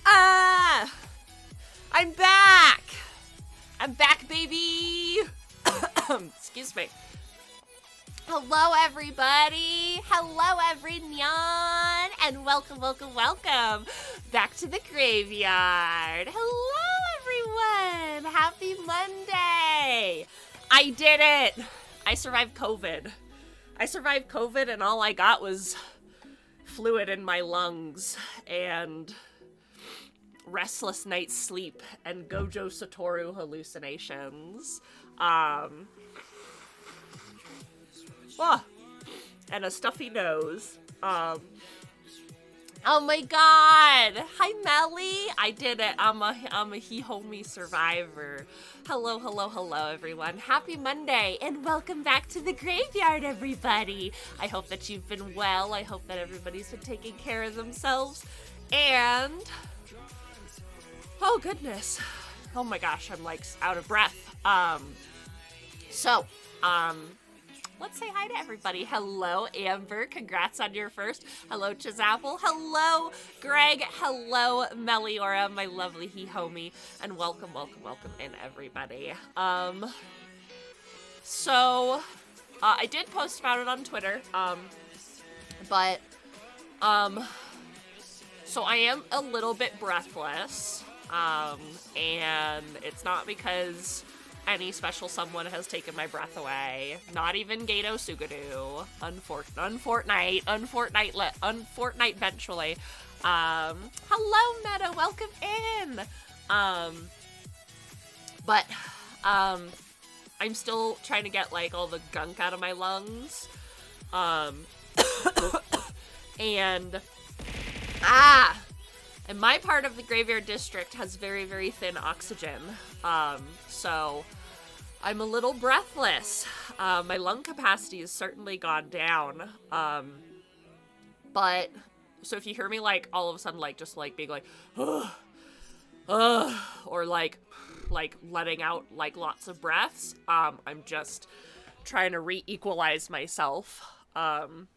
Ah! I'm back! I'm back, baby! Excuse me. Hello, everybody! Hello, everyone! And welcome, welcome, welcome back to the graveyard. Hello, everyone! Happy Monday! I did it! I survived COVID. And all I got was fluid in my lungs and restless night's sleep and Gojo Satoru hallucinations. And a stuffy nose. Oh my god! Hi, Melly! I did it. I'm a he-homie survivor. Hello, hello, hello, everyone. Happy Monday, and welcome back to the graveyard, everybody. I hope that you've been well. I hope that everybody's been taking care of themselves. And... oh, goodness. Oh my gosh, I'm, like, out of breath. Let's say hi to everybody. Hello, Amber. Congrats on your first. Hello, Chizapple. Hello, Greg. Hello, Meliora, my lovely he-homie. And welcome, welcome, welcome in, everybody. So I did post about it on Twitter. So I am a little bit breathless. And it's not because any special someone has taken my breath away. Not even Gato Sugadu. Unfortnite eventually. Hello, Meta. Welcome in. I'm still trying to get, like, all the gunk out of my lungs. And my part of the graveyard district has very, very thin oxygen. So I'm a little breathless. My lung capacity has certainly gone down. But so if you hear me, like, all of a sudden, like, just, like, being like, or like letting out, like, lots of breaths, I'm just trying to re-equalize myself.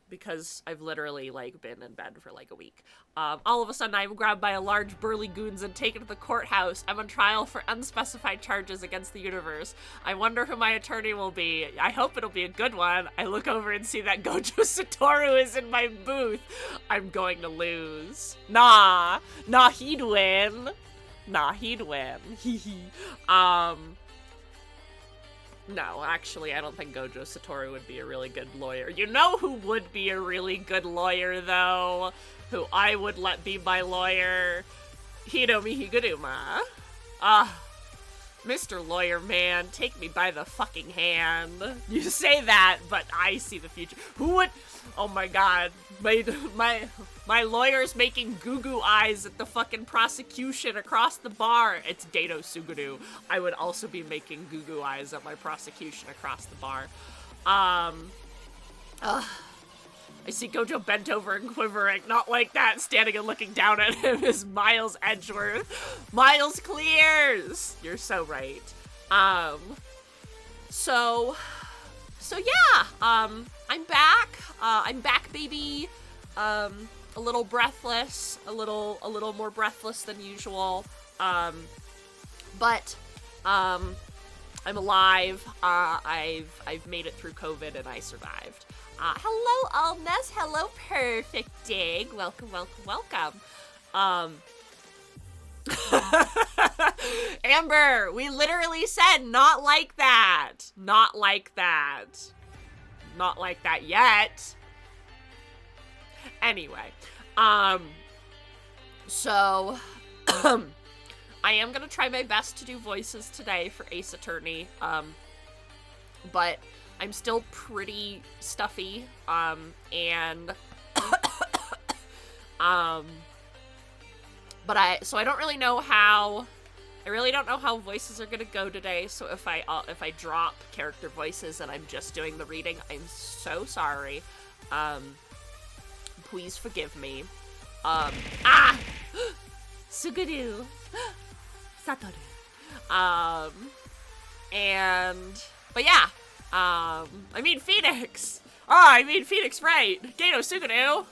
Because I've literally, like, been in bed for, like, a week. All of a sudden, I'm grabbed by a large burly goons and taken to the courthouse. I'm on trial for unspecified charges against the universe. I wonder who my attorney will be. I hope it'll be a good one. I look over and see that Gojo Satoru is in my booth. I'm going to lose. Nah, he'd win. No, actually, I don't think Gojo Satoru would be a really good lawyer. You know who would be a really good lawyer, though? Who I would let be my lawyer? Hiromi Higuruma. Mr. Lawyer Man, take me by the fucking hand. You say that, but I see the future. Who would... oh my god. My lawyer's making goo-goo eyes at the fucking prosecution across the bar. It's Gato Suguru. I would also be making goo-goo eyes at my prosecution across the bar. I see Gojo bent over and quivering. Not like that. Standing and looking down at him is Miles Edgeworth. Miles clears! You're so right. So yeah. I'm back. I'm back, baby. A little breathless. A little more breathless than usual. But I'm alive. I've made it through COVID and I survived. Hello, Alness. Hello, Perfect Dig. Welcome, welcome, welcome. Amber, we literally said not like that. Not like that. Not like that yet. Anyway, so, I am gonna try my best to do voices today for Ace Attorney, but I'm still pretty stuffy, so I don't really know how, voices are gonna go today, so if I drop character voices and I'm just doing the reading, I'm so sorry, please forgive me, Suguru, Satoru, but yeah, I mean Phoenix. Oh, I mean Phoenix Wright. Gato Suganu.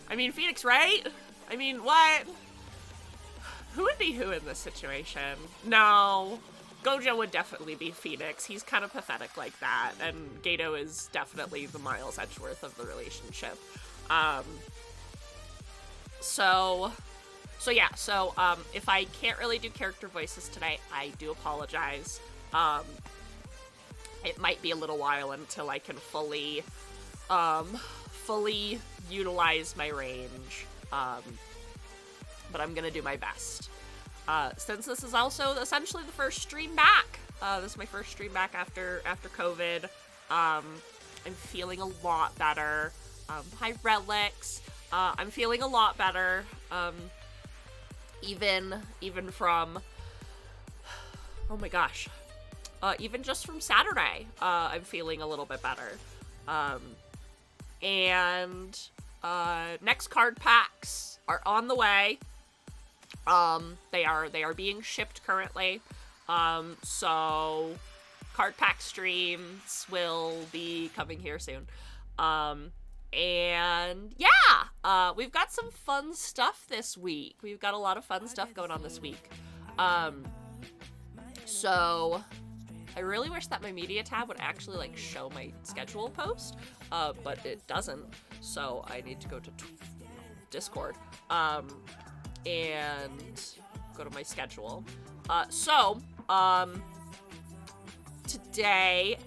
I mean Phoenix Wright. I mean, what? Who would be who in this situation? No. Gojo would definitely be Phoenix. He's kind of pathetic like that, and Gato is definitely the Miles Edgeworth of the relationship. So if I can't really do character voices today, I do apologize. It might be a little while until I can fully utilize my range, but I'm gonna do my best. Since this is also essentially the first stream back. This is my first stream back after COVID. I'm feeling a lot better. Hi, Relics. I'm feeling a lot better. Even from, oh my gosh. Even just from Saturday, I'm feeling a little bit better. And next card packs are on the way. They are being shipped currently. So card pack streams will be coming here soon. And yeah, we've got some fun stuff this week. We've got a lot of fun stuff going on this week. So I really wish that my media tab would actually like show my schedule post, but it doesn't. So I need to go to Discord, and go to my schedule. Today,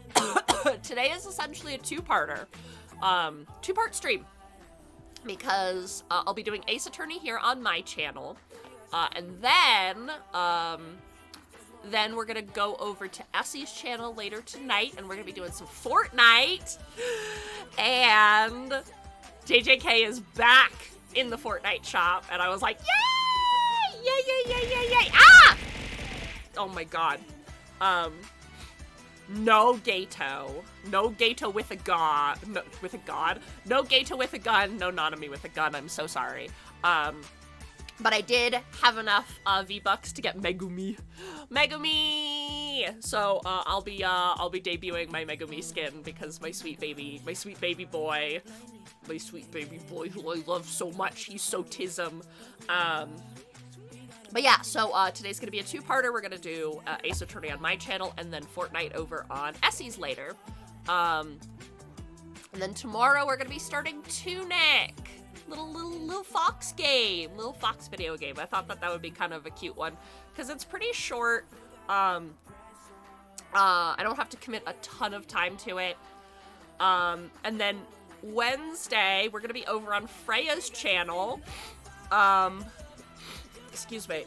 today is essentially a two-part stream, because I'll be doing Ace Attorney here on my channel, and then we're gonna go over to Essie's channel later tonight, and we're gonna be doing some Fortnite, and JJK is back in the Fortnite shop, and I was like, yay! Yay, yay, yay, yay, yay! Ah! Oh my god. No Gato. No Gato with a god. No, with a god? No Gato with a gun. No Nanami with a gun. I'm so sorry. But I did have enough V-Bucks to get Megumi. Megumi! So I'll be debuting my Megumi skin, because my sweet baby boy who I love so much, he's so tism. But yeah, so today's gonna be a two-parter. We're gonna do Ace Attorney on my channel, and then Fortnite over on Essie's later. And then tomorrow we're gonna be starting Tunic. Little Fox game, little Fox video game. I thought that would be kind of a cute one, because it's pretty short. I don't have to commit a ton of time to it. And then Wednesday, we're gonna be over on Freya's channel. Excuse me.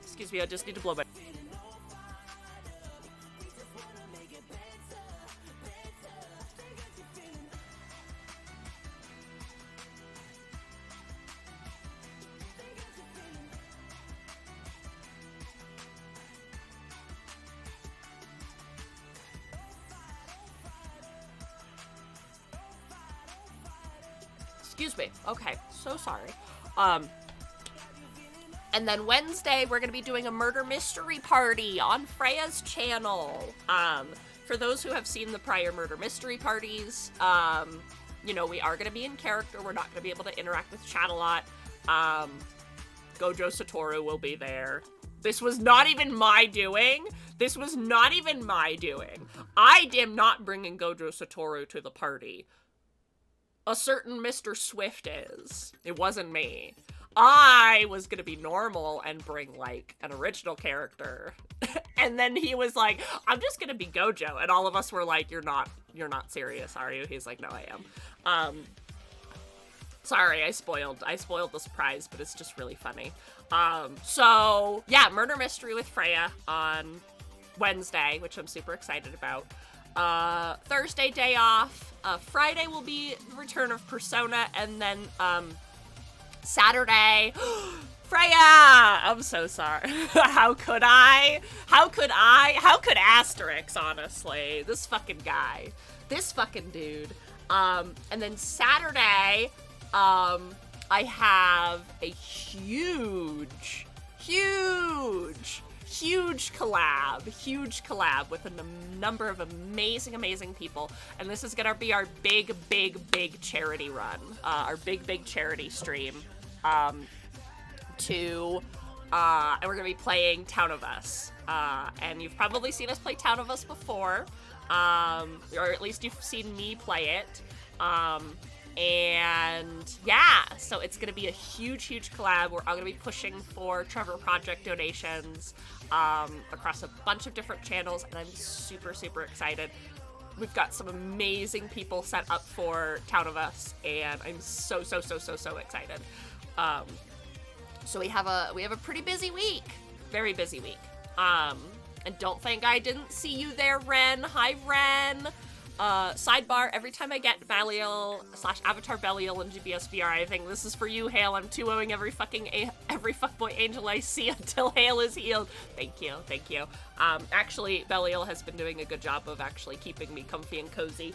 Excuse me, I just need to blow my... Excuse me. Okay, so sorry. And then Wednesday, we're going to be doing a murder mystery party on Freya's channel. For those who have seen the prior murder mystery parties, you know, we are going to be in character. We're not going to be able to interact with chat a lot. Gojo Satoru will be there. This was not even my doing. This was not even my doing. I am not bringing Gojo Satoru to the party. A certain Mr. Swift is. It wasn't me. I was gonna be normal and bring, like, an original character. And then he was like, I'm just gonna be Gojo. And all of us were like, you're not serious, are you? He's like, no, I am. Sorry, I spoiled the surprise, but it's just really funny. So, yeah, murder mystery with Freya on Wednesday, which I'm super excited about. Thursday, day off. Friday will be the return of Persona, and then, Saturday, Freya! I'm so sorry. How could Asterix, honestly? This fucking guy. This fucking dude. And then Saturday, I have a huge huge collab with a number of amazing people, and this is gonna be our big charity run, our big charity stream, and we're gonna be playing Town of Us, and you've probably seen us play Town of Us before, or at least you've seen me play it, and yeah, so it's gonna be a huge collab where I'm gonna be pushing for Trevor Project donations across a bunch of different channels, and I'm super excited. We've got some amazing people set up for Town of Us, and I'm so excited. So we have a pretty busy week, very busy week. And don't think I didn't see you there, Ren. Hi, Ren. Sidebar, every time I get Belial / Avatar Belial in GBS VR, I think this is for you, Hale. I'm 2-0ing every fuckboy angel I see until Hale is healed. Thank you. Actually, Belial has been doing a good job of actually keeping me comfy and cozy.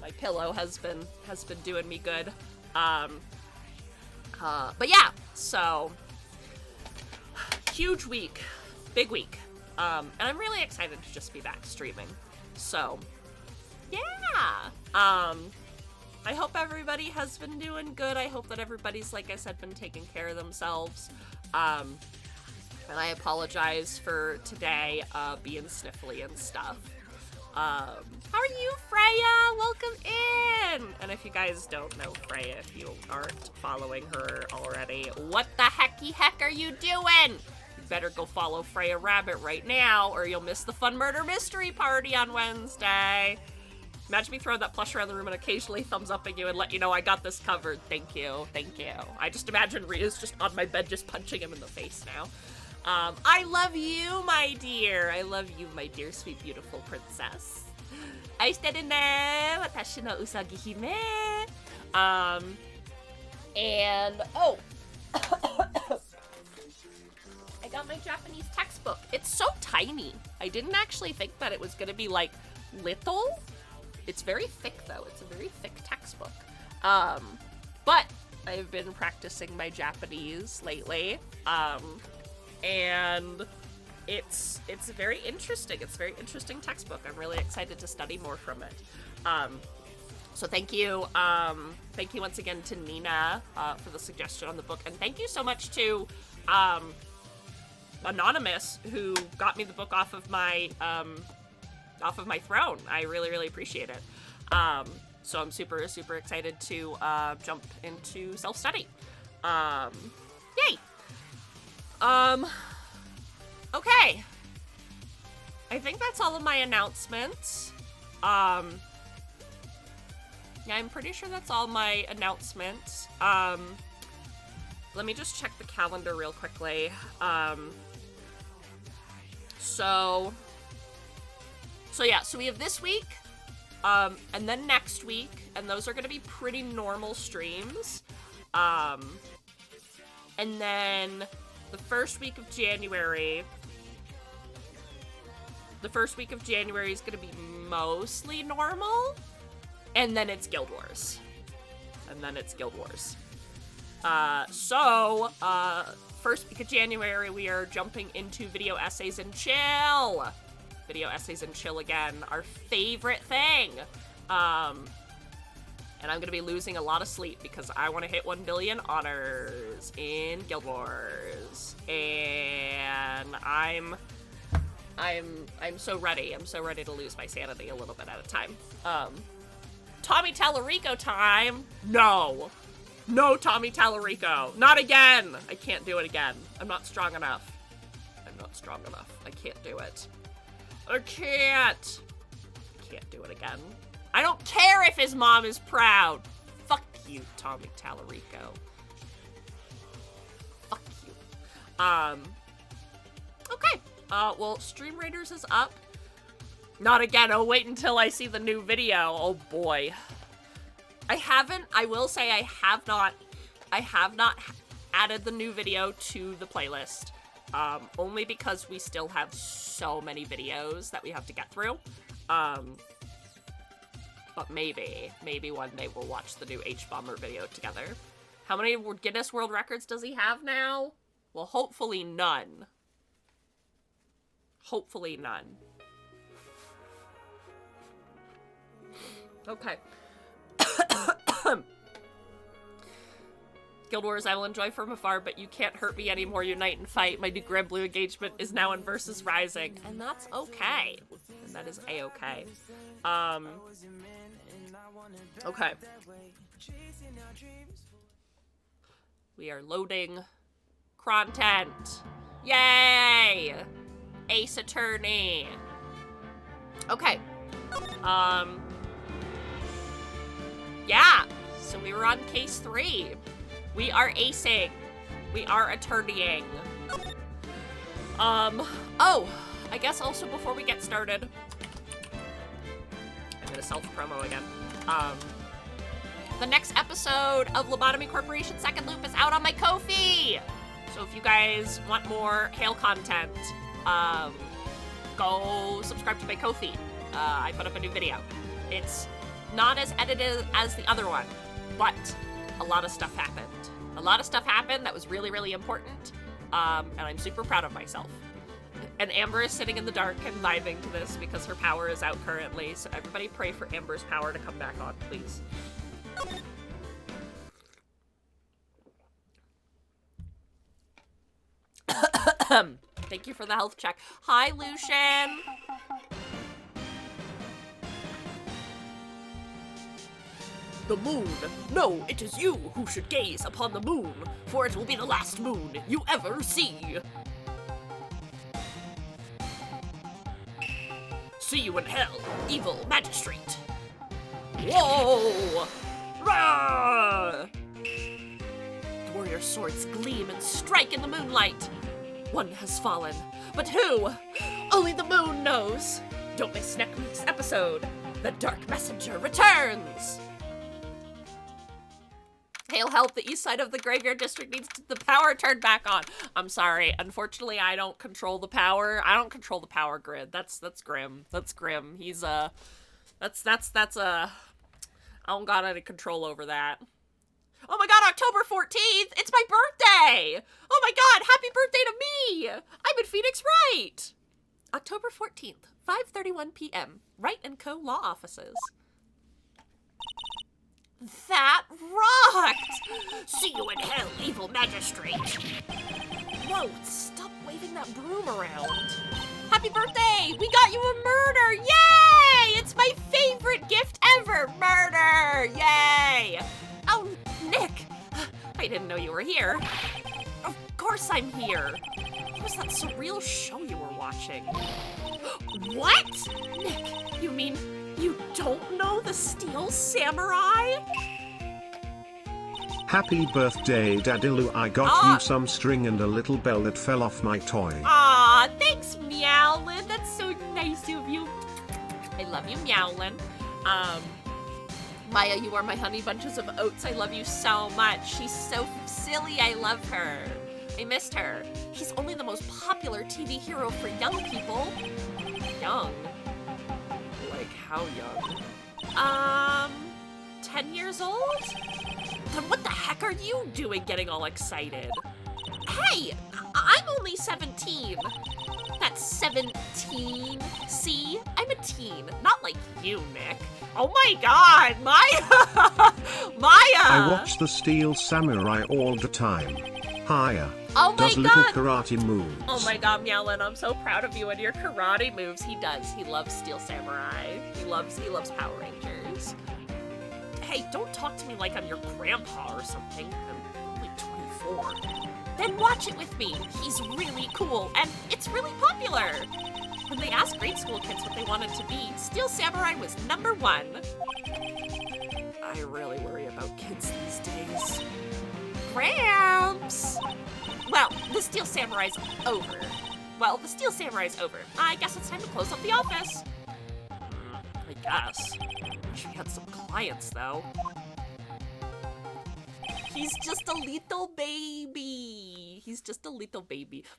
My pillow has been doing me good. But yeah, so huge week, big week. And I'm really excited to just be back streaming. So yeah. I hope everybody has been doing good. I hope that everybody's, like I said, been taking care of themselves. And I apologize for today, being sniffly and stuff. How are you, Freya? Welcome in! And if you guys don't know Freya, if you aren't following her already, what the heck are you doing? You better go follow Freya Rabbit right now, or you'll miss the fun murder mystery party on Wednesday. Imagine me throwing that plush around the room and occasionally thumbs upping you and let you know I got this covered. Thank you. I just imagine Rhea's just on my bed just punching him in the face now. I love you, my dear. I love you, my dear, sweet, beautiful princess. Aishiteru ne, watashi no usagi hime. And, oh. I got my Japanese textbook. It's so tiny. I didn't actually think that it was gonna be, like, little. It's very thick, though. It's a very thick textbook. But I've been practicing my Japanese lately. And it's very interesting. It's a very interesting textbook. I'm really excited to study more from it. So thank you. Thank you once again to Nina for the suggestion on the book. And thank you so much to Anonymous, who got me the book off of my throne. I really appreciate it. So I'm super excited to jump into self-study. Yay! Okay. I think that's all of my announcements. Yeah, I'm pretty sure that's all my announcements. Let me just check the calendar real quickly. So yeah, so we have this week, and then next week, and those are gonna be pretty normal streams. And then the first week of January is gonna be mostly normal, and then it's Guild Wars. First week of January, we are jumping into video essays and chill. Video essays and chill again, our favorite thing. And I'm gonna be losing a lot of sleep because I want to hit 1 billion honors in Guild Wars, and I'm so ready. I'm so ready to lose my sanity a little bit at a time. Tommy Tallarico time. No, Tommy Tallarico, not again. I can't do it again. I'm not strong enough. I can't do it. I can't do it again. I don't care if his mom is proud. Fuck you, Tommy Tallarico. Fuck you. Okay. Well, Stream Raiders is up. Not again. Oh, wait until I see the new video. Oh boy. I will say I have not added the new video to the playlist. Only because we still have so many videos that we have to get through. But maybe one day we'll watch the new H-Bomber video together. How many Guinness World Records does he have now? Well, hopefully none. Hopefully none. Okay. Guild Wars I will enjoy from afar, but you can't hurt me anymore. Unite and fight. My new Grand Blue engagement is now in Versus Rising. And that's okay. And that is a-okay. Okay. We are loading content. Yay! Ace Attorney. Okay. Yeah. So we were on case 3. We are acing. We are attorneying. Oh, I guess also before we get started, I'm gonna self-promo again. The next episode of Lobotomy Corporation Second Loop is out on my Ko-fi! So if you guys want more Hail content, go subscribe to my Ko-fi. I put up a new video. It's not as edited as the other one, but a lot of stuff happened. A lot of stuff happened that was really, really important, and I'm super proud of myself. And Amber is sitting in the dark and vibing to this because her power is out currently, so everybody pray for Amber's power to come back on, please. Thank you for the health check. Hi, Lucian! The moon. No, it is you who should gaze upon the moon, for it will be the last moon you ever see. See you in hell, evil magistrate. Whoa! Rah! The warrior swords gleam and strike in the moonlight. One has fallen, but who? Only the moon knows. Don't miss next week's episode. The Dark Messenger returns. Hail help, the east side of the graveyard district needs the power turned back on. I'm sorry. Unfortunately, I don't control the power. I don't control the power grid. That's grim. That's grim. He's that's I don't got any control over that. Oh my god, October 14th! It's my birthday! Oh my god, happy birthday to me! I'm in Phoenix Wright! October 14th, 5:31 p.m. Wright & Co. Law Offices. That rocked! See you in hell, evil magistrate! Whoa, stop waving that broom around. Happy birthday! We got you a murder! Yay! It's my favorite gift ever! Murder! Yay! Oh, Nick! I didn't know you were here. Of course I'm here. What was that surreal show you were watching? What? Nick, you mean you don't know the Steel Samurai? Happy birthday, Dadilu. I got you some string and a little bell that fell off my toy. Aw, thanks, Meowlin. That's so nice of you. I love you, Meowlin. Maya, you are my honey bunches of oats. I love you so much. She's so silly. I love her. I missed her. He's only the most popular TV hero for young people. Young? Like how young? 10 years old? Then what the heck are you doing getting all excited? Hey, I'm only 17. That's 17. See? I'm a teen, not like you, Nick. Oh my god, Maya! Maya! I watch the Steel Samurai all the time. Hiya. Oh my does god! Little karate moves. Oh my god, Meowlin, I'm so proud of you and your karate moves. He does. He loves Steel Samurai. He loves Power Rangers. Hey, don't talk to me like I'm your grandpa or something. I'm only 24. Then watch it with me. He's really cool, and it's really popular. When they asked grade school kids what they wanted to be, Steel Samurai was #1. I really worry about kids these days. Gramps! Well, the Steel Samurai's over. I guess it's time to close up the office. I guess. Wish we had some clients, though. He's just a little baby.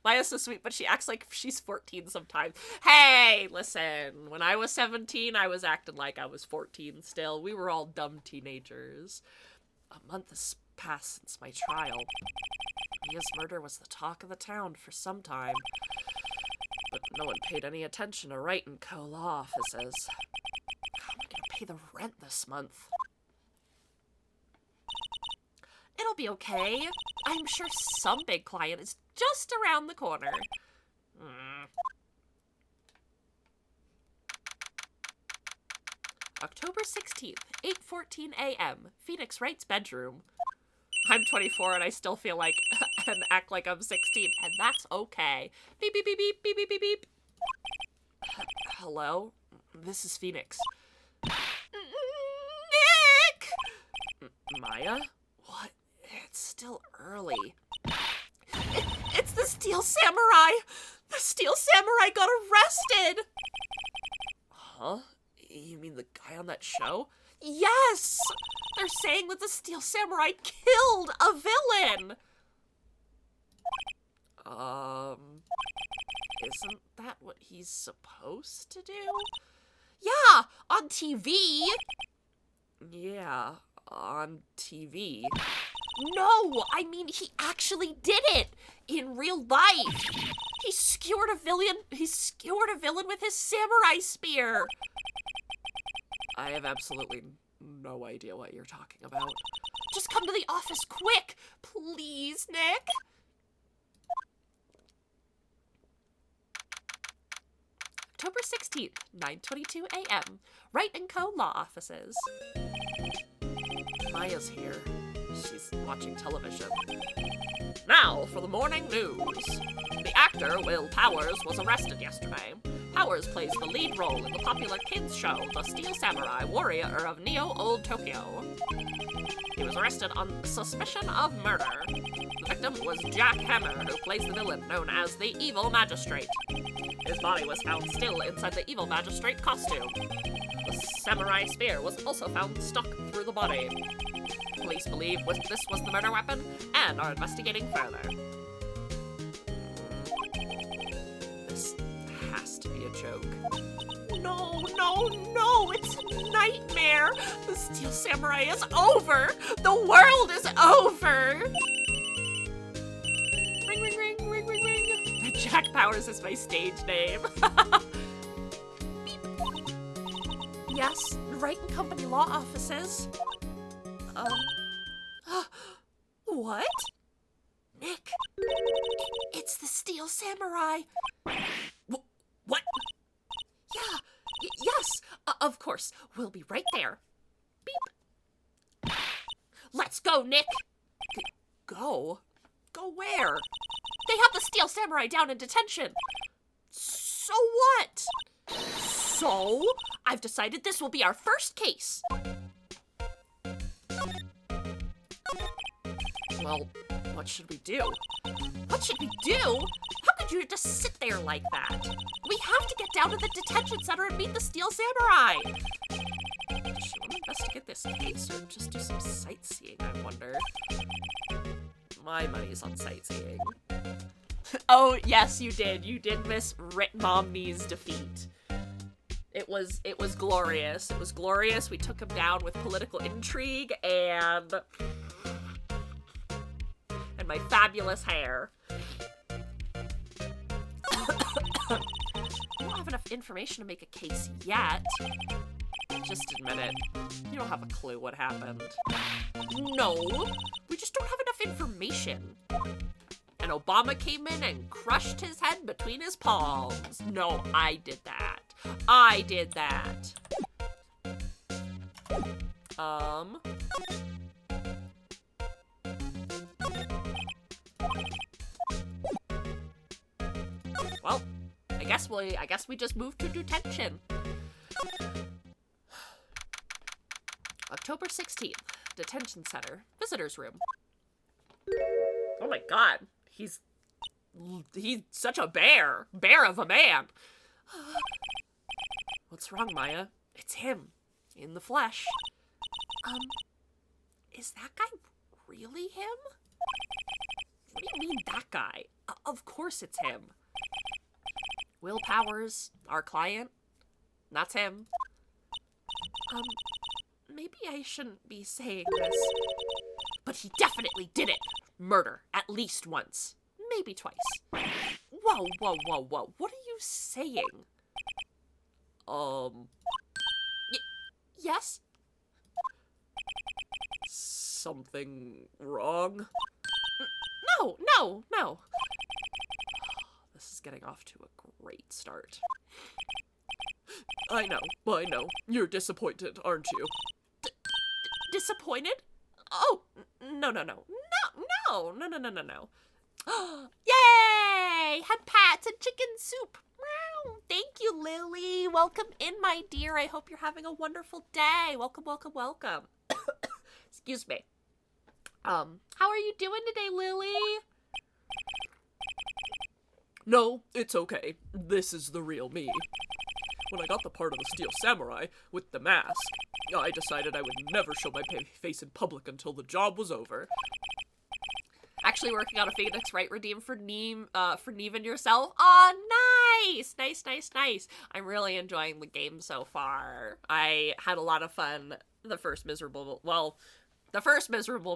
Maya's so sweet, but she acts like she's 14 sometimes. Hey, listen. When I was 17, I was acting like I was 14 still. We were all dumb teenagers. A month has passed since my trial. Mia's murder was the talk of the town for some time. But no one paid any attention to Wright & Co. law offices. How am I gonna pay the rent this month? It'll be okay. I'm sure some big client is just around the corner. October 16th, 8:14 a.m. Phoenix Wright's bedroom. I'm 24 and I still feel like and act like I'm 16, and that's okay. Beep, beep, beep, beep, beep, beep, beep, beep. Hello? This is Phoenix. Nick! Maya? What? It's still early. It's the Steel Samurai! The Steel Samurai got arrested! Huh? You mean the guy on that show? Yes! They're saying that the Steel Samurai killed a villain! Isn't that what he's supposed to do? Yeah, on TV! Yeah, on TV. No, I mean he actually did it in real life. He skewered a villain with his samurai spear. I have absolutely no idea what you're talking about. Just come to the office quick, please, Nick. October 16th, 9:22 a.m. Wright & Co. law offices. Maya's here. She's watching television. Now for the morning news. The actor Will Powers was arrested yesterday. Powers plays the lead role in the popular kids show The Steel Samurai Warrior of Neo Old Tokyo. He was arrested on suspicion of murder. The victim was Jack Hammer, who plays the villain known as the Evil Magistrate. His body was found still inside the Evil Magistrate costume. The samurai spear was also found stuck through the body. Police believe this was the murder weapon and are investigating further. This has to be a joke. No, no, no! It's a nightmare! The Steel Samurai is over! The world is over! Ring, ring, ring, ring, ring, ring. Jack Powers is my stage name. Beep. Yes, Wright & Company law offices. What? Nick, it's the Steel Samurai. What? Yeah, yes, of course. We'll be right there. Beep. Let's go, Nick. Go? Go where? They have the Steel Samurai down in detention. So what? So, I've decided this will be our first case. Well, what should we do? What should we do? How could you just sit there like that? We have to get down to the detention center and meet the Steel Samurai. Does she want to investigate this case or just do some sightseeing, I wonder? My money's on sightseeing. Oh, yes, you did. You did miss Momney's defeat. It was glorious. It was glorious. We took him down with political intrigue and my fabulous hair. I don't have enough information to make a case yet. Just admit it. You don't have a clue what happened. No, we just don't have enough information. And Obama came in and crushed his head between his palms. No, I did that. I did that. Well, I guess we just moved to detention. October 16th, detention center, visitors room. Oh my god, he's such a bear of a man. What's wrong, Maya? It's him, in the flesh. Is that guy really him? What do you mean, that guy? Of course it's him. Will Powers, our client, that's him. Maybe I shouldn't be saying this, but he definitely did it. Murder, at least once. Maybe twice. Whoa, whoa, whoa, whoa. What are you you saying? Yes? Something wrong? No. This is getting off to a great start. I know. You're disappointed, aren't you? Disappointed? Oh, no. Yay! Had pats and chicken soup. Meow. Thank you, Lily. Welcome in, my dear. I hope you're having a wonderful day. Welcome. Excuse me. How are you doing today, Lily? No, it's okay. This is the real me. When I got the part of the Steel Samurai with the mask, I decided I would never show my face in public until the job was over. Actually working on a Phoenix Wright redeem for Neve and yourself. Aw, nice! Nice. I'm really enjoying the game so far. I had a lot of fun. The first miserable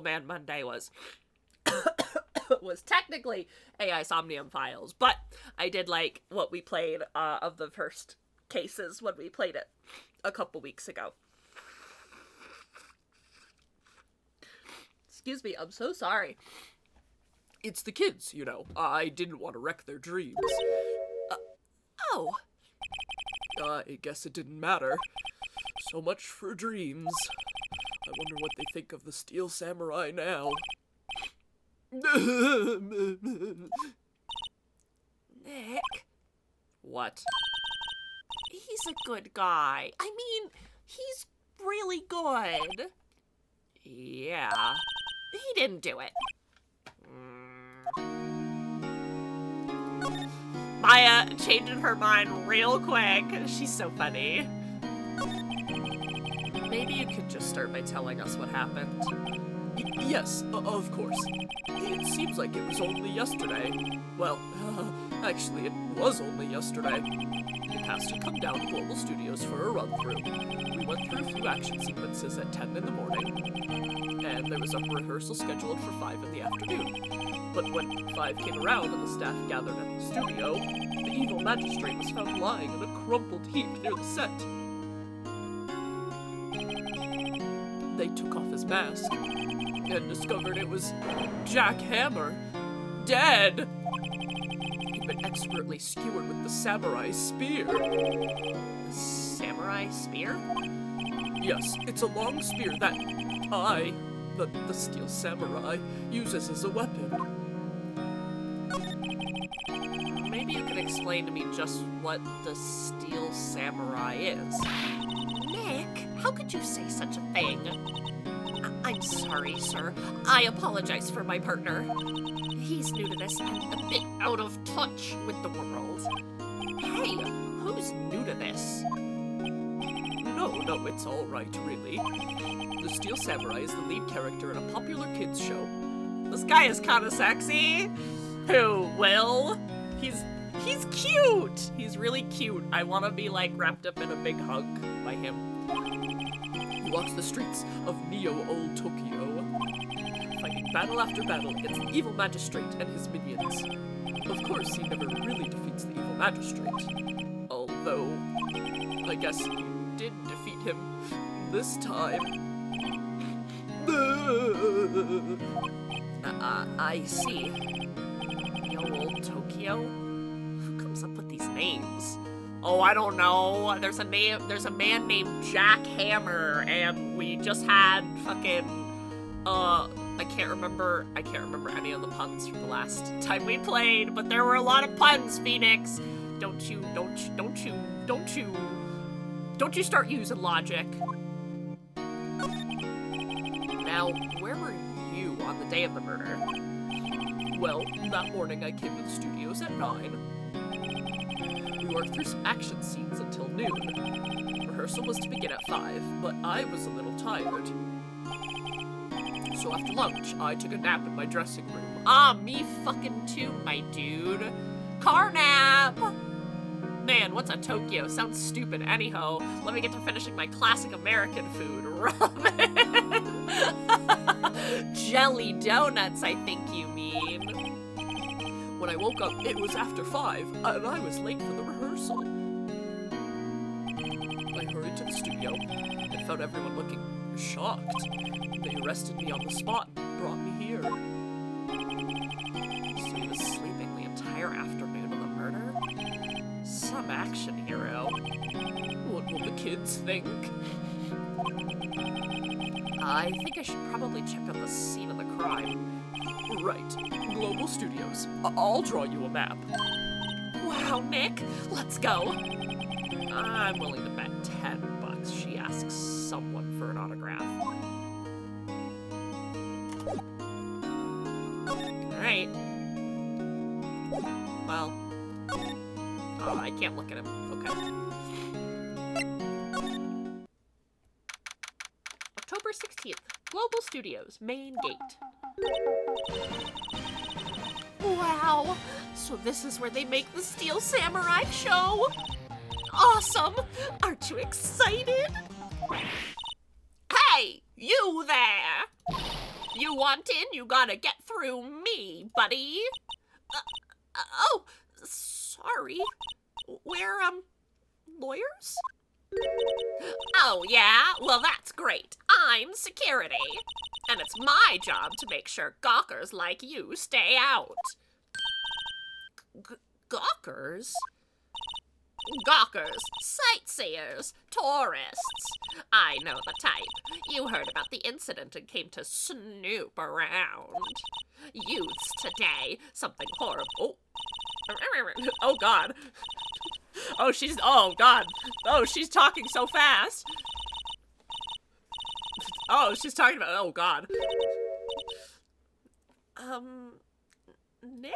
Man Monday was technically AI Somnium Files, but I did like what we played of the first cases when we played it a couple weeks ago. Excuse me, I'm so sorry. It's the kids, you know. I didn't want to wreck their dreams. I guess it didn't matter. So much for dreams. I wonder what they think of the Steel Samurai now. Nick? What? He's a good guy. I mean, he's really good. Yeah. He didn't do it. Maya changing her mind real quick. She's so funny. Maybe you could just start by telling us what happened. Yes, of course. It seems like it was only yesterday. Well, actually, it was only yesterday. We asked to come down to Global Studios for a run-through. We went through a few action sequences at 10 in the morning, and there was a rehearsal scheduled for 5 in the afternoon. But when 5 came around and the staff gathered at the studio, the evil magistrate was found lying in a crumpled heap near the set. They took off his mask and discovered it was Jack Hammer, dead. He'd been expertly skewered with the samurai spear. The samurai spear? Yes, it's a long spear that the Steel Samurai, uses as a weapon. Maybe you could explain to me just what the Steel Samurai is. Nick, how could you say such a thing? I'm sorry, sir. I apologize for my partner. He's new to this and a bit out of touch with the world. Hey, who's new to this? No, it's all right, really. The Steel Samurai is the lead character in a popular kids show. This guy is kind of sexy. Who, Will? He's cute. He's really cute. I want to be, like, wrapped up in a big hug by him. He walks the streets of Neo-Old Tokyo, fighting battle after battle against the evil magistrate and his minions. Of course, he never really defeats the evil magistrate. Although, I guess he did defeat him this time. I see. Neo-Old Tokyo? Who comes up with these names? Oh, I don't know. There's a man named Jack Hammer, and we just had fucking, I can't remember any of the puns from the last time we played, but there were a lot of puns, Phoenix. Don't you start using logic. Now, where were you on the day of the murder? Well, that morning I came to the studios at 9. We worked through some action scenes until noon. Rehearsal was to begin at 5, but I was a little tired. So after lunch, I took a nap in my dressing room. Ah, me fucking too, my dude. Car nap! Man, what's a Tokyo? Sounds stupid. Anyhow, let me get to finishing my classic American food. Ramen. Jelly donuts, I think you mean. When I woke up, it was after 5, and I was late for the rehearsal. I hurried to the studio and found everyone looking shocked. They arrested me on the spot and brought me here. So he was sleeping the entire afternoon of the murder? Some action hero. What will the kids think? I think I should probably check out the scene of the crime. Right. Global Studios. I'll draw you a map. Wow, Nick. Let's go. I'm willing to bet $10 she asks someone for an autograph. Alright. Well. Oh, I can't look at him. Okay. October 16th. Global Studios, main gate. Wow! So this is where they make the Steel Samurai show? Awesome! Aren't you excited? Hey! You there! You want in? You gotta get through me, buddy. Oh, sorry. We're, lawyers? Oh, yeah? Well, that's great. I'm security. And it's my job to make sure gawkers like you stay out. Gawkers? Gawkers, sightseers, tourists. I know the type. You heard about the incident and came to snoop around. Youths today, something horrible. Oh, God. Oh, God. Oh, she's talking so fast. Oh, she's talking about, oh, God. Nick?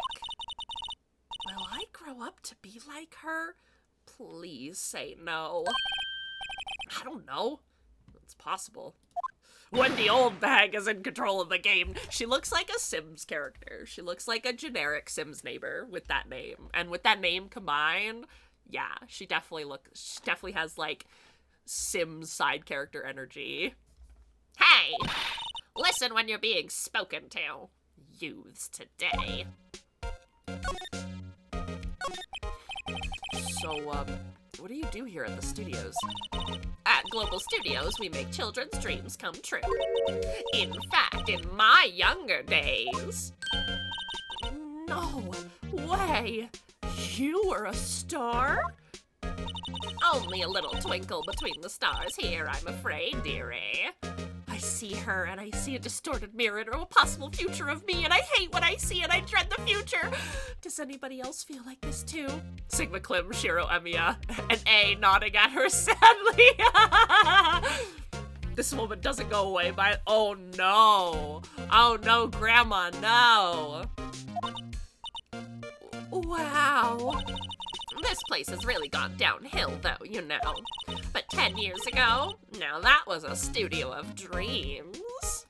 Will I grow up to be like her? Please say no. I don't know. It's possible. Wendy Oldbag is in control of the game. She looks like a Sims character. She looks like a generic Sims neighbor with that name. And with that name combined, yeah, she definitely has, like, Sims side character energy. Hey! Listen when you're being spoken to. Youths today. So, what do you do here at the studios? At Global Studios, we make children's dreams come true. In fact, in my younger days... No way! You were a star? Only a little twinkle between the stars here, I'm afraid, dearie. I see her, and I see a distorted mirror of a possible future of me, and I hate what I see, and I dread the future. Does anybody else feel like this too? Sigma Clim, Shiro Emiya, and A nodding at her sadly. This woman doesn't go away by... Oh no. Oh no, Grandma, no. Wow. This place has really gone downhill, though, you know. But 10 years ago, now that was a studio of dreams.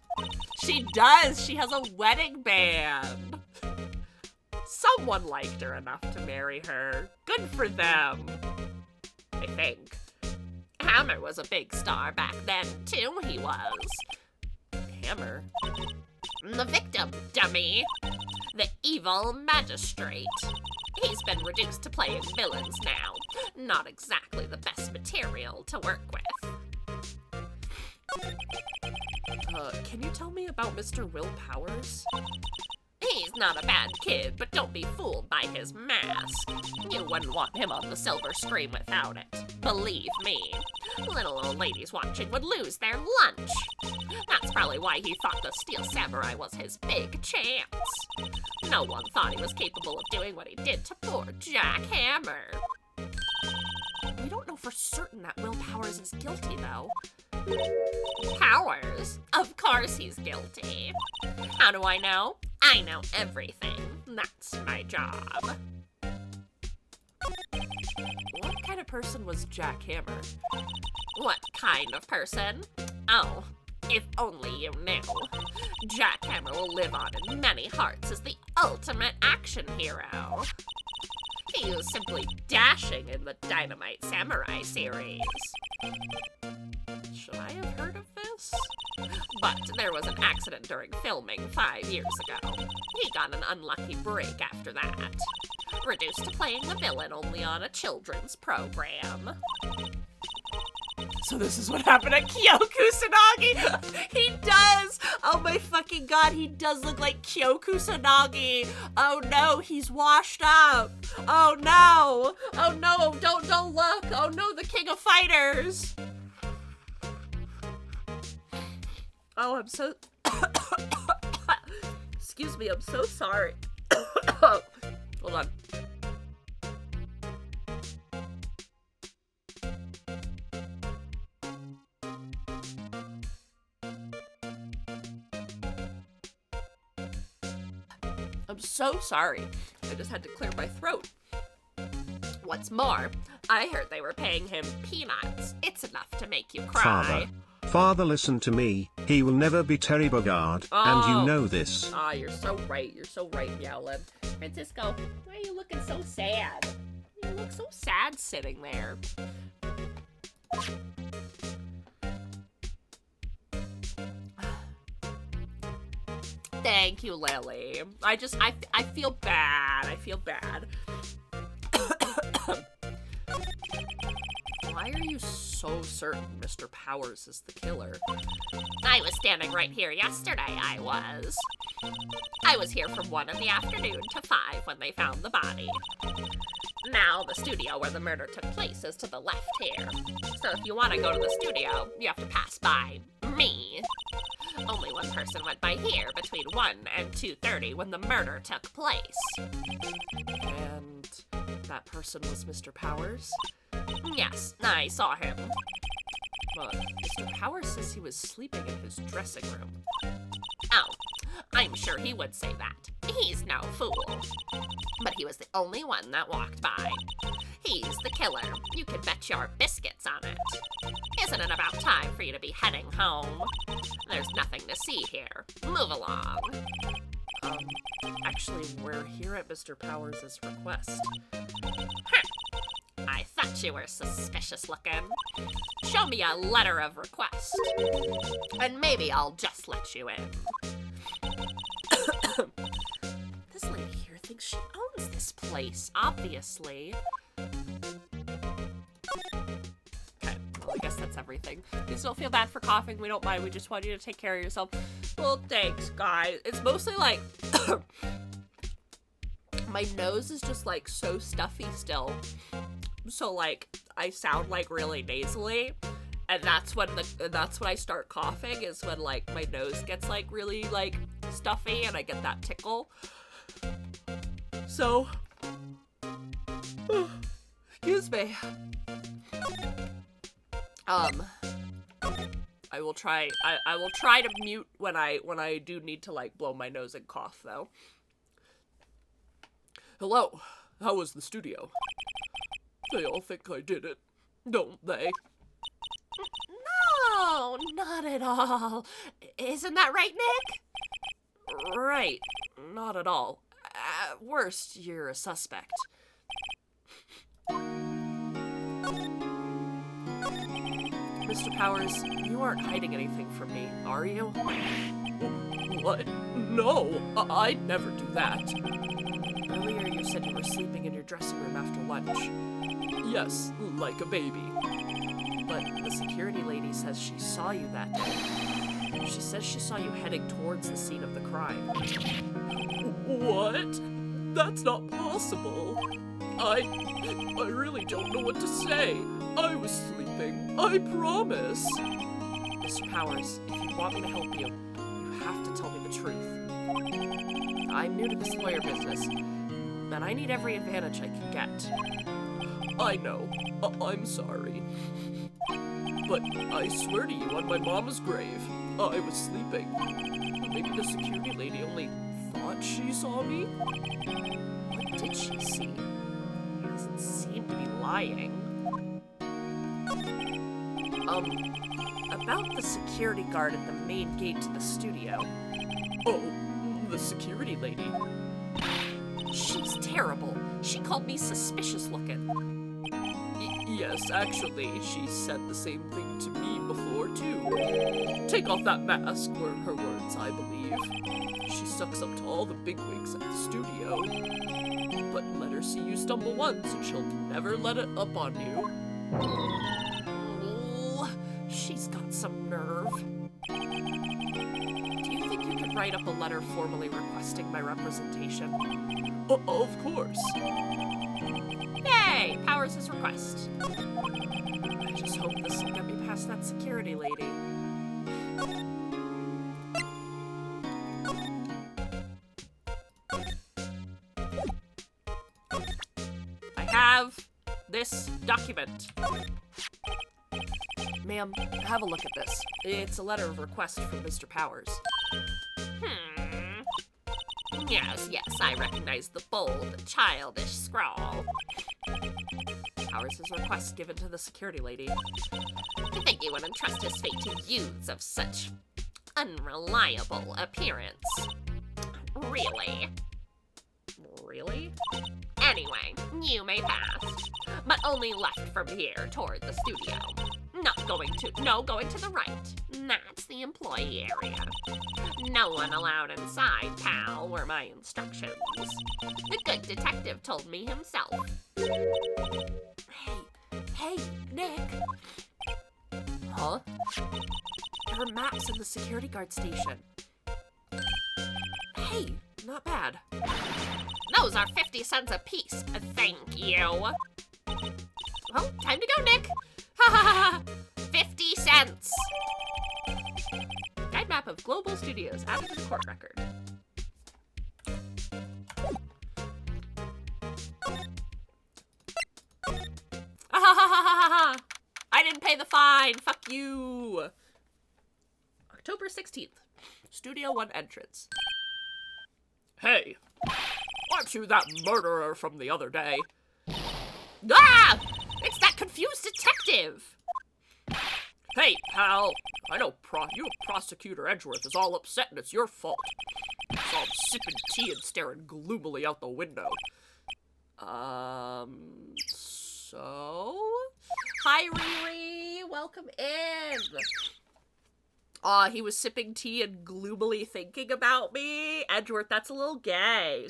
She does! She has a wedding band! Someone liked her enough to marry her. Good for them. I think. Hammer was a big star back then, too, he was. Hammer? The victim, dummy. The evil magistrate. He's been reduced to playing villains now. Not exactly the best material to work with. Can you tell me about Mr. Will Powers? He's not a bad kid, but don't be fooled by his mask. You wouldn't want him on the silver screen without it. Believe me. Little old ladies watching would lose their lunch. That's probably why he thought the Steel Samurai was his big chance. No one thought he was capable of doing what he did to poor Jack Hammer. We don't know for certain that Will Powers is guilty, though. Powers? Of course he's guilty. How do I know? I know everything. That's my job. What kind of person was Jack Hammer? What kind of person? Oh, if only you knew. Jack Hammer will live on in many hearts as the ultimate action hero. He was simply dashing in the Dynamite Samurai series. Should I have heard of this? But there was an accident during filming 5 years ago. He got an unlucky break after that. Reduced to playing the villain only on a children's program. So this is what happened at Kyo Kusanagi. He does. Oh my fucking god, he does look like Kyo Kusanagi. Oh no, he's washed up. Oh no. Oh no, don't look. Oh no, the king of fighters. Oh, I'm so excuse me, I'm so sorry. Hold on. I'm so sorry. I just had to clear my throat. What's more, I heard they were paying him peanuts. It's enough to make you cry. Father, listen to me. He will never be Terry Bogard, and you know this. Ah, you're so right. You're so right, Meowlin. Francisco, why are you looking so sad? You look so sad sitting there. Thank you, Lily. I feel bad. I feel bad. Why are you so certain Mr. Powers is the killer? I was standing right here yesterday, I was here from 1 in the afternoon to 5 when they found the body. Now, the studio where the murder took place is to the left here. So if you want to go to the studio, you have to pass by me. Only one person went by here between 1 and 2:30 when the murder took place. And that person was Mr. Powers? Yes, I saw him. But Mr. Powers says he was sleeping in his dressing room. Oh, I'm sure he would say that. He's no fool. But he was the only one that walked by. He's the killer. You can bet your biscuits on it. Isn't it about time for you to be heading home? There's nothing to see here. Move along. Actually, we're here at Mr. Powers' request. I thought you were suspicious looking. Show me a letter of request, and maybe I'll just let you in. This lady here thinks she owns this place, obviously. Okay, well, I guess that's everything. Please don't feel bad for coughing. We don't mind. We just want you to take care of yourself. Well, thanks, guys. It's mostly like... my nose is just, like, so stuffy still. So, like, I sound, like, really nasally. And that's when I start coughing, is when, like, my nose gets, like, really, like, stuffy and I get that tickle. So, excuse me. I will try to mute when I do need to, like, blow my nose and cough, though. Hello, how was the studio? They all think I did it, don't they? No, not at all. Isn't that right, Nick? Right, not at all. At worst, you're a suspect. Mr. Powers, you aren't hiding anything from me, are you? What? No, I'd never do that. Earlier you said you were sleeping in your dressing room after lunch. Yes, like a baby. But the security lady says she saw you that day. She says she saw you heading towards the scene of the crime. What? That's not possible. I really don't know what to say. I was sleeping. I promise. Mr. Powers, if you want me to help you, you have to tell me the truth. I'm new to this lawyer business, and I need every advantage I can get. I know. I'm sorry. But I swear to you, on my mama's grave, I was sleeping. Maybe the security lady only thought she saw me? What did she see? He doesn't seem to be lying. About the security guard at the main gate to the studio. Oh, the security lady? She's terrible. She called me suspicious looking. Yes, actually, she said the same thing to me before, too. Take off that mask were her words, I believe. She sucks up to all the bigwigs at the studio. But let her see you stumble once, and she'll never let it up on you. Oh, she's got some nerve. Do you think you could write up a letter formally requesting my representation? Of course. Yay! Powers his request. I just hope this will get me past that security lady. I have this document. Ma'am, have a look at this. It's a letter of request from Mr. Powers. Yes, I recognize the bold, childish scrawl. Powers' request given to the security lady. I think he would entrust his fate to youths of such unreliable appearance. Really? Really? Anyway, you may pass, but only left from here toward the studio. Going to the right. That's the employee area. No one allowed inside, pal, were my instructions. The good detective told me himself. Hey, Nick. Huh? There are maps in the security guard station. Hey, not bad. Those are 50 cents apiece, thank you. Well, time to go, Nick. Ha ha ha! 50 cents! Guide map of Global Studios added to the court record. I didn't pay the fine! Fuck you! October 16th. Studio 1 entrance. Hey! Aren't you that murderer from the other day? Ah! It's that confused detective! Hey, pal, I know Prosecutor Edgeworth is all upset and it's your fault. So I'm sipping tea and staring gloomily out the window. So? Hi, Riri, welcome in. Aw, he was sipping tea and gloomily thinking about me? Edgeworth, that's a little gay.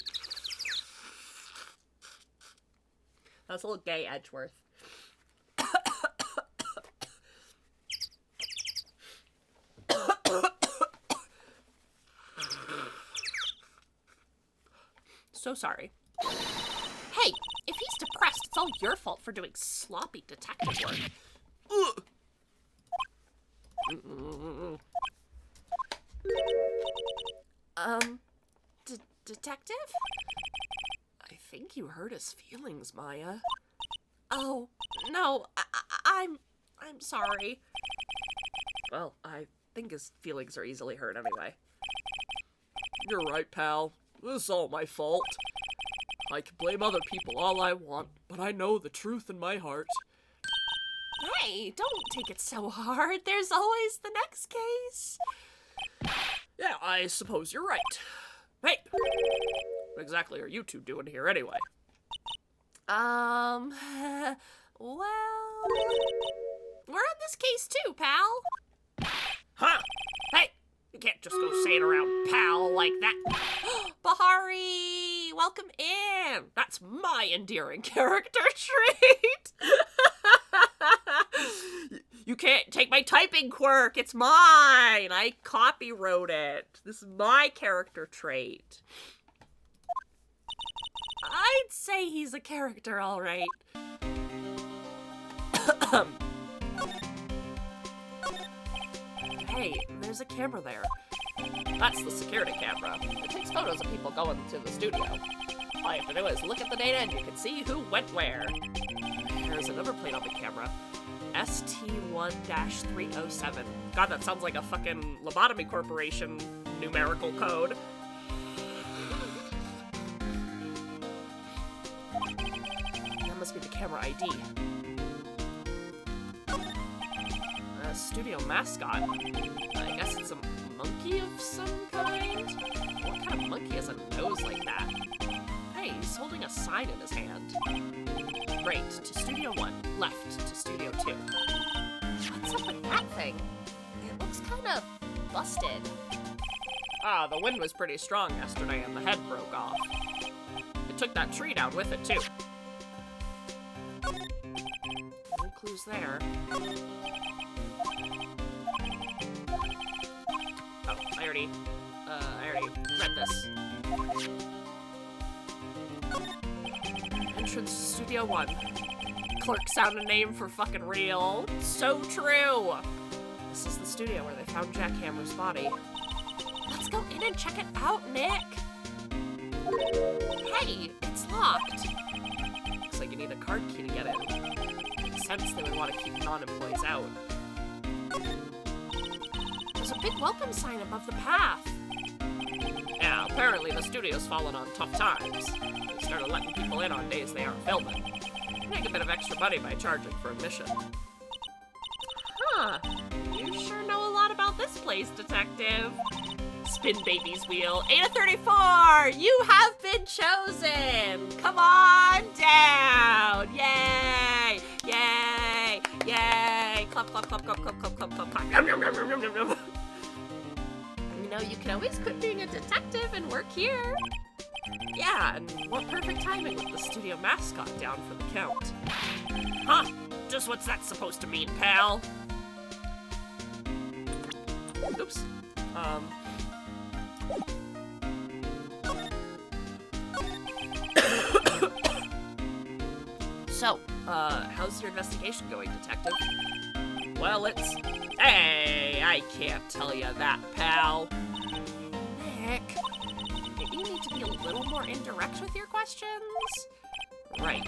That's a little gay, Edgeworth. So sorry. Hey, if he's depressed, it's all your fault for doing sloppy detective work. Detective? I think you hurt his feelings, Maya. Oh, no, I'm sorry. Well, I think his feelings are easily hurt anyway. You're right, pal. This is all my fault. I can blame other people all I want, but I know the truth in my heart. Hey, don't take it so hard. There's always the next case. Yeah, I suppose you're right. Hey, what exactly are you two doing here anyway? Well, we're on this case too, pal. Huh? Hey, you can't just go saying around pal like that. Bahari, welcome in. That's my endearing character trait. You can't take my typing quirk. It's mine. I copywrote it. This is my character trait. I'd say he's a character, all right. Hey, there's a camera there. That's the security camera. It takes photos of people going to the studio. All you have to do is look at the data and you can see who went where. There's a number plate on the camera. ST1-307. God, that sounds like a fucking lobotomy corporation numerical code. That must be the camera ID. Studio mascot. I guess it's a monkey of some kind? What kind of monkey has a nose like that? Hey, Hey, he's holding a sign in his hand. Right to Studio 1, left to Studio 2. What's up with that thing? It looks kind of busted. Ah, the wind was pretty strong yesterday and the head broke off. It took that tree down with it, too. No clues there. Oh, I already read this. Entrance to Studio 1. Clerk sound a name for fucking real. So true! This is the studio where they found Jack Hammer's body. Let's go in and check it out, Nick! Hey, it's locked. Looks like you need a card key to get in. Makes sense they would want to keep non-employees out. There's a big welcome sign above the path. Yeah, apparently the studio's fallen on tough times. They started letting people in on days they aren't filming. Make a bit of extra money by charging for admission. Huh. You sure know a lot about this place, Detective. Spin baby's wheel. 8 of 34! You have been chosen! Come on down! Yay! Yay! Yay! Clap, clap, clap, clap, clap, clap, clap, clap, clap. Yum, yum, yum, yum, yum, yum. You know, you can always quit being a detective and work here. Yeah, and what perfect timing with the studio mascot down for the count. Huh? Just what's that supposed to mean, pal? Oops. So, how's your investigation going, Detective? Well, it's... Hey, I can't tell you that, pal. Nick, maybe you need to be a little more indirect with your questions? Right.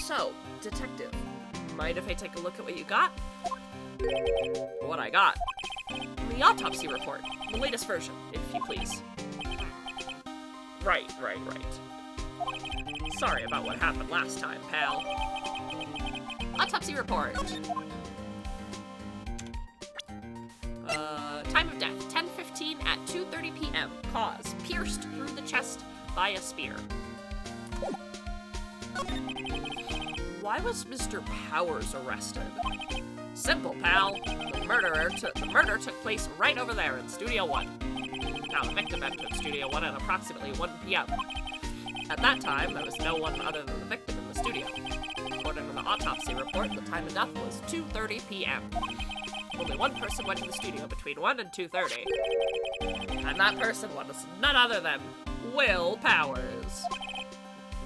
So, Detective, mind if I take a look at what you got? What I got? The autopsy report. The latest version, if you please. Right. Sorry about what happened last time, pal. Autopsy report. Time of death, 10:15 at 2:30 p.m. Cause, pierced through the chest by a spear. Why was Mr. Powers arrested? Simple, pal. The murder took place right over there in Studio 1. Now, the victim entered Studio 1 at approximately 1 p.m. At that time, there was no one other than the victim in the studio. According to the autopsy report, the time of death was 2:30 p.m. Only one person went to the studio between 1 and 2:30. And that person was none other than Will Powers.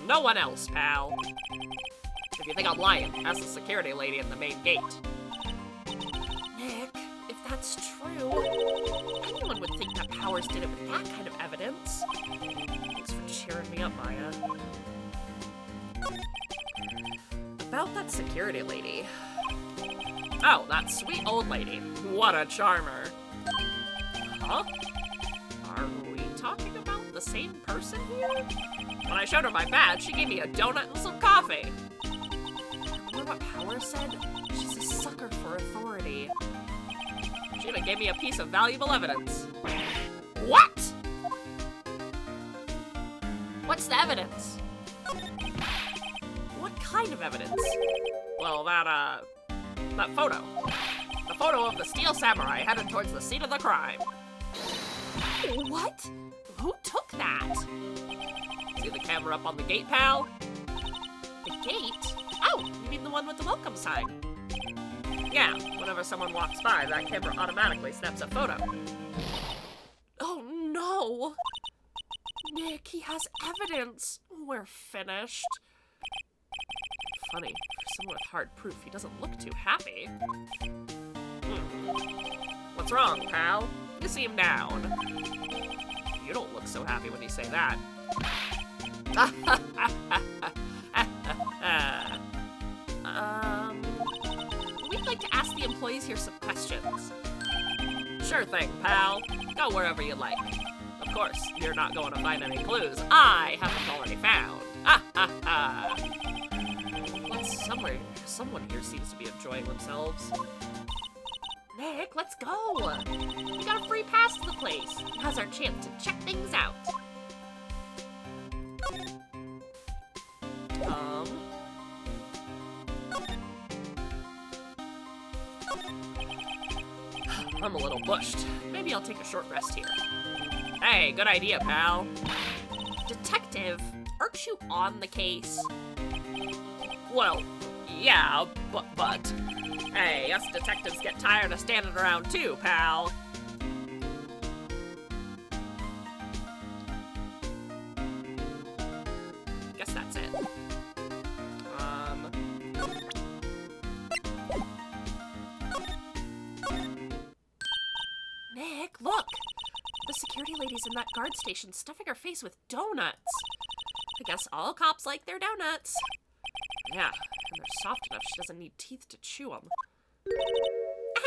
No one else, pal. If you think I'm lying, ask the security lady in the main gate. Nick, if that's true, anyone would think that Powers did it with that kind of evidence. Thanks for cheering me up, Maya. About that security lady. Oh, that sweet old lady. What a charmer. Huh? Are we talking about the same person here? When I showed her my badge, she gave me a donut and some coffee. Remember what Powers said? She's a sucker for authority. She even gave me a piece of valuable evidence. What? What's the evidence? What kind of evidence? Well, that photo. The photo of the Steel Samurai headed towards the scene of the crime. What? Who took that? See the camera up on the gate, pal? The gate? Oh, you mean the one with the welcome sign? Yeah, whenever someone walks by, that camera automatically snaps a photo. Oh no! Nick, he has evidence. We're finished. Funny, for someone with hard proof, he doesn't look too happy. What's wrong, pal? You seem down. You don't look so happy when you say that. We'd like to ask the employees here some questions. Sure thing, pal. Go wherever you like. Of course, you're not going to find any clues I haven't already found. Someone here seems to be enjoying themselves. Nick, let's go! We got a free pass to the place. Now's our chance to check things out. I'm a little bushed. Maybe I'll take a short rest here. Hey, good idea, pal. Detective, aren't you on the case? Well, yeah, but... Hey, us detectives get tired of standing around too, pal. Guess that's it. Nick, look! The security lady's in that guard station stuffing her face with donuts. I guess all cops like their donuts. Yeah, and they're soft enough she doesn't need teeth to chew them.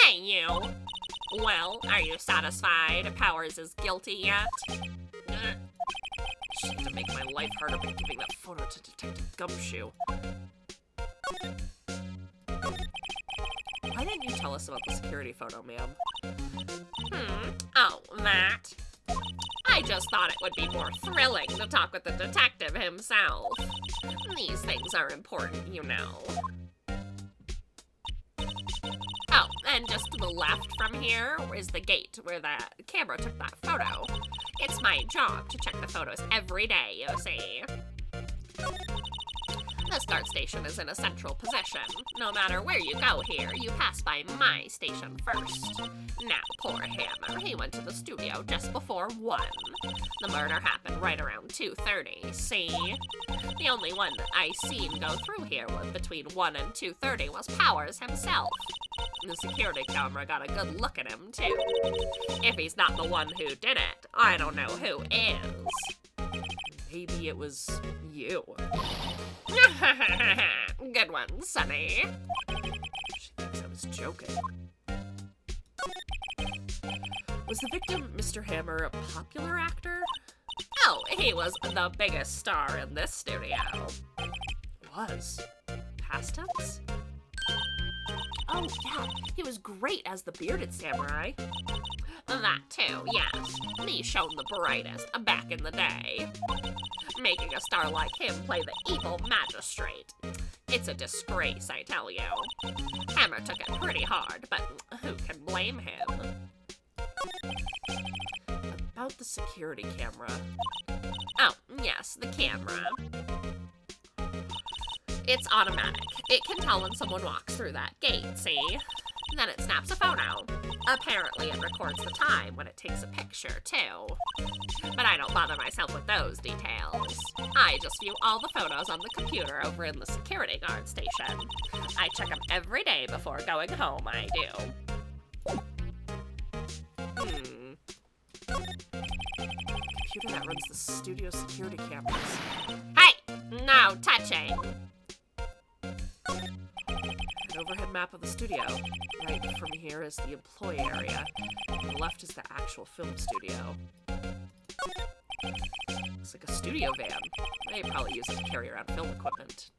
Hey, you! Well, are you satisfied Powers is guilty yet? Shit, to make my life harder by giving that photo to Detective Gumshoe. Why didn't you tell us about the security photo, ma'am? Oh, that? I just thought it would be more thrilling to talk with the detective himself. These things are important, you know. Oh, and just to the left from here is the gate where the camera took that photo. It's my job to check the photos every day, you see. This guard station is in a central position. No matter where you go here, you pass by my station first. Now, poor Hammer, he went to the studio just before 1. The murder happened right around 2:30, see? The only one I seen go through here was between 1 and 2:30 was Powers himself. The security camera got a good look at him, too. If he's not the one who did it, I don't know who is. Maybe it was you. Good one, Sonny. She thinks I was joking. Was the victim, Mr. Hammer, a popular actor? Oh, he was the biggest star in this studio. Was? Past tense? Oh, yeah, he was great as the bearded samurai. That too, yes. Me shone the brightest back in the day. Making a star like him play the evil magistrate. It's a disgrace, I tell you. Hammer took it pretty hard, but who can blame him? About the security camera. Oh, yes, the camera. It's automatic. It can tell when someone walks through that gate, see? Then it snaps a photo. Apparently it records the time when it takes a picture, too. But I don't bother myself with those details. I just view all the photos on the computer over in the security guard station. I check them every day before going home, I do. Computer that runs the studio security cameras. Hey! No touching! An overhead map of the studio. Right from here is the employee area. On the left is the actual film studio. Looks like a studio van. They probably use it to carry around film equipment.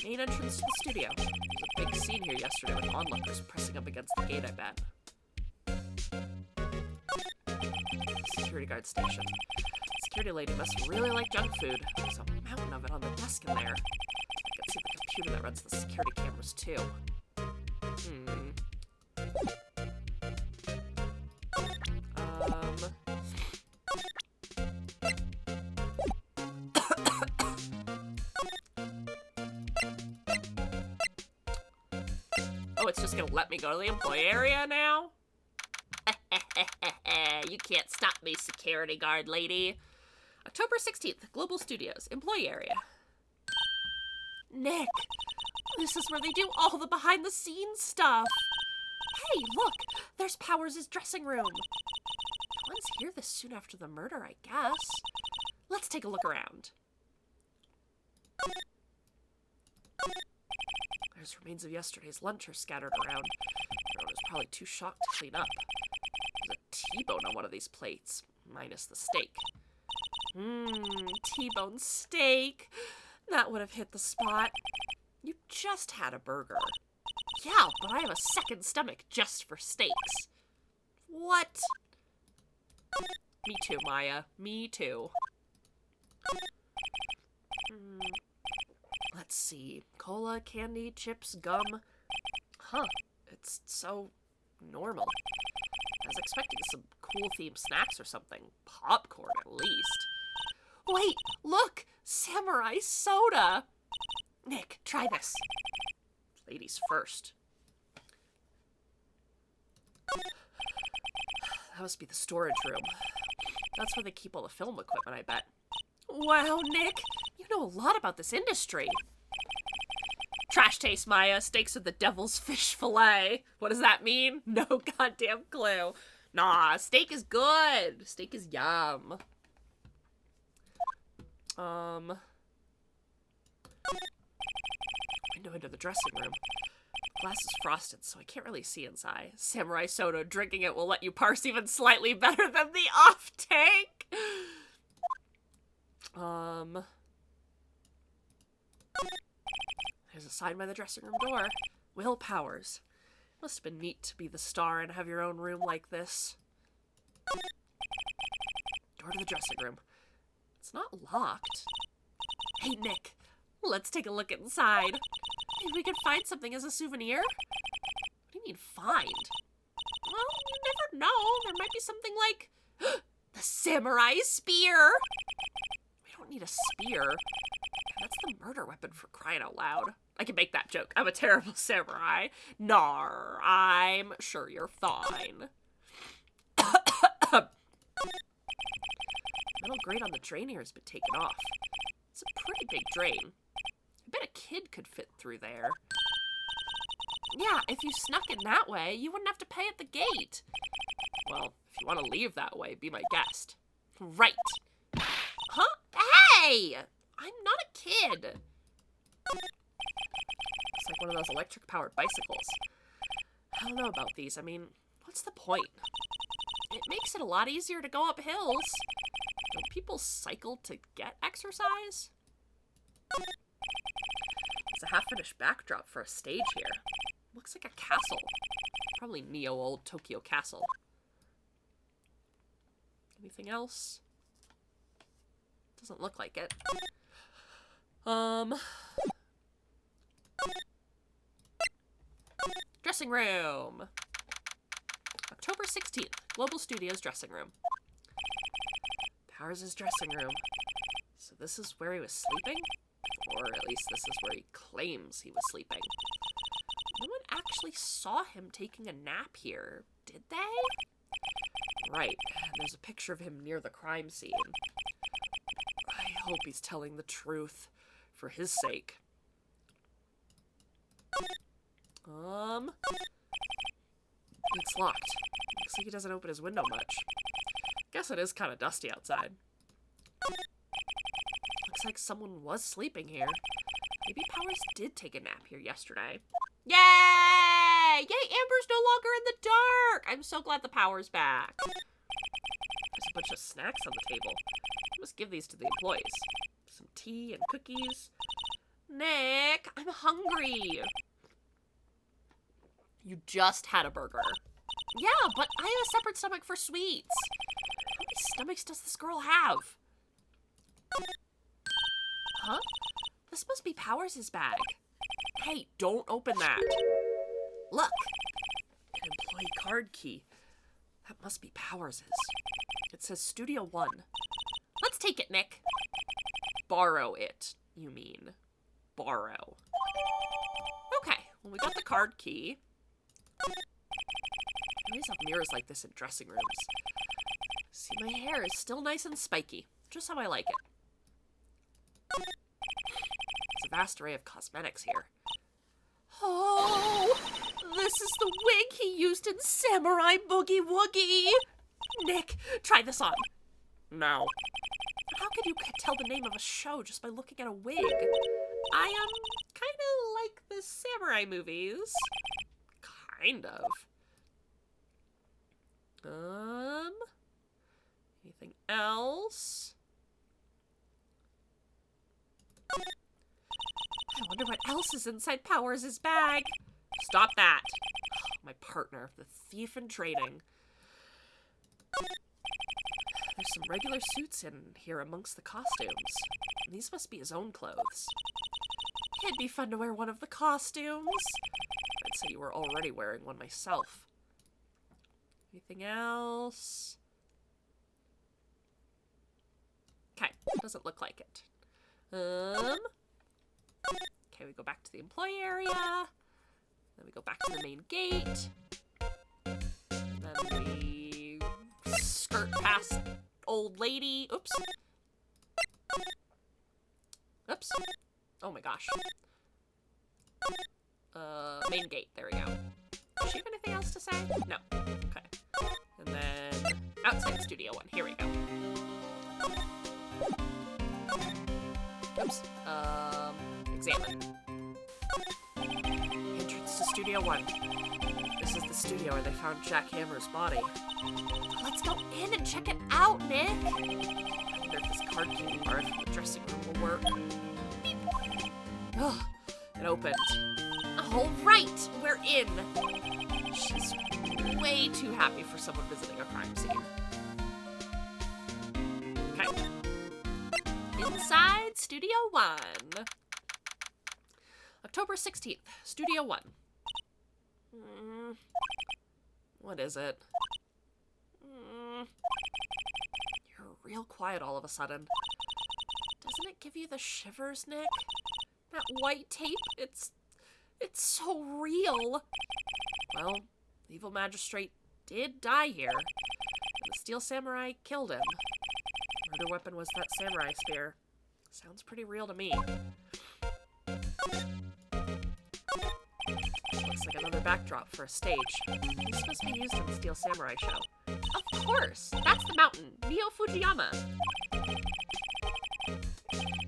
Main entrance to the studio. There was a big scene here yesterday with onlookers pressing up against the gate, I bet. Security guard station. Security lady must really like junk food. There's a mountain of it on the desk in there. I can see the computer that runs the security cameras, too. Oh, it's just gonna let me go to the employee area now? You can't stop me, security guard lady. October 16th, Global Studios, employee area. Nick, this is where they do all the behind-the-scenes stuff. Hey, look, there's Powers' dressing room. No one's here this soon after the murder, I guess. Let's take a look around. There's remains of yesterday's lunch are scattered around. Everyone was probably too shocked to clean up. There's a T-bone on one of these plates, minus the steak. T-bone steak. That would have hit the spot. You just had a burger. Yeah, but I have a second stomach just for steaks. What? Me too, Maya. Me too. Let's see. Cola, candy, chips, gum. Huh. It's so normal. I was expecting some cool themed snacks or something. Popcorn, at least. Wait, look! Samurai soda! Nick, try this. Ladies first. That must be the storage room. That's where they keep all the film equipment, I bet. Wow, Nick! You know a lot about this industry. Trash taste, Maya. Steaks are the devil's fish fillet. What does that mean? No goddamn clue. Nah, steak is good. Steak is yum. Window into the dressing room. Glass is frosted, so I can't really see inside. Samurai soda. Drinking it will let you parse even slightly better than the off tank. There's a sign by the dressing room door. Will Powers. Must have been neat to be the star and have your own room like this. Door to the dressing room. It's not locked. Hey, Nick. Let's take a look inside. Maybe we could find something as a souvenir? What do you mean, find? Well, you never know. There might be something like the samurai spear. We don't need a spear. That's the murder weapon, for crying out loud. I can make that joke. I'm a terrible samurai. Nar, I'm sure you're fine. Metal grate on the drain here has been taken off. It's a pretty big drain. I bet a kid could fit through there. Yeah, if you snuck in that way, you wouldn't have to pay at the gate. Well, if you want to leave that way, be my guest. Right. Huh? Hey! I'm not a kid. It's like one of those electric-powered bicycles. I don't know about these. I mean, what's the point? It makes it a lot easier to go up hills. Don't people cycle to get exercise? It's a half-finished backdrop for a stage here. Looks like a castle. Probably neo-old Tokyo Castle. Anything else? Doesn't look like it. Dressing room. October 16th, Global Studios dressing room. Powers' dressing room. So this is where he was sleeping? Or at least this is where he claims he was sleeping. No one actually saw him taking a nap here, did they? Right, and there's a picture of him near the crime scene. I hope he's telling the truth, for his sake. It's locked. Looks like he doesn't open his window much. Guess it is kind of dusty outside. Looks like someone was sleeping here. Maybe Powers did take a nap here yesterday. Yay! Yay, Amber's no longer in the dark! I'm so glad the power's back. There's a bunch of snacks on the table. I must give these to the employees. Some tea and cookies. Nick, I'm hungry. You just had a burger. Yeah, but I have a separate stomach for sweets. How many stomachs does this girl have? Huh? This must be Powers' bag. Hey, don't open that. Look. An employee card key. That must be Powers'. It says Studio 1. Let's take it, Nick. Borrow it, you mean. Borrow. Okay, well, we got the card key. I always have mirrors like this in dressing rooms. See, my hair is still nice and spiky. Just how I like it. There's a vast array of cosmetics here. Oh, this is the wig he used in Samurai Boogie Woogie. Nick, try this on. No. How could you tell the name of a show just by looking at a wig? I am kind of like the samurai movies. Kind of. Anything else? I wonder what else is inside Powers' bag. Stop that. My partner, the thief in training. There's some regular suits in here amongst the costumes. These must be his own clothes. It'd be fun to wear one of the costumes. I'd say you were already wearing one myself. Anything else? Okay, doesn't look like it. Okay, we go back to the employee area. Then we go back to the main gate. Then we skirt past old lady. Oops. Oops. Oh my gosh. Main gate. There we go. Does she have anything else to say? No. Okay. And then outside Studio 1. Here we go. Oops. Examine. Entrance to Studio 1. This is the studio where they found Jack Hammer's body. Let's go in and check it out, Nick. I wonder if this card key card from the dressing room will work. Ugh. It opened. All right, we're in. She's way too happy for someone visiting a crime scene. Okay. Inside Studio 1. October 16th, Studio 1. What is it? You're real quiet all of a sudden. Doesn't it give you the shivers, Nick? That white tape, it's so real. Well, the evil magistrate did die here. The steel samurai killed him. Murder weapon was that samurai spear. Sounds pretty real to me. Looks like another backdrop for a stage. This must be used in the Steel Samurai show. Of course! That's the mountain, Neo Fujiyama.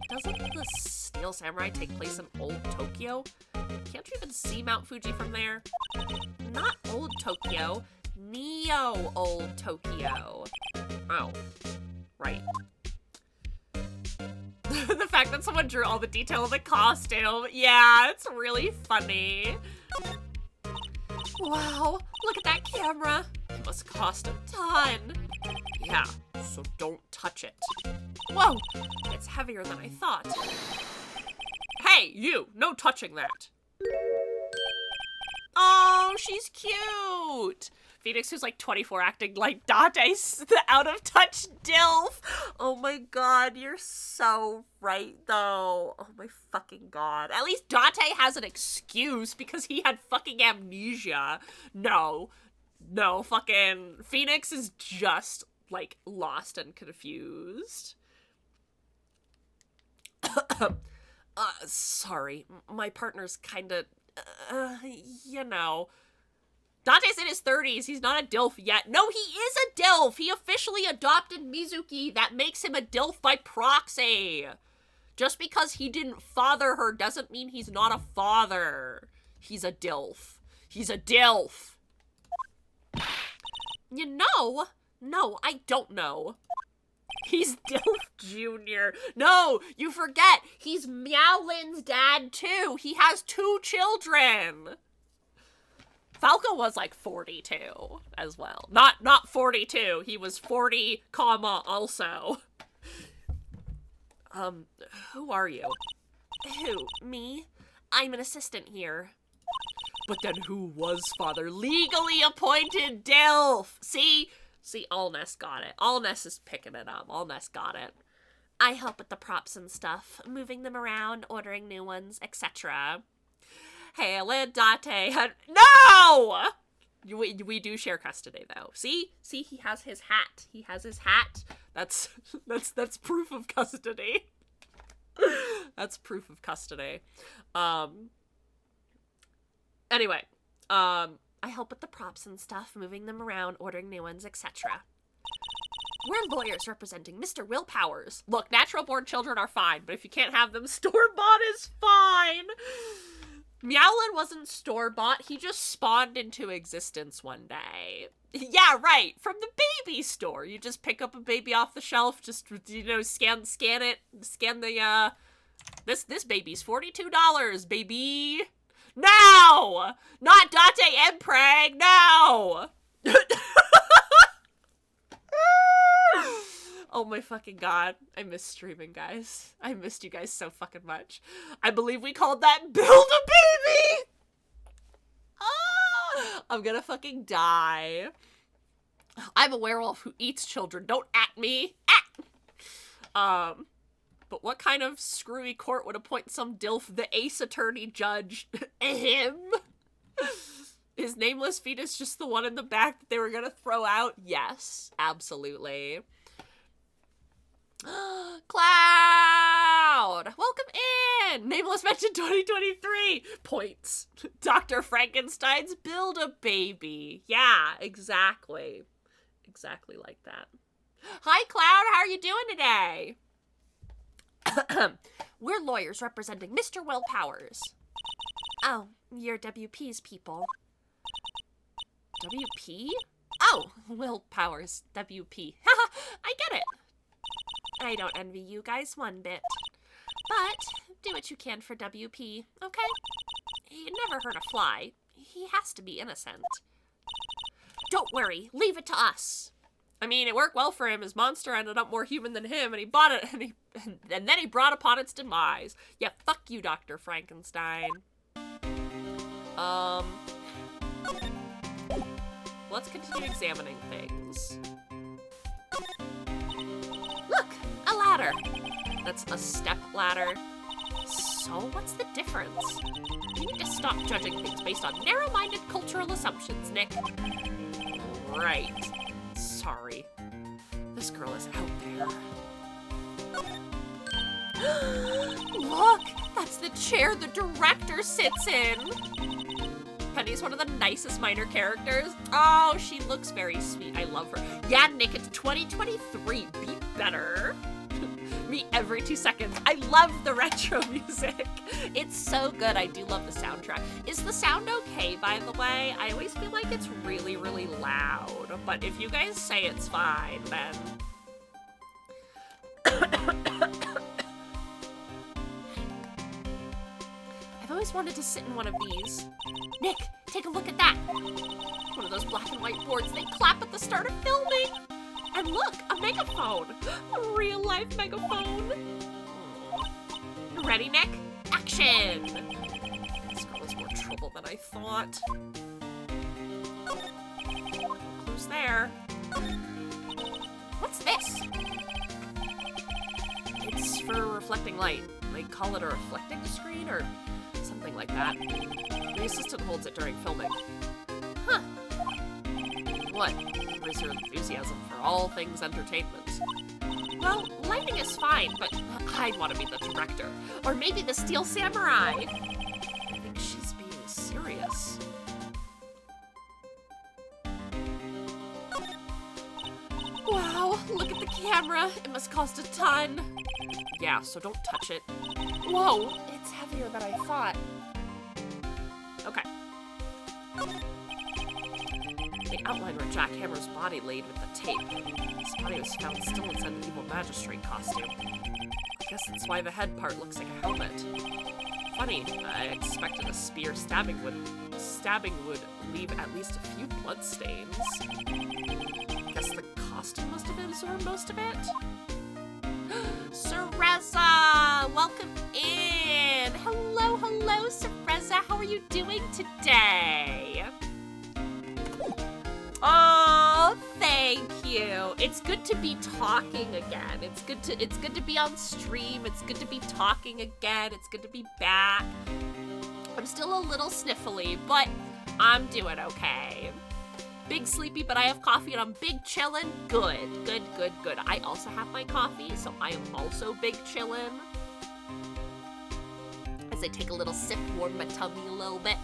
Doesn't the Steel Samurai take place in old Tokyo? Can't you even see Mount Fuji from there? Not old Tokyo, Neo old Tokyo. Oh, right. The fact that someone drew all the detail of the costume. Yeah, it's really funny. Wow, look at that camera. It must cost a ton. Yeah, so don't touch it. Whoa, it's heavier than I thought. Hey, you, no touching that. Oh, she's cute. Phoenix, who's like 24, acting like Date's the out-of-touch DILF. Oh my god, you're so right, though. Oh my fucking god. At least Date has an excuse because he had fucking amnesia. No, fucking Phoenix is just, like, lost and confused. Sorry. My partner's kinda, you know... Dante's in his 30s. He's not a DILF yet. No, he is a DILF. He officially adopted Mizuki. That makes him a DILF by proxy. Just because he didn't father her doesn't mean he's not a father. He's a DILF. He's a DILF. You know? No, I don't know. He's DILF Jr. No, you forget. He's Meowlin's dad, too. He has 2 children. Falco was like 42 as well. Not 42. He was 40, comma, also. Who are you? Who? Me? I'm an assistant here. But then who was father? Legally appointed DILF! See, Allness got it. Allness is picking it up. Allness got it. I help with the props and stuff, moving them around, ordering new ones, etc. Hey, Date had... No! We do share custody, though. See, he has his hat. He has his hat. That's proof of custody. That's proof of custody. Anyway, I help with the props and stuff, moving them around, ordering new ones, etc. We're lawyers representing Mr. Willpowers. Look, natural-born children are fine, but if you can't have them, store-bought is fine. Meowlin wasn't store-bought, he just spawned into existence one day. Yeah, right, from the baby store. You just pick up a baby off the shelf, just, you know, scan it, scan the, this baby's $42, baby. No! Not Date and Preg, no! Oh my fucking god. I miss streaming, guys. I missed you guys so fucking much. I believe we called that Build-A-Baby! I'm gonna fucking die. I'm a werewolf who eats children. Don't at me. But what kind of screwy court would appoint some dilf the ace attorney judge? Him? Is Nameless Fetus just the one in the back that they were gonna throw out? Yes, absolutely. Cloud! Welcome in! Nameless Mention 2023! Points. Dr. Frankenstein's Build-A-Baby. Yeah, exactly. Exactly like that. Hi, Cloud! How are you doing today? We're lawyers representing Mr. Will Powers. Oh, you're WP's people. WP? Oh, Will Powers, WP. Haha, I get it. I don't envy you guys one bit. But do what you can for WP, okay? He never hurt a fly. He has to be innocent. Don't worry, leave it to us. I mean, it worked well for him. His monster ended up more human than him, and he bought it, and then he brought upon its demise. Yeah, fuck you, Dr. Frankenstein. Let's continue examining things. Look, a ladder. That's a step ladder. So what's the difference? You need to stop judging things based on narrow-minded cultural assumptions, Nick. Right. Sorry. This girl is out there. Look! That's the chair the director sits in! Penny's one of the nicest minor characters. Oh, she looks very sweet. I love her. Yeah, Nick, it's 2023. Be better. Me every 2 seconds. I love the retro music. It's so good. I do love the soundtrack. Is the sound okay, by the way? I always feel like it's really, really loud. But if you guys say it's fine, then... I've always wanted to sit in one of these. Nick, take a look at that. One of those black and white boards they clap at the start of filming. And look, a megaphone. A real-life megaphone. Ready, Nick? Action! This girl is more trouble than I thought. Who's there? What's this? It's for reflecting light. They call it a reflecting screen or something like that. The assistant holds it during filming. Huh. What? Where's your enthusiasm for all things entertainment? Well, lighting is fine, but I want to be the director. Or maybe the Steel Samurai. I think she's being serious. Wow, look at the camera. It must cost a ton. Yeah, so don't touch it. Whoa, it's heavier than I thought. Okay. The outline where Jack Hammer's body laid with the tape. His body was found still inside the evil magistrate costume. I guess that's why the head part looks like a helmet. Funny, I expected a spear stabbing would leave at least a few blood stains. Guess the costume must have absorbed most of it. Cereza! Welcome in! Hello, hello, Cereza! How are you doing today? Oh, thank you. It's good to be talking again. It's good to be on stream. It's good to be talking again. It's good to be back. I'm still a little sniffly, but I'm doing okay. Big sleepy, but I have coffee and I'm big chillin'. Good, good, good, good. I also have my coffee, so I am also big chillin'. As I take a little sip, warm my tummy a little bit.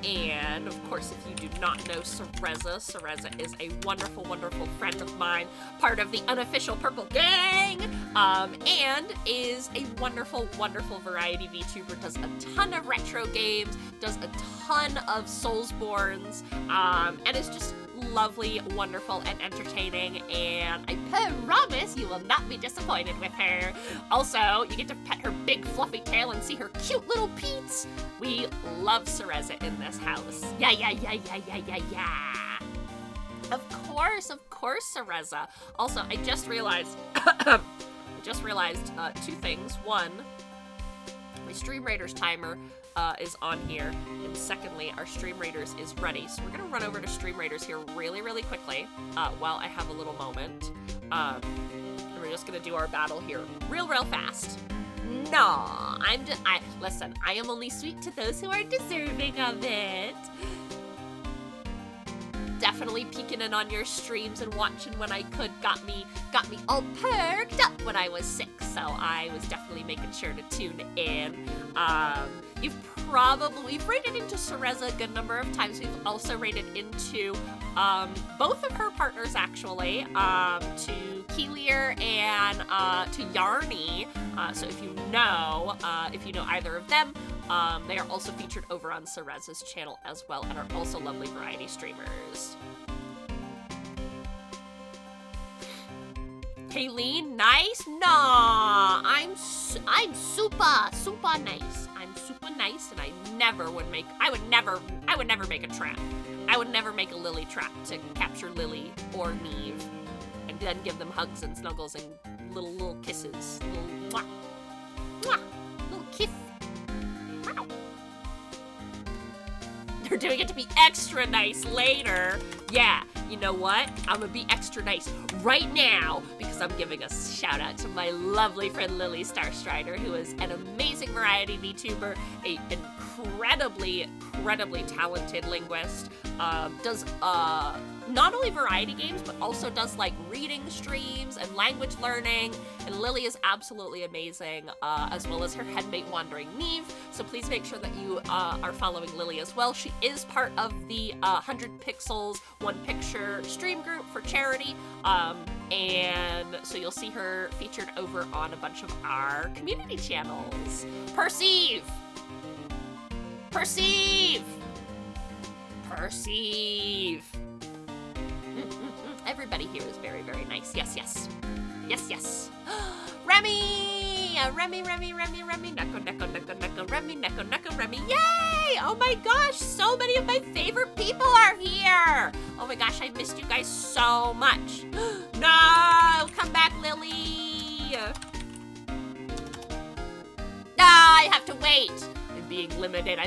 And, of course, if you do not know Cereza, Cereza is a wonderful, wonderful friend of mine, part of the unofficial Purple Gang, and is a wonderful, wonderful variety VTuber, does a ton of retro games, does a ton of Soulsborns, and is just lovely, wonderful, and entertaining, and I promise you will not be disappointed with her. Also, you get to pet her big fluffy tail and see her cute little peets. We love Cereza in this house. Yeah, yeah, yeah, yeah, yeah, yeah, yeah. Of course, Cereza. Also, I just realized, two things. One, my Stream Raiders timer is on here. And secondly, our Stream Raiders is ready. So we're going to run over to Stream Raiders here really, really quickly while I have a little moment. And we're just going to do our battle here real fast. No, listen, I am only sweet to those who are deserving of it. Definitely peeking in on your streams and watching when I could got me all perked up when I was sick, so I was definitely making sure to tune in. We've raided into Cereza a good number of times. We've also raided into both of her partners, actually, to Keelier and to Yarny. So if you know either of them, they are also featured over on Cereza's channel as well, and are also lovely variety streamers. Kayleen, nice? Nah, I'm super nice. I'm super nice, and I would never make a trap. I would never make a Lily trap to capture Lily or Neve, and then give them hugs and snuggles and little kisses, little mwah, mwah, little kiss. Wow. They're doing it to be extra nice later. Yeah, you know what? I'm gonna be extra nice right now because I'm giving a shout out to my lovely friend Lily Starstrider, who is an amazing variety VTuber, an incredibly talented linguist, does not only variety games, but also does like reading streams and language learning, and Lily is absolutely amazing, as well as her headmate Wandering Neve, so please make sure that you are following Lily as well. She is part of the 100 Pixels 1 Picture stream group for charity, and so you'll see her featured over on a bunch of our community channels. Perceive! Everybody here is very nice. Yes. Remy! Remy, Neko, Remy. Yay! Oh my gosh, so many of my favorite people are here. Oh my gosh, I missed you guys so much. No, come back, Lily. No, I have to wait. I'm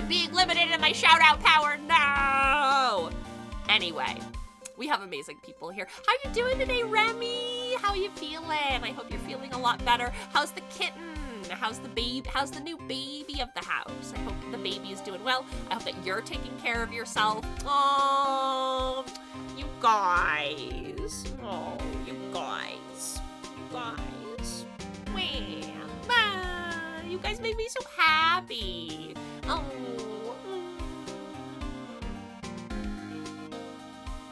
being limited in my shout out power. No. Anyway, we have amazing people here. How you doing today, Remy? How you feeling? I hope you're feeling a lot better. How's the kitten? How's the babe? How's the new baby of the house? I hope the baby is doing well. I hope that you're taking care of yourself. Oh, you guys. Oh, you guys. Well, you guys made me so happy. Oh.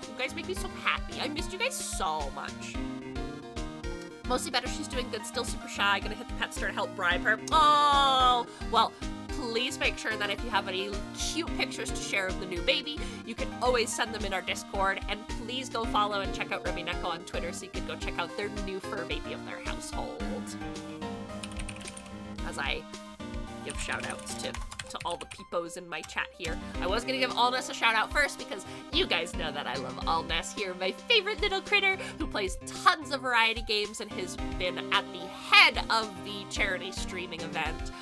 You guys make me so happy. I missed you guys so much. Mostly better, she's doing good, still super shy, gonna hit the pet store to help bribe her. Oh, well, please make sure that if you have any cute pictures to share of the new baby, you can always send them in our Discord, and please go follow and check out Remy Neko on Twitter so you can go check out their new fur baby of their household. As I give shout outs to all the peepos in my chat here. I was gonna give Allness a shout out first because you guys know that I love Allness here, my favorite little critter who plays tons of variety games and has been at the head of the charity streaming event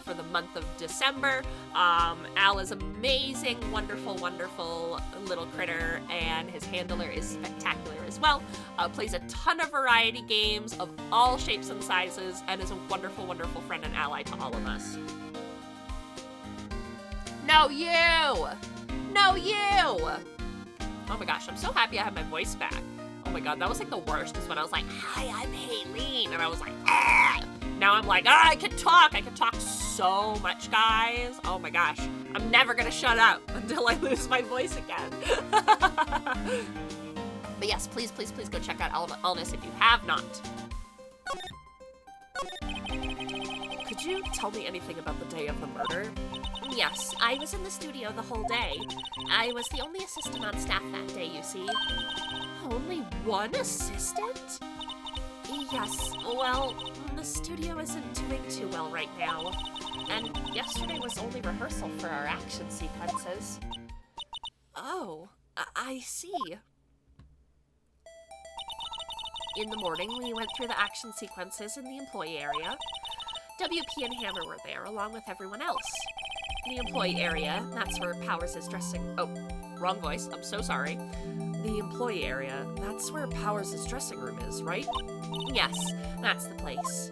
for the month of December. Al is amazing, wonderful little critter, and his handler is spectacular as well. Plays a ton of variety games of all shapes and sizes, and is a wonderful friend and ally to all of us. No, you! Oh my gosh, I'm so happy I have my voice back. Oh my god, that was like the worst, is when I was like, hi, I'm Haleen, and I was like, ah! Now I'm like, I can talk so much, guys. Oh my gosh, I'm never gonna shut up until I lose my voice again. But yes, please go check out Allness if you have not. Could you tell me anything about the day of the murder? Yes, I was in the studio the whole day. I was the only assistant on staff that day, you see. Only one assistant? Yes, well, the studio isn't doing too well right now. And yesterday was only rehearsal for our action sequences. Oh, I see. In the morning, we went through the action sequences in the employee area. WP and Hammer were there, along with everyone else. The employee area, that's where Powers is dressing. Oh, wrong voice. I'm so sorry. The employee area, that's where Powers' dressing room is, right? Yes, that's the place.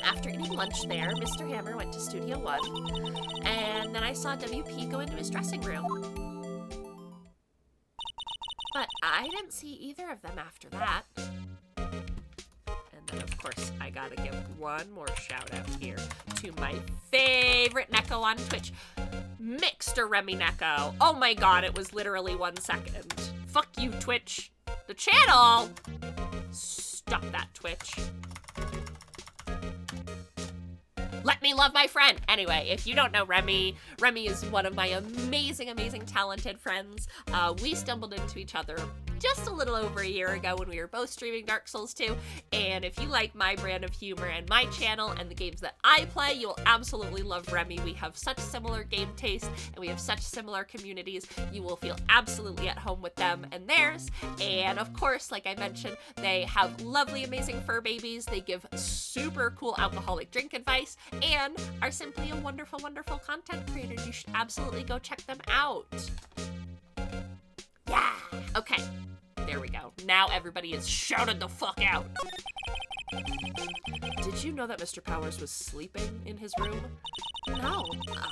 After eating lunch there, Mr. Hammer went to Studio 1, and then I saw WP go into his dressing room. But I didn't see either of them after that. And then, of course, I gotta give one more shout out here to my favorite Neko on Twitch, Mixter Remy Neko. Oh my god, it was literally 1 second. Fuck you, Twitch. The channel! Stop that, Twitch. Let me love my friend. Anyway, if you don't know Remy, Remy is one of my amazing, amazing, talented friends. We stumbled into each other just a little over a year ago when we were both streaming Dark Souls 2. And if you like my brand of humor and my channel and the games that I play, you will absolutely love Remy. We have such similar game taste and we have such similar communities. You will feel absolutely at home with them and theirs. And of course, like I mentioned, they have lovely, amazing fur babies. They give super cool alcoholic drink advice and are simply a wonderful, wonderful content creator. You should absolutely go check them out. Yeah, okay. There we go. Now everybody is shouted the fuck out. Did you know that Mr. Powers was sleeping in his room? No,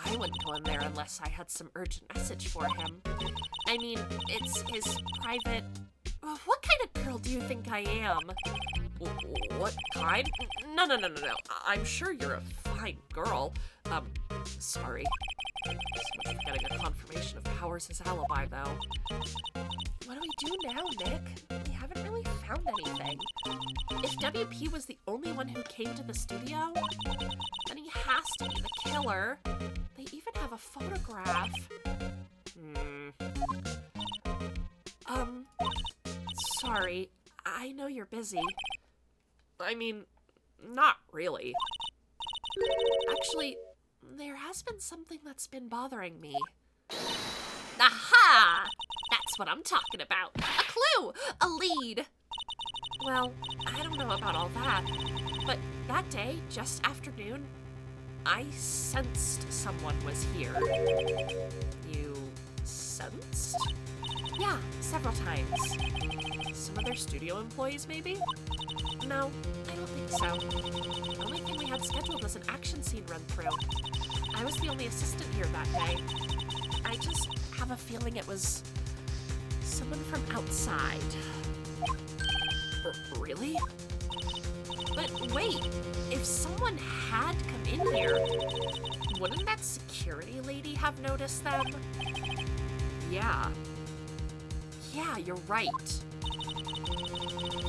I wouldn't go in there unless I had some urgent message for him. I mean, it's his private... What kind of girl do you think I am? What kind? No. I'm sure you're a fine girl. Sorry. So much for getting a confirmation of Powers' alibi, though. What do we do now, Nick? We haven't really found anything. If WP was the only one who came to the studio, then he has to be the killer. They even have a photograph. Sorry. I know you're busy. I mean, not really. Actually, there has been something that's been bothering me. Aha! That's what I'm talking about. A clue! A lead! Well, I don't know about all that, but that day, just after noon, I sensed someone was here. You sensed? Yeah, several times. Some other studio employees, maybe? No, I don't think so. The only thing we had scheduled was an action scene run-through. I was the only assistant here that day. I just have a feeling it was someone from outside. Really? But wait, if someone had come in here, wouldn't that security lady have noticed them? Yeah. Yeah, you're right.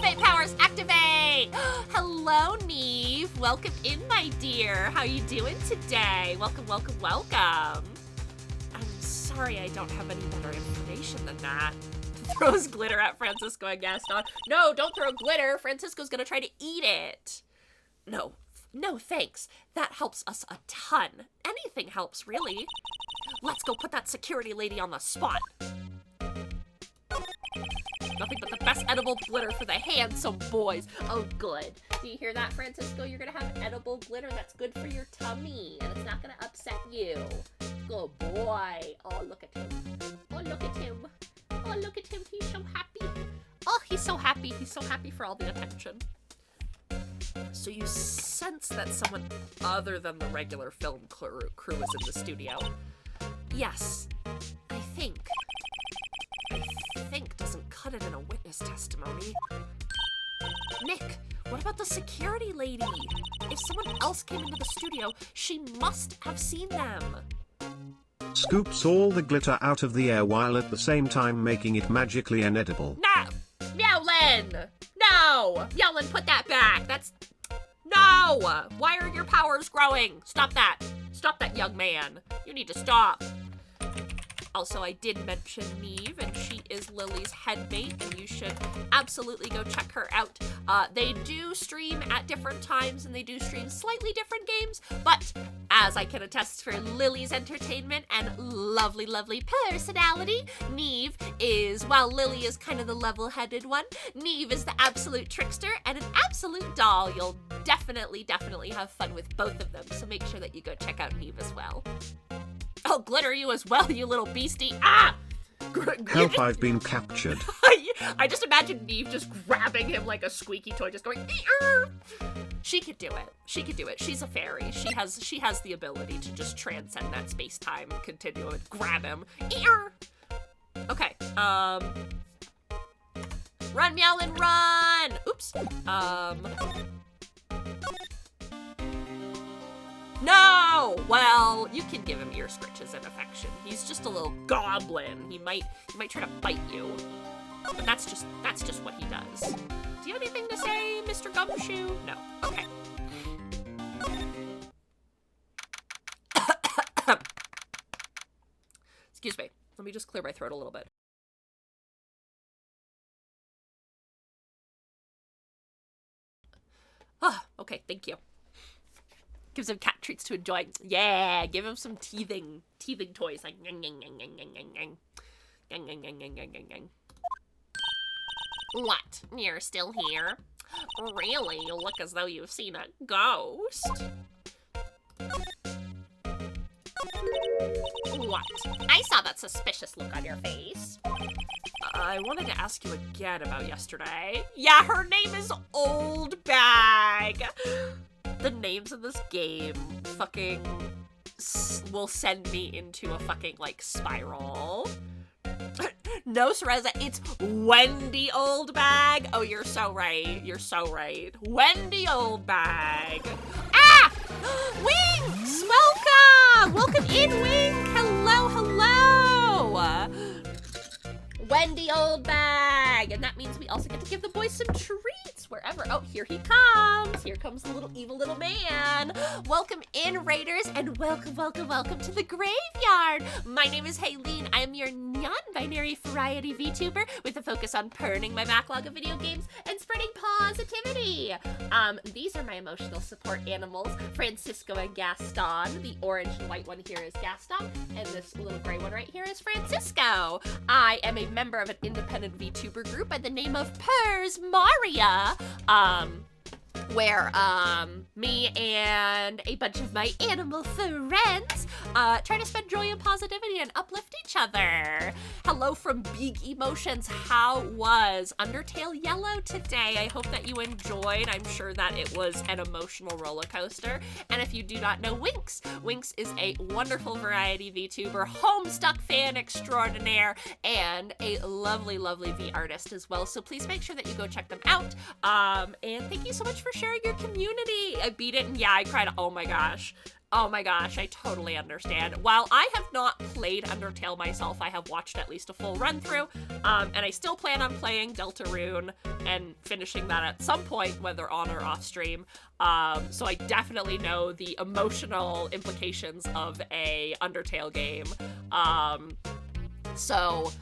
Fate powers activate! Hello, Neve. Welcome in, my dear. How you doing today? Welcome, welcome, welcome. I'm sorry I don't have any better information than that. Throws glitter at Francisco and Gaston. No, don't throw glitter. Francisco's gonna try to eat it. No, thanks. That helps us a ton. Anything helps, really. Let's go put that security lady on the spot. Nothing but the best edible glitter for the handsome boys. Oh, good. Do you hear that, Francisco? You're gonna have edible glitter that's good for your tummy, and it's not gonna upset you. Good boy. Oh, look at him. Oh, look at him. Oh, look at him. He's so happy. Oh, he's so happy. He's so happy for all the attention. So you sense that someone other than the regular film crew is in the studio? Yes, I think doesn't cut it in a witness testimony. Nick, what about the security lady? If someone else came into the studio, she must have seen them. Scoops all the glitter out of the air while at the same time making it magically inedible. No! Meowlin! No! Meowlin, put that back! That's... No! Why are your powers growing? Stop that! Stop that, young man! You need to stop! Also, I did mention Neve, and she is Lily's headmate, and you should absolutely go check her out. They do stream at different times, and they do stream slightly different games, but As I can attest for Lily's entertainment and lovely, lovely personality, Neve is, while Lily is kind of the level-headed one, Neve is the absolute trickster and an absolute doll. You'll definitely, definitely have fun with both of them, so make sure that you go check out Neve as well. I'll glitter you as well, you little beastie. Ah! Help, I've been captured. I just imagine Neve just grabbing him like a squeaky toy, just going, "Ee-er." She could do it. She could do it. She's a fairy. She has the ability to just transcend that space-time continuum and grab him. Ee-er. Okay. Run, Meowlin, run! Oops. No! Well, you can give him ear scritches and affection. He's just a little goblin. He might try to bite you. But that's just what he does. Do you have anything to say, Mr. Gumshoe? No. Okay. Excuse me. Let me just clear my throat a little bit. Ah, okay, thank you. Gives him cat treats to enjoy. Yeah, give him some teething toys like yang yang yang yang yang yang yang yang yang yang yang yang yang yang. What? You're still here? Really? You look as though you've seen a ghost. What? I saw that suspicious look on your face. I wanted to ask you again about yesterday. Yeah, her name is Old Bag. The names in this game fucking will send me into a fucking, like, spiral. No, Cereza, it's Wendy Old Bag. Oh, you're so right. You're so right. Wendy Old Bag. Ah! Winx! Welcome! Welcome in, Wink! Hello, hello! Wendy Old Bag! And that means we also get to give the boys some treats wherever. Oh, here he comes. Here comes the little evil little man. Welcome in, Raiders, and welcome, welcome, welcome to the graveyard. My name is Haylene. I am your non-binary variety VTuber with a focus on purning my backlog of video games and spreading positivity. These are my emotional support animals, Francisco and Gaston. The orange and white one here is Gaston, and this little gray one right here is Francisco. I am a member of an independent VTuber group by the name of Purrs Maria, where me and a bunch of my animal friends try to spread joy and positivity and uplift each other. Hello from Big Emotions. How was Undertale Yellow today? I hope that you enjoyed. I'm sure that it was an emotional roller coaster. And if you do not know Winx, Winx is a wonderful variety VTuber, Homestuck fan extraordinaire, and a lovely, lovely V artist as well. So please make sure that you go check them out. And thank you so much for sharing your community. I beat it, and yeah, I cried. Oh my gosh. Oh my gosh, I totally understand. While I have not played Undertale myself, I have watched at least a full run through, and I still plan on playing Deltarune and finishing that at some point, whether on or off stream. So I definitely know the emotional implications of a Undertale game. So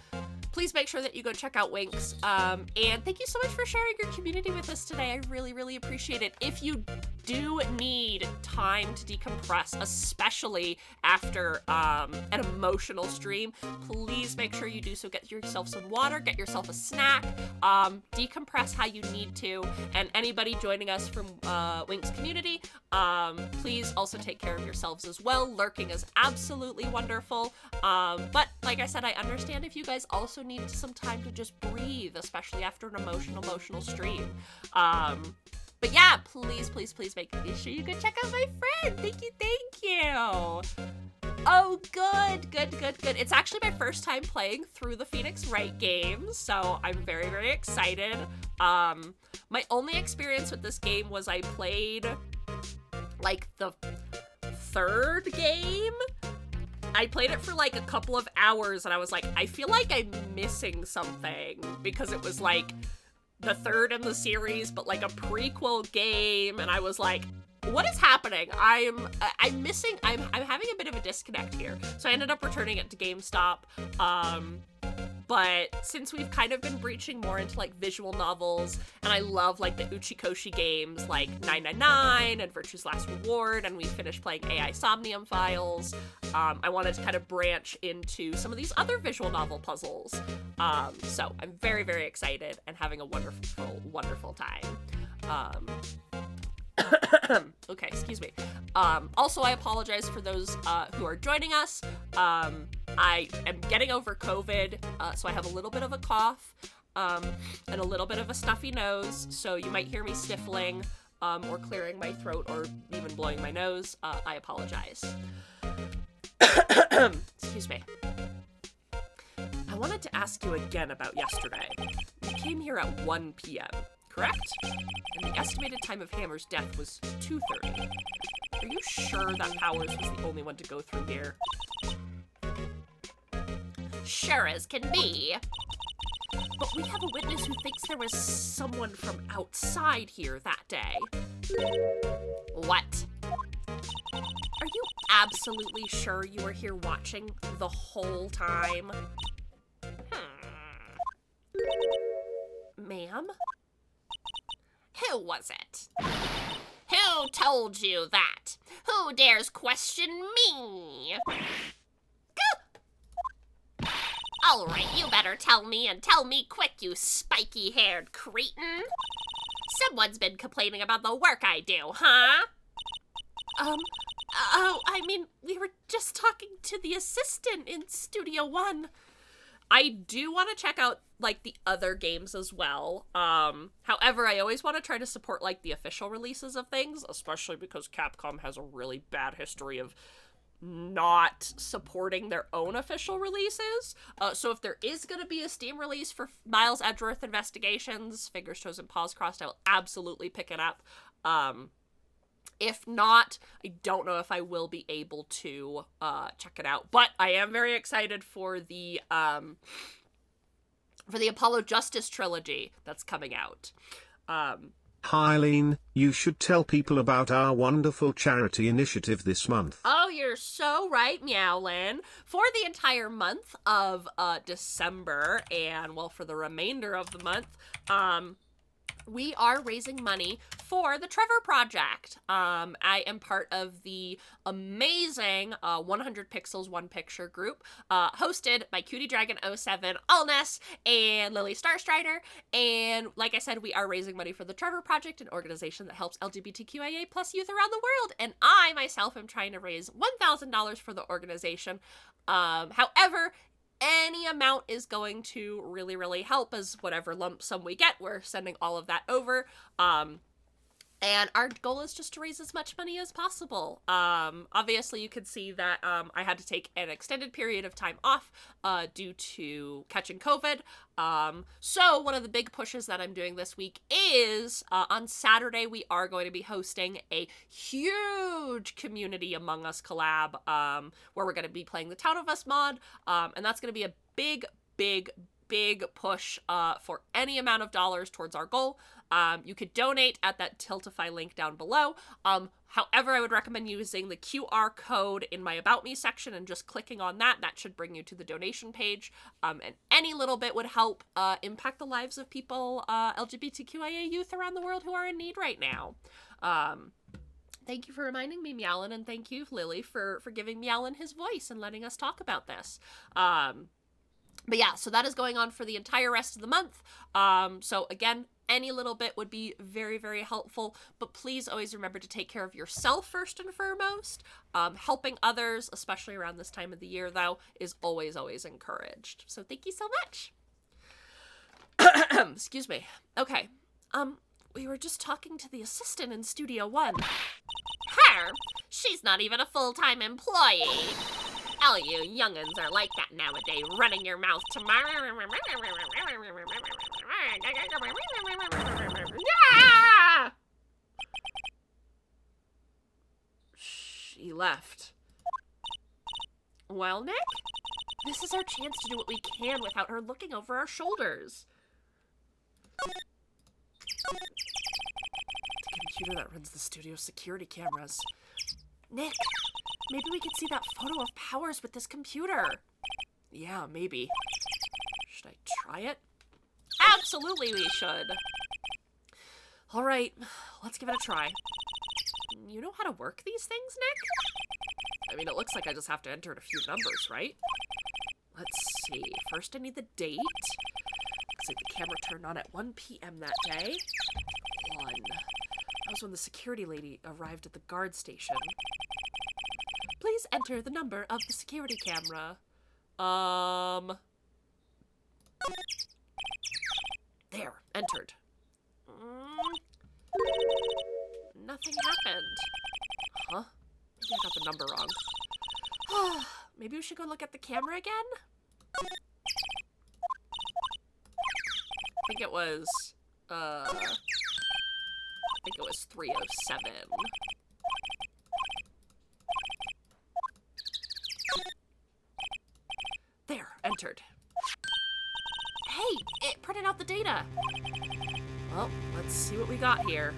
please make sure that you go check out Winx. And thank you so much for sharing your community with us today. I really, really appreciate it. If you do need time to decompress, especially after an emotional stream, please make sure you do so. Get yourself some water, get yourself a snack, decompress how you need to. And anybody joining us from Winx community, please also take care of yourselves as well. Lurking is absolutely wonderful. But like I said, I understand if you guys also need some time to just breathe, especially after an emotional stream. But yeah, please, please, please make sure you go check out my friend. Thank you. Oh, good. It's actually my first time playing through the Phoenix Wright games, so I'm very, very excited. My only experience with this game was I played, like, the third game. I played it for like a couple of hours and I was like, I feel like I'm missing something, because it was like the third in the series, but like a prequel game, and I was like, what is happening? I'm having a bit of a disconnect here. So I ended up returning it to GameStop. But since we've kind of been breaching more into like visual novels, and I love like the Uchikoshi games like 999 and Virtue's Last Reward, and we finished playing AI Somnium Files, I wanted to kind of branch into some of these other visual novel puzzles. So I'm very, very excited and having a wonderful, wonderful time. Okay, excuse me. Also, I apologize for those who are joining us. I am getting over COVID, so I have a little bit of a cough and a little bit of a stuffy nose, so you might hear me sniffling or clearing my throat or even blowing my nose. I apologize. Excuse me. I wanted to ask you again about yesterday. You came here at 1 p.m., correct? And the estimated time of Hammer's death was 2:30. Are you sure that Powers was the only one to go through here? Sure as can be. But we have a witness who thinks there was someone from outside here that day. What? Are you absolutely sure you were here watching the whole time? Ma'am? Who was it? Who told you that? Who dares question me? All right, you better tell me, and tell me quick, you spiky-haired cretin. Someone's been complaining about the work I do, huh? I mean, we were just talking to the assistant in Studio One. I do want to check out, like, the other games as well. However, I always want to try to support, like, the official releases of things, especially because Capcom has a really bad history of not supporting their own official releases. So if there is going to be a Steam release for Miles Edgeworth Investigations, fingers, toes, and paws crossed, I will absolutely pick it up. If not, I don't know if I will be able to check it out. But I am very excited for the Apollo Justice trilogy that's coming out. Hyleen, you should tell people about our wonderful charity initiative this month. Oh, you're so right, Meowlin. For the entire month of December, and, well, for the remainder of the month, we are raising money for the Trevor Project. I am part of the amazing 100 Pixels One Picture group, hosted by Cutie Dragon 07, Allness, and Lily Starstrider. And like I said, we are raising money for the Trevor Project, an organization that helps LGBTQIA plus youth around the world. And I myself am trying to raise $1,000 for the organization. However, any amount is going to really, really help, as whatever lump sum we get, we're sending all of that over. And our goal is just to raise as much money as possible. Obviously, you could see that I had to take an extended period of time off due to catching COVID. So one of the big pushes that I'm doing this week is on Saturday, we are going to be hosting a huge Community Among Us collab where we're going to be playing the Town of Us mod. And that's going to be a big, big, big push for any amount of dollars towards our goal. You could donate at that Tiltify link down below. However, I would recommend using the QR code in my About Me section and just clicking on that. That should bring you to the donation page. And any little bit would help impact the lives of people, LGBTQIA youth around the world who are in need right now. Thank you for reminding me, Meowlin, and thank you, Lily, for giving Meowlin his voice and letting us talk about this. But yeah, so that is going on for the entire rest of the month. So again, any little bit would be very, very helpful, but please always remember to take care of yourself first and foremost. Helping others, especially around this time of the year, though, is always, always encouraged. So thank you so much. Excuse me. Okay. We were just talking to the assistant in Studio One. Her? She's not even a full-time employee. All you young'uns are like that nowadays, running your mouth to Yeah! She left. Well, Nick, this is our chance to do what we can without her looking over our shoulders. The computer that runs the studio's security cameras. Nick, maybe we could see that photo of Powers with this computer. Yeah, maybe. Should Should I try it? Absolutely we should. All right, let's give it a try. You know how to work these things, Nick? I mean, it looks like I just have to enter a few numbers, right? Let's see. First, I need the date. Looks like the camera turned on at 1 p.m. that day. 1. That was when the security lady arrived at the guard station. Please enter the number of the security camera. There, entered. Nothing happened. Huh? Maybe I got the number wrong. Maybe we should go look at the camera again? I think it was 307. There, entered. Hey, it printed out the data. Well, let's see what we got here.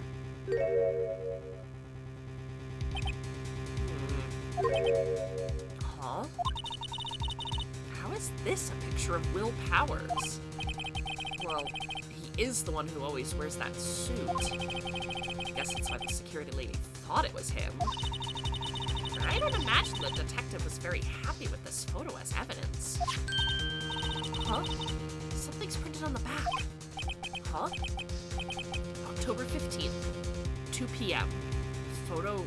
Huh? How is this a picture of Will Powers? Well, he is the one who always wears that suit. I guess that's why the security lady thought it was him. I don't imagine the detective was very happy with this photo as evidence. Huh? Something's printed on the back. Huh? October 15th, 2 p.m. Photo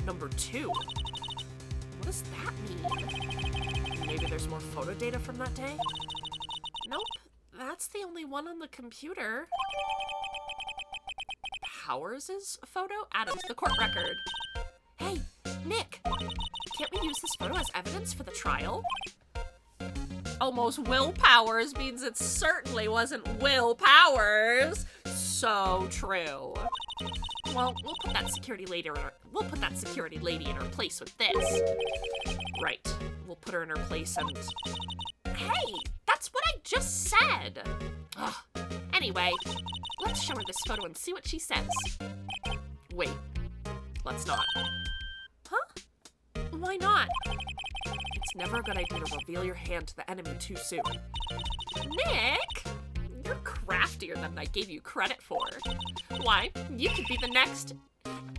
number 2. What does that mean? Maybe there's more photo data from that day? Nope, that's the only one on the computer. Powers' photo added to the court record. Hey, Nick, can't we use this photo as evidence for the trial? Almost Will Powers means it certainly wasn't Will Powers. So true. Well, we'll put that security lady in her place with this. Right. We'll put her in her place and... Hey, that's what I just said. Ugh. Anyway, let's show her this photo and see what she says. Wait. Let's not. Huh? Why not? It's never a good idea to reveal your hand to the enemy too soon. Nick! You're craftier than I gave you credit for. Why, you could be the next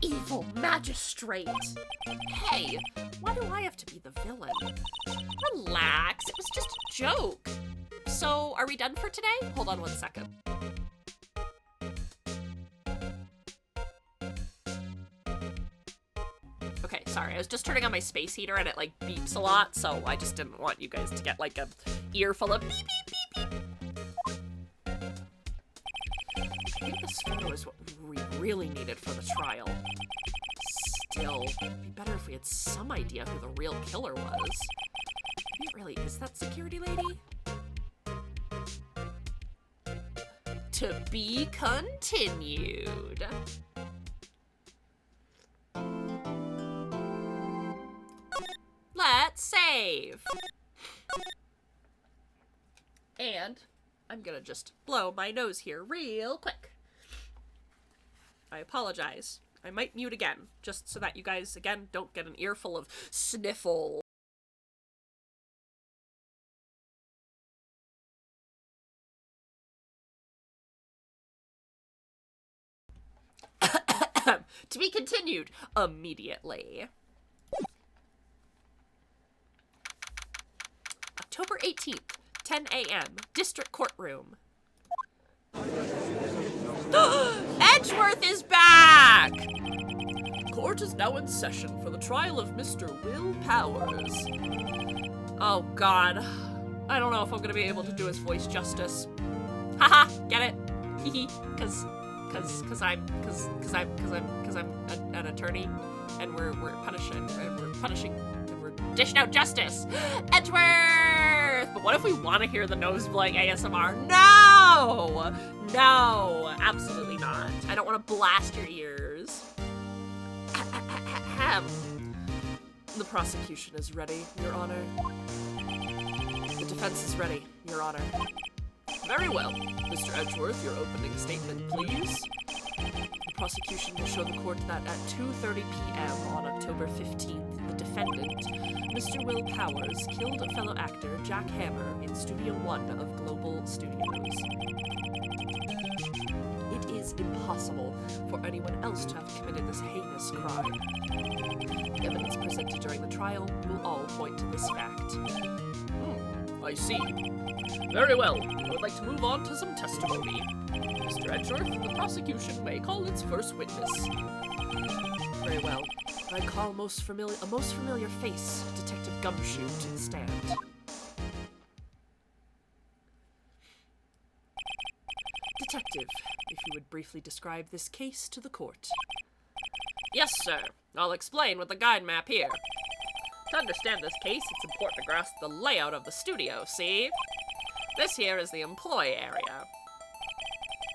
evil magistrate. Hey, why do I have to be the villain? Relax, it was just a joke. So, are we done for today? Hold on 1 second. Okay, sorry, I was just turning on my space heater and it like beeps a lot, so I just didn't want you guys to get like a earful of beep beep beep beep. I think this photo is what we really needed for the trial. Still, it'd be better if we had some idea who the real killer was. Maybe it really is that security lady? To be continued. Let's save. And I'm gonna just blow my nose here real quick. I apologize. I might mute again, just so that you guys, again, don't get an earful of sniffle. To be continued immediately. October 18th, 10 a.m., District Courtroom. Edgeworth is back! Court is now in session for the trial of Mr. Will Powers. Oh god. I don't know if I'm gonna be able to do his voice justice. Haha, get it? Hehe, cause I'm an attorney and we're dishing out justice. Edgeworth! But what if we want to hear the nose blowing ASMR? No! No, absolutely not. I don't want to blast your ears. The prosecution is ready, Your Honor. The defense is ready, Your Honor. Very well. Mr. Edgeworth, your opening statement, please. The prosecution will show the court that at 2:30 p.m. on October 15th, the defendant, Mr. Will Powers, killed fellow actor Jack Hammer in Studio One of Global Studios. It is impossible for anyone else to have committed this heinous crime. The evidence presented during the trial will all point to this fact. I see. Very well. I would like to move on to some testimony. Mr. Edgeworth, the prosecution may call its first witness. Very well. I call a most familiar face, Detective Gumshoe, to the stand. Detective, if you would briefly describe this case to the court. Yes, sir. I'll explain with the guide map here. To understand this case, it's important to grasp the layout of the studio, see? This here is the employee area.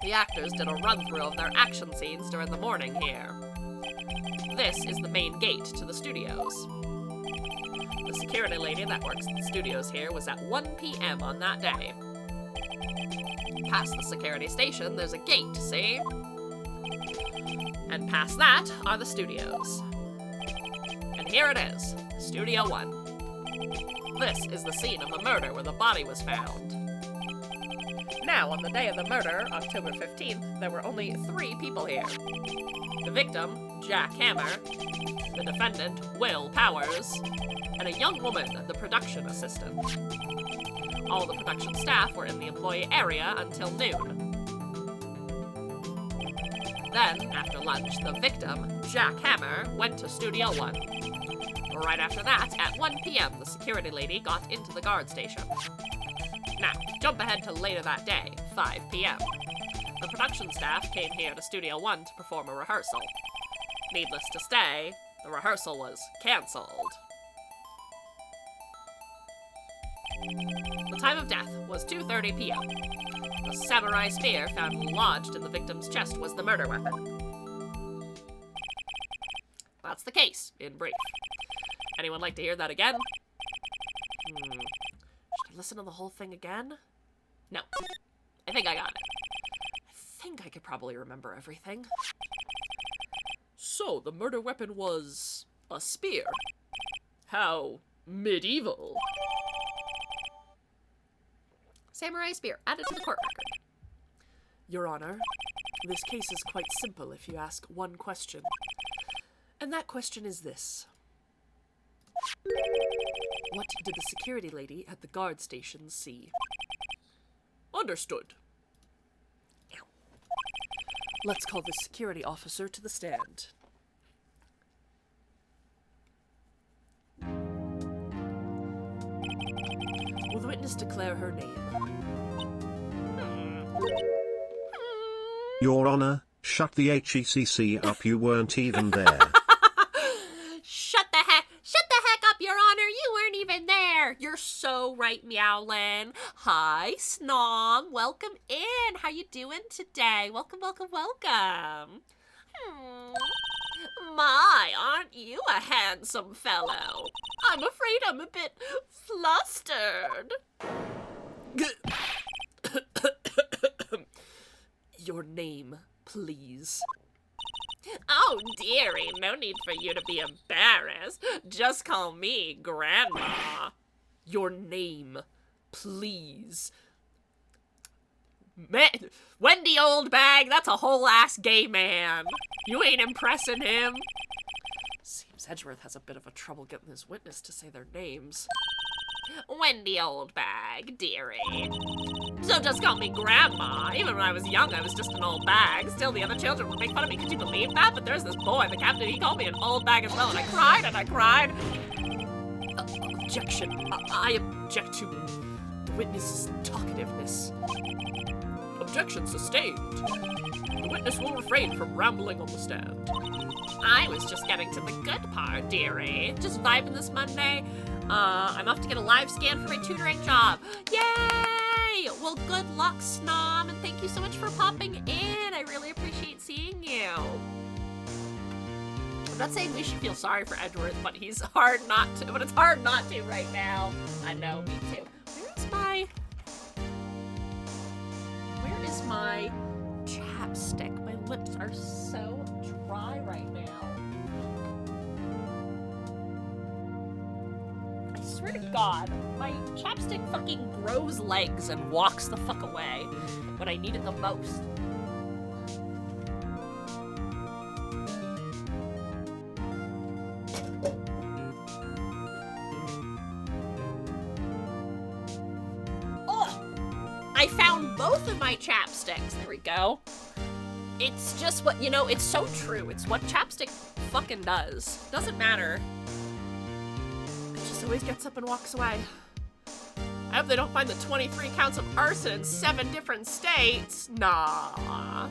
The actors did a run-through of their action scenes during the morning here. This is the main gate to the studios. The security lady that works at the studios here was at 1 p.m. on that day. Past the security station, there's a gate, see? And past that are the studios. And here it is, Studio 1. This is the scene of the murder where the body was found. Now, on the day of the murder, October 15th, there were only 3 people here. The victim, Jack Hammer, the defendant, Will Powers, and a young woman, the production assistant. All the production staff were in the employee area until noon. Then, after lunch, the victim, Jack Hammer, went to Studio 1. Right after that, at 1 p.m., the security lady got into the guard station. Now, jump ahead to later that day, 5 p.m. The production staff came here to Studio 1 to perform a rehearsal. Needless to say, the rehearsal was cancelled. The time of death was 2:30 p.m. The samurai spear found lodged in the victim's chest was the murder weapon. That's the case, in brief. Anyone like to hear that again? Should I listen to the whole thing again? No. I think I got it. I think I could probably remember everything. So, the murder weapon was a spear. How medieval. Samurai spear, added to the court record. Your Honor, this case is quite simple if you ask one question. And that question is this. What did the security lady at the guard station see? Understood. Let's call the security officer to the stand. Will the witness declare her name? Your Honor, shut the HECC up, you weren't even there. Shut the heck up, Your Honor, you weren't even there. You're so right, Meowlin. Hi, Snom, welcome in. How you doing today? Welcome. My, aren't you a handsome fellow? I'm afraid I'm a bit flustered. Your name, please. Oh, dearie, no need for you to be embarrassed. Just call me Grandma. Your name, please. Wendy Oldbag, that's a whole ass gay man. You ain't impressing him. Seems Edgeworth has a bit of a trouble getting his witness to say their names. Wendy Oldbag, dearie. So just call me Grandma. Even when I was young, I was just an old bag. Still, the other children would make fun of me. Could you believe that? But there's this boy, the captain, he called me an old bag as well, and I cried. Objection. I object to the witness's talkativeness. Objection sustained. The witness will refrain from rambling on the stand. I was just getting to the good part, dearie. Just vibing this Monday. I'm off to get a live scan for my tutoring job. Yay! Well, good luck, Snom, and thank you so much for popping in. I really appreciate seeing you. I'm not saying we should feel sorry for Edgeworth, but it's hard not to right now. I know, me too. Where is my chapstick? My lips are so dry right now. god. My chapstick fucking grows legs and walks the fuck away when I need it the most. I found both of my chapsticks. There we go. It's just what, it's so true. It's what chapstick fucking does. Doesn't matter. It just always gets up and walks away. I hope they don't find the 23 counts of arson in 7 different states. Nah.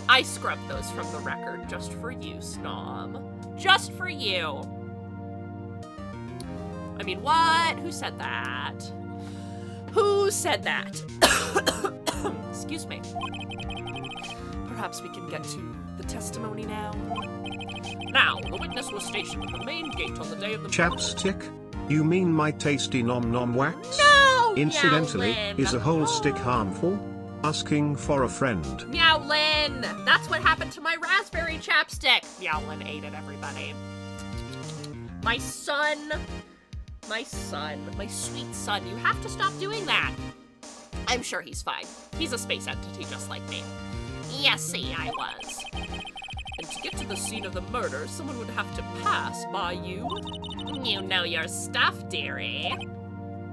I scrubbed those from the record just for you, Snom. Just for you. I mean, what? Who said that? Who said that? Excuse me. Perhaps we can get to the testimony now. Now, the witness was stationed at the main gate on the day of the Chapstick? You mean my tasty nom nom wax? No! Incidentally, Meowlin. is a whole stick harmful? Asking for a friend. Meowlin! That's what happened to my raspberry chapstick! Meowlin ate it, everybody. My sweet son, you have to stop doing that. I'm sure he's fine. He's a space entity just like me. Yes, see, I was. And to get to the scene of the murder, someone would have to pass by you. You know your stuff, dearie.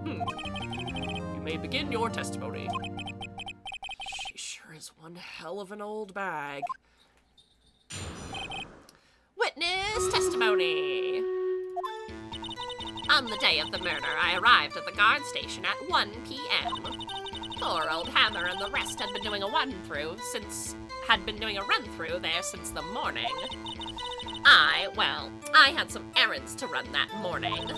You may begin your testimony. She sure is one hell of an old bag. Witness testimony. On the day of the murder, I arrived at the guard station at 1 p.m. Poor old Hammer and the rest had been doing a run-through there since the morning. I had some errands to run that morning.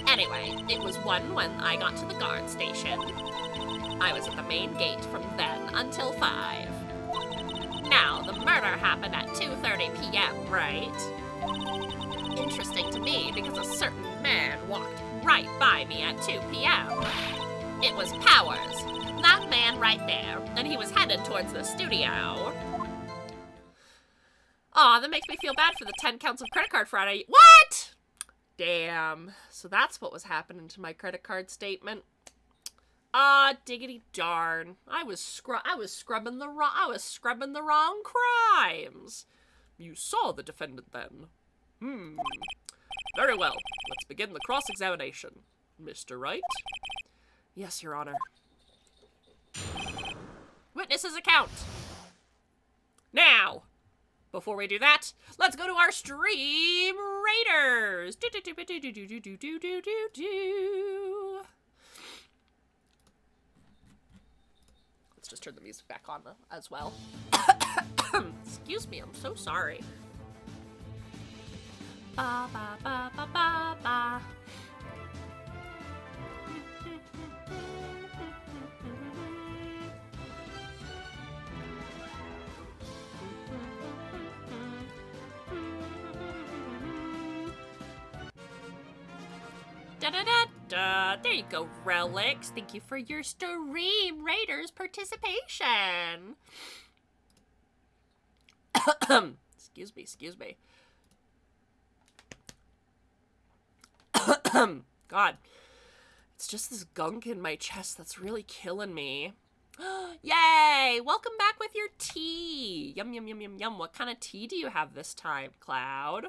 Anyway, it was 1 when I got to the guard station. I was at the main gate from then until 5. Now, the murder happened at 2:30 p.m., right? Interesting to me because a certain man walked right by me at 2 p.m. It was Powers, that man right there, and he was headed towards the studio. Aw, that makes me feel bad for the 10 counts of credit card fraud. What? Damn. So that's what was happening to my credit card statement. Diggity darn. I was scrubbing the wrong crimes. You saw the defendant then. Very well. Let's begin the cross-examination. Mr. Wright? Yes, Your Honor. Witness's account. Now, before we do that, let's go to our stream raiders. Let's just turn the music back on as well. Excuse me, I'm so sorry. Ba ba ba ba ba ba. Da da da da. There you go, Relics. Thank you for your stream raiders participation. Excuse me. God, it's just this gunk in my chest that's really killing me. Yay! Welcome back with your tea. Yum, yum, yum, yum, yum. What kind of tea do you have this time, Cloud?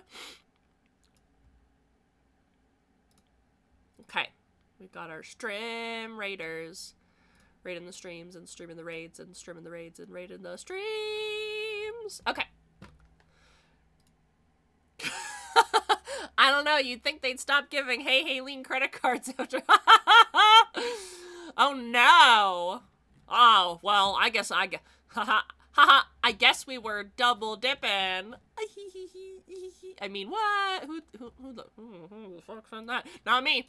Okay, we've got our stream raiders. Raiding the streams and streaming the raids and streaming the raids and raiding the streams. Okay. I don't know, you'd think they'd stop giving Hey Haleen credit cards after. Oh no. Oh, well, I guess I guess we were double dipping. I mean, what? Who the fuck's on that? Not me.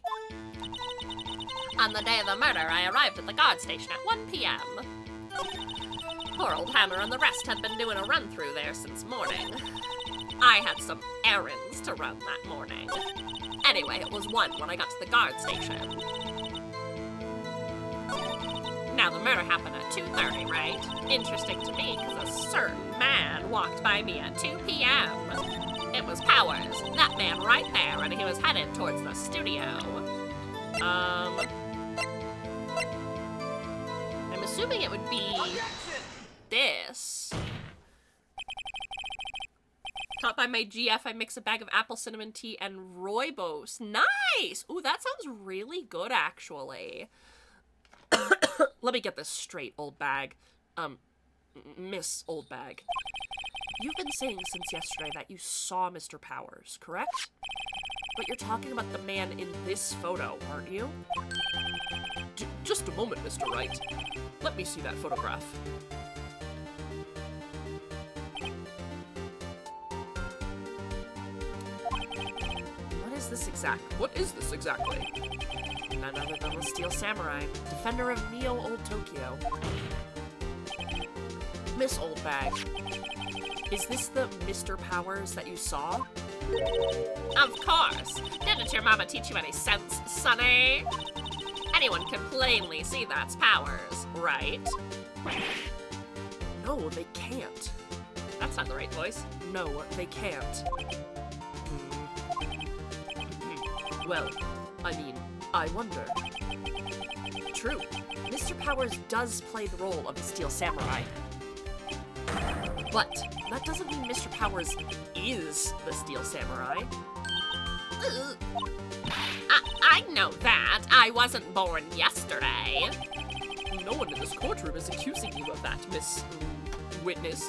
On the day of the murder, I arrived at the guard station at 1 p.m. Poor old Hammer and the rest had been doing a run-through there since morning. I had some errands to run that morning. Anyway, it was 1 when I got to the guard station. Now, the murder happened at 2:30, right? Interesting to me, because a certain man walked by me at 2 p.m. It was Powers, that man right there, and he was headed towards the studio. I'm assuming it would be this. Taught by my GF, I mix a bag of apple cinnamon tea and rooibos. Nice! Ooh, that sounds really good, actually. Let me get this straight, old bag. Miss Old Bag. You've been saying since yesterday that you saw Mr. Powers, correct? But you're talking about the man in this photo, aren't you? Just a moment, Mr. Wright. Let me see that photograph. What is this exactly? None other than the Steel Samurai, defender of Neo-Old Tokyo. Miss Old Bag, is this the Mr. Powers that you saw? Of course. Didn't your mama teach you any sense, sonny? Anyone can plainly see that's Powers, right? No, they can't. That's not the right voice. No, they can't. Well, I mean, I wonder. True, Mr. Powers does play the role of the Steel Samurai. But that doesn't mean Mr. Powers is the Steel Samurai. I know that. I wasn't born yesterday. No one in this courtroom is accusing you of that, Miss Witness.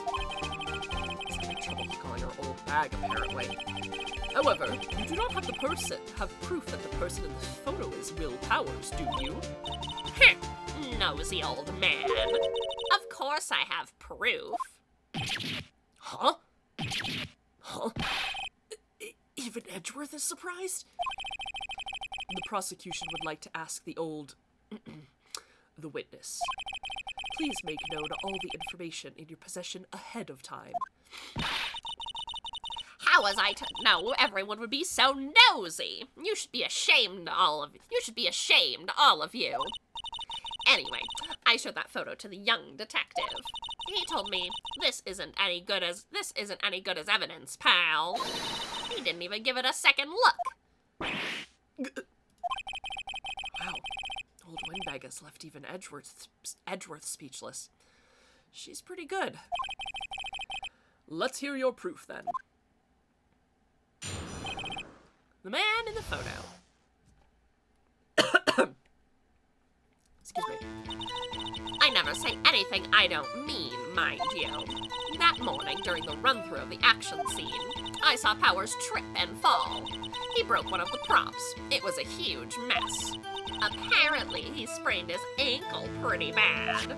She's having trouble calling her old bag, apparently. However, you do not have proof that the person in this photo is Will Powers, do you? Nosy old man. Of course I have proof. Huh? Even Edgeworth is surprised? The prosecution would like to ask the the witness. Please make known all the information in your possession ahead of time. How was I to know everyone would be so nosy? You should be ashamed, all of you. Anyway, I showed that photo to the young detective. He told me, this isn't any good as evidence, pal. He didn't even give it a second look. Wow, old Windbag has left even Edgeworth speechless. She's pretty good. Let's hear your proof, then. The man in the photo. Excuse me. I never say anything I don't mean, mind you. That morning, during the run-through of the action scene, I saw Powers trip and fall. He broke one of the props. It was a huge mess. Apparently, he sprained his ankle pretty bad.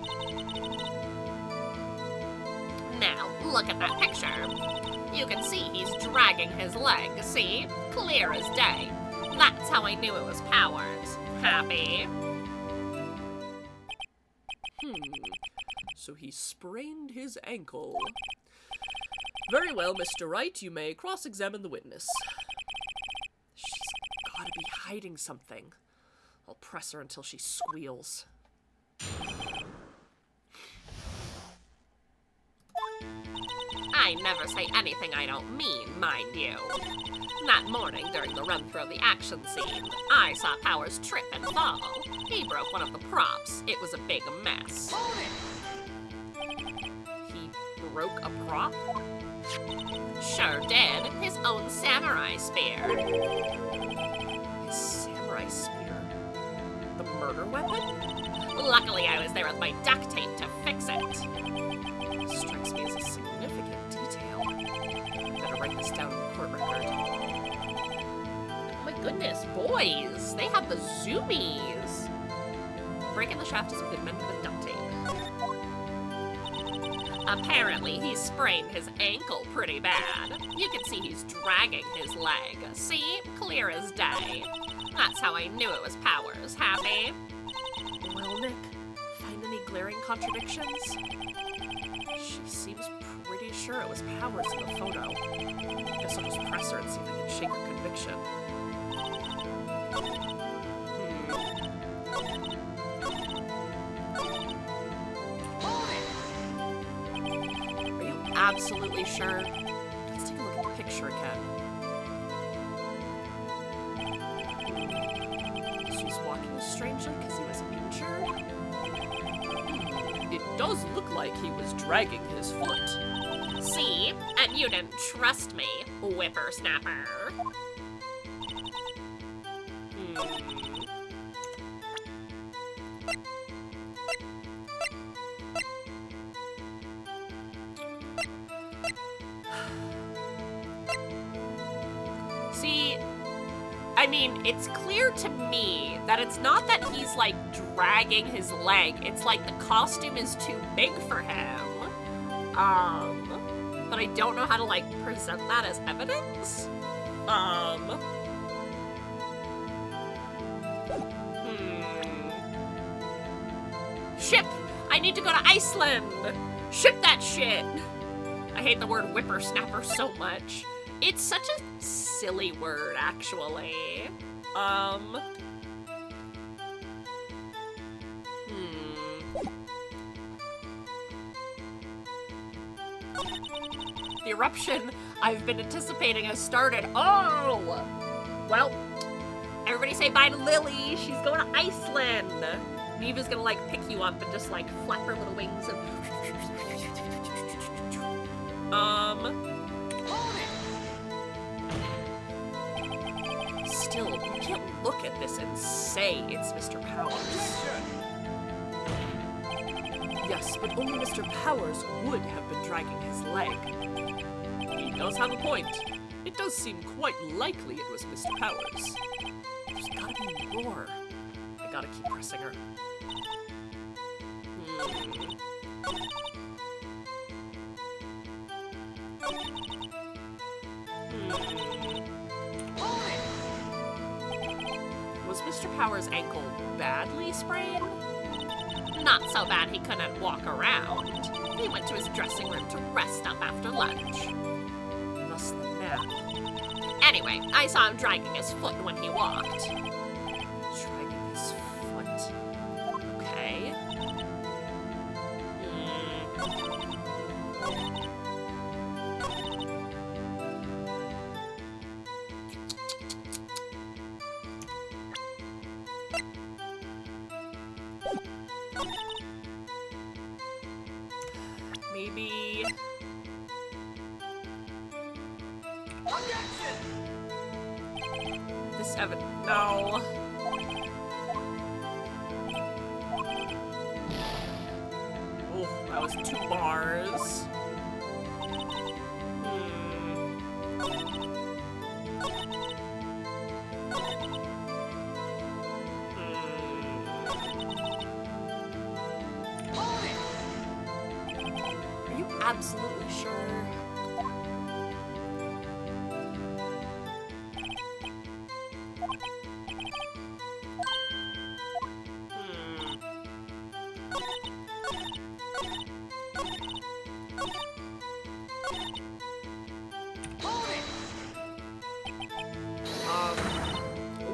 Now, look at that picture. You can see he's dragging his leg, see? Clear as day. That's how I knew it was Powers. Happy? So he sprained his ankle. Very well, Mr. Wright, you may cross-examine the witness. She's gotta be hiding something. I'll press her until she squeals. I never say anything I don't mean, mind you. That morning, during the run-through of the action scene, I saw Powers trip and fall. He broke one of the props. It was a big mess. He broke a prop? Sure did. His own samurai spear. His samurai spear? The murder weapon? Luckily, I was there with my duct tape to fix it. This strikes me as a significant detail. Better write this down in the court record. Oh my goodness, boys! They have the zoomies! Breaking the shaft is a good mended with duct tape. Apparently, he sprained his ankle pretty bad. You can see he's dragging his leg. See? Clear as day. That's how I knew it was Powers. Happy? Well, Nick, find any glaring contradictions? She seems pretty sure it was Powers in the photo. Guess I'll just press her and see if I can shake her conviction. Are you absolutely sure? Let's take a look at the picture again. She's It does look like he was dragging his foot. See? And you didn't trust me, whippersnapper. See, I mean, it's clear to me that it's not that he's, like, dragging his leg. It's like the costume is too big for him. But I don't know how to, like, present that as evidence. Ship! I need to go to Iceland! Ship that shit! I hate the word whippersnapper so much. It's such a silly word, actually. The eruption I've been anticipating has started. Oh! Well, everybody say bye to Lily. She's going to Iceland. Neva's gonna, like, pick you up and just, like, flap her little wings and... Still, you can't look at this and say it's Mr. Powers. Yes, but only Mr. Powers would have been dragging his leg. He does have a point. It does seem quite likely it was Mr. Powers. There's gotta be more. I gotta keep pressing her. Was Mr. Powers' ankle badly sprained? Not so bad he couldn't walk around. He went to his dressing room to rest up after lunch. Thus the nap. Anyway, I saw him dragging his foot when he walked. Dragging his foot. Okay. Maybe... This evidence... No. Oh, that was 2 bars. Are you absolutely sure?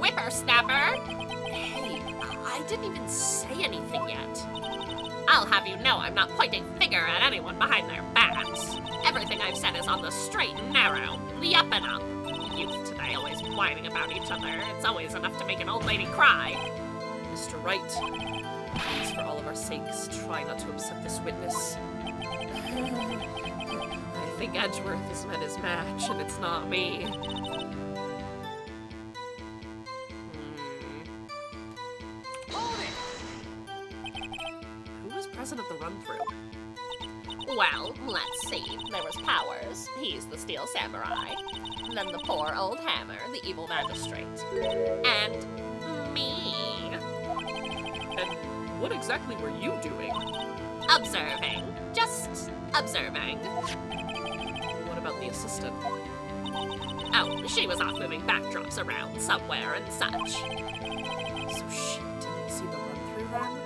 Whippersnapper! Hey, I didn't even say anything yet. I'll have you know I'm not pointing finger at anyone behind their backs. Everything I've said is on the straight and narrow, the up and up. Youth today always whining about each other. It's always enough to make an old lady cry. Mr. Wright, please, for all of our sakes, try not to upset this witness. I think Edgeworth has met his match, and it's not me. Who was present at the run-through? Well, let's see. There was Powers. He's the Steel Samurai. Then the poor old Hammer, the evil magistrate. And me. And what exactly were you doing? Observing. Just observing. What about the assistant? Oh, she was off moving backdrops around somewhere and such. So she didn't see the run-through then?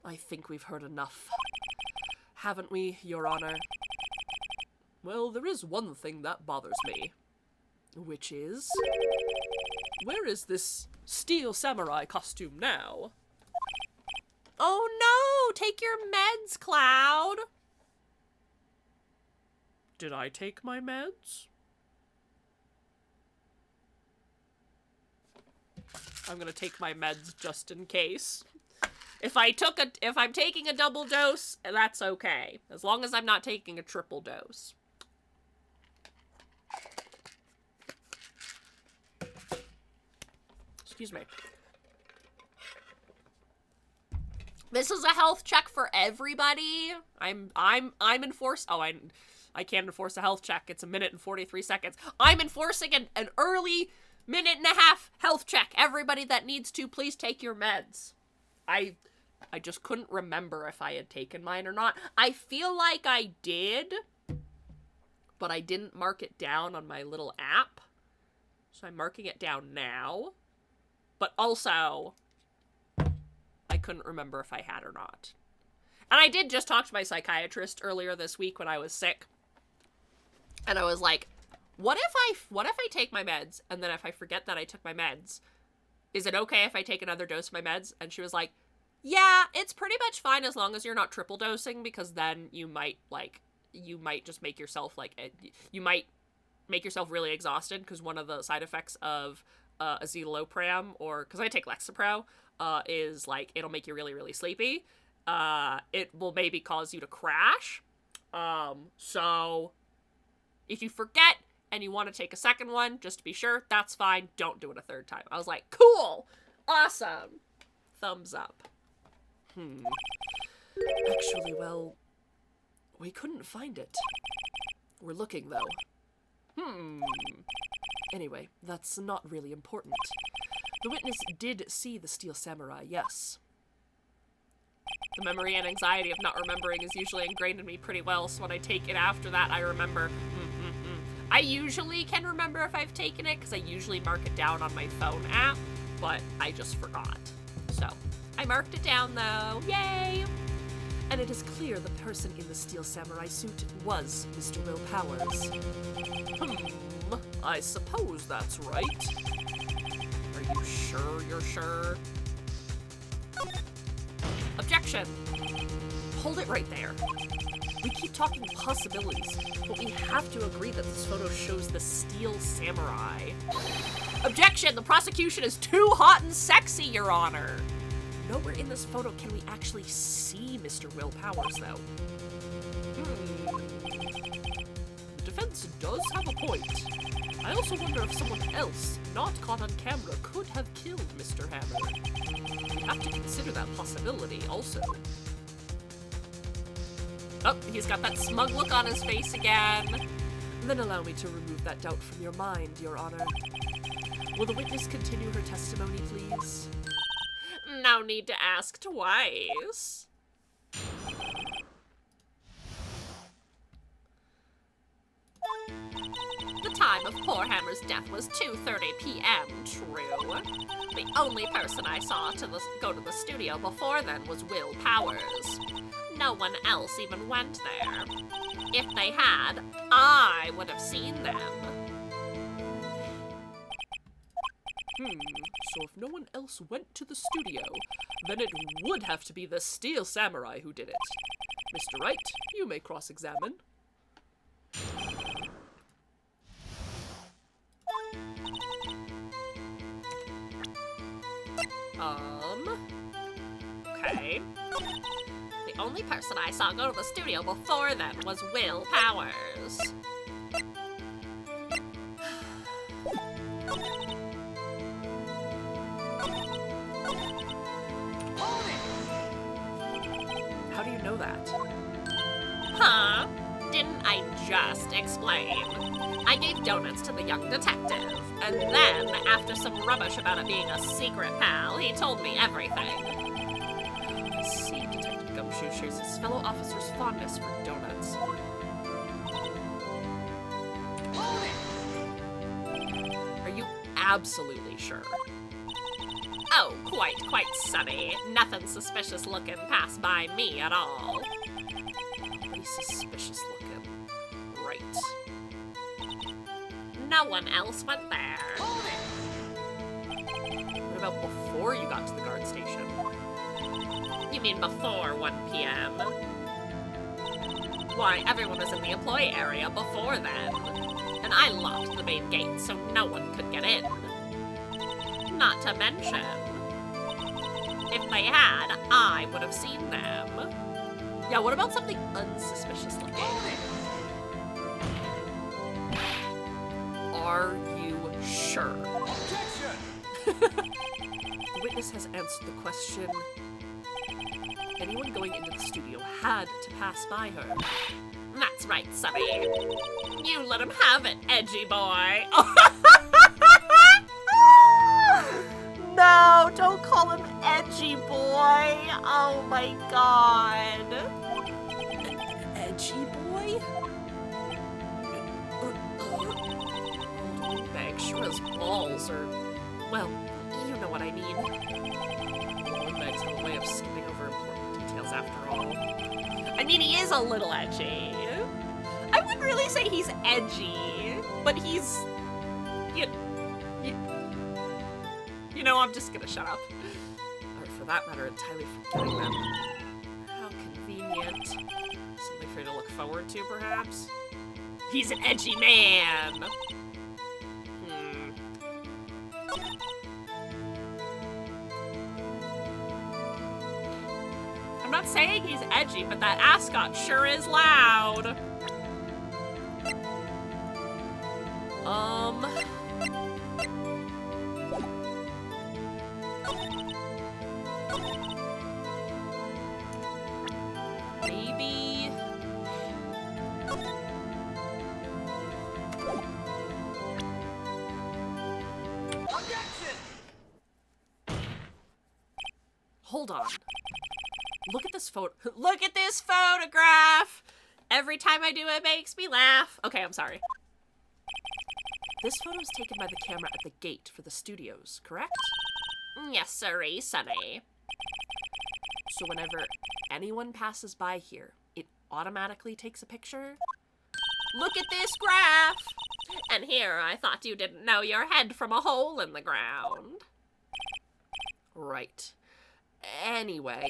I think we've heard enough. Haven't we, Your Honor? Well, there is one thing that bothers me. Which is... where is this Steel Samurai costume now? Oh no! take your meds, Cloud. Did I take my meds? I'm gonna take my meds just in case. If I'm taking a double dose, that's okay. As long as I'm not taking a triple dose. Excuse me. This is a health check for everybody. I'm enforced. Oh, I can't enforce a health check. It's 1 minute and 43 seconds. I'm enforcing an early 1.5 minute health check. Everybody that needs to, please take your meds. I just couldn't remember if I had taken mine or not. I feel like I did, but I didn't mark it down on my little app. So I'm marking it down now. But also, I couldn't remember if I had or not. And I did just talk to my psychiatrist earlier this week when I was sick. And I was like, what if I take my meds, and then if I forget that I took my meds, is it okay if I take another dose of my meds? And she was like, yeah, it's pretty much fine as long as you're not triple dosing, because then you might just make yourself, you might make yourself really exhausted, because one of the side effects of azithromycin, or, because I take Lexapro, is, like, it'll make you really, really sleepy. It will maybe cause you to crash. So if you forget and you want to take a second one, just to be sure, that's fine. Don't do it a third time. I was like, cool! Awesome! Thumbs up. Actually, well, we couldn't find it. We're looking, though. Anyway, that's not really important. The witness did see the steel samurai, yes. The memory and anxiety of not remembering is usually ingrained in me pretty well, so when I take it after that, I remember. I usually can remember if I've taken it, because I usually mark it down on my phone app, but I just forgot. So, I marked it down, though. Yay! And it is clear the person in the steel samurai suit was Mr. Will Powers. I suppose that's right. Are you sure you're sure? Objection! Hold it right there. We keep talking possibilities, but we have to agree that this photo shows the steel samurai. Objection! The prosecution is too hot and sexy, Your Honor! Nowhere in this photo can we actually see Mr. Will Powers, though. The defense does have a point. I also wonder if someone else, not caught on camera, could have killed Mr. Hammer. We have to consider that possibility, also. Oh, he's got that smug look on his face again. Then allow me to remove that doubt from your mind, Your Honor. Will the witness continue her testimony, please? No need to ask twice. The time of poor Hammer's death was 2:30 p.m., true. The only person I saw go to the studio before then was Will Powers. No one else even went there. If they had, I would have seen them. So if no one else went to the studio, then it would have to be the steel samurai who did it. Mr. Wright, you may cross-examine. Okay. The only person I saw go to the studio before then was Will Powers. How do you know that? Huh? Didn't I just explain? I gave donuts to the young detective, and then, after some rubbish about it being a secret pal, he told me everything. See, Detective Gumshoe shares his fellow officer's fondness for donuts. Are you absolutely sure? Oh, quite sunny. Nothing suspicious looking passed by me at all. Nobody suspicious looking. Right. No one else went there. What about before you got to the guard station? You mean before 1 p.m.? Why, everyone was in the employee area before then. And I locked the main gate so no one could get in. Not to mention, if they had, I would have seen them. Yeah, what about something unsuspicious looking? Are you sure? Objection! The witness has answered the question. Anyone going into the studio had to pass by her. That's right, Sonny. You let him have it, edgy boy. No, don't call him edgy boy. Oh my god. Edgy boy? Bag sure as balls, or, well, you know what I mean. Windbags have a way of skipping over important details after all. I mean, he is a little edgy. I wouldn't really say he's edgy, but he's... You know, I'm just gonna shut up. Or for that matter, entirely forgetting them. How convenient. Something for you to look forward to, perhaps? He's an edgy man. I'm not saying he's edgy, but that ascot sure is loud. Maybe... Objection! Hold on. Look at this photo. Look at this photograph! Every time I do it makes me laugh. Okay, I'm sorry. This photo is taken by the camera at the gate for the studios, correct? Yes, sirree, Sonny. So whenever anyone passes by here, it automatically takes a picture? Look at this graph! And here, I thought you didn't know your head from a hole in the ground. Right. Anyway,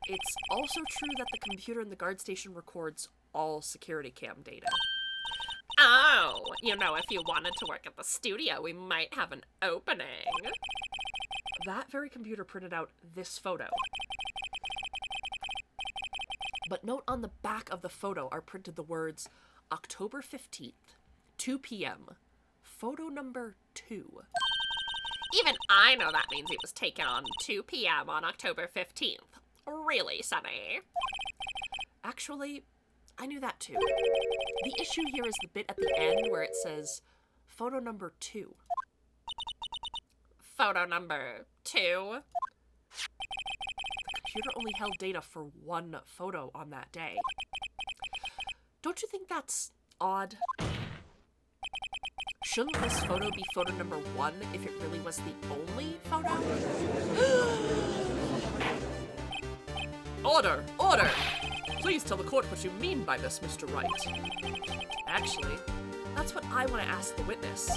it's also true that the computer in the guard station records all security cam data. Oh, you know, if you wanted to work at the studio, we might have an opening. That very computer printed out this photo. But note on the back of the photo are printed the words October 15th, 2 p.m., photo number 2. Even I know that means it was taken on 2 p.m. on October 15th. Really, Sonny? Actually, I knew that too. The issue here is the bit at the end where it says photo number 2. Photo number 2? The computer only held data for one photo on that day. Don't you think that's odd? Shouldn't this photo be photo number 1 if it really was the only photo? Order! Order! Please tell the court what you mean by this, Mr. Wright. Actually, that's what I want to ask the witness.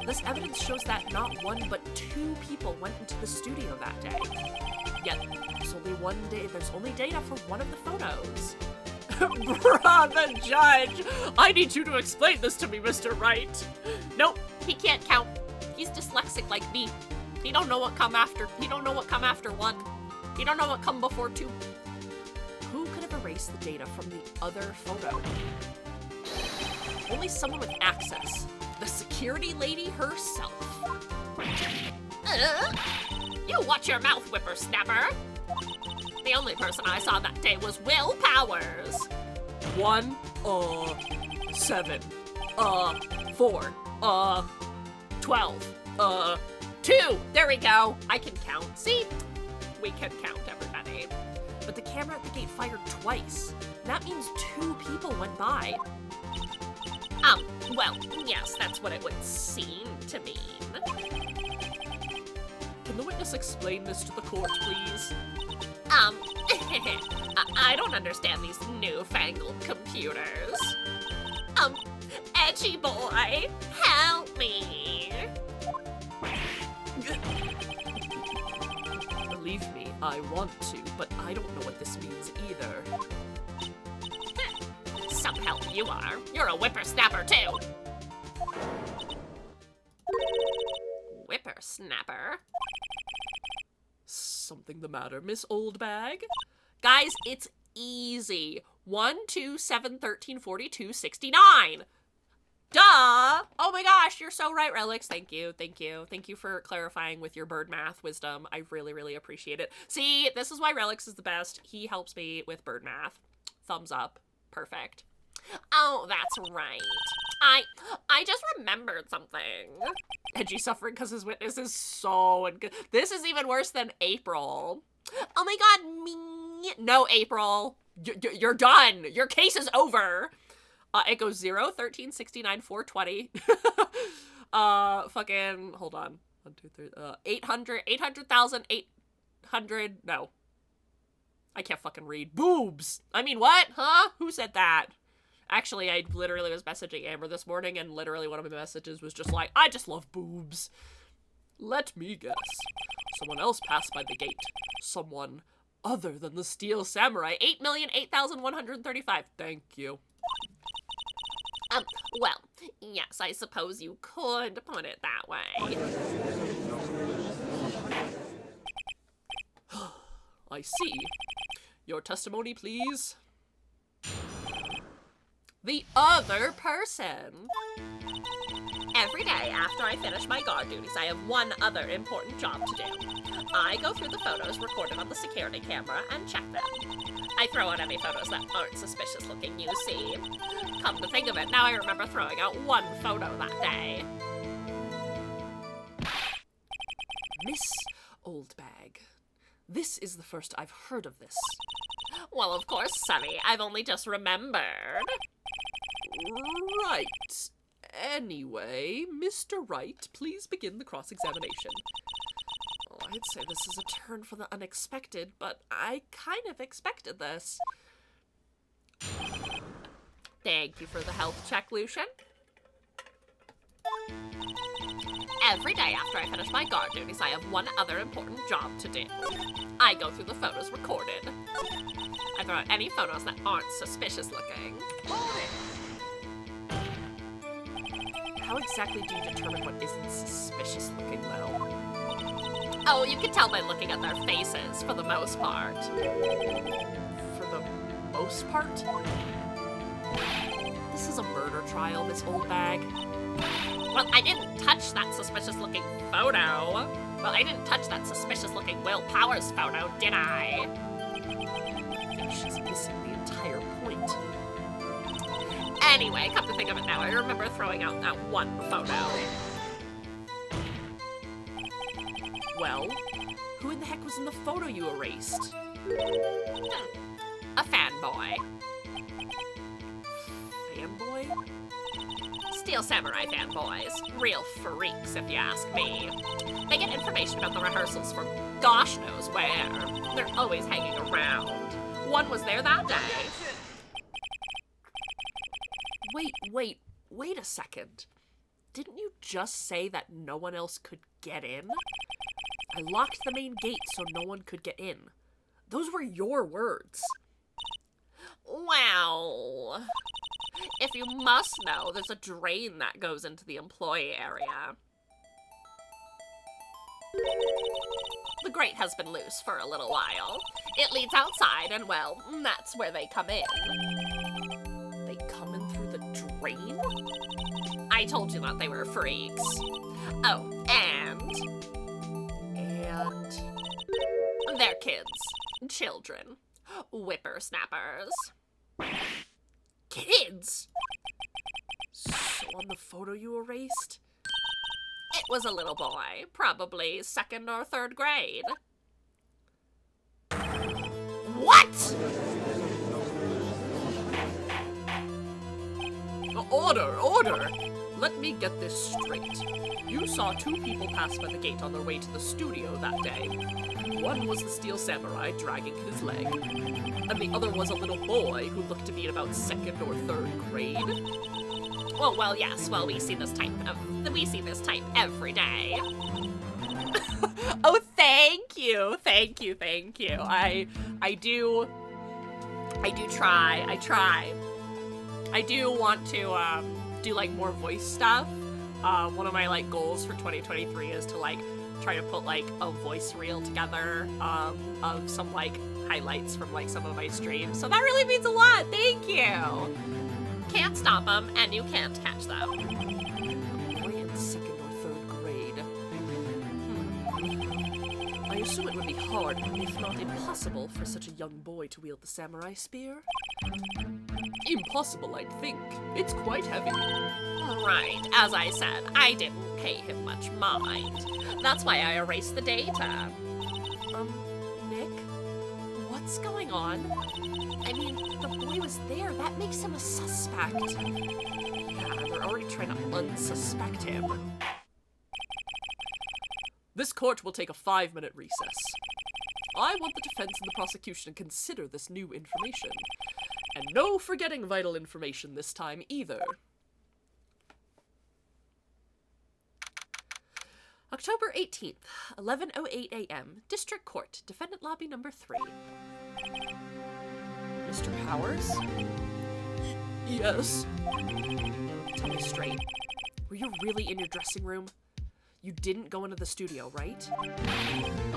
This evidence shows that not 1 but 2 people went into the studio that day. Yet, there's only data for one of the photos. Bruh, the judge! I need you to explain this to me, Mr. Wright. Nope, he can't count. He's dyslexic like me. He don't know what come after. He don't know what come after 1. He don't know what come before 2. Who could have erased the data from the other photo? Only someone with access. The security lady herself. You watch your mouth, whippersnapper. The only person I saw that day was Will Powers. 1, 7, 4, 12, 2. There we go. I can count. See? We can count, everybody. But the camera at the gate fired twice. That means 2 people went by. Well, yes, that's what it would seem to mean. Can the witness explain this to the court, please? I don't understand these newfangled computers. Edgy boy, help me. Believe me, I want to, but I don't know what this means either. Some help you are. You're a whippersnapper, too. Whippersnapper? Something the matter, Miss Oldbag? Guys, it's easy. 1, 2, 7, 13, 42, 69. Duh! Oh my gosh, you're so right, Relics. Thank you, thank you. Thank you for clarifying with your bird math wisdom. I really, really appreciate it. See, this is why Relics is the best. He helps me with bird math. Thumbs up. Perfect. Oh, that's right. I just remembered something. Edgy suffering because his witness is so good. This is even worse than April. Oh my god, me. No, April. You're done. Your case is over. It goes 0, 13, 69, 420. Fucking, hold on. 1, 2, 3, 800,000, 800, no. I can't fucking read. Boobs! I mean, what? Huh? Who said that? Actually, I literally was messaging Amber this morning, and literally one of my messages was just like, I just love boobs. Let me guess. Someone else passed by the gate. Someone other than the Steel Samurai. 8,008,135. Thank you. Well, yes, I suppose you could put it that way. I see. Your testimony, please. The other person. Every day after I finish my guard duties, I have one other important job to do. I go through the photos recorded on the security camera and check them. I throw out any photos that aren't suspicious looking, you see. Come to think of it, now I remember throwing out one photo that day. Miss Oldbag, this is the first I've heard of this. Well, of course, Sonny, I've only just remembered. Right. Anyway, Mr. Wright, please begin the cross-examination. Oh, I'd say this is a turn for the unexpected, but I kind of expected this. Thank you for the health check, Lucian. Every day after I finish my guard duties, I have one other important job to do. I go through the photos recorded. I throw out any photos that aren't suspicious looking. How exactly do you determine what isn't suspicious looking, though? Oh, you can tell by looking at their faces, for the most part. For the most part? This is a murder trial, Miss Oldbag. Well, I didn't touch that suspicious-looking photo. Well, I didn't touch that suspicious-looking Will Powers photo, did I? I think she's missing the entire point. Anyway, come to think of it now, I remember throwing out that one photo. Well, who in the heck was in the photo you erased? A fanboy. Fanboy? Steel Samurai fanboys. Real freaks, if you ask me. They get information about the rehearsals from gosh knows where. They're always hanging around. One was there that day. Wait a second. Didn't you just say that no one else could get in? I locked the main gate so no one could get in. Those were your words. Well, if you must know, there's a drain that goes into the employee area. The grate has been loose for a little while. It leads outside, and well, that's where they come in. They come in through the drain? I told you that they were freaks. Oh, and they're kids. Children. Whippersnappers. Kids? So on the photo you erased? It was a little boy, probably 2nd or 3rd grade. What? Order! Let me get this straight. You saw 2 people pass by the gate on their way to the studio that day. One was the Steel Samurai dragging his leg, and the other was a little boy who looked to be in about 2nd or 3rd grade. Well, yes. Well, we see this type every day. Oh, Thank you. I do try. I do want to do like more voice stuff. One of my like goals for 2023 is to like try to put like a voice reel together of some like highlights from like some of my streams. So that really means a lot. Thank you. Can't stop them, and you can't catch them. Boy in second or third grade. I assume it would be hard, if not impossible, for such a young boy to wield the samurai spear. Impossible, I'd think. It's quite heavy. Right, as I said, I didn't pay him much mind. That's why I erased the data. Nick? What's going on? I mean, the boy was there. That makes him a suspect. Yeah, they're already trying to unsuspect him. This court will take a 5-minute recess. I want the defense and the prosecution to consider this new information. And no forgetting vital information this time either. October 18th, 11:08 a.m. District Court, Defendant Lobby Number 3. Mr. Powers? Yes? Tell me straight. Were you really in your dressing room? You didn't go into the studio, right?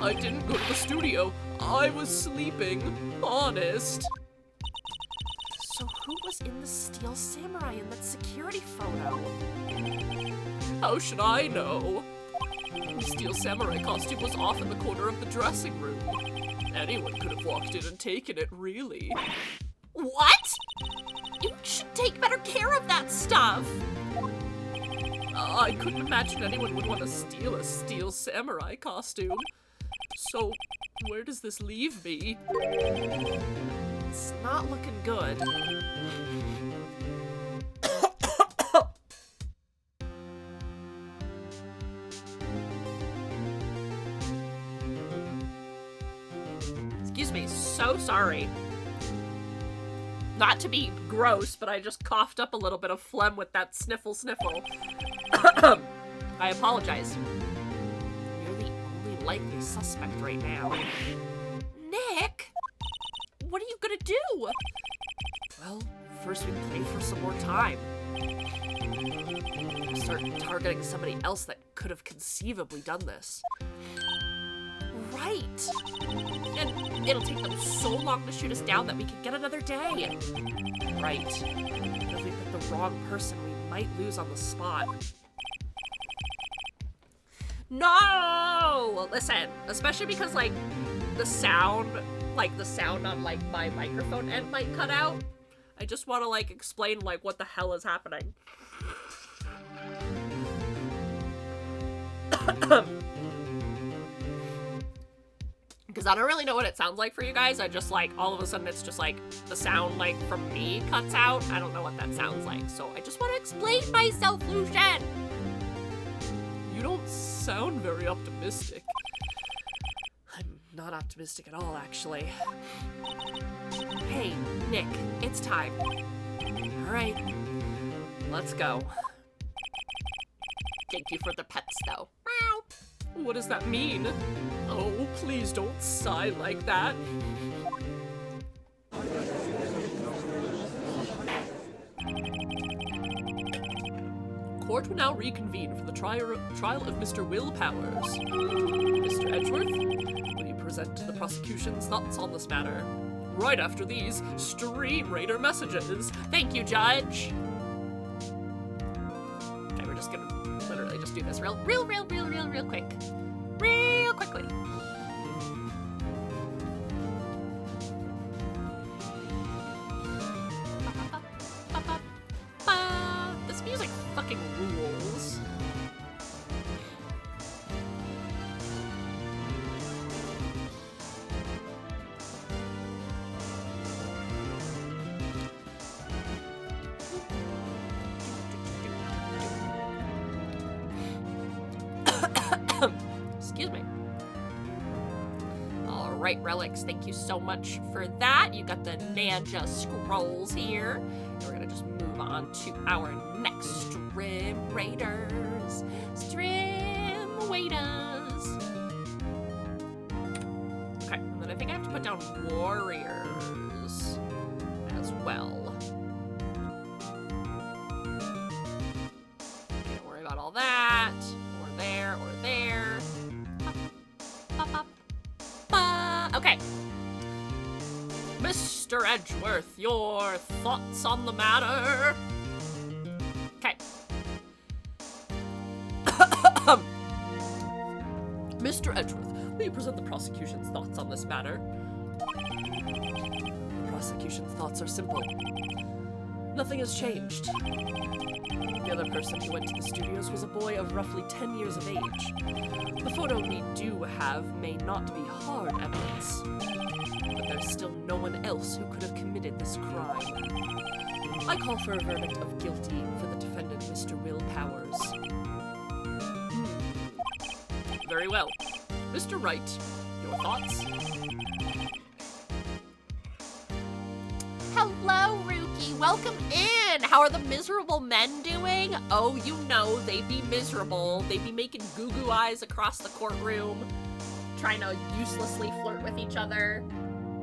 I didn't go to the studio. I was sleeping. Honest. So who was in the Steel Samurai in that security photo? How should I know? The Steel Samurai costume was off in the corner of the dressing room. Anyone could have walked in and taken it, really. What? You should take better care of that stuff. I couldn't imagine anyone would want to steal a Steel Samurai costume. So, where does this leave me? It's not looking good. Excuse me, so sorry. Not to be gross, but I just coughed up a little bit of phlegm with that sniffle. I apologize. You're the only likely suspect right now. Nick! What are you gonna do? Well, first we play for some more time. Start targeting somebody else that could have conceivably done this. Right! And it'll take them so long to shoot us down that we can get another day. Right. But if we pick the wrong person, we might lose on the spot. No! Listen, especially because, like, the sound on, like, my microphone end might cut out. I just want to, like, explain, like, what the hell is happening. Because I don't really know what it sounds like for you guys. I just, like, all of a sudden it's just, like, the sound, like, from me cuts out. I don't know what that sounds like. So I just want to explain myself, Lucian! You don't sound very optimistic. I'm not optimistic at all, actually. Hey, Nick, it's time. Alright, let's go. Thank you for the pets, though. Meow. What does that mean? Oh, please don't sigh like that. Court will now reconvene for the trial of Mr. Will Powers. Mr. Edgeworth, will you present the prosecution's thoughts on this matter? Right after these Stream Raider messages. Thank you, Judge. Okay, we're just gonna literally just do this real quick. Real quickly. This music fucking rules. Excuse me. Alright, Relics, thank you so much for that. You got the Ninja Scrolls here. We're gonna just move on to our next Stream Raiders. Stream Waiters. down warriors as well. Don't worry about all that. Or there, or there. Up, up, up. Okay. Mr. Edgeworth, your thoughts on the matter? Okay. Mr. Edgeworth, will you present the prosecution's thoughts on this matter? The prosecution's thoughts are simple. Nothing has changed. The other person who went to the studios was a boy of roughly 10 years of age. The photo we do have may not be hard evidence, but there's still no one else who could have committed this crime. I call for a verdict of guilty for the defendant, Mr. Will Powers. Very well. Mr. Wright, your thoughts? Hello, Rookie. Welcome in. How are the miserable men doing? Oh, you know, they be miserable. They be making goo-goo eyes across the courtroom, trying to uselessly flirt with each other.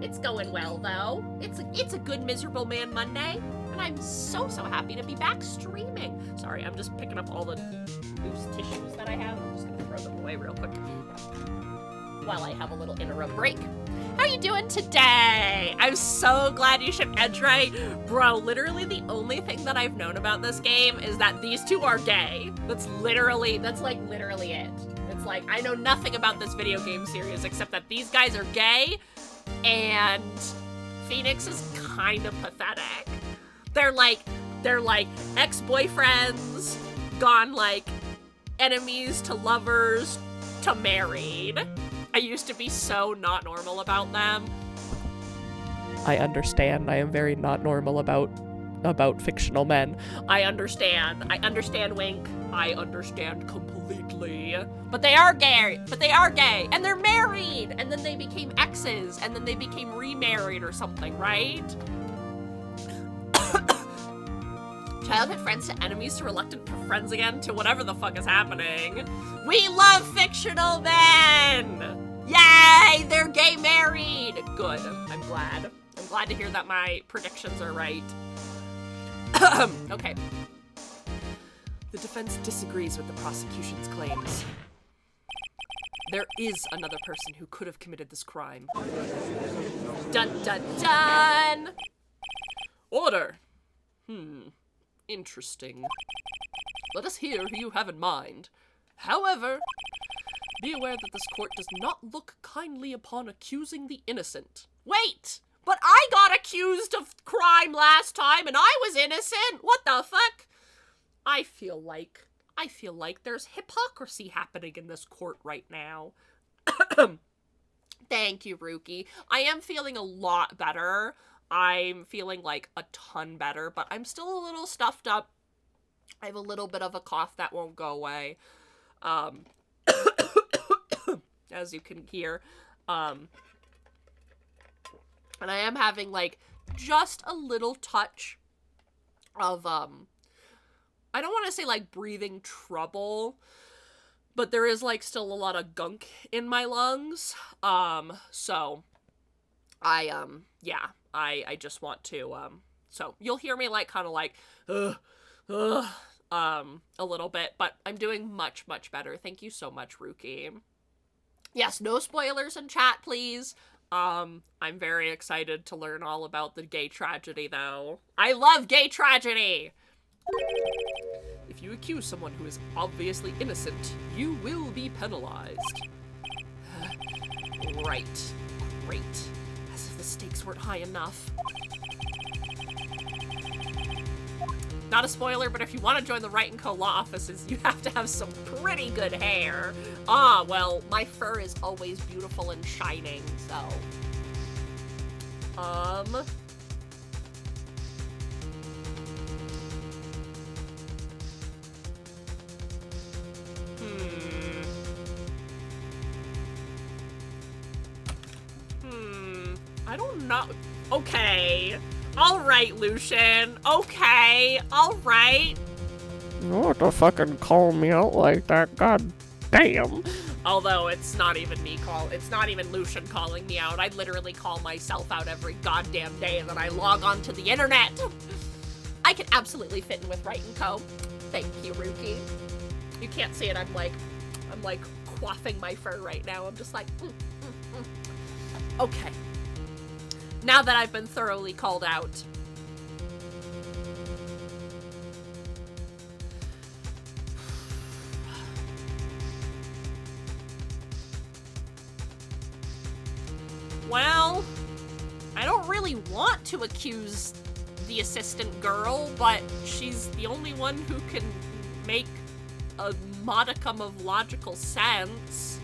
It's going well, though. It's a good miserable man Monday, and I'm so happy to be back streaming. Sorry, I'm just picking up all the loose tissues that I have. I'm just gonna throw them away real quick while I have a little interim break. How you doing today? I'm so glad you shipped Edge Right. Bro, literally the only thing that I've known about this game is that these two are gay. That's literally it. It's like, I know nothing about this video game series except that these guys are gay and Phoenix is kind of pathetic. They're like ex-boyfriends gone like enemies to lovers to married. I used to be so not normal about them. I understand. I am very not normal about fictional men. I understand. Wink. I understand completely. But they are gay. And they're married. And then they became exes. And then they became remarried or something, right? Childhood friends to enemies to reluctant friends again to whatever the fuck is happening. We love fictional men! Yay! They're gay married! Good. I'm glad. I'm glad to hear that my predictions are right. Okay. The defense disagrees with the prosecution's claims. There is another person who could have committed this crime. Dun dun dun! Order! Interesting. Let us hear who you have in mind. However, be aware that this court does not look kindly upon accusing the innocent. Wait! But I got accused of crime last time and I was innocent! What the fuck? I feel like there's hypocrisy happening in this court right now. Thank you, Rookie. I am feeling a lot better. I'm feeling like a ton better, but I'm still a little stuffed up. I have a little bit of a cough that won't go away. As you can hear. And I am having like just a little touch of, I don't want to say like breathing trouble, but there is like still a lot of gunk in my lungs. So I just want to, so you'll hear me like kind of like, a little bit, but I'm doing much better. Thank you so much, Rookie. Yes, no spoilers in chat, please. I'm very excited to learn all about the gay tragedy, though. I love gay tragedy! If you accuse someone who is obviously innocent, you will be penalized. Right. Great. As if the stakes weren't high enough. Not a spoiler, but if you want to join the Wright & Co. law offices, you have to have some pretty good hair. Ah, well, my fur is always beautiful and shining, so... I don't know. Okay. All right, Lucian. Okay. All right. You don't have to fucking call me out like that. God damn. Although it's not even it's not even Lucian calling me out. I literally call myself out every goddamn day and then I log on to the internet. I can absolutely fit in with Wright and Co. Thank you, Ruki. You can't see it, I'm like quaffing my fur right now. I'm just like, Okay. Now that I've been thoroughly called out. Well, I don't really want to accuse the assistant girl, but she's the only one who can make a modicum of logical sense.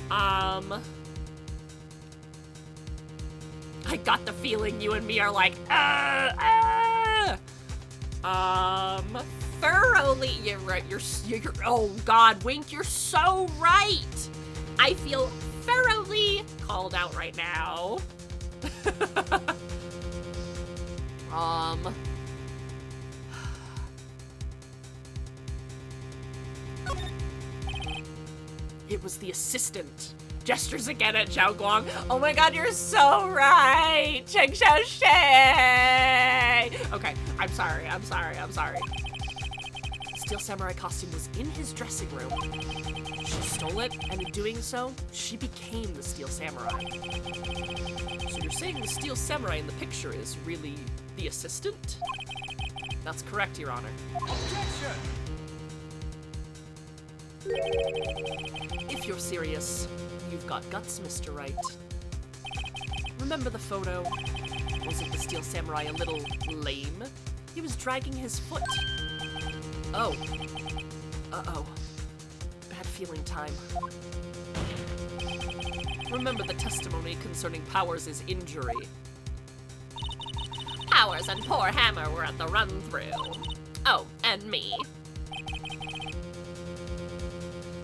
I got the feeling you and me are like, thoroughly, you're right, you're, oh God, Wink, you're so right. I feel thoroughly called out right now. It was the assistant. Gestures again at Zhao Guang. Oh my God, you're so right. Cheng Xiao Shay. Okay, I'm sorry. The Steel Samurai costume was in his dressing room. She stole it, and in doing so, she became the Steel Samurai. So you're saying the Steel Samurai in the picture is really the assistant? That's correct, Your Honor. Objection! If you're serious, you've got guts, Mr. Wright. Remember the photo? Wasn't the Steel Samurai a little lame? He was dragging his foot. Oh. Uh-oh. Bad feeling time. Remember the testimony concerning Powers' injury. Powers and poor Hammer were at the run-through. Oh, and me.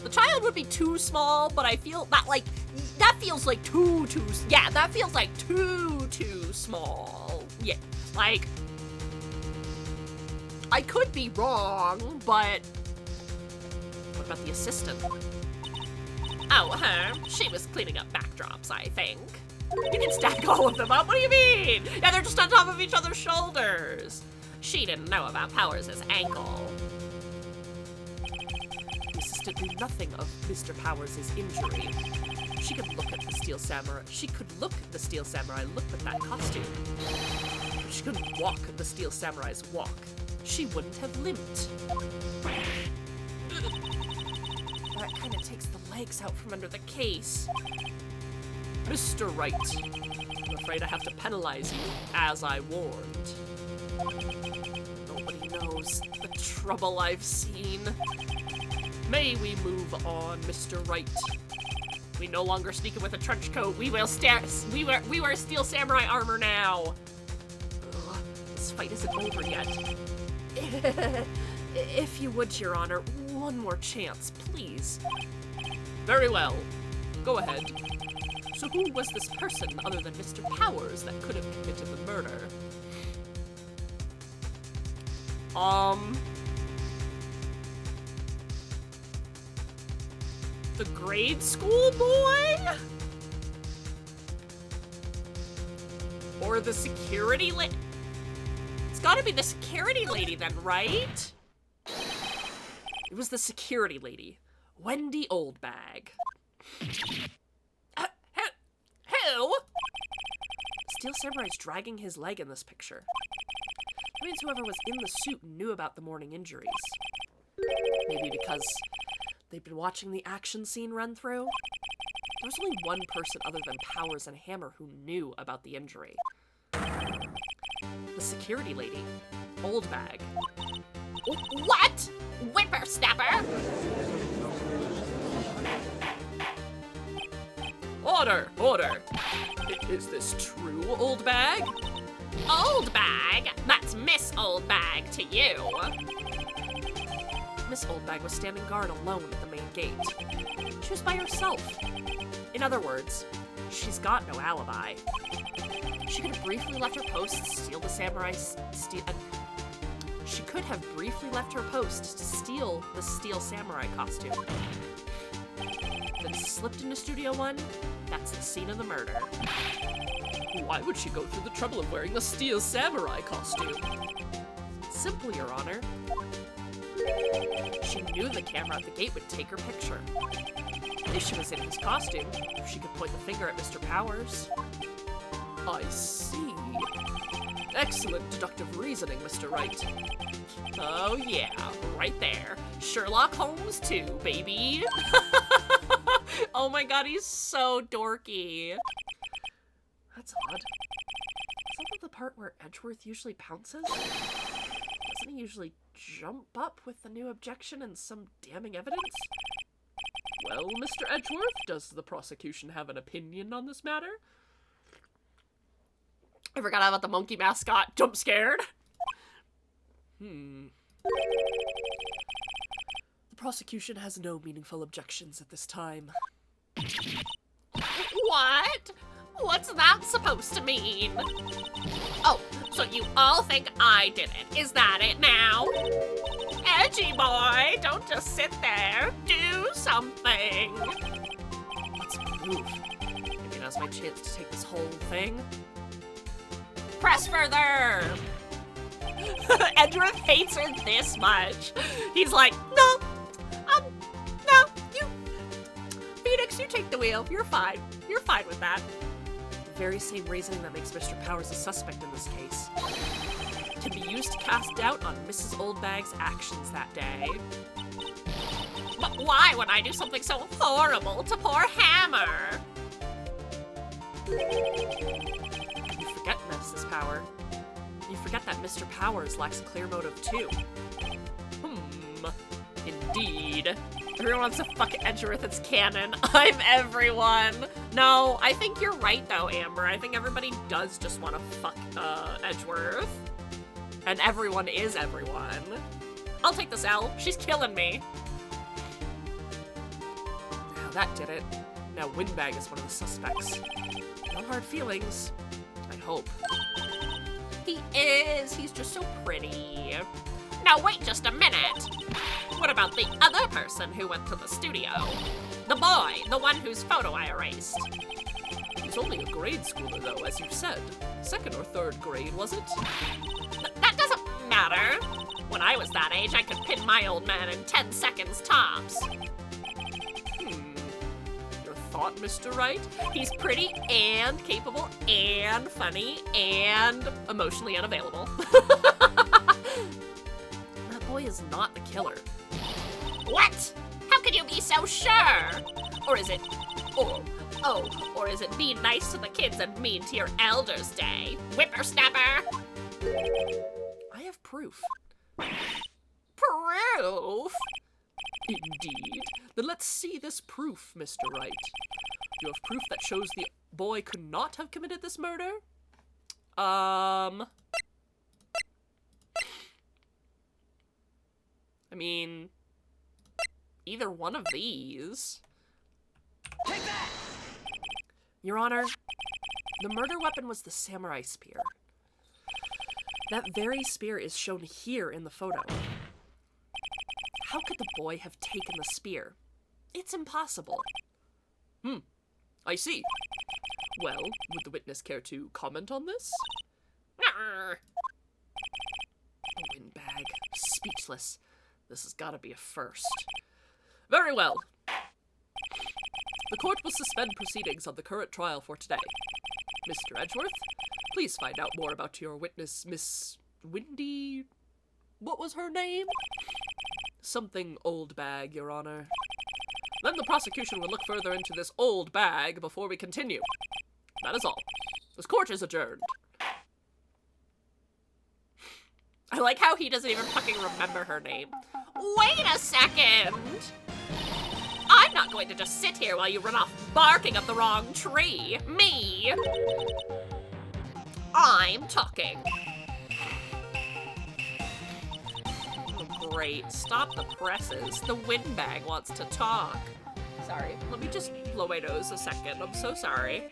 The child would be too small, but I feel that, like, that feels like too small. Yeah, like, I could be wrong, but what about the assistant? Oh, her. She was cleaning up backdrops, I think. You can stack all of them up. What do you mean? Yeah, they're just on top of each other's shoulders. She didn't know about Powers' ankle. The assistant knew nothing of Mr. Powers' injury. She could look at the Steel Samurai. Look at that costume. But she couldn't walk the Steel Samurai's walk. She wouldn't have limped. That kind of takes the legs out from under the case. Mr. Wright, I'm afraid I have to penalize you, as I warned. Nobody knows the trouble I've seen. May we move on, Mr. Wright? We no longer sneak in with a trench coat. We wear Steel Samurai armor now. Ugh, this fight isn't over yet. If you would, Your Honor, one more chance, please. Very well. Go ahead. So who was this person other than Mr. Powers that could have committed the murder? The grade school boy? Or the security lady? It's gotta be the security lady then, right? It was the security lady, Wendy Oldbag. Who? Steel Samurai's dragging his leg in this picture. That means whoever was in the suit knew about the morning injuries. Maybe because they'd been watching the action scene run through. There was only one person other than Powers and Hammer who knew about the injury. The security lady, Oldbag. What? Whippersnapper? Order! Order! Is this true, Oldbag? Oldbag? That's Miss Oldbag to you. Miss Oldbag was standing guard alone at the main gate. She was by herself. In other words, she's got no alibi. She could have briefly left her post to steal the samurai's She could have briefly left her post to steal the Steel Samurai costume. then slipped into Studio 1, that's the scene of the murder. Why would she go through the trouble of wearing the steel samurai costume? Simple, Your Honor. She knew the camera at the gate would take her picture. If she was in his costume, she could point the finger at Mr. Powers. I see. Excellent deductive reasoning, Mr. Wright. Oh yeah, right there. Sherlock Holmes too, baby. Oh my god, he's so dorky. That's odd. Is that the part where Edgeworth usually pounces? Doesn't he usually jump up with the new objection and some damning evidence? Well, Mr. Edgeworth, does the prosecution have an opinion on this matter? I forgot about the monkey mascot. Jump scared. The prosecution has no meaningful objections at this time. What? What's that supposed to mean? Oh, so you all think I did it. Is that it now? Edgy boy, don't just sit there. Do something. Let's move. Maybe now's my chance to take this whole thing. Press further. Edgeworth hates her this much. He's like, no, you, Phoenix, you take the wheel. You're fine. You're fine with that. The very same reasoning that makes Mr. Powers a suspect in this case can be used to cast doubt on Mrs. Oldbag's actions that day. But why would I do something so horrible to poor Hammer? You forget, Mrs. Power. You forget that Mr. Powers lacks a clear motive too. Indeed. Everyone wants to fuck Edgeworth, it's canon. I'm everyone. No, I think you're right though, Amber. I think everybody does just want to fuck Edgeworth. And everyone is everyone. I'll take this L. She's killing me. Now that did it. Now Windbag is one of the suspects. No hard feelings. I hope. He is. He's just so pretty. Now wait just a minute. What about the other person who went to the studio? The boy, the one whose photo I erased. He's only a grade schooler though, as you said. Second or third grade, was it? That doesn't matter. When I was that age, I could pin my old man in 10 seconds tops. Your thought, Mr. Wright? He's pretty and capable and funny and emotionally unavailable. That boy is not the killer. What? How could you be so sure? Or is it... or is it being nice to the kids and mean to your elders' day? Whippersnapper! I have proof. Proof? Indeed. Then let's see this proof, Mr. Wright. You have proof that shows the boy could not have committed this murder? I mean, either one of these. Take that! Your Honor, the murder weapon was the samurai spear. That very spear is shown here in the photo. How could the boy have taken the spear? It's impossible. I see. Well, would the witness care to comment on this? Arr. Windbag. Speechless. This has got to be a first. Very well. The court will suspend proceedings on the current trial for today. Mr. Edgeworth, please find out more about your witness, Miss Windy... What was her name? Something old bag, Your Honor. Then the prosecution will look further into this old bag before we continue. That is all. This court is adjourned. I like how he doesn't even fucking remember her name. Wait a second! I'm not going to just sit here while you run off barking up the wrong tree. Me! I'm talking. Oh, great. Stop the presses. The windbag wants to talk. Sorry. Let me just blow my nose a second. I'm so sorry.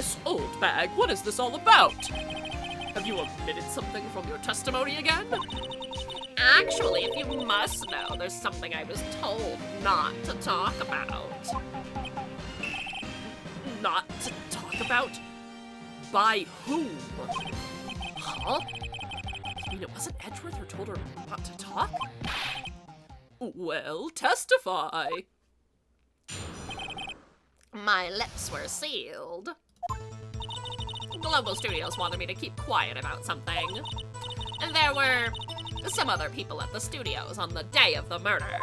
Miss Oldbag, what is this all about? Have you omitted something from your testimony again? Actually, if you must know, there's something I was told not to talk about. Not to talk about? By whom? Huh? You mean it wasn't Edgeworth who told her not to talk? Well, testify. My lips were sealed. Global Studios wanted me to keep quiet about something. And there were some other people at the studios on the day of the murder.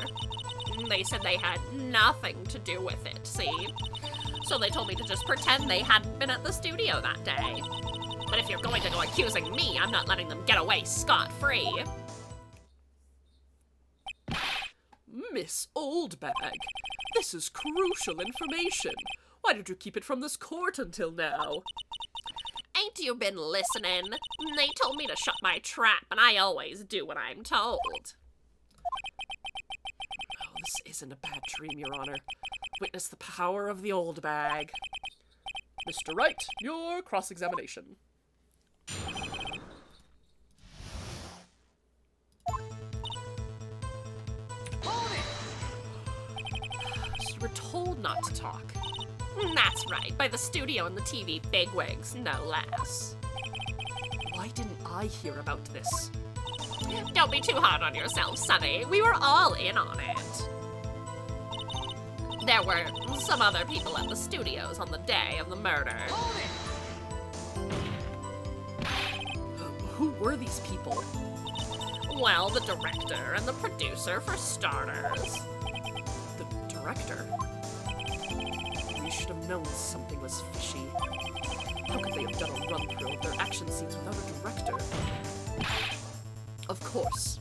They said they had nothing to do with it, see? So they told me to just pretend they hadn't been at the studio that day. But if you're going to go accusing me, I'm not letting them get away scot-free. Miss Oldbag, this is crucial information. Why did you keep it from this court until now? Ain't you been listening? They told me to shut my trap, and I always do what I'm told. Oh, this isn't a bad dream, Your Honor. Witness the power of the Oldbag. Mr. Wright, your cross-examination. You were told not to talk. That's right, by the studio and the TV bigwigs, no less. Why didn't I hear about this? Don't be too hard on yourself, Sonny. We were all in on it. There were some other people at the studios on the day of the murder. Who were these people? Well, the director and the producer, for starters. The director? We should have known something was fishy. How could they have done a run-through of their action scenes without a director? Of course.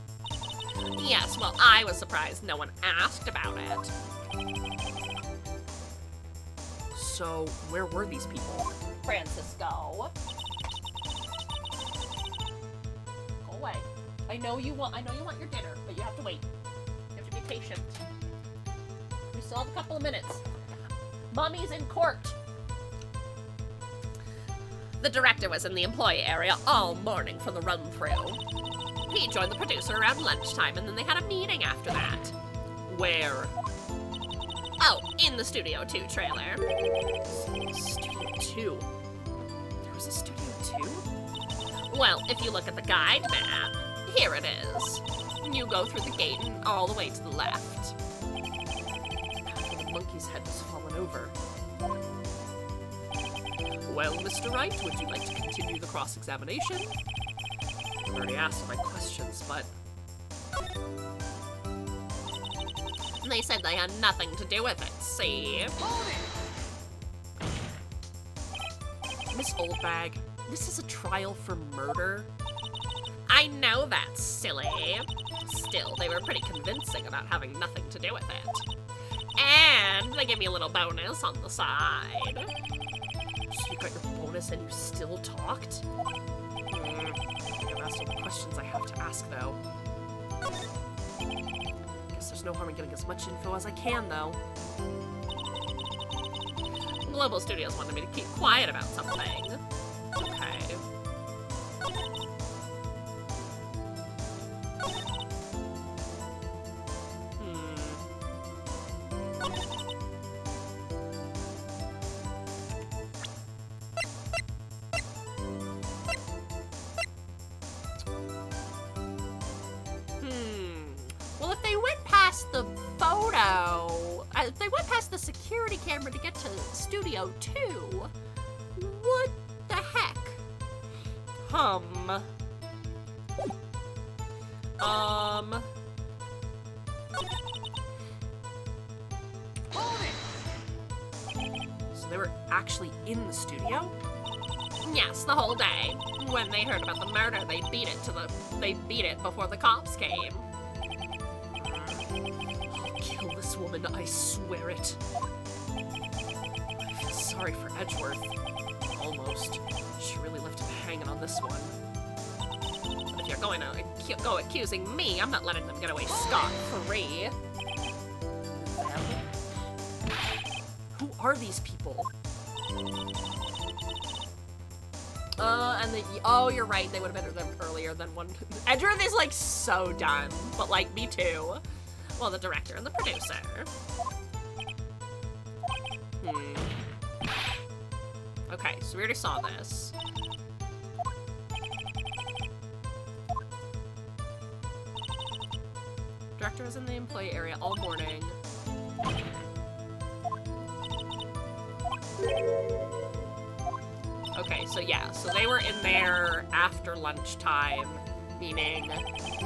Yes, well, I was surprised no one asked about it. So, where were these people? Francisco. Go away. I know you want your dinner, but you have to wait. You have to be patient. We still have a couple of minutes. Mommy's in court. The director was in the employee area all morning for the run-through. He joined the producer around lunchtime, and then they had a meeting after that. Where? Oh, in the Studio 2 trailer. Studio 2? There was a Studio 2? Well, if you look at the guide map, here it is. You go through the gate and all the way to the left. The monkey's head was fallen over. Well, Mr. Wright, would you like to continue the cross-examination? I've already asked my questions, but... They said they had nothing to do with it, see? Miss Oldbag, this is a trial for murder. I know that's silly. Still, they were pretty convincing about having nothing to do with it. And they give me a little bonus on the side. So you got your bonus and you still talked? I've asked all the questions I have to ask, though. Guess there's no harm in getting as much info as I can, though. Global Studios wanted me to keep quiet about something. Okay. Well, if they went past the photo, if they went past the security camera to get to Studio 2, what the heck? So they were actually in the studio? Yes, the whole day. When they heard about the murder, they beat it before the cops came. I'll kill this woman, I swear it. I feel sorry for Edgeworth. Almost. She really left him hanging on this one. But if you're going to go accusing me, I'm not letting them get away scot-free. Them? Who are these people? And then, oh, you're right, they would have been earlier than one. Edgeworth is, like, so done, but, like, me too. Well, the director and the producer. Okay, so we already saw this. Director was in the employee area all morning. Okay, so yeah, so they were in there after lunchtime, meaning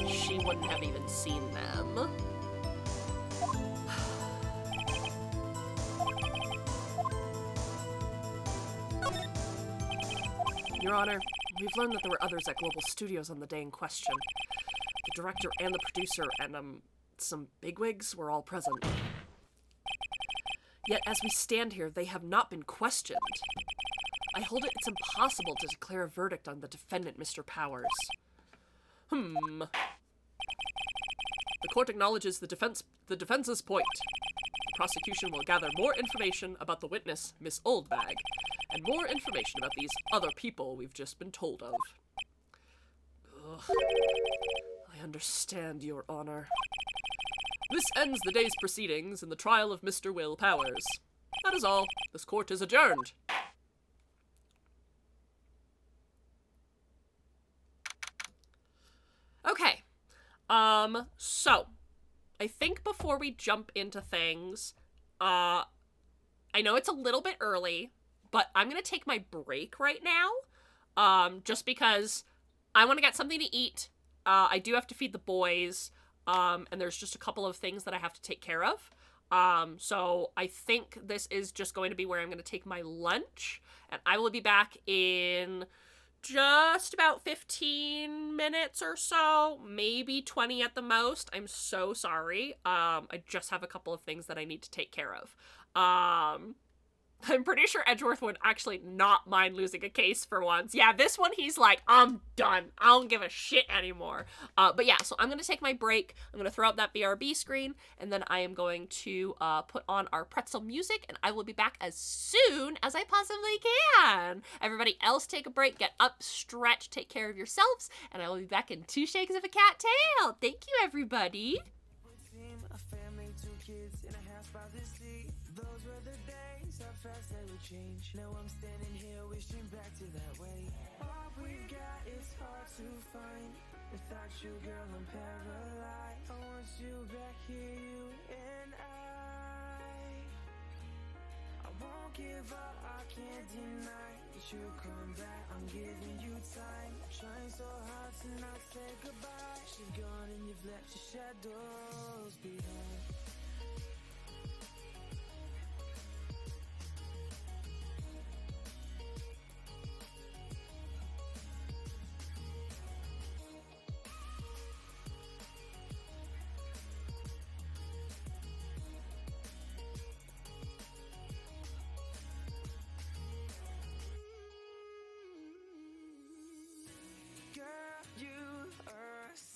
she wouldn't have even seen them. Your Honor, we've learned that there were others at Global Studios on the day in question. The director and the producer and, some bigwigs were all present. Yet, as we stand here, they have not been questioned. I hold it's impossible to declare a verdict on the defendant, Mr. Powers. The court acknowledges the defense's point. The prosecution will gather more information about the witness, Miss Oldbag, and more information about these other people we've just been told of. Ugh. I understand, Your Honor. This ends the day's proceedings in the trial of Mr. Will Powers. That is all. This court is adjourned. Okay. So, I think before we jump into things, I know it's a little bit early, but I'm gonna take my break right now, just because I want to get something to eat. I do have to feed the boys, and there's just a couple of things that I have to take care of. So I think this is just going to be where I'm going to take my lunch, and I will be back in just about 15 minutes or so, maybe 20 at the most. I'm so sorry. I just have a couple of things that I need to take care of. I'm pretty sure Edgeworth would actually not mind losing a case for once. Yeah, this one he's like, I'm done. I don't give a shit anymore. But yeah, so I'm going to take my break. I'm going to throw up that BRB screen, and then I am going to put on our pretzel music, and I will be back as soon as I possibly can. Everybody else take a break, get up, stretch, take care of yourselves, and I will be back in 2 shakes of a cat tail. Thank you, everybody. Fast they would change. Now I'm standing here wishing back to that way. All we've got is hard to find. Without you, girl, I'm paralyzed. I want you back here, you and I won't give up, I can't deny that you'll come back. I'm giving you time. Trying so hard to not say goodbye. She's gone and you've left your shadows behind.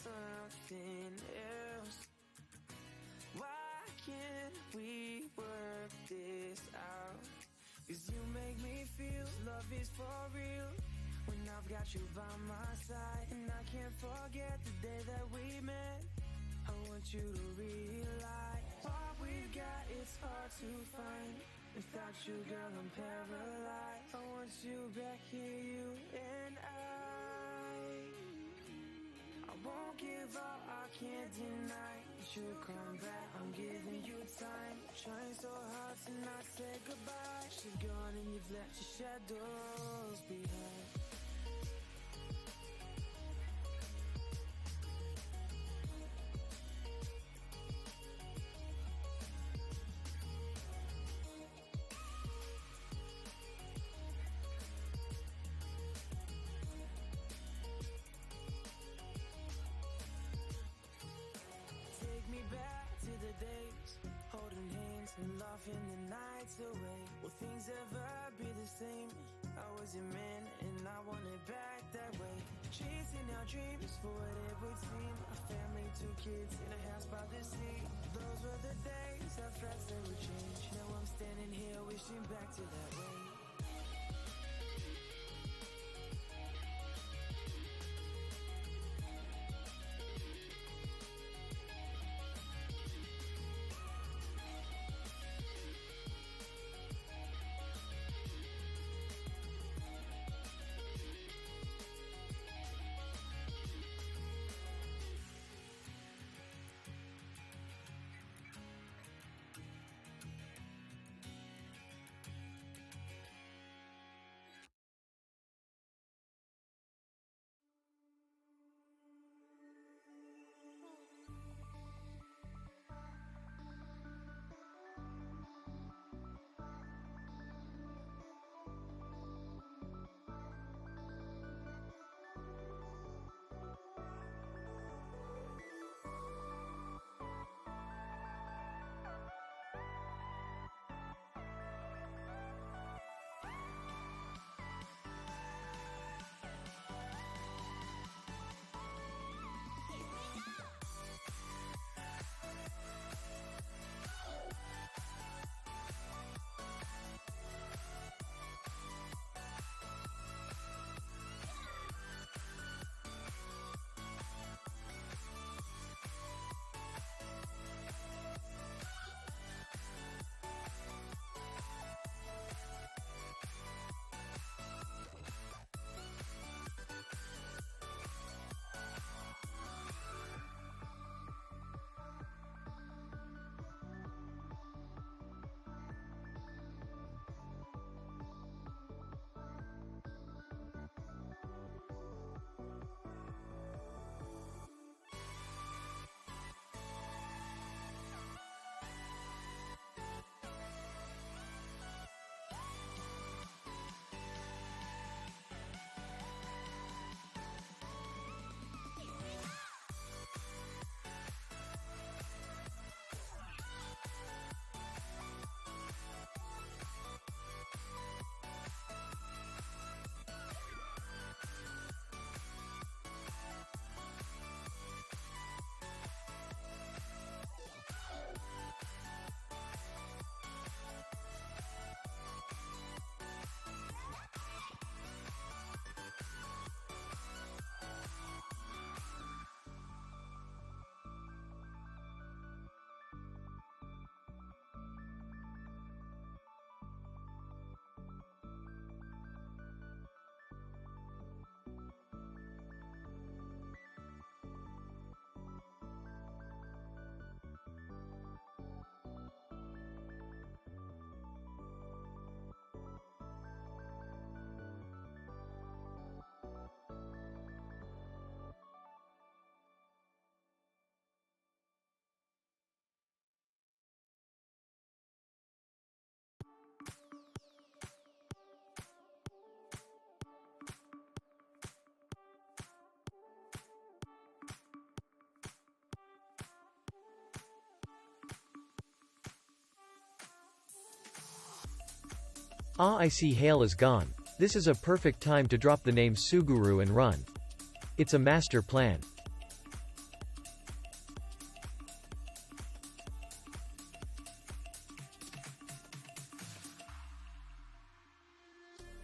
Something else. Why can't we work this out? 'Cause you make me feel love is for real when I've got you by my side. And I can't forget the day that we met. I want you to realize what we've got is hard to find. Without you, girl, I'm paralyzed. I want you back here, you and I won't give up, I can't deny that you'll come back. I'm giving you time. Trying so hard to not say goodbye. She's gone and you've left your shadows behind. And laughing the nights away. Will things ever be the same? I was your man and I want it back that way. Chasing our dreams for what it would seem. A family, 2 kids in a house by the sea. Those were the days, how fast they would change. Now I'm standing here wishing back to that way. Ah, I see Hale is gone. This is a perfect time to drop the name Suguru and run. It's a master plan.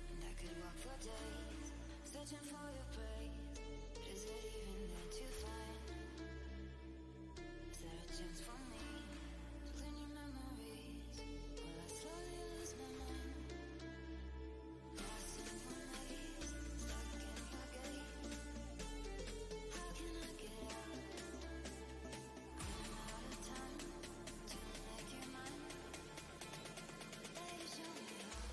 And I could walk for days, searching for your praise. But is it even there to find? Is there a chance for me to clean your memories? Will I slowly lose my mind? Lost in the maze, stuck in your gaze. How can I get out? I'm out of time to make you mine. Baby, show me how.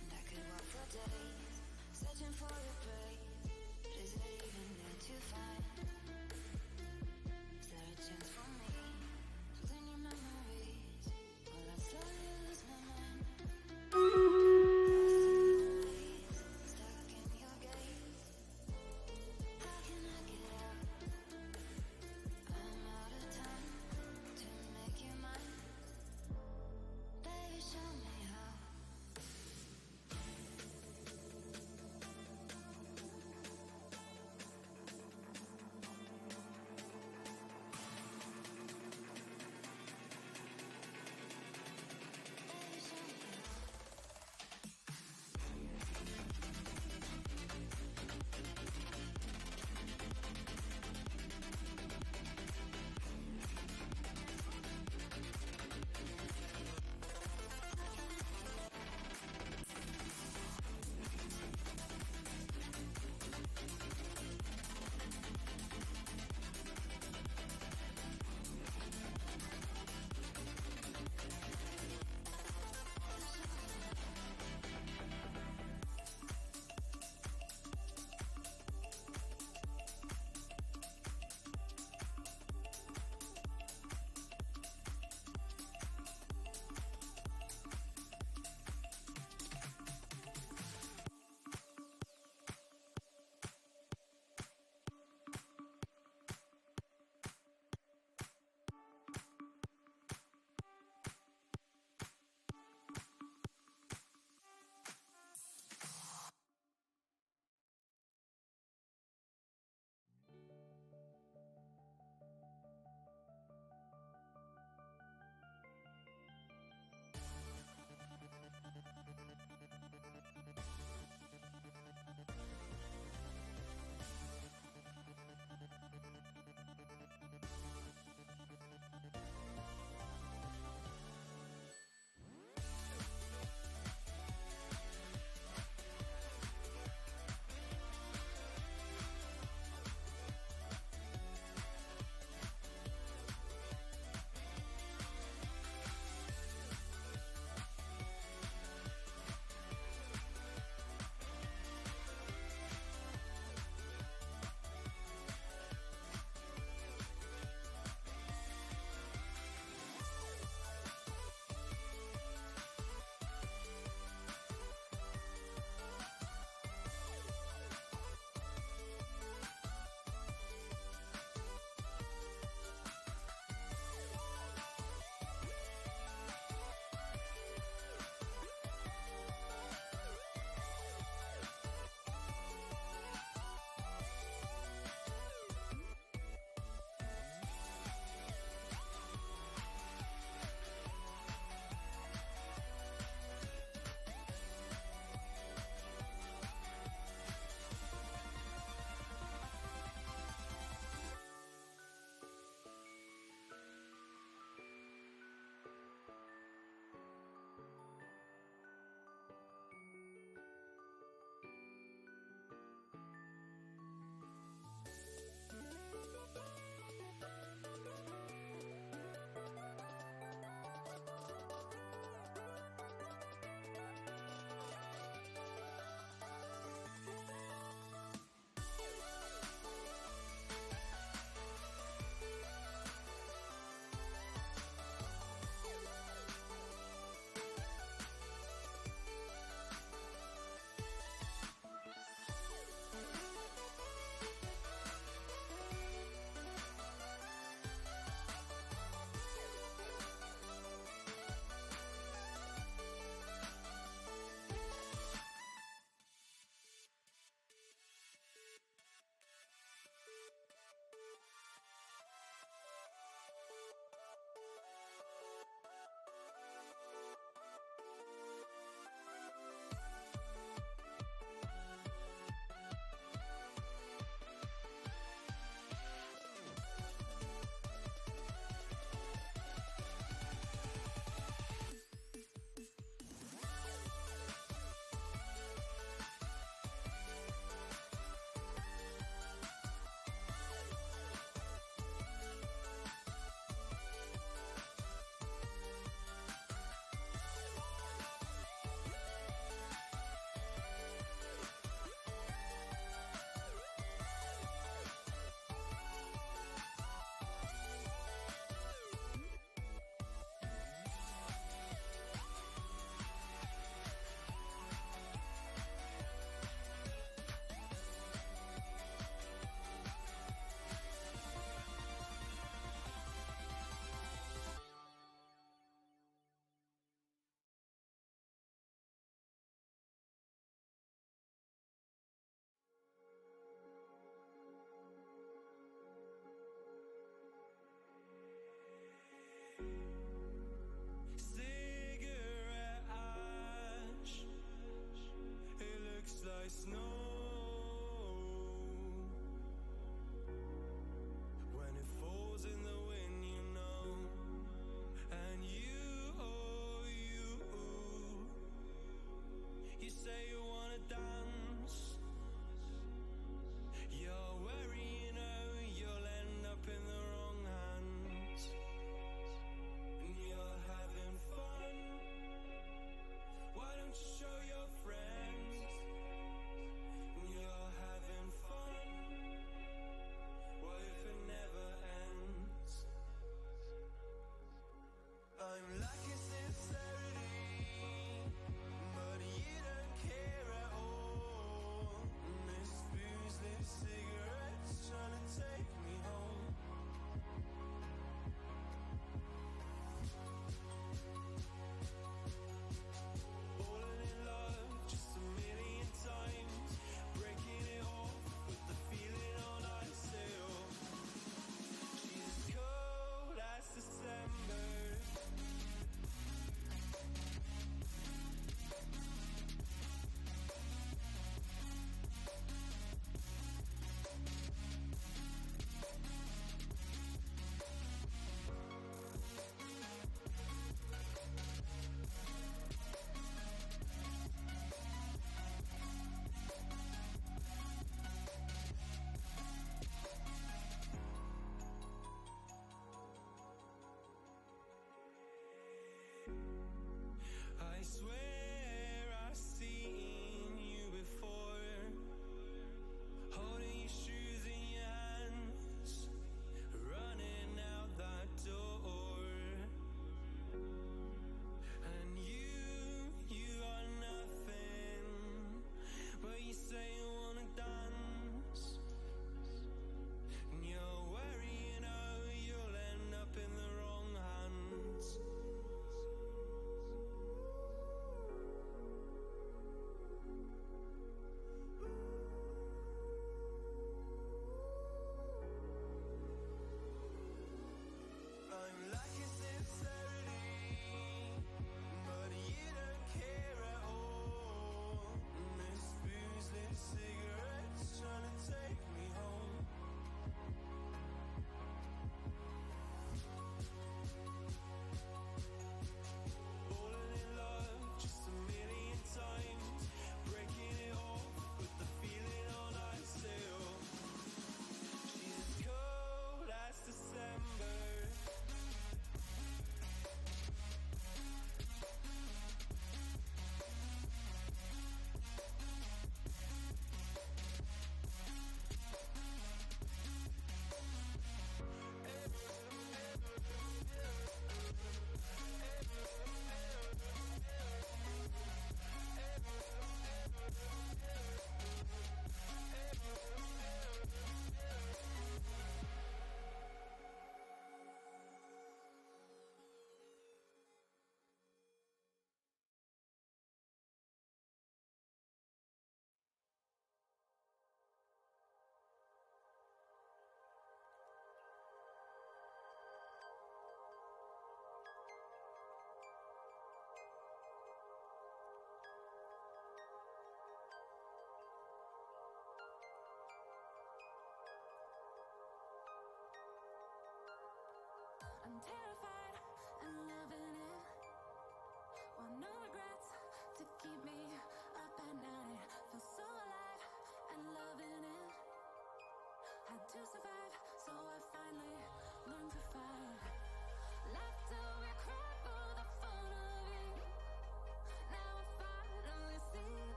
And I could walk for days, searching for your praise. But is it even there to find? Is there a chance for me to clean your memories? Will I slowly lose my mind? Lost in the maze, stuck in your gaze. How can I get out? I'm out of time to make you mine. Baby, show me how.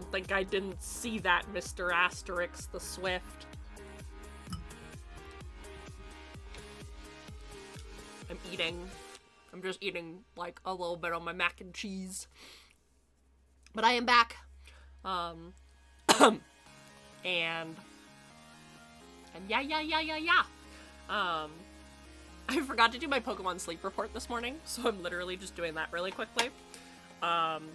don't think I didn't see that, Mr. Asterix the Swift. I'm eating. I'm just eating, like, a little bit of my mac and cheese. But I am back. And yeah. I forgot to do my Pokemon sleep report this morning, so I'm literally just doing that really quickly. And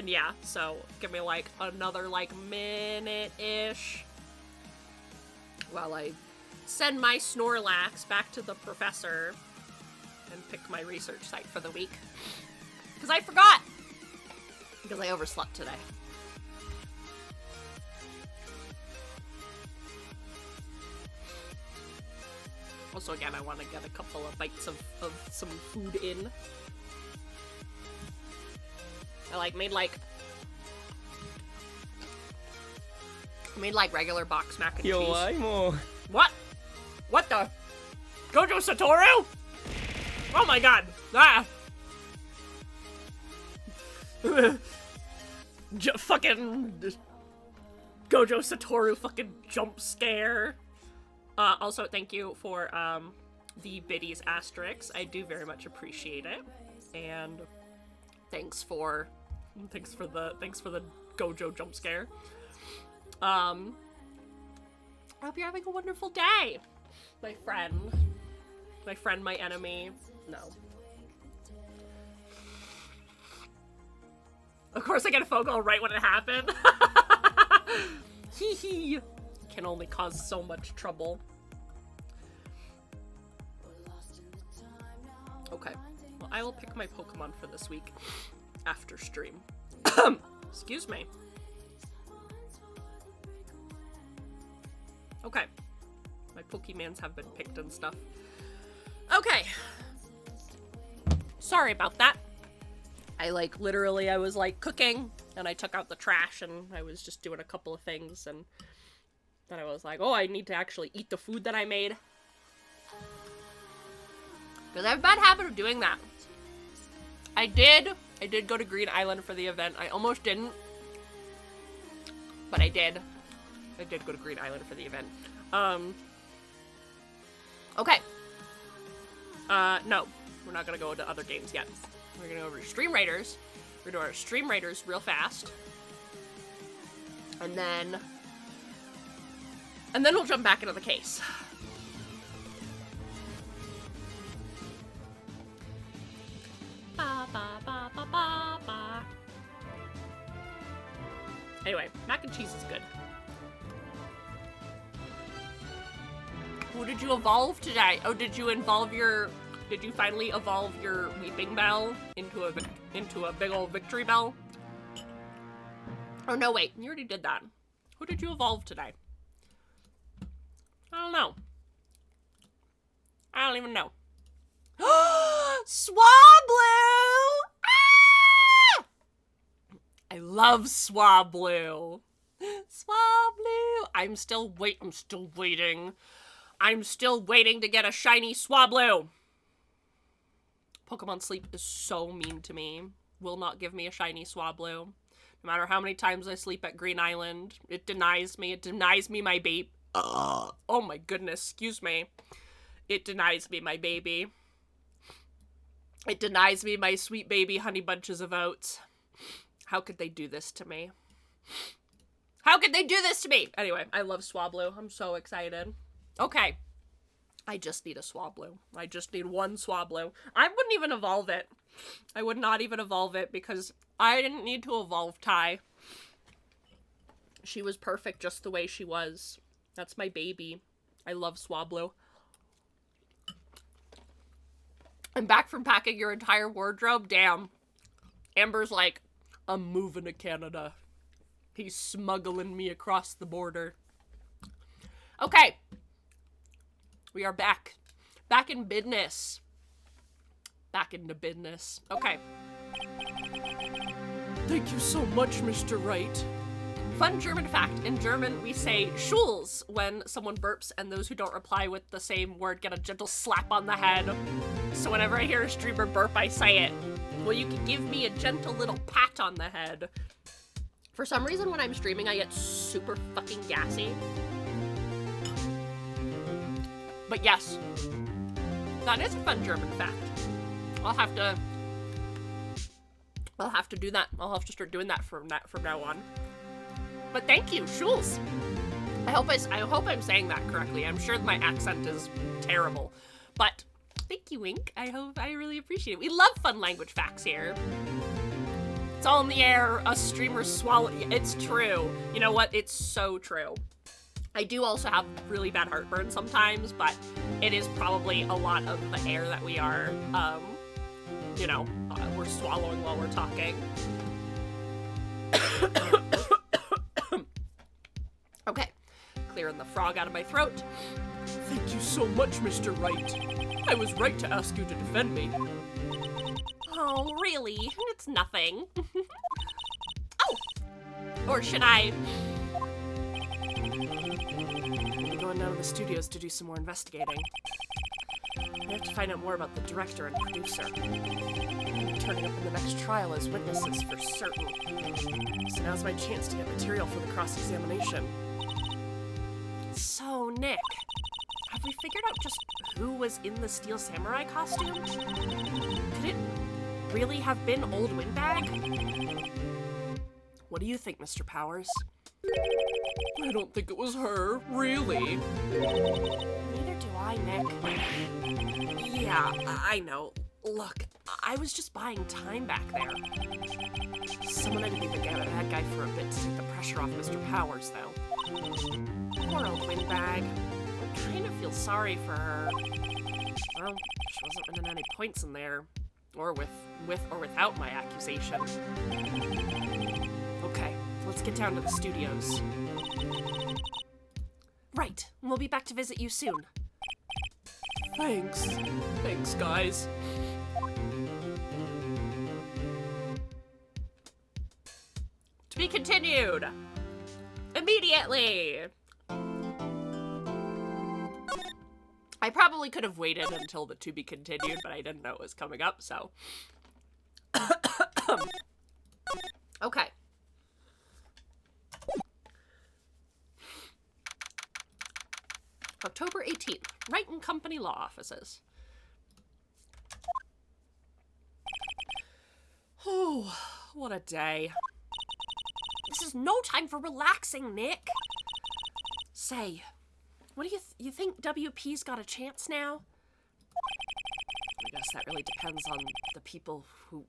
yeah, so give me like another like minute-ish while I send my Snorlax back to the professor and pick my research site for the week. Because I forgot! Because I overslept today. Also, again, I want to get a couple of bites of some food in. I made regular box mac and cheese. What? What the? Gojo Satoru? Oh my god. Ah. Fucking Gojo Satoru fucking jump scare. Also, thank you for the biddies asterisks. I do very much appreciate it. And thanks for the Gojo jump scare. I hope you're having a wonderful day, my friend. My friend, my enemy. No. Of course I get a phone call right when it happened. Hee hee. Can only cause so much trouble. Okay. Well, I will pick my Pokemon for this week after stream. Excuse me. Okay. My Pokemans have been picked and stuff. Okay. Sorry about that. I was cooking and I took out the trash and I was just doing a couple of things and then I was like, oh, I need to actually eat the food that I made. Because I have a bad habit of doing that. I did go to Green Island for the event. I almost didn't. But I did. I did go to Green Island for the event. Okay. No. We're not gonna go to other games yet. We're gonna go over to Stream Raiders. We're gonna do our Stream Raiders real fast. And then we'll jump back into the case. Ba, ba, ba, ba, ba, ba. Anyway, mac and cheese is good. Who did you evolve today? Oh, did you finally evolve your Weeping Bell into a big old Victory Bell? Oh no, wait, you already did that. Who did you evolve today? I don't know. I don't even know. Swablu! Ah! I love Swablu. Swablu. I'm still waiting. I'm still waiting to get a shiny Swablu. Pokemon Sleep is so mean to me. Will not give me a shiny Swablu. No matter how many times I sleep at Green Island, it denies me. It denies me my baby. Oh my goodness, excuse me. It denies me my baby. It denies me my sweet baby honey bunches of oats. How could they do this to me? How could they do this to me? Anyway, I love Swablu. I'm so excited. Okay. I just need a Swablu. I just need one Swablu. I wouldn't even evolve it. I would not even evolve it because I didn't need to evolve Tai. She was perfect just the way she was. That's my baby. I love Swablu. I'm back from packing your entire wardrobe. Damn. Amber's like, I'm moving to Canada. He's smuggling me across the border. Okay. We are back. Back in business. Back into business. Okay. Thank you so much, Mr. Wright. Fun German fact. In German, we say Schulz when someone burps, and those who don't reply with the same word get a gentle slap on the head. So whenever I hear a streamer burp, I say it. Well, you can give me a gentle little pat on the head. For some reason, when I'm streaming, I get super fucking gassy. But yes, that is a fun German fact. I'll have to do that. I'll have to start doing that from now on. But thank you, Schulz. I hope I'm saying that correctly. I'm sure my accent is terrible, but thank you, Wink. I really appreciate it. We love fun language facts here. It's all in the air. Us streamers swallow. It's true. You know what? It's so true. I do also have really bad heartburn sometimes, but it is probably a lot of the air that we are, we're swallowing while we're talking. Okay, clearing the frog out of my throat. Thank you so much, Mr. Wright. I was right to ask you to defend me. Oh, really? It's nothing. Oh! Or should I... I'm going down to the studios to do some more investigating. I have to find out more about the director and producer. They're turning up in the next trial as witnesses for certain. So now's my chance to get material for the cross-examination. So, Nick, have we figured out just who was in the Steel Samurai costume? Could it really have been Old Windbag? What do you think, Mr. Powers? I don't think it was her, really. Neither do I, Nick. Yeah, I know. Look, I was just buying time back there. Someone had to be the bad guy for a bit to take the pressure off Mr. Powers, though. Poor Old Windbag. I kind of feel sorry for her. Well, she wasn't winning any points in there. Or with or without my accusation. Okay, let's get down to the studios. Right, we'll be back to visit you soon. Thanks. Thanks, guys. To be continued! Immediately! I probably could have waited until the to be continued, but I didn't know it was coming up, so. Okay. October 18th, Wright & Company Law Offices. Oh, what a day. This is no time for relaxing, Nick. Say, what do you think WP's got a chance now? I guess that really depends on the people who...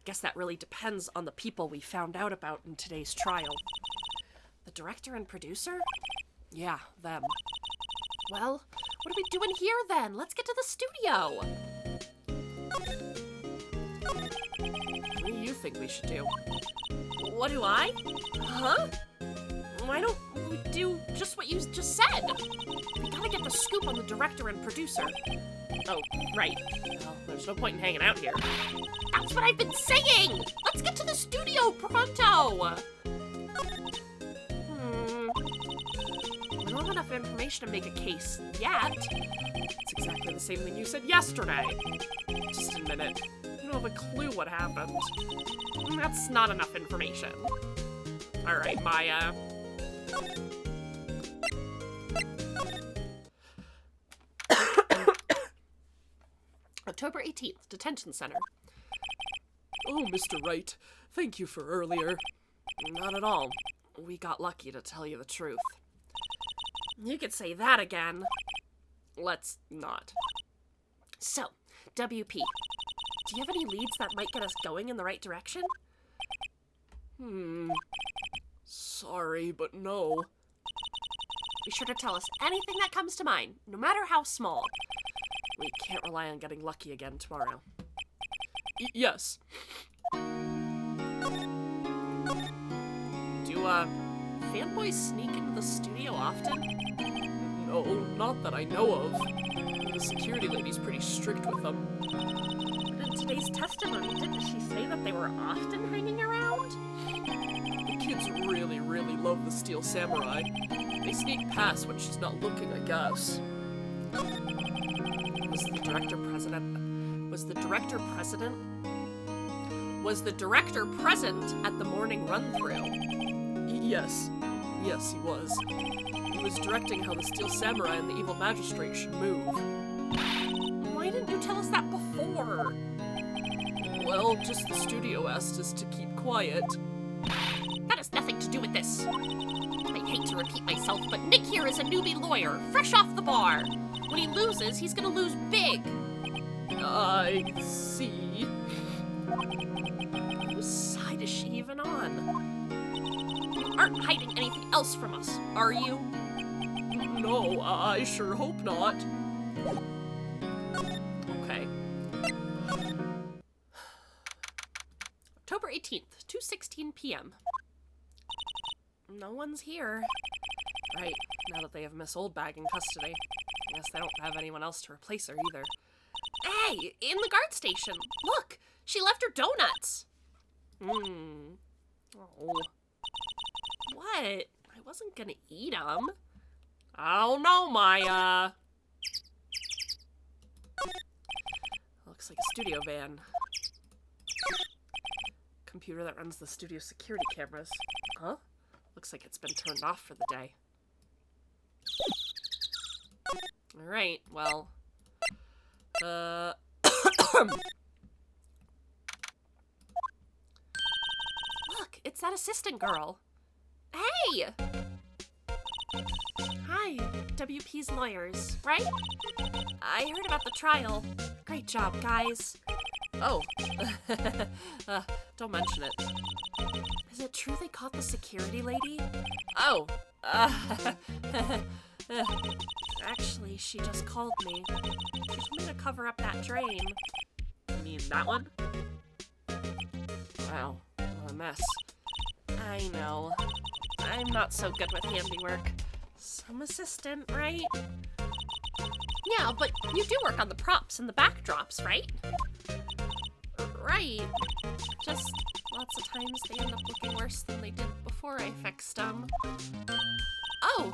Guess that really depends on the people we found out about in today's trial. The director and producer? Yeah, them. Well, what are we doing here then? Let's get to the studio. What do you think we should do? What do I? Huh? Why don't we do just what you just said? We gotta get the scoop on the director and producer. Oh, right. Well, there's no point in hanging out here. That's what I've been saying! Let's get to the studio pronto! We don't have enough information to make a case yet. It's exactly the same thing you said yesterday. Just a minute. You don't have a clue what happened. That's not enough information. Alright, Maya. October 18th, Detention Center. Oh, Mr. Wright, thank you for earlier. Not at all. We got lucky, to tell you the truth. You could say that again. Let's not. So, WP, do you have any leads that might get us going in the right direction? Sorry, but no. Be sure to tell us anything that comes to mind, no matter how small. We can't rely on getting lucky again tomorrow. Yes. Do, fanboys sneak into the studio often? No, not that I know of. The security lady's pretty strict with them. But in today's testimony, didn't she say that they were often hanging around? The kids really, really love the Steel Samurai. They sneak past when she's not looking, I guess. Was the director president? Was the director present at the morning run-through? Yes. Yes, he was. He was directing how the Steel Samurai and the Evil Magistrate should move. Why didn't you tell us that before? Well, just the studio asked us to keep quiet. That has nothing to do with this. I hate to repeat myself, but Nick here is a newbie lawyer, fresh off the bar. When he loses, he's gonna lose big. I see. Whose side is she even on? You aren't hiding anything else from us, are you? No, I sure hope not. Okay. October 18th, 2:16 p.m. No one's here. Right, now that they have Miss Oldbag in custody. I guess they don't have anyone else to replace her either. Hey, in the guard station. Look, she left her donuts. Oh. What? I wasn't gonna eat them. Oh no, Maya. Looks like a studio van. Computer that runs the studio security cameras. Huh? Looks like it's been turned off for the day. Alright, well. Look, it's that assistant girl. Hey! Hi, WP's lawyers, right? I heard about the trial. Great job, guys. Oh. Don't mention it. Is it true they caught the security lady? Oh. Actually, she just called me. She told me to cover up that drain. You mean that one? Wow, what a mess. I know. I'm not so good with handiwork. Some assistant, right? Yeah, but you do work on the props and the backdrops, right? Right. Just lots of times they end up looking worse than they did before I fixed them. Oh!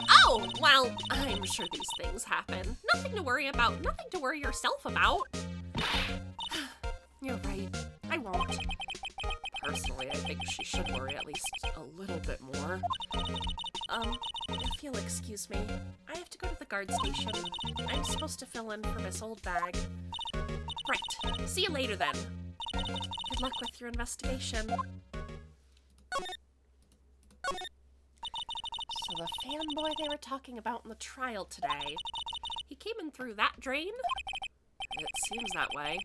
Oh! Well, I'm sure these things happen. Nothing to worry about. Nothing to worry yourself about. You're right. I won't. Personally, I think she should worry at least a little bit more. If you'll excuse me, I have to go to the guard station. I'm supposed to fill in for Miss Oldbag. Right. See you later then. Good luck with your investigation. So the fanboy they were talking about in the trial today, he came in through that drain? It seems that way.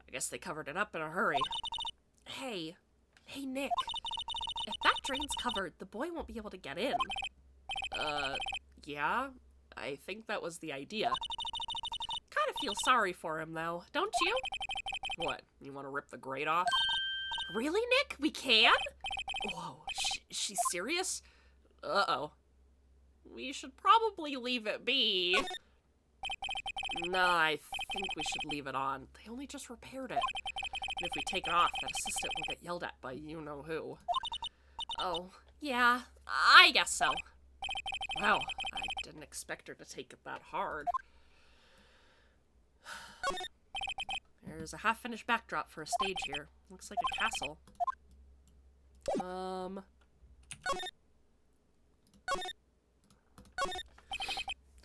I guess they covered it up in a hurry. Hey, Nick. If that drain's covered, the boy won't be able to get in. Yeah? I think that was the idea. Kind of feel sorry for him, though, don't you? What, you want to rip the grate off? Really, Nick? We can? Whoa, she's serious? Uh-oh. We should probably leave it be. No, I think we should leave it on. They only just repaired it. And if we take it off, that assistant will get yelled at by you-know-who. Oh, yeah, I guess so. Wow, I didn't expect her to take it that hard. There's a half-finished backdrop for a stage here. Looks like a castle. The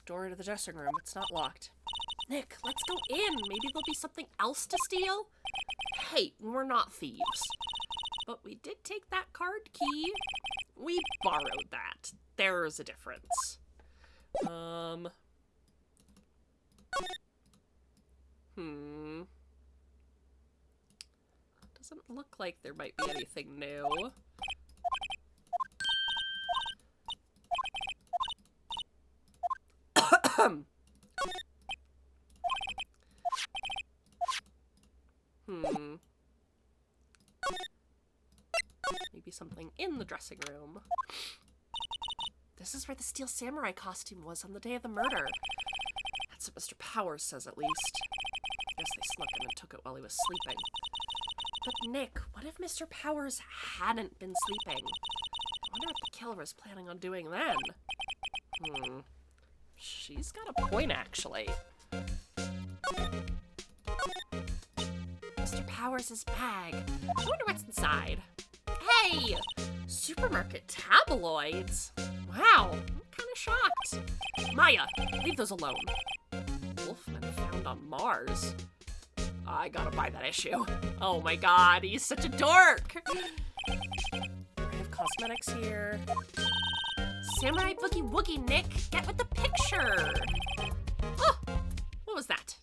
door to the dressing room. It's not locked. Nick, let's go in. Maybe there'll be something else to steal? Hey, we're not thieves. But we did take that card key. We borrowed that. There's a difference. Doesn't look like there might be anything new. Maybe something in the dressing room. This is where the Steel Samurai costume was on the day of the murder. That's what Mr. Powers says, at least. I guess they snuck him and took it while he was sleeping. But Nick, what if Mr. Powers hadn't been sleeping? I wonder what the killer was planning on doing then. She's got a point, actually. Mr. Powers' bag. I wonder what's inside. Hey! Supermarket tabloids? Wow, I'm kind of shocked. Maya, leave those alone. Wolfman found on Mars. I gotta buy that issue. Oh my god, he's such a dork! I have cosmetics here. Samurai Boogie Woogie, Nick, get with the picture! Oh, what was that?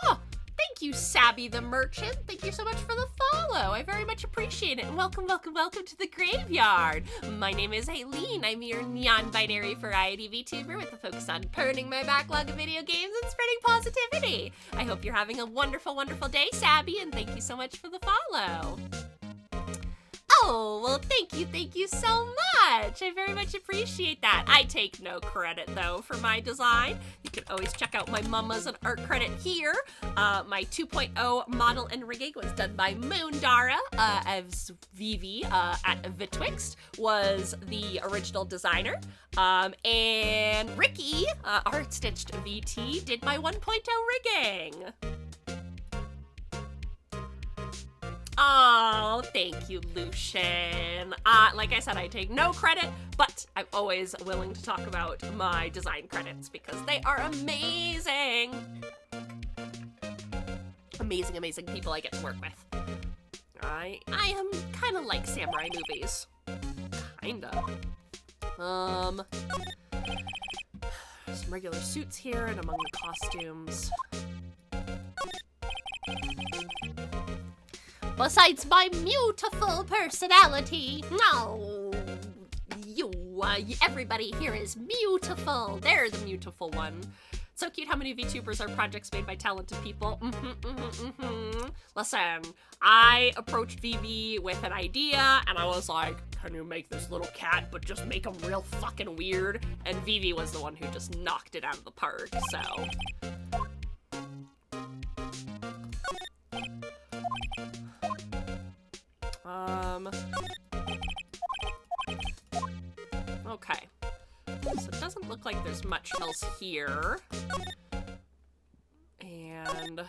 Oh, thank you, Sabby the Merchant. Thank you so much for the follow. I very much appreciate it. And welcome, welcome, welcome to the graveyard. My name is Aileen. I'm your non-binary variety VTuber with a focus on purging my backlog of video games and spreading positivity. I hope you're having a wonderful, wonderful day, Sabby, and thank you so much for the follow. Oh, well, thank you so much. I very much appreciate that. I take no credit, though, for my design. You can always check out my Mamas and art credit here. My 2.0 model and rigging was done by Moondara, as Vivi at Vitwixt was the original designer. And Ricky, Art Stitched VT, did my 1.0 rigging. Oh, thank you, Lucian. Like I said, I take no credit, but I'm always willing to talk about my design credits because they are amazing. Amazing, amazing people I get to work with. I am kind of like samurai movies. Kinda. Some regular suits here and among the costumes. Besides my beautiful personality. No, everybody here is beautiful. They're the beautiful one. So cute how many VTubers are projects made by talented people. Listen, I approached Vivi with an idea, and I was like, can you make this little cat, but just make him real fucking weird? And Vivi was the one who just knocked it out of the park, so... Okay. So it doesn't look like there's much else here. And...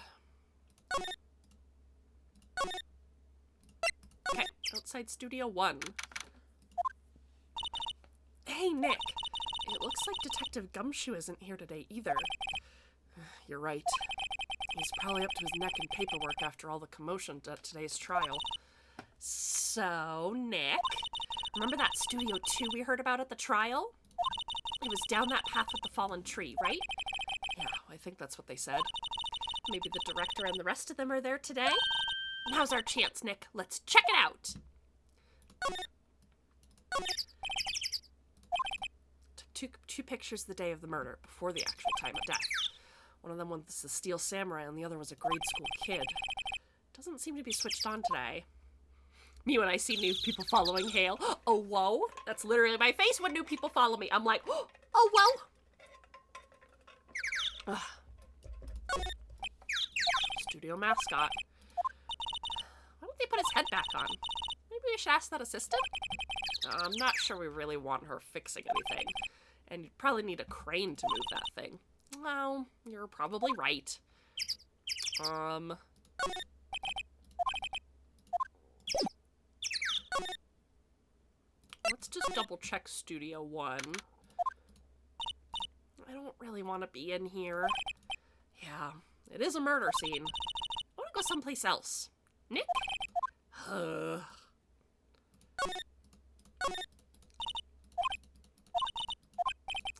Okay, outside Studio 1. Hey, Nick! It looks like Detective Gumshoe isn't here today either. You're right. He's probably up to his neck in paperwork after all the commotion at today's trial. So, Nick, remember that Studio 2 we heard about at the trial? It was down that path with the fallen tree, right? Yeah, I think that's what they said. Maybe the director and the rest of them are there today? Now's our chance, Nick. Let's check it out! Took two pictures the day of the murder, before the actual time of death. One of them was the Steel Samurai, and the other was a grade school kid. Doesn't seem to be switched on today. Me when I see new people following Hale. Oh, whoa. That's literally my face when new people follow me. I'm like, oh, whoa. Studio mascot. Why don't they put his head back on? Maybe we should ask that assistant? I'm not sure we really want her fixing anything. And you'd probably need a crane to move that thing. Well, you're probably right. Let's just double check Studio 1. I don't really want to be in here. Yeah, it is a murder scene. I want to go someplace else. Nick?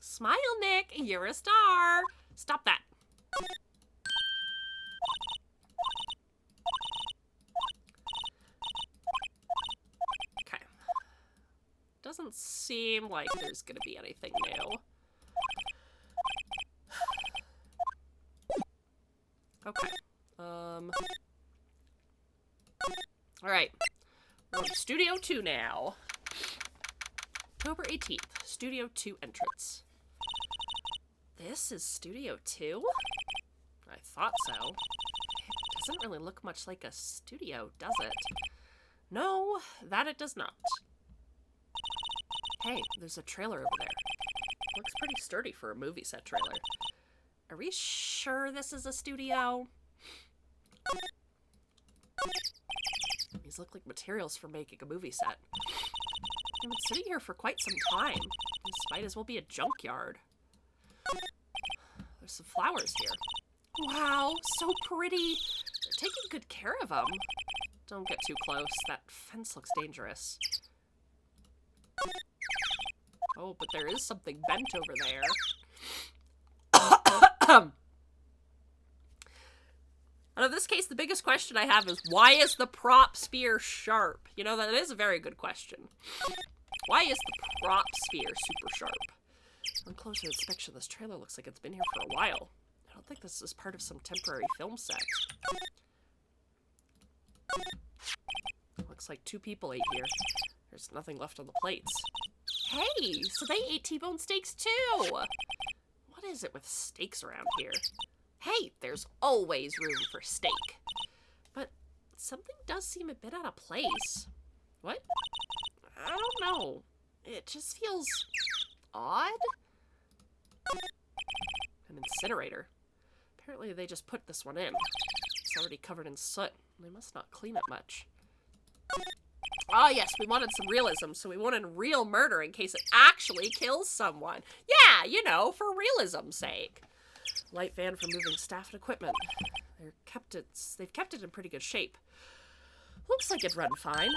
Smile, Nick. You're a star. Stop that. Okay. Doesn't seem like there's gonna be anything new. Okay. Alright. We're on Studio 2 now. October 18th. Studio 2 entrance. This is Studio 2? I thought so. It doesn't really look much like a studio, does it? No, that it does not. Hey, there's a trailer over there. Looks pretty sturdy for a movie set trailer. Are we sure this is a studio? These look like materials for making a movie set. I've been sitting here for quite some time. This might as well be a junkyard. There's some flowers here. Wow, so pretty. They're taking good care of them. Don't get too close. That fence looks dangerous. Oh, but there is something bent over there. Out of this case, the biggest question I have is, why is the prop spear sharp? You know, that is a very good question. Why is the prop spear super sharp? On closer inspection, this trailer looks like it's been here for a while. I don't think this is part of some temporary film set. Looks like 2 people ate here. There's nothing left on the plates. Hey, so they ate T-bone steaks too! What is it with steaks around here? Hey, there's always room for steak. But something does seem a bit out of place. What? I don't know. It just feels odd. An incinerator. Apparently they just put this one in. It's already covered in soot. They must not clean it much. Ah, yes, we wanted some realism, so we wanted real murder in case it actually kills someone. Yeah, you know, for realism's sake. Light van for moving staff and equipment. They've kept it in pretty good shape. Looks like it'd run fine.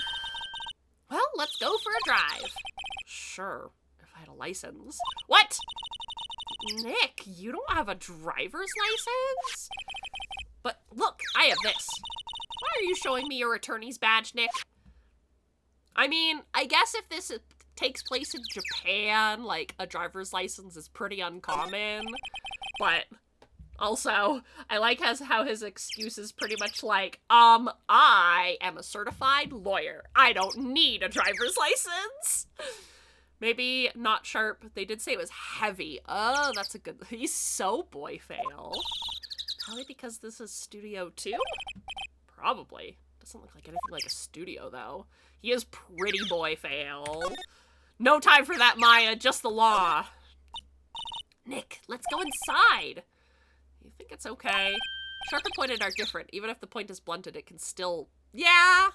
Well, let's go for a drive. Sure, if I had a license. What? Nick, you don't have a driver's license? But look, I have this. Why are you showing me your attorney's badge, Nick? I mean, I guess if this takes place in Japan, like, a driver's license is pretty uncommon. But also, I like how his excuse is pretty much like, I am a certified lawyer. I don't need a driver's license. Maybe not sharp. They did say it was heavy. Oh, that's a good... He's so boy fail. Probably because this is Studio 2? Probably. Doesn't look like anything like a studio, though. He is pretty boy fail. No time for that, Maya. Just the law. Nick, let's go inside. You think it's okay? Sharp and pointed are different. Even if the point is blunted, it can still... Yeah.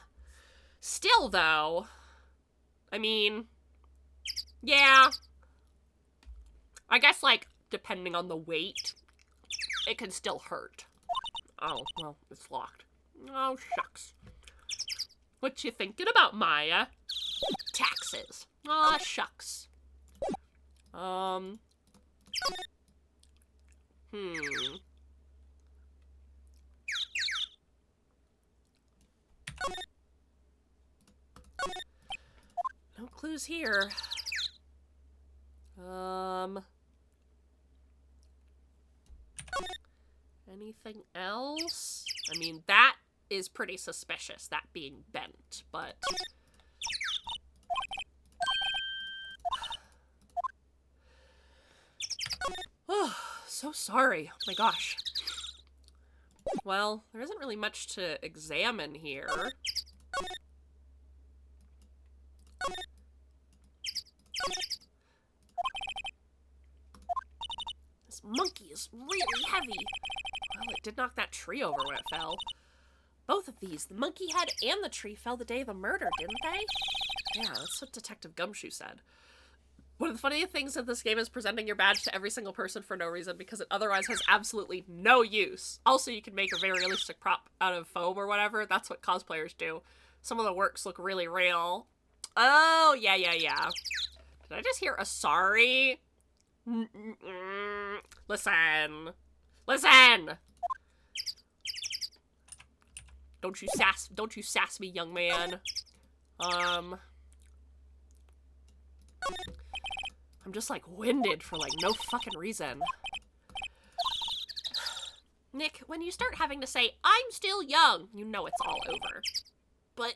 Still, though. I mean... Yeah. I guess, like, depending on the weight, it can still hurt. Oh, well, it's locked. Oh, shucks. What you thinking about, Maya? Taxes. Aw, shucks. No clues here. Anything else? I mean, that is pretty suspicious, that being bent, but... Oh, so sorry. Oh my gosh. Well, there isn't really much to examine here. This monkey is really heavy. Well, it did knock that tree over when it fell. Both of these, the monkey head and the tree, fell the day of the murder, didn't they? Yeah, that's what Detective Gumshoe said. One of the funniest things of this game is presenting your badge to every single person for no reason because it otherwise has absolutely no use. Also, you can make a very realistic prop out of foam or whatever. That's what cosplayers do. Some of the works look really real. Oh, yeah. Did I just hear a sorry? Listen. Don't you sass me, young man. I'm just, like, winded for, like, no fucking reason. Nick, when you start having to say, I'm still young, you know it's all over. But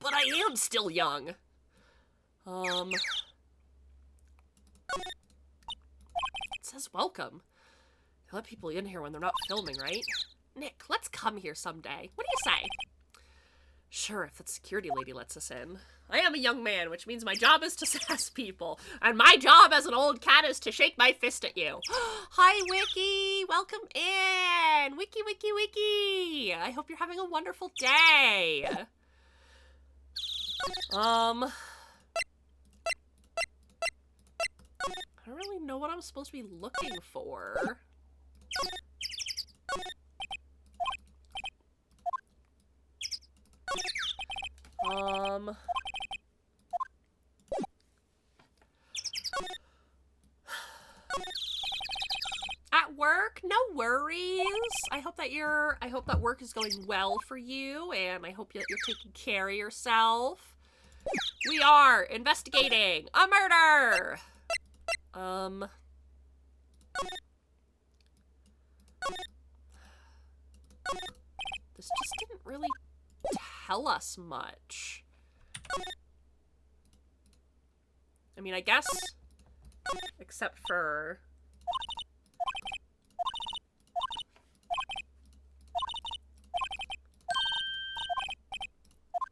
I am still young. It says welcome. They let people in here when they're not filming, right? Nick, let's come here someday. What do you say? Sure, if the security lady lets us in. I am a young man, which means my job is to sass people. And my job as an old cat is to shake my fist at you. Hi, Wiki! Welcome in! Wiki, Wiki, Wiki! I hope you're having a wonderful day. I don't really know what I'm supposed to be looking for. At work? No worries. I hope that work is going well for you, and I hope that you're taking care of yourself. We are investigating a murder! This just didn't really tell us much. I mean, I guess, except for...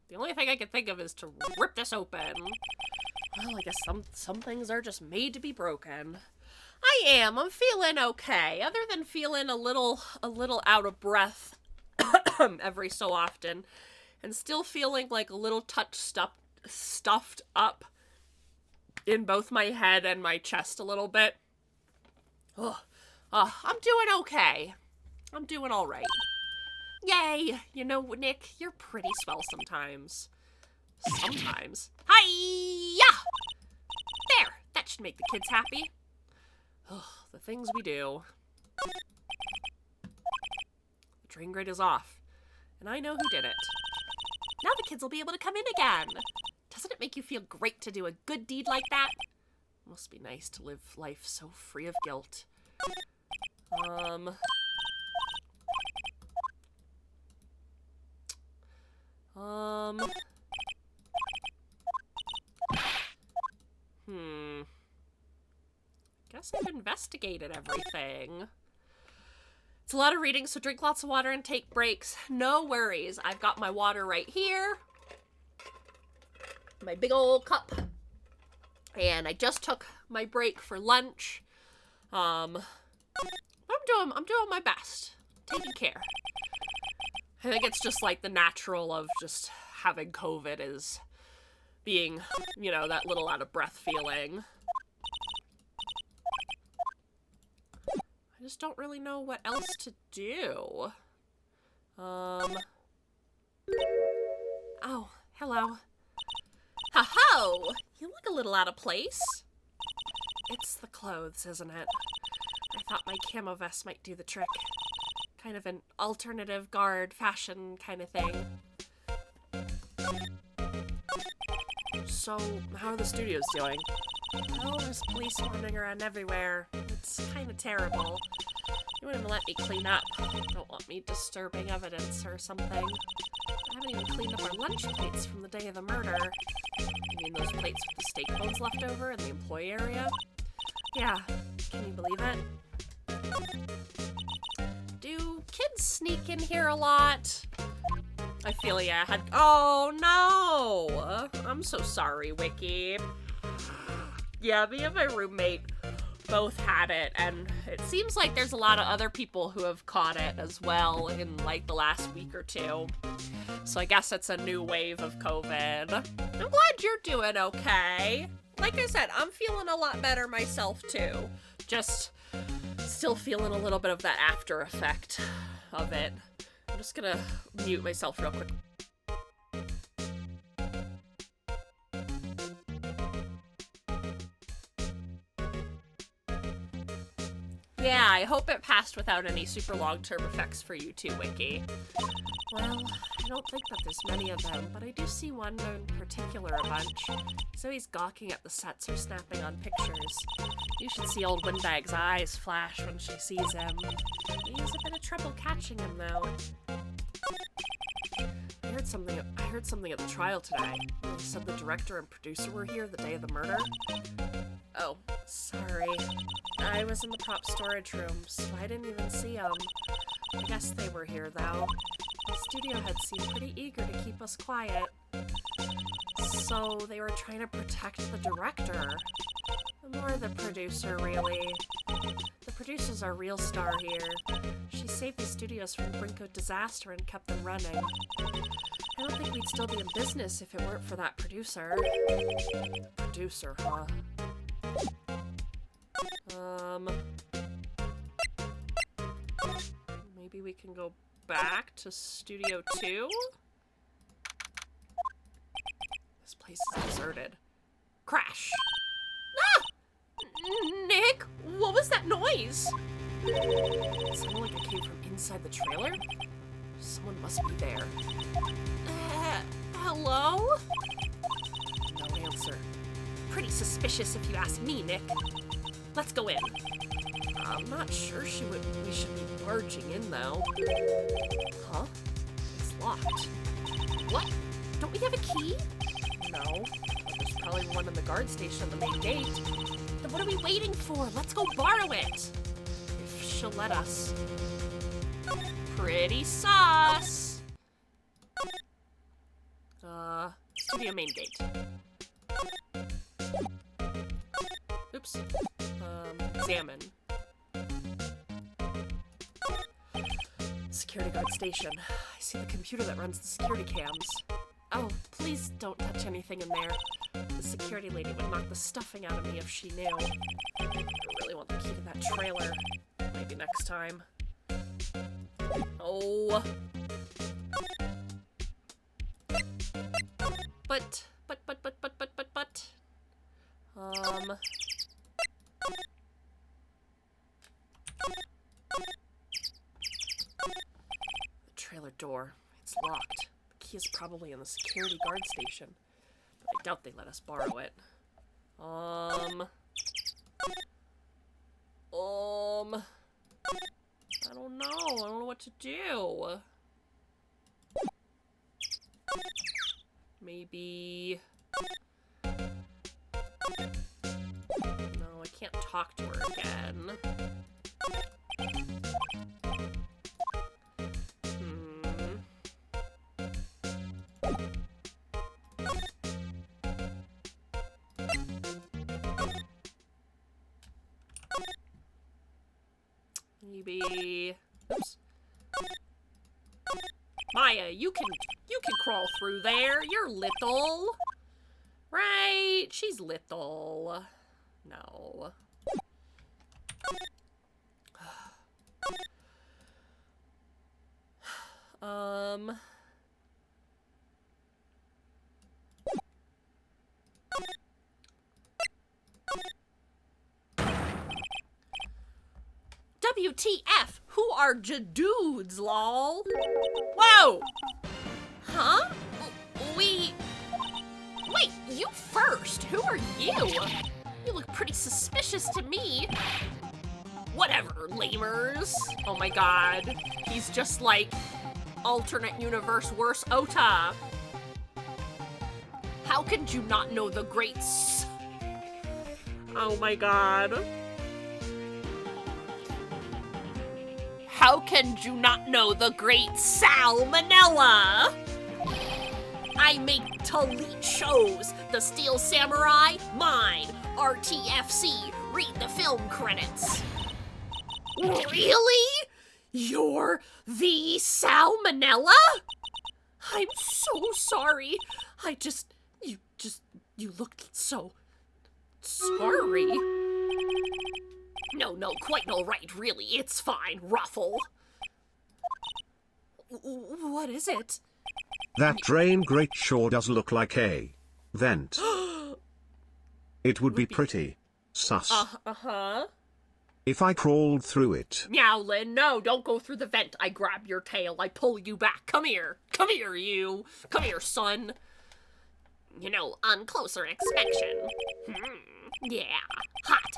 The only thing I can think of is to rip this open. Well, I guess some things are just made to be broken. I'm feeling okay, other than feeling a little out of breath every so often, and still feeling like a little touch stuffed up in both my head and my chest a little bit. I'm doing okay. I'm doing all right. Yay! You know, Nick, you're pretty swell sometimes. Sometimes. Hi-ya! There! That should make the kids happy. The things we do. The drain grid is off, and I know who did it. Now the kids will be able to come in again. Doesn't it make you feel great to do a good deed like that? Must be nice to live life so free of guilt. Guess I've investigated everything. It's a lot of reading, so drink lots of water and take breaks. No worries. I've got my water right here. My big old cup. And I just took my break for lunch. I'm doing my best. Taking care. I think it's just like the natural of just having COVID is being, you know, that little out of breath feeling. I just don't really know what else to do. Oh, hello. Ho-ho! You look a little out of place. It's the clothes, isn't it? I thought my camo vest might do the trick. Kind of an alternative guard fashion kind of thing. So, how are the studios doing? Oh, there's police wandering around everywhere. It's kind of terrible. You wouldn't let me clean up. Don't want me disturbing evidence or something. I haven't even cleaned up our lunch plates from the day of the murder. I mean, those plates with the steak bones left over in the employee area? Yeah, can you believe it? Do kids sneak in here a lot? I feel ya. Oh no! I'm so sorry, Wiki. Yeah, me and my roommate both had it, and it seems like there's a lot of other people who have caught it as well in like the last week or two. So I guess it's a new wave of COVID. I'm glad you're doing okay. Like I said, I'm feeling a lot better myself too. Just still feeling a little bit of that after effect of it. I'm just gonna mute myself real quick. Yeah, I hope it passed without any super long-term effects for you too, Wiki. Well, I don't think that there's many of them, but I do see one in particular a bunch. So he's gawking at the sets or snapping on pictures. You should see old Windbag's eyes flash when she sees him. He has a bit of trouble catching him, though. I heard something at the trial today. They said the director and producer were here the day of the murder. Oh, sorry. I was in the prop storage room, so I didn't even see them. I guess they were here, though. The studio head seemed pretty eager to keep us quiet. So they were trying to protect the director. More the producer, really. The producer's our real star here. She saved the studios from the brink of disaster and kept them running. I don't think we'd still be in business if it weren't for that producer. Producer, huh? Maybe we can go back to Studio 2? This place is deserted. Crash! Ah! Nick, what was that noise? It sounded like it came from inside the trailer. Someone must be there. Hello? No answer. Pretty suspicious if you ask me, Nick. Let's go in. I'm not sure we should be barging in, though. Huh? It's locked. What? Don't we have a key? No. There's probably one in the guard station on the main gate. Then what are we waiting for? Let's go borrow it. If she'll let us. Pretty sus. Studio main gate. Oops. Examine. Security guard station. I see the computer that runs the security cams. Oh, please don't touch anything in there. The security lady would knock the stuffing out of me if she knew. I really want the key to that trailer. Maybe next time. Oh. But. The trailer door. It's locked. The key is probably in the security guard station. But I doubt they let us borrow it. I don't know. I don't know what to do. Maybe... No, I can't talk to her again. Maybe... Oops. Maya, you can crawl through there. You're little. Right? She's little. No. WTF? Who are dudes, lol? Whoa! Huh? Wait, you first. Who are you? You look pretty suspicious to me. Whatever, lamers. Oh my god. He's just like alternate universe worse Ota. How could you not know the greats? Oh my god. How can you not know the great Salmonella? I make Talit shows. The Steel Samurai, mine. RTFC, read the film credits. Really? You're the Salmonella? I'm so sorry. You looked so sorry. No, quite all right, really. It's fine, Ruffle. What is it? That drain grate sure does look like a vent. It would be pretty sus. Uh-huh. If I crawled through it. Meowlin, no, don't go through the vent. I grab your tail, I pull you back. Come here, you. Come here, son. You know, on closer inspection. Yeah. Hot.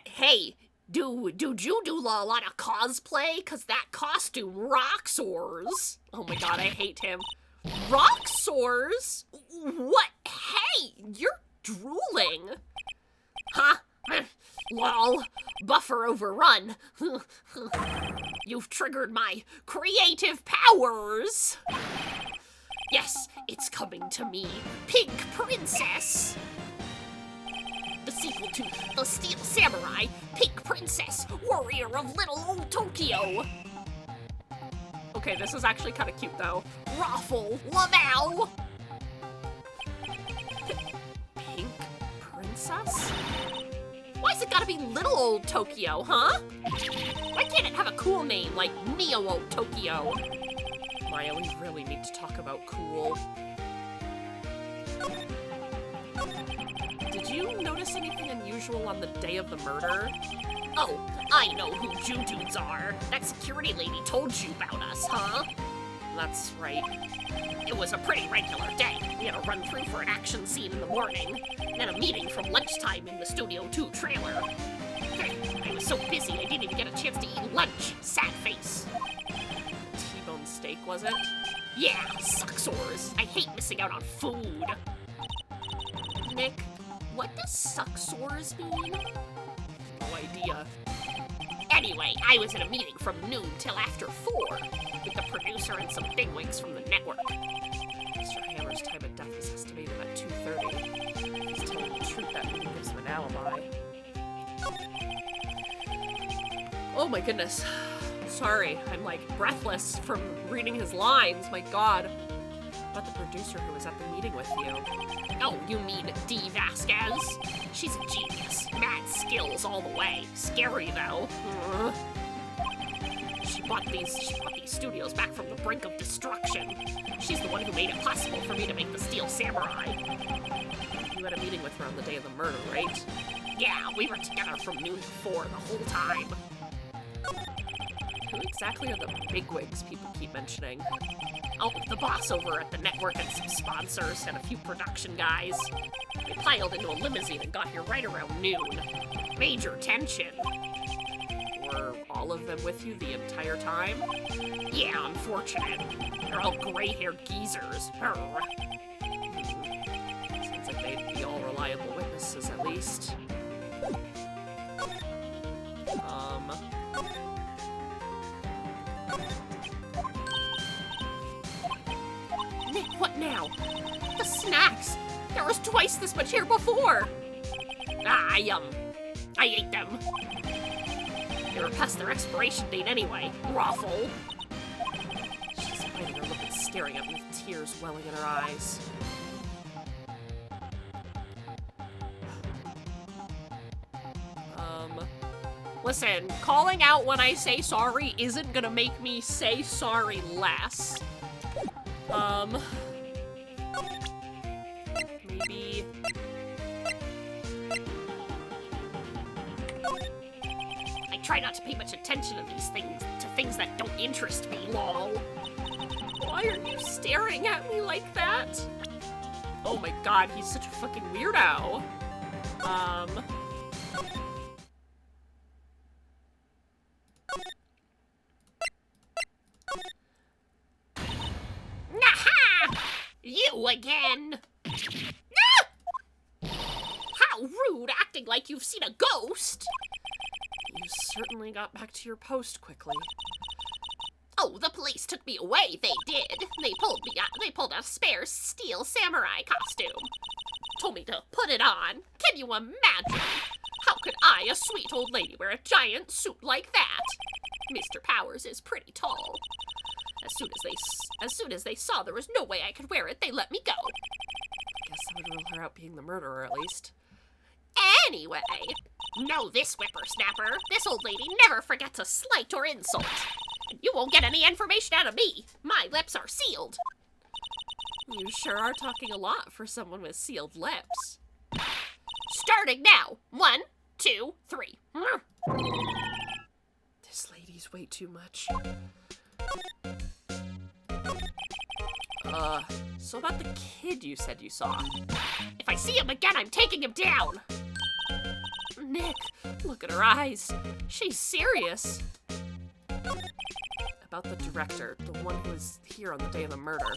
Hey, do you do a lot of cosplay? Cause that costume rocks soars. Oh my god, I hate him. Rock soars? What? Hey, you're drooling. Huh? Lol. Buffer overrun. You've triggered my creative powers. Yes, it's coming to me. Pink Princess. The sequel to The Steel Samurai, Pink Princess, Warrior of Little Old Tokyo. Okay, this is actually kind of cute, though. Raffle Lamau. Pink Princess? Why's it gotta be Little Old Tokyo, huh? Why can't it have a cool name like Neo Old Tokyo? Maya, we really need to talk about cool. Did you notice anything unusual on the day of the murder? Oh, I know who Jujuds are. That security lady told you about us, huh? That's right. It was a pretty regular day. We had a run through for an action scene in the morning, then a meeting from lunchtime in the Studio 2 trailer. I was so busy I didn't even get a chance to eat lunch. Sad face. T-bone steak, was it? Yeah, sucksores. I hate missing out on food. Nick, what does sucksores mean? No idea. Anyway, I was in a meeting from noon till after 4 with the producer and some bigwigs from the network. Mr. Hammer's time of death is estimated at 2:30. He's telling the truth, that meeting gives him an alibi. Oh my goodness. Sorry, I'm like breathless from reading his lines, my god. About the producer who was at the meeting with you. Oh, you mean Dee Vasquez? She's a genius. Mad skills all the way. Scary, though. She bought these studios back from the brink of destruction. She's the one who made it possible for me to make the Steel Samurai. You had a meeting with her on the day of the murder, right? Yeah, we were together from noon to 4 the whole time. Who exactly are the bigwigs people keep mentioning? Oh, the boss over at the network and some sponsors and a few production guys. We piled into a limousine and got here right around noon. Major tension. Were all of them with you the entire time? Yeah, unfortunate. They're all gray-haired geezers. Sounds like they'd be all reliable witnesses, at least. Nick, what now? The snacks! There was twice this much here before! I ate them. They were past their expiration date anyway. Raffle. She's biting her lip and staring at me with tears welling in her eyes. Listen, calling out when I say sorry isn't gonna make me say sorry less. Maybe... I try not to pay much attention to these things, to things that don't interest me, lol. Why are you staring at me like that? Oh my god, he's such a fucking weirdo. Naha! You again! Ah! How rude, acting like you've seen a ghost! You certainly got back to your post quickly. Oh, the police took me away, they did. They pulled a spare Steel Samurai costume. Told me to put it on. Can you imagine? How could I, a sweet old lady, wear a giant suit like that? Mr. Powers is pretty tall. As soon as they saw there was no way I could wear it, they let me go. Guess that would rule her out being the murderer, at least. Anyway, know this whippersnapper. This old lady never forgets a slight or insult. And you won't get any information out of me. My lips are sealed. You sure are talking a lot for someone with sealed lips. Starting now. 1, 2, 3. This lady's way too much. So about the kid you said you saw. If I see him again, I'm taking him down. Nick, look at her eyes. She's serious. About the director, the one who was here on the day of the murder.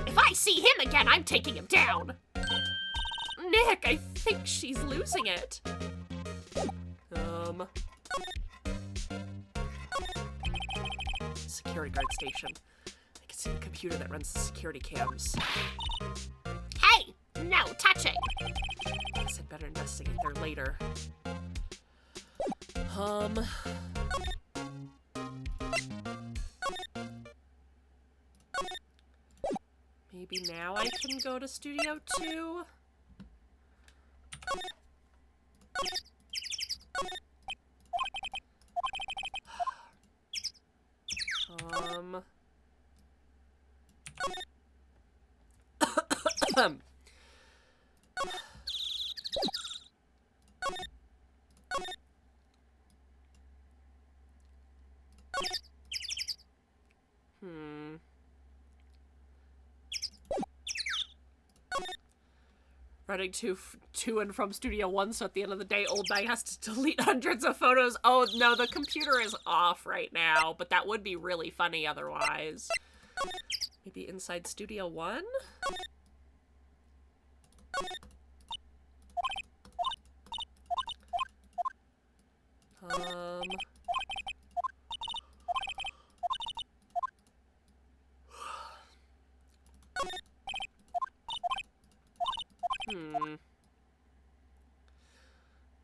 If I see him again, I'm taking him down. Nick, I think she's losing it. Security guard station. I can see the computer that runs the security cams. Hey! No touching! Guess I'd better investigate there later. Maybe now I can go to Studio 2? Running to and from Studio 1, so at the end of the day, Old Bang has to delete hundreds of photos. Oh, no, the computer is off right now, but that would be really funny otherwise. Maybe inside Studio 1?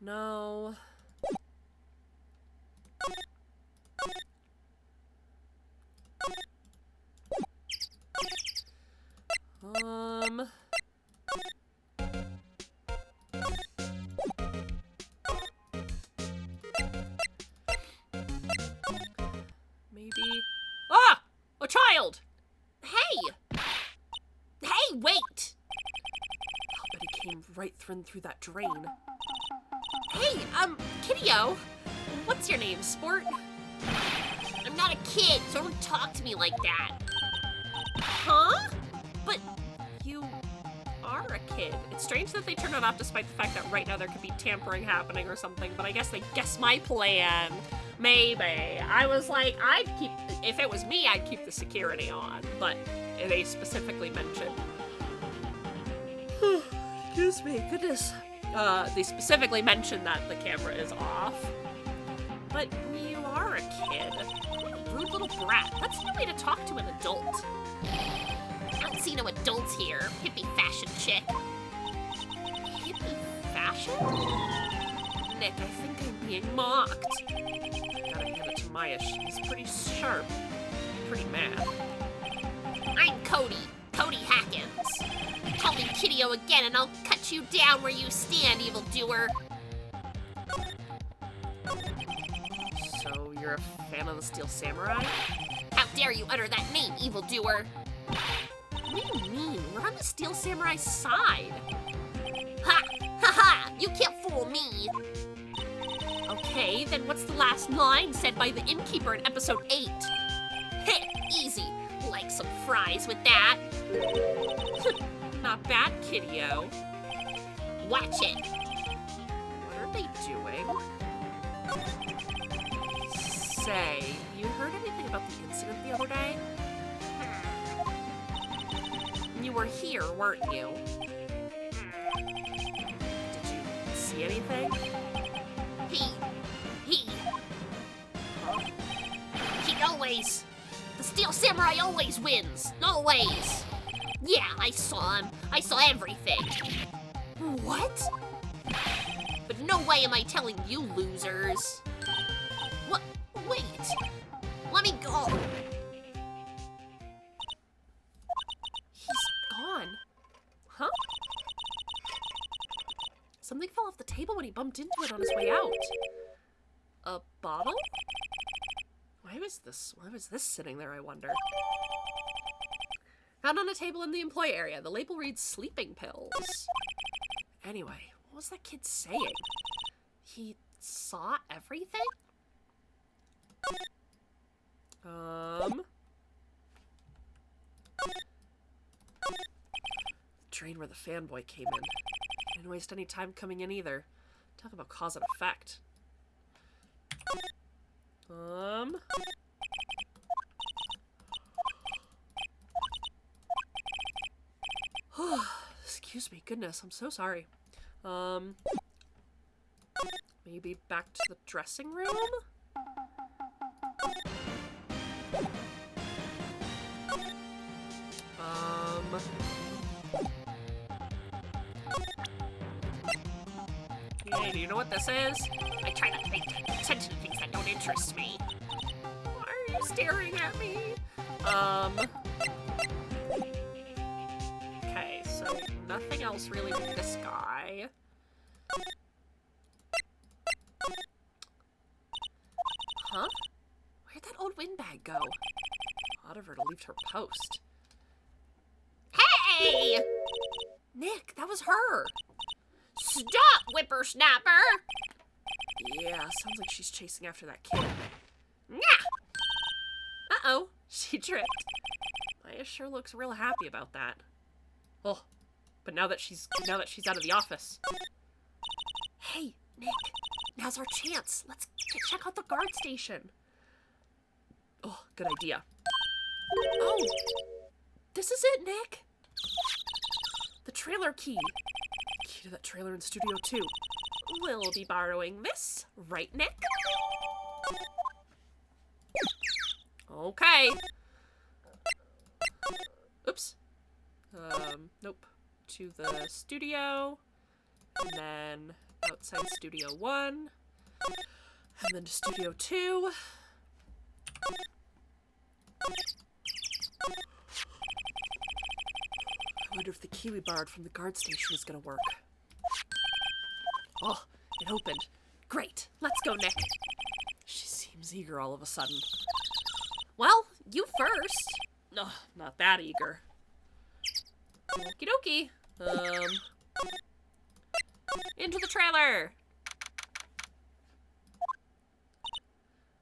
No. Maybe. Ah! A child! Hey! Hey, wait! I'll bet he came right through that drain. Hey, Kiddo, what's your name, sport? I'm not a kid, so don't talk to me like that. Huh? But You are a kid. It's strange that they turned it off despite the fact that right now there could be tampering happening or something, but I guess they guessed my plan. Maybe. I was like, if it was me, I'd keep the security on, but they specifically mentioned. Excuse me, goodness. They specifically mentioned that the camera is off. But you are a kid. What a rude little brat. That's no way to talk to an adult. I don't see no adults here. Hippie fashion chick. Hippie fashion? Nick, I think I'm being mocked. Gotta hand it to Maya. She's pretty sharp. Pretty mad. I'm Cody Hackins. Call me Kiddo again and I'll cut you down where you stand, evildoer. So you're a fan of the Steel Samurai? How dare you utter that name, evildoer? What do you mean? We're on the Steel Samurai side. Ha! Ha ha! You can't fool me! Okay, then what's the last line said by the innkeeper in episode 8? Heh! Easy. Like some fries with that. Not bad, Kiddo. Watch it. What are they doing? Say, you heard anything about the incident the other day? You were here, weren't you? Did you see anything? He always... The Steel Samurai always wins. Always. Yeah, I saw him. I saw everything. What? But no way am I telling you losers. What? Wait. Let me go. He's gone. Huh? Something fell off the table when he bumped into it on his way out. A bottle? Why was this sitting there, I wonder? Found on a table in the employee area. The label reads sleeping pills. Anyway, what was that kid saying? He saw everything? Drain where the fanboy came in. Didn't waste any time coming in either. Talk about cause and effect. Excuse me, goodness, I'm so sorry. Maybe back to the dressing room? Hey, do you know what this is? I try not to pay attention to things that don't interest me. Why are you staring at me? Okay, so nothing else really with this guy. Huh? Where'd that old windbag go? Odd of her to leave her post. Hey! Nick, that was her! Stop, whippersnapper! Yeah, sounds like she's chasing after that kid. Nyah! Uh-oh, she tripped. Maya sure looks real happy about that. Oh, but now that she's out of the office. Hey, Nick, now's our chance. Let's check out the guard station. Oh, good idea. Oh, this is it, Nick. The trailer key. Key to that trailer in Studio 2. We'll be borrowing this, right, Nick? Okay. Oops. Nope. To the studio. And then outside Studio 1. And then to Studio 2. I wonder if the key we borrowed from the guard station is gonna work. Oh, it opened. Great. Let's go, Nick. She seems eager all of a sudden. Well, you first. No, not that eager. Okie dokie. Into the trailer.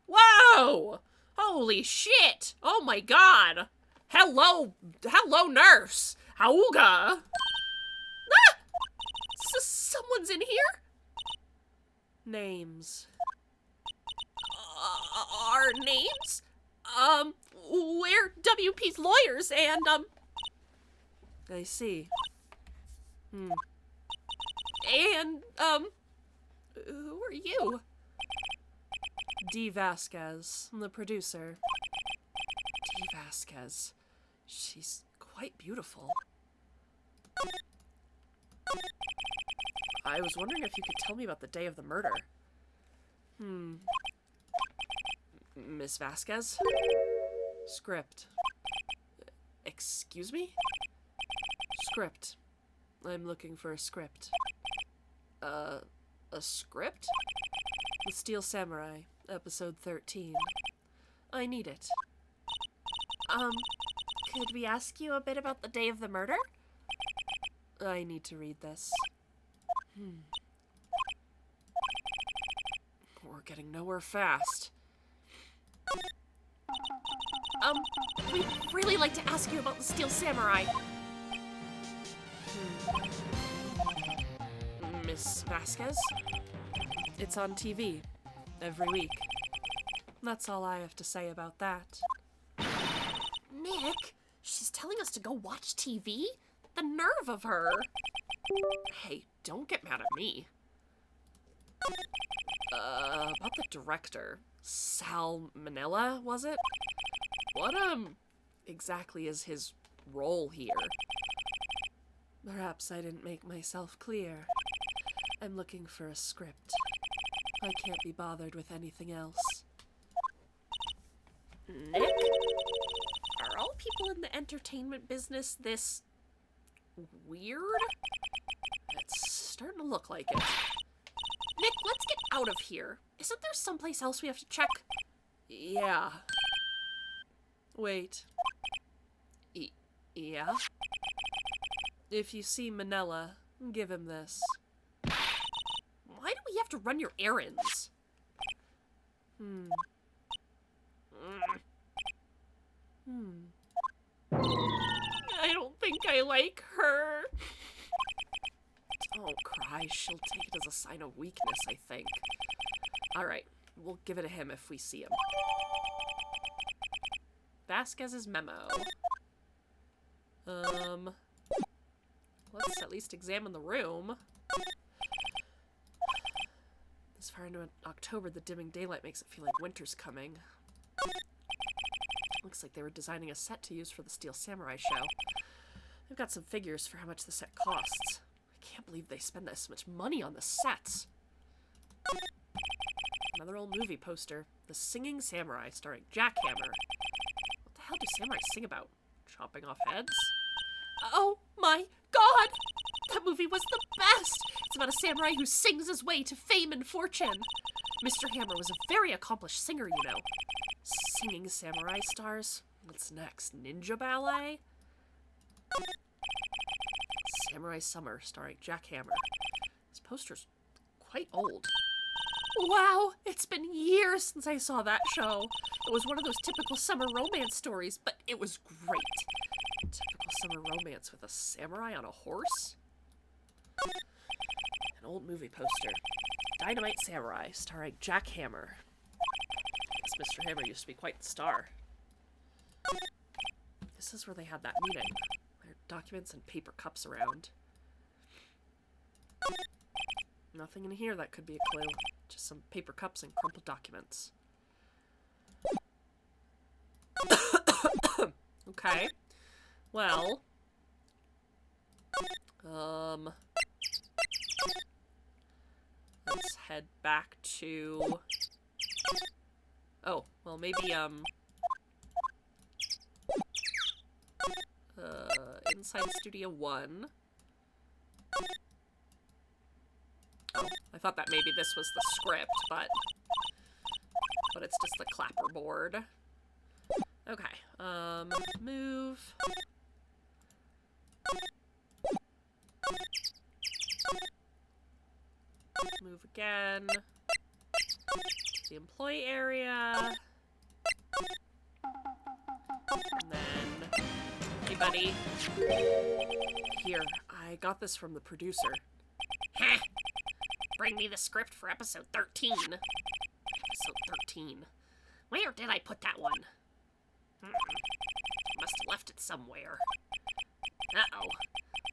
Whoa! Holy shit! Oh my god! Hello, nurse. Auga. Ah! Someone's in here. Names. Our names? We're WP's lawyers, and, I see. And, who are you? D. Vasquez, I'm the producer. D. Vasquez. She's quite beautiful. I was wondering if you could tell me about the day of the murder. Miss Vasquez? Script. Excuse me? Script. I'm looking for a script. A script? The Steel Samurai, episode 13. I need it. Could we ask you a bit about the day of the murder? I need to read this. We're getting nowhere fast. We'd really like to ask you about the Steel Samurai. Miss Vasquez? It's on TV. Every week. That's all I have to say about that. Nick, she's telling us to go watch TV? The nerve of her! Hey, don't get mad at me. About the director. Sal Manila, was it? What, exactly is his role here? Perhaps I didn't make myself clear. I'm looking for a script. I can't be bothered with anything else. Nick? Are all people in the entertainment business this weird? It's starting to look like it. Nick, let's get out of here. Isn't there someplace else we have to check? Yeah. Wait. Yeah? If you see Manila, give him this. Why do we have to run your errands? I don't think I like her. Don't cry, she'll take it as a sign of weakness, I think. Alright, we'll give it to him if we see him. Vasquez's memo. Let's at least examine the room. This far into October, the dimming daylight makes it feel like winter's coming. Looks like they were designing a set to use for the Steel Samurai show. They've got some figures for how much the set costs. I can't believe they spend this much money on the sets. Another old movie poster. The Singing Samurai, starring Jackhammer. What the hell do samurai sing about? Chopping off heads? Oh my god! That movie was the best! It's about a samurai who sings his way to fame and fortune. Mr. Hammer was a very accomplished singer, you know. Singing Samurai stars? What's next? Ninja Ballet? Samurai Summer, starring Jackhammer. This poster's quite old. Wow, it's been years since I saw that show. It was one of those typical summer romance stories, but it was great. Typical summer romance with a samurai on a horse? An old movie poster. Dynamite Samurai, starring Jackhammer. This Mr. Hammer used to be quite the star. This is where they had that meeting. There are documents and paper cups around. Nothing in here that could be a clue. Just some paper cups and crumpled documents. Okay. Well. Let's head back to... Oh, well maybe, inside Studio 1. Oh, I thought that maybe this was the script, but it's just the clapperboard. Okay, move. Move again. The employee area. And then, hey buddy. Here, I got this from the producer. Heh. Bring me the script for episode 13. Episode 13. Where did I put that one? Must have left it somewhere. Uh-oh.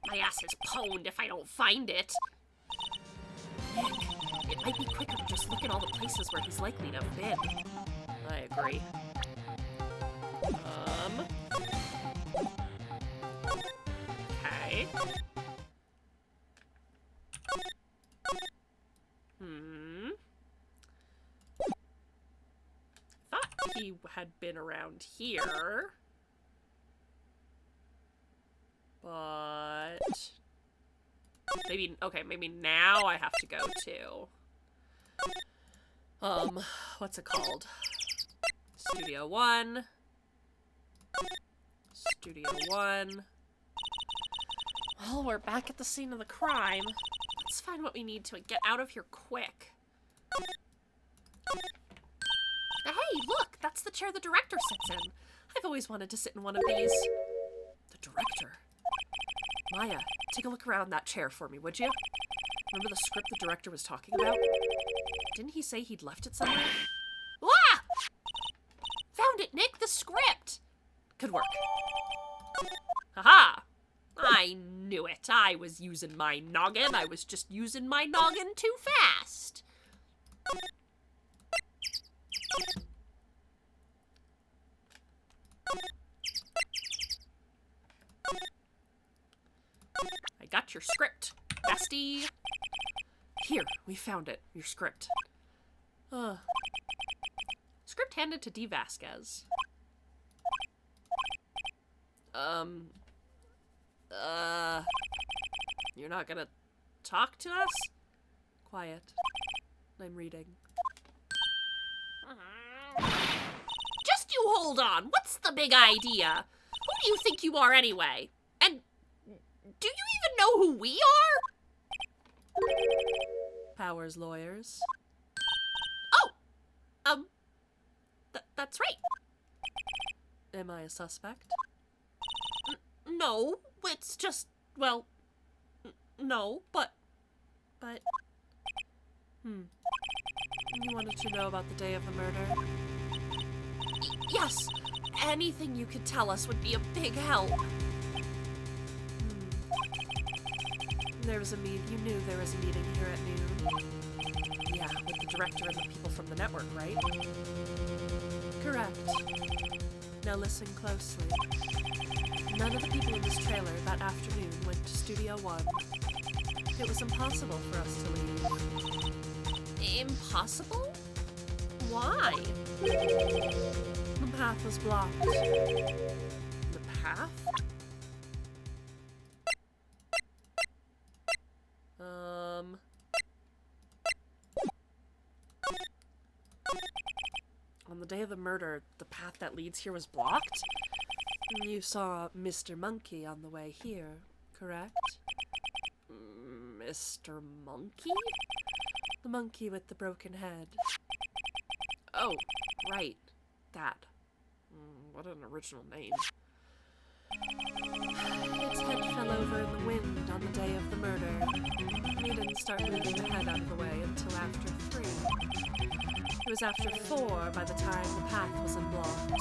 My ass is pwned if I don't find it. Nick, it might be quicker to just look at all the places where he's likely to have been. I agree. Okay. Thought he had been around here. But... maybe now I have to go to... what's it called? Studio 1. Studio 1. Well, we're back at the scene of the crime. Let's find what we need to get out of here quick. Hey, look! That's the chair the director sits in. I've always wanted to sit in one of these. The director? Maya, take a look around that chair for me, would you? Remember the script the director was talking about? Didn't he say he'd left it somewhere? Ah! Found it, Nick! The script! Good work. Haha! I knew it. I was using my noggin. I was just using my noggin too fast. I got your script, bestie. Here, we found it. Your script. Script handed to D. Vasquez. You're not gonna talk to us? Quiet. I'm reading. Just you hold on. What's the big idea? Who do you think you are anyway? And do you even know who we are? Powers lawyers. Oh! That's right. Am I a suspect? No, it's just, well, no, but... You wanted to know about the day of the murder? Yes, anything you could tell us would be a big help. There was a meeting. You knew there was a meeting here at noon. Yeah, with the director and the people from the network, right? Correct. Now listen closely. None of the people in this trailer that afternoon went to Studio One. It was impossible for us to leave. Impossible? Why? The path was blocked. The path? On the day of the murder, the path that leads here was blocked? You saw Mr. Monkey on the way here, correct? Mr. Monkey? The monkey with the broken head. Oh, right. That. What an original name. Its head fell over in the wind on the day of the murder. We didn't start moving the head out of the way until after 3. It was after 4 by the time the path was unblocked.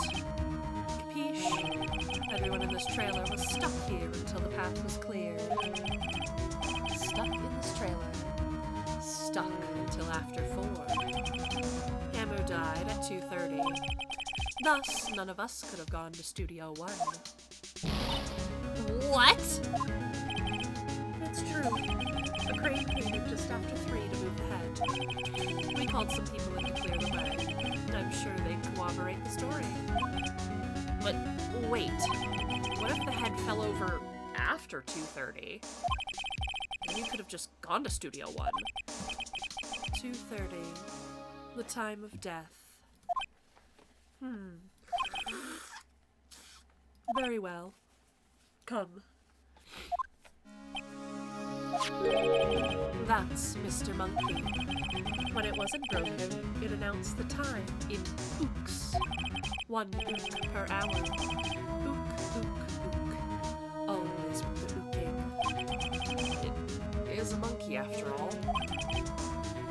Capiche? Everyone in this trailer was stuck here until the path was cleared. Stuck in this trailer. Stuck until after 4. Hammer died at 2:30. Thus, none of us could have gone to Studio One. What? It's true. A crane came in just after 3 to move the head. We called some people in to clear the way. I'm sure they'd corroborate the story. But wait. What if the head fell over after 2:30? Then you could have just gone to Studio One. 2:30. The time of death. Very well. Come. That's Mr. Monkey. When it wasn't broken, it announced the time in ooks. 1 ook per hour. Ook, ook, ook. Always with the ooking. It is a monkey after all.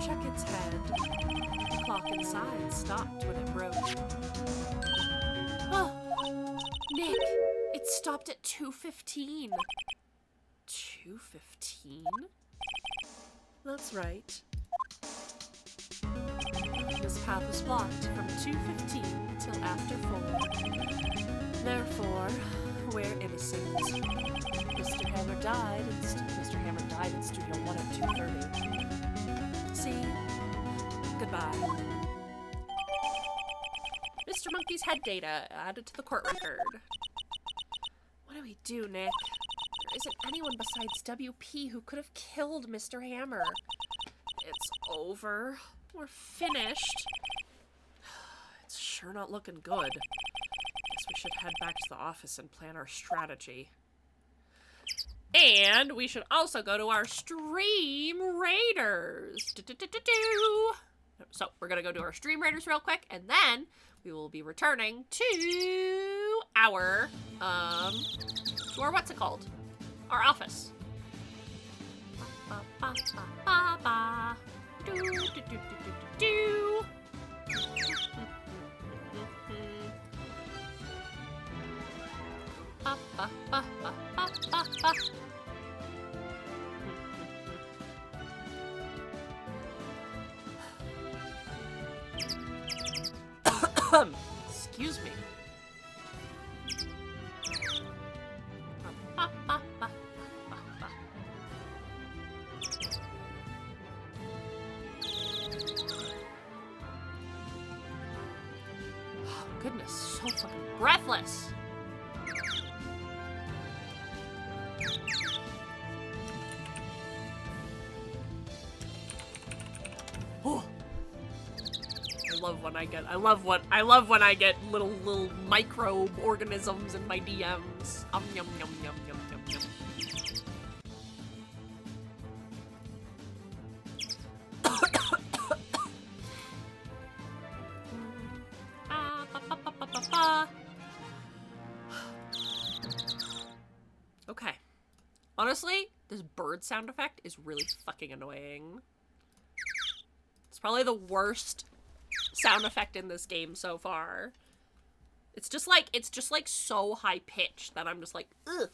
Check its head. The clock inside stopped when it broke. Oh, Nick, it stopped at 2:15. 2:15? That's right. This path was blocked from 2:15 till after 4. Therefore, we're innocent. Mr. Hammer died in Studio One at 2:30. See? Goodbye. Mr. Monkey's head data added to the court record. What do we do, Nick? There isn't anyone besides WP who could have killed Mr. Hammer. It's over. We're finished. It's sure not looking good. Guess we should head back to the office and plan our strategy. And we should also go to our Stream Raiders. So we're gonna go do our Stream Raiders real quick, and then we will be returning to our what's it called? Our office. Ba, ba, ba, ba, ba. Do, do, do, do, do, do, do. Ba, ba, ba, ba, ba, ba, ba. Excuse me. Ba, ba, ba, ba, ba. Oh, goodness, so fucking breathless. Oh. I love when I get little microorganisms in my DMs. Yum yum yum yum yum yum. Okay. Honestly, this bird sound effect is really fucking annoying. It's probably the worst sound effect in this game so far. It's just like so high pitched that I'm just like, ugh.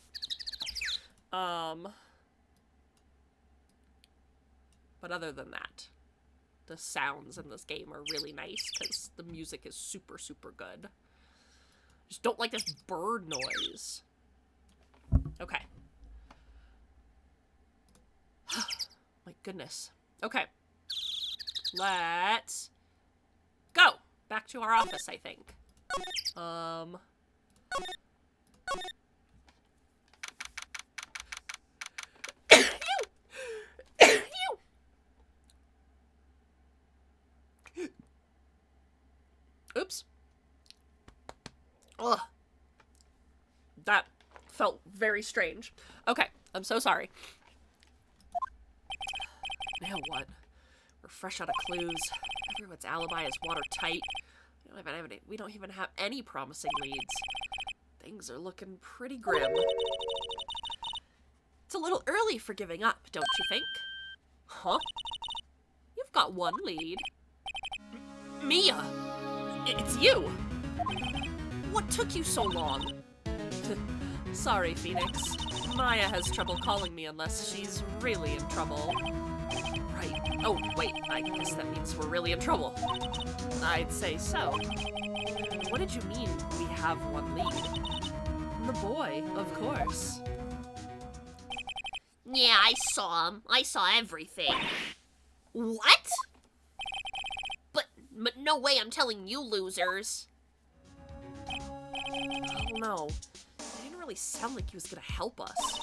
But other than that, the sounds in this game are really nice because the music is super, super good. Just don't like this bird noise. Okay. My goodness. Okay. Let's go back to our office, I think. Oops. Ugh. That felt very strange. Okay, I'm so sorry. Now what? We're fresh out of clues. Everyone's alibi is watertight. We don't even have any promising leads. Things are looking pretty grim. It's a little early for giving up, don't you think? Huh? You've got one lead. Mia! It's you! What took you so long? Sorry, Phoenix. Maya has trouble calling me unless she's really in trouble. Right. Oh, wait, I guess that means we're really in trouble. I'd say so. What did you mean, we have one lead? The boy, of course. Yeah, I saw him. I saw everything. What? But no way I'm telling you losers. I don't know. He didn't really sound like he was gonna help us.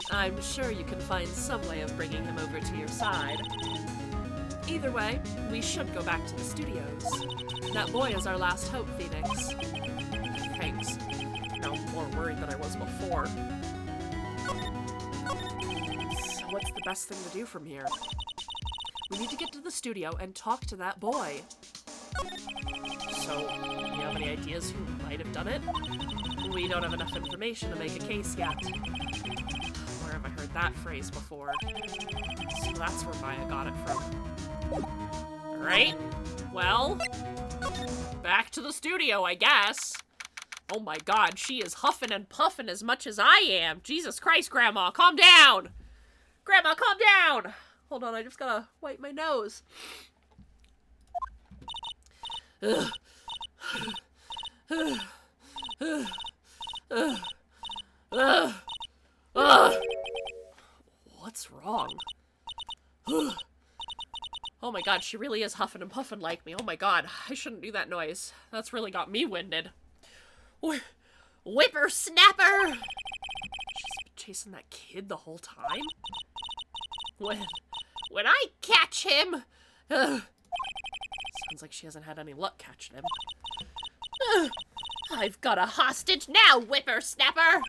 I'm sure you can find some way of bringing him over to your side. Either way, we should go back to the studios. That boy is our last hope, Phoenix. Thanks. Now I'm more worried than I was before. So what's the best thing to do from here? We need to get to the studio and talk to that boy. So, you have any ideas who might have done it? We don't have enough information to make a case yet. Where have I heard that phrase before? So that's where Maya got it from. Right? Well, back to the studio, I guess. Oh my god, she is huffing and puffing as much as I am. Jesus Christ, Grandma, calm down! Grandma, calm down! Hold on, I just gotta wipe my nose. Ugh. What's wrong? Oh my god, she really is huffing and puffing like me. Oh my god, I shouldn't do that noise. That's really got me winded. Whippersnapper! She's been chasing that kid the whole time? When I catch him... Sounds like she hasn't had any luck catching him. I've got a hostage now, whippersnapper!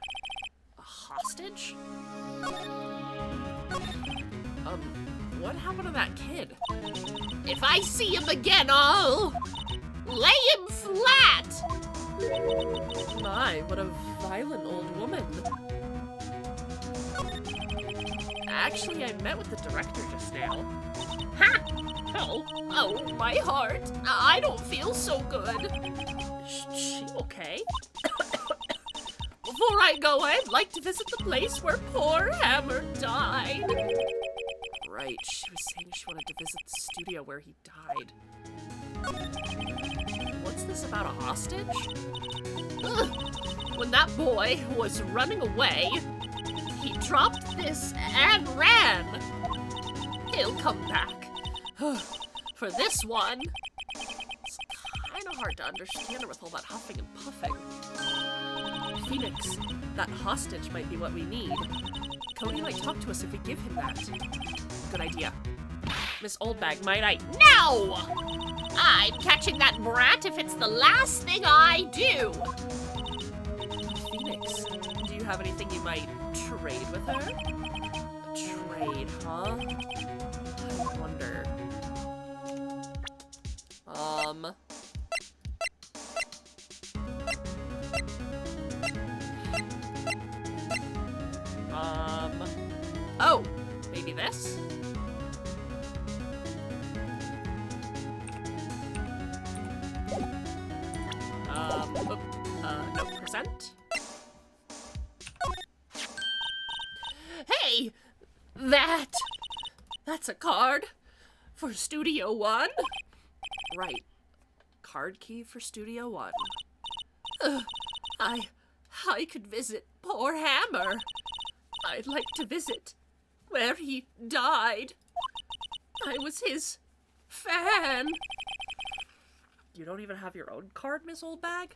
A hostage? What happened to that kid? If I see him again, I'll... lay him flat! My, what a violent old woman. Actually, I met with the director just now. Ha! Oh, my heart. I don't feel so good. Is she okay? Before I go, I'd like to visit the place where poor Hammer died. Right, she was saying she wanted to visit the studio where he died. What's this about a hostage? When that boy was running away, he dropped this and ran. He'll come back. For this one. It's kind of hard to understand her with all that huffing and puffing. Phoenix, that hostage might be what we need. Cody might talk to us if we give him that. Good idea. Miss Oldbag, might I? No! I'm catching that brat if it's the last thing I do. Phoenix, do you have anything you might trade with her? Trade, huh? I wonder. Oh, maybe this? No percent? Hey! That's a card For Studio One? Right. Card key for Studio One. I could visit poor Hammer. I'd like to visit where he died. I was his fan. You don't even have your own card, Miss Oldbag?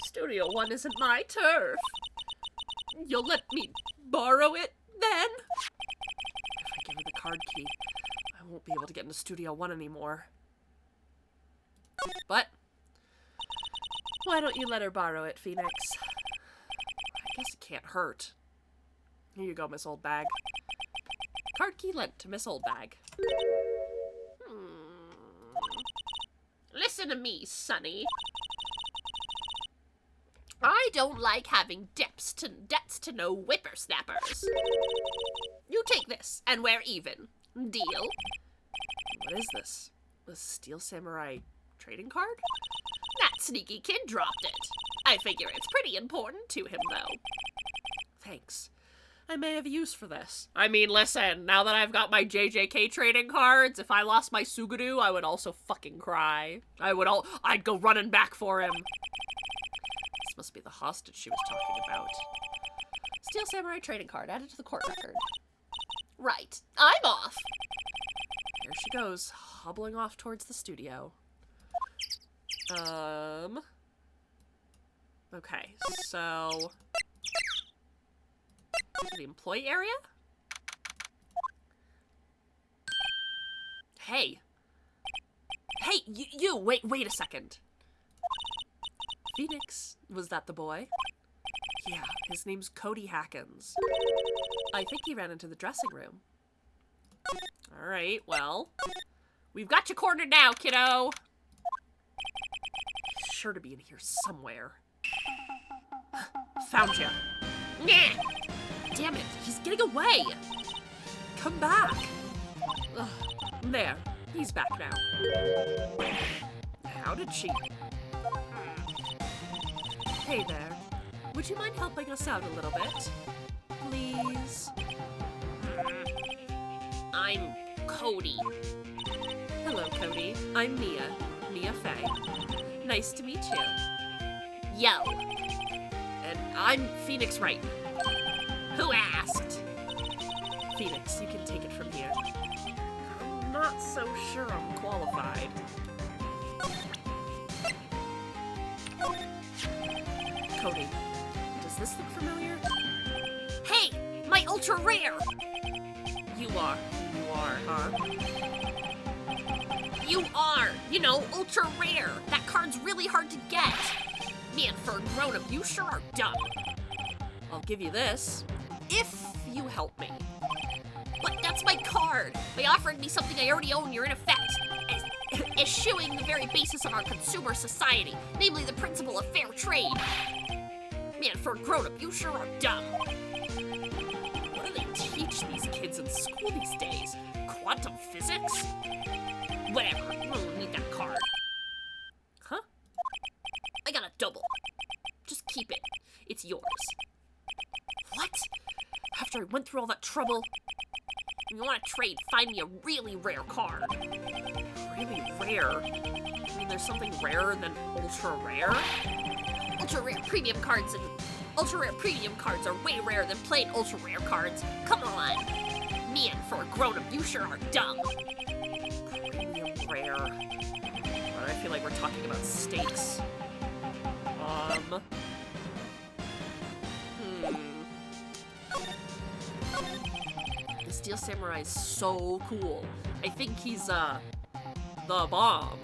Studio One isn't my turf. You'll let me borrow it, then? If I give her the card key, I won't be able to get into Studio One anymore. But why don't you let her borrow it, Phoenix? I guess it can't hurt. Here you go, Miss Oldbag. Card key lent to Miss Oldbag. Listen to me, Sonny. I don't like having debts to no whippersnappers. You take this, and we're even. Deal? What is this? A Steel Samurai trading card? That sneaky kid dropped it. I figure it's pretty important to him, though. Thanks. I may have use for this. I mean, listen, now that I've got my JJK trading cards, if I lost my Suguru, I would also fucking cry. I'd go running back for him. This must be the hostage she was talking about. Steel Samurai trading card added to the court record. Right. I'm off. There she goes, hobbling off towards the studio. Okay, so the employee area? Hey, you, wait a second. Phoenix, was that the boy? Yeah, his name's Cody Hackins. I think he ran into the dressing room. Alright, well, we've got you cornered now, kiddo. He's sure to be in here somewhere. Found you. Nah. Damn it, he's getting away. Come back. Ugh. There, he's back now. How did she... Hey there. Would you mind helping us out a little bit? Please? I'm Cody. Hello, Cody. I'm Mia Fey. Nice to meet you. Yo. And I'm Phoenix Wright. Who asked? Phoenix, you can take it from here. I'm not so sure I'm qualified. Cody, does this look familiar? Hey, my ultra rare. You are, huh? You are, ultra rare. That card's really hard to get. Man, for a grown-up, you sure are dumb. I'll give you this, if you help me. But that's my card. By offering me something I already own, you're in effect eschewing the very basis of our consumer society, namely the principle of fair trade. Man, for a grown-up, you sure are dumb. What do they teach these kids in school these days? Quantum physics? Whatever, you don't need that card. Huh? I got a double. Just keep it. It's yours. What? After I went through all that trouble? If you want to trade, find me a really rare card. Really rare? I mean, there's something rarer than ultra rare? Ultra rare premium cards are way rarer than plain ultra rare cards. Come on. Man, for a grown-up, you sure are dumb. Premium rare. But I feel like we're talking about steaks. The Steel Samurai is so cool. I think he's, the bomb.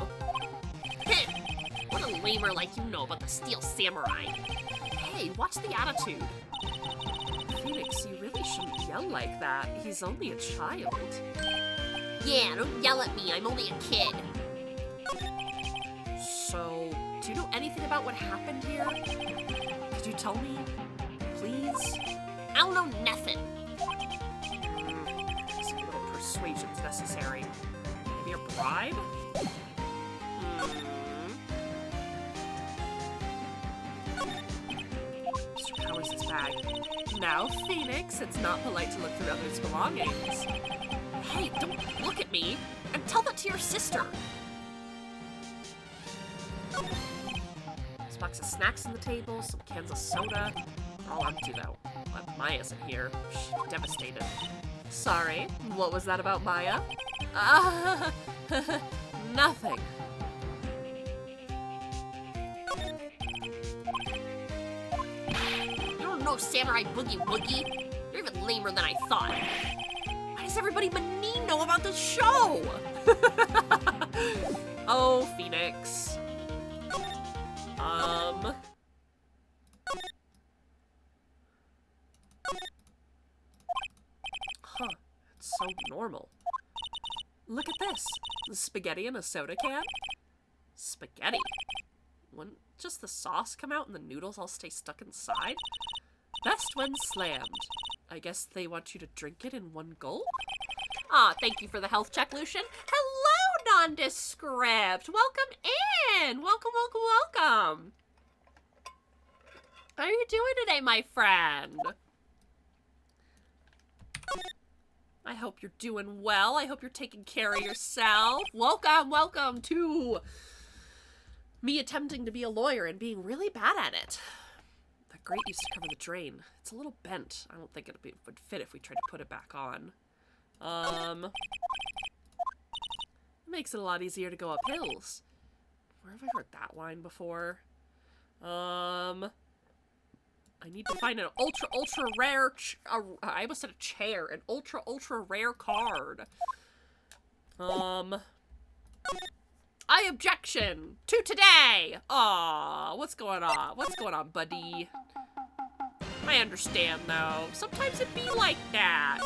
What a lamer like you know about the Steel Samurai. Hey, watch the attitude. Phoenix, you really shouldn't yell like that. He's only a child. Yeah, don't yell at me. I'm only a kid. So, do you know anything about what happened here? Could you tell me, please? I don't know nothing. Some little persuasion's necessary. Maybe a bribe? Mr. Powers' bag. Now, Phoenix, it's not polite to look through others' belongings. Hey, don't look at me. I'm tell that to your sister. There's a box of snacks on the table, some cans of soda. They're all empty though. But Maya isn't here. She's devastated. Sorry, what was that about Maya? Nothing. You don't know Samurai Boogie Woogie? You're even lamer than I thought. Why does everybody Manin know about this show? Oh, Phoenix. Huh. It's so normal. Look at this. The spaghetti in a soda can? Spaghetti? Wouldn't just the sauce come out and the noodles all stay stuck inside? Best when slammed. I guess they want you to drink it in one gulp? Ah, thank you for the health check, Lucian. Hello, nondescript. Welcome in. Welcome, welcome, welcome. How are you doing today, my friend? I hope you're doing well. I hope you're taking care of yourself. Welcome, welcome to me attempting to be a lawyer and being really bad at it. That grate used to cover the drain. It's a little bent. I don't think it would fit if we tried to put it back on. It makes it a lot easier to go up hills. Where have I heard that line before? I need to find an ultra rare, I almost said a chair, an ultra rare card. I objection to today. Aw, what's going on? What's going on, buddy? I understand, though. Sometimes it be like that.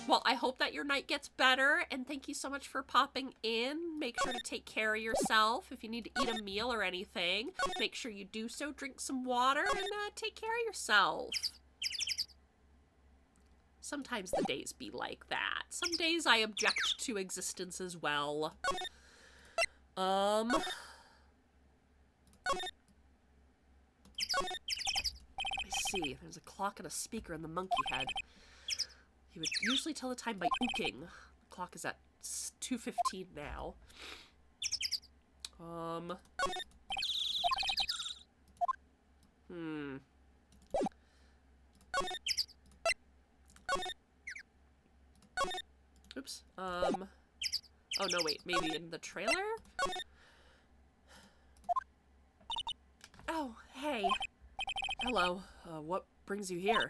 Well, I hope that your night gets better, and thank you so much for popping in. Make sure to take care of yourself. If you need to eat a meal or anything, make sure you do so. Drink some water, and take care of yourself. Sometimes the days be like that. Some days I object to existence as well. Let me see. There's a clock and a speaker in the monkey head. He would usually tell the time by ooking. The clock is at 2:15 now. Oops. Oh no, wait. Maybe in the trailer? Oh, hey. Hello. What brings you here?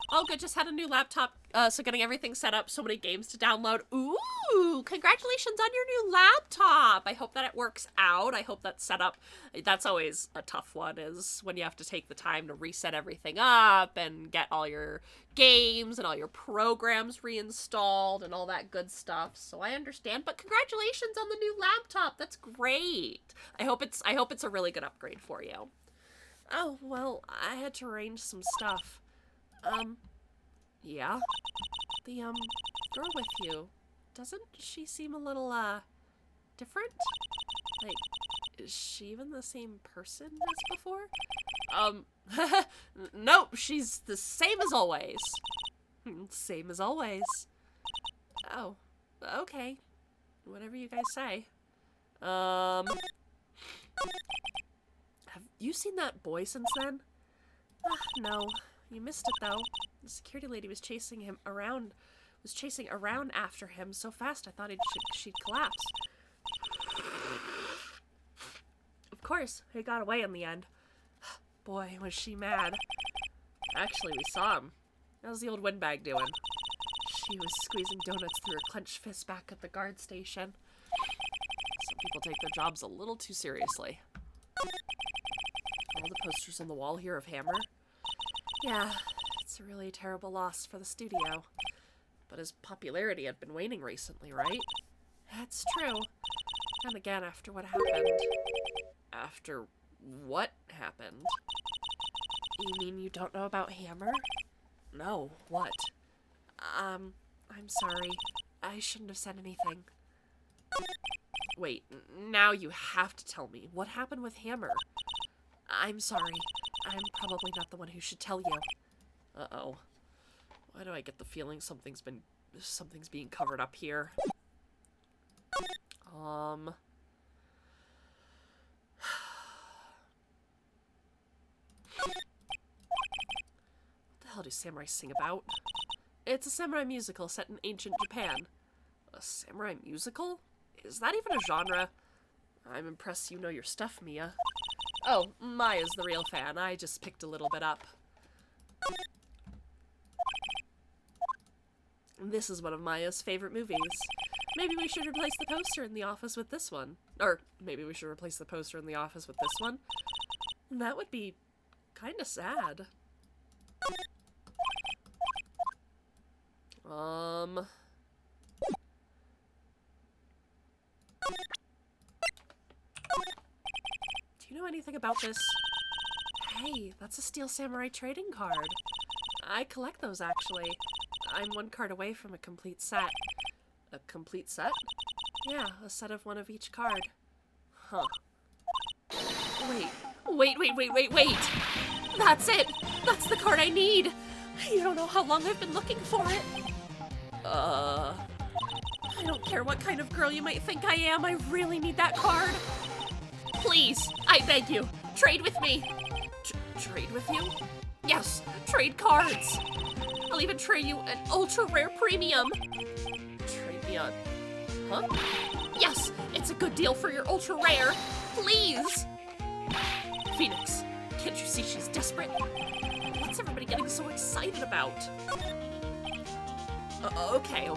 Oh, good. Just had a new laptop, so getting everything set up. So many games to download. Ooh, congratulations on your new laptop. I hope that it works out. I hope that setup, that's always a tough one, is when you have to take the time to reset everything up and get all your games and all your programs reinstalled and all that good stuff. So I understand, but congratulations on the new laptop. That's great. I hope it's a really good upgrade for you. Oh, well, I had to arrange some stuff. Yeah? The, girl with you, doesn't she seem a little, different? Like, is she even the same person as before? Nope, she's the same as always. Same as always. Oh, okay. Whatever you guys say. Have you seen that boy since then? No. You missed it, though. The security lady was chasing around after him so fast I thought she'd collapse. Of course, he got away in the end. Boy, was she mad. Actually, we saw him. How's the old windbag doing? She was squeezing donuts through her clenched fist back at the guard station. Some people take their jobs a little too seriously. All the posters on the wall here of Hammer. Yeah, it's a really terrible loss for the studio. But his popularity had been waning recently, right? That's true. And again, after what happened. After what happened? You mean you don't know about Hammer? No, what? I'm sorry. I shouldn't have said anything. Wait, now you have to tell me. What happened with Hammer? I'm sorry. I'm probably not the one who should tell you. Uh-oh. Why do I get the feeling something's being covered up here? What the hell do samurai sing about? It's a samurai musical set in ancient Japan. A samurai musical? Is that even a genre? I'm impressed you know your stuff, Mia. Oh, Maya's the real fan. I just picked a little bit up. This is one of Maya's favorite movies. Maybe we should replace the poster in the office with this one. Or maybe we should replace the poster in the office with this one. That would be kind of sad. Do you know anything about this? Hey, that's a Steel Samurai trading card. I collect those, actually. I'm one card away from a complete set. A complete set? Yeah, a set of one of each card. Huh. Wait. That's it! That's the card I need! You don't know how long I've been looking for it. I don't care what kind of girl you might think I am, I really need that card. Please, I beg you, trade with me. Trade with you? Yes, trade cards. I'll even trade you an ultra rare premium. Trade me on. Huh? Yes, it's a good deal for your ultra rare. Please. Phoenix, can't you see she's desperate? What's everybody getting so excited about? Okay.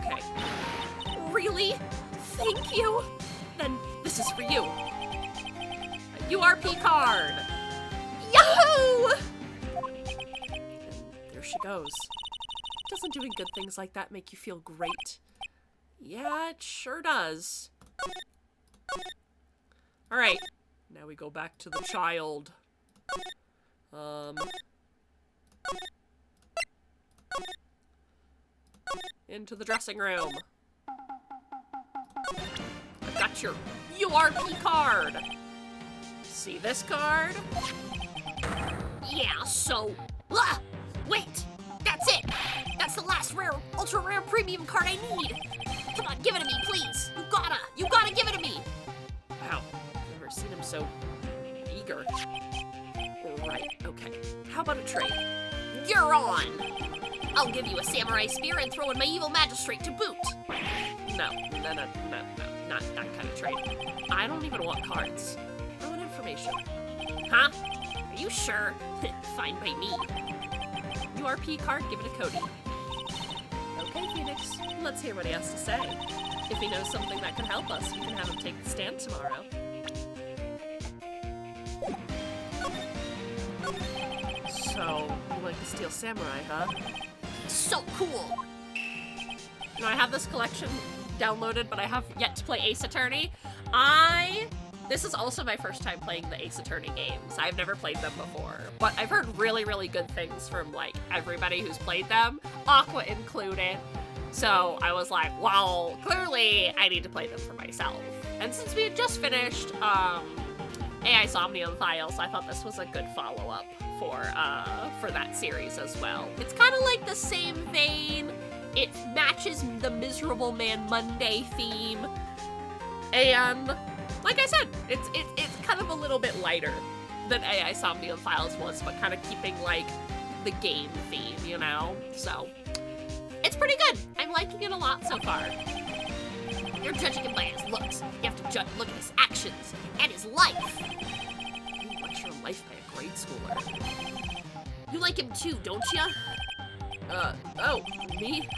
Really? Thank you. Then this is for you. A URP card. Yahoo! And there she goes. Doesn't doing good things like that make you feel great? Yeah, it sure does. Alright, now we go back to the child. Into the dressing room. I've got your URP card. See this card? Yeah, so... wait! That's it! That's the last rare, ultra rare premium card I need! Come on, give it to me, please! You gotta give it to me! Wow, I've never seen him so eager. Right, okay. How about a trade? You're on! I'll give you a samurai spear and throw in my evil magistrate to boot! No, not that kind of trade. I don't even want cards. I want information. Huh? Are you sure? Fine by me. URP card, give it to Cody. Okay, Phoenix, let's hear what he has to say. If he knows something that can help us, we can have him take the stand tomorrow. So, you like the Steel Samurai, huh? So cool! You know, I have this collection downloaded, but I have yet to play Ace Attorney. This is also my first time playing the Ace Attorney games. I've never played them before, but I've heard really, really good things from, like, everybody who's played them, Aqua included. So I was like, well, clearly I need to play them for myself. And since we had just finished AI Somnium Files, I thought this was a good follow-up for that series as well. It's kind of like the same vein. It matches the Miserable Man Monday theme, and like I said, it's kind of a little bit lighter than AI Somnium Files was, but kind of keeping like the game theme, you know? So it's pretty good. I'm liking it a lot so far. You're judging him by his looks. You have to look at his actions and his life. You lecture on life by a grade schooler. You like him too, don't you? Oh, me?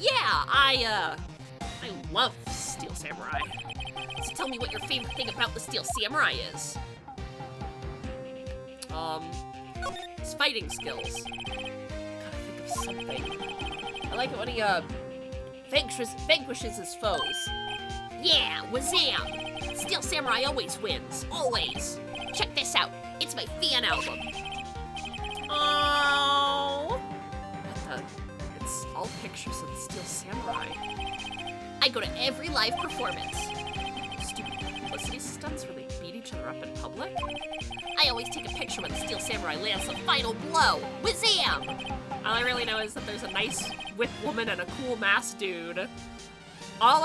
Yeah, I love Steel Samurai. So tell me what your favorite thing about the Steel Samurai is. His fighting skills. Gotta think of something. I like it when he, vanquishes his foes. Yeah, wazam! Steel Samurai always wins, always. Check this out, it's my fan album. Oh! It's all pictures of the Steel Samurai. I go to every live performance. Stupid publicity stunts where they beat each other up in public? I always take a picture when the Steel Samurai lands the final blow. Wazam! All I really know is that there's a nice whip woman and a cool masked dude. All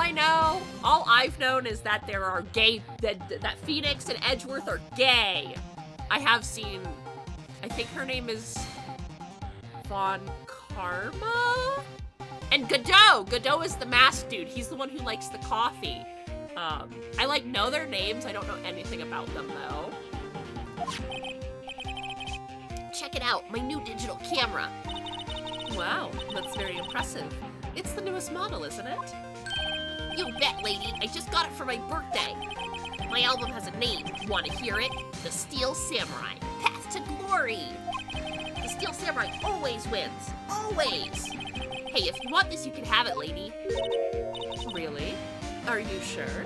I've known is that there are gay, that Phoenix and Edgeworth are gay. I have seen, I think her name is Von Karma? And Godot! Godot is the masked dude. He's the one who likes the coffee. I like know their names. I don't know anything about them though. Check it out, my new digital camera. Wow, that's very impressive. It's the newest model, isn't it? You bet, lady. I just got it for my birthday. My album has a name. Want to hear it? The Steel Samurai. Path to Glory. The Steel Samurai always wins. Always. Hey, if you want this, you can have it, lady. Really? Are you sure?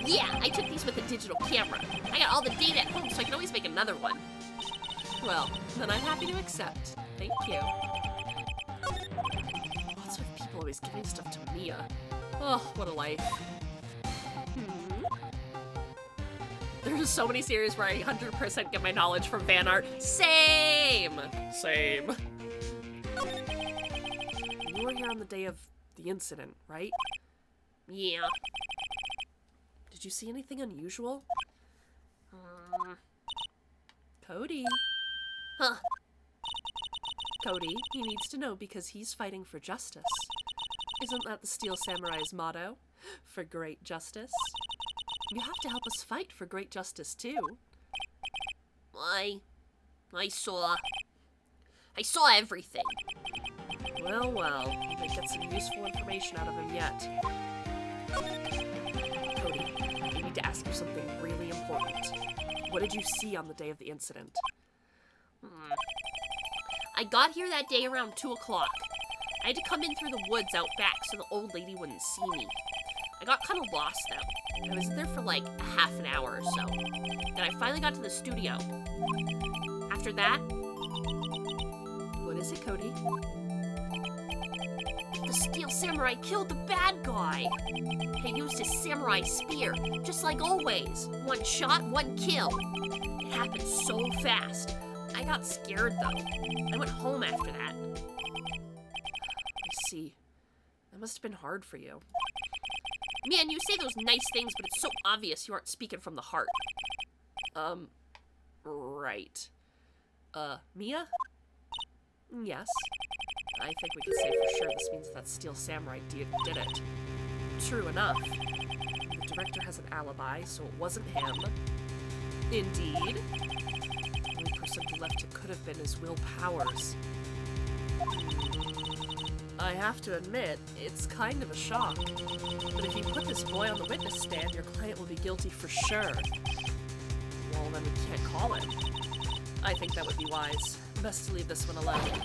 Yeah, I took these with a digital camera. I got all the data at home, so I can always make another one. Well, then I'm happy to accept. Thank you. What's with people always giving stuff to Mia? Oh, what a life. There's so many series where I 100% get my knowledge from fan art. Same! You were here on the day of the incident, right? Yeah. Did you see anything unusual? Cody. Huh. Cody, he needs to know because he's fighting for justice. Isn't that the Steel Samurai's motto? For great justice? You have to help us fight for great justice, too. I saw everything. Well, we might get some useful information out of him yet. Cody, I need to ask you something really important. What did you see on the day of the incident? I got here that day around 2 o'clock. I had to come in through the woods out back so the old lady wouldn't see me. I got kind of lost, though. I was there for like a half an hour or so. Then I finally got to the studio. After that... What is it, Cody? The Steel Samurai killed the bad guy. He used his samurai spear, just like always. One shot, one kill. It happened so fast. I got scared, though. I went home after that. I see. That must have been hard for you. Man, you say those nice things, but it's so obvious you aren't speaking from the heart. Right. Mia? Yes. I think we can say for sure this means that Steel Samurai did it. True enough. The director has an alibi, so it wasn't him. Indeed. The only person who left it could have been his Will Powers. I have to admit, it's kind of a shock. But if you put this boy on the witness stand, your client will be guilty for sure. Well, then we can't call him. I think that would be wise. Best to leave this one alone.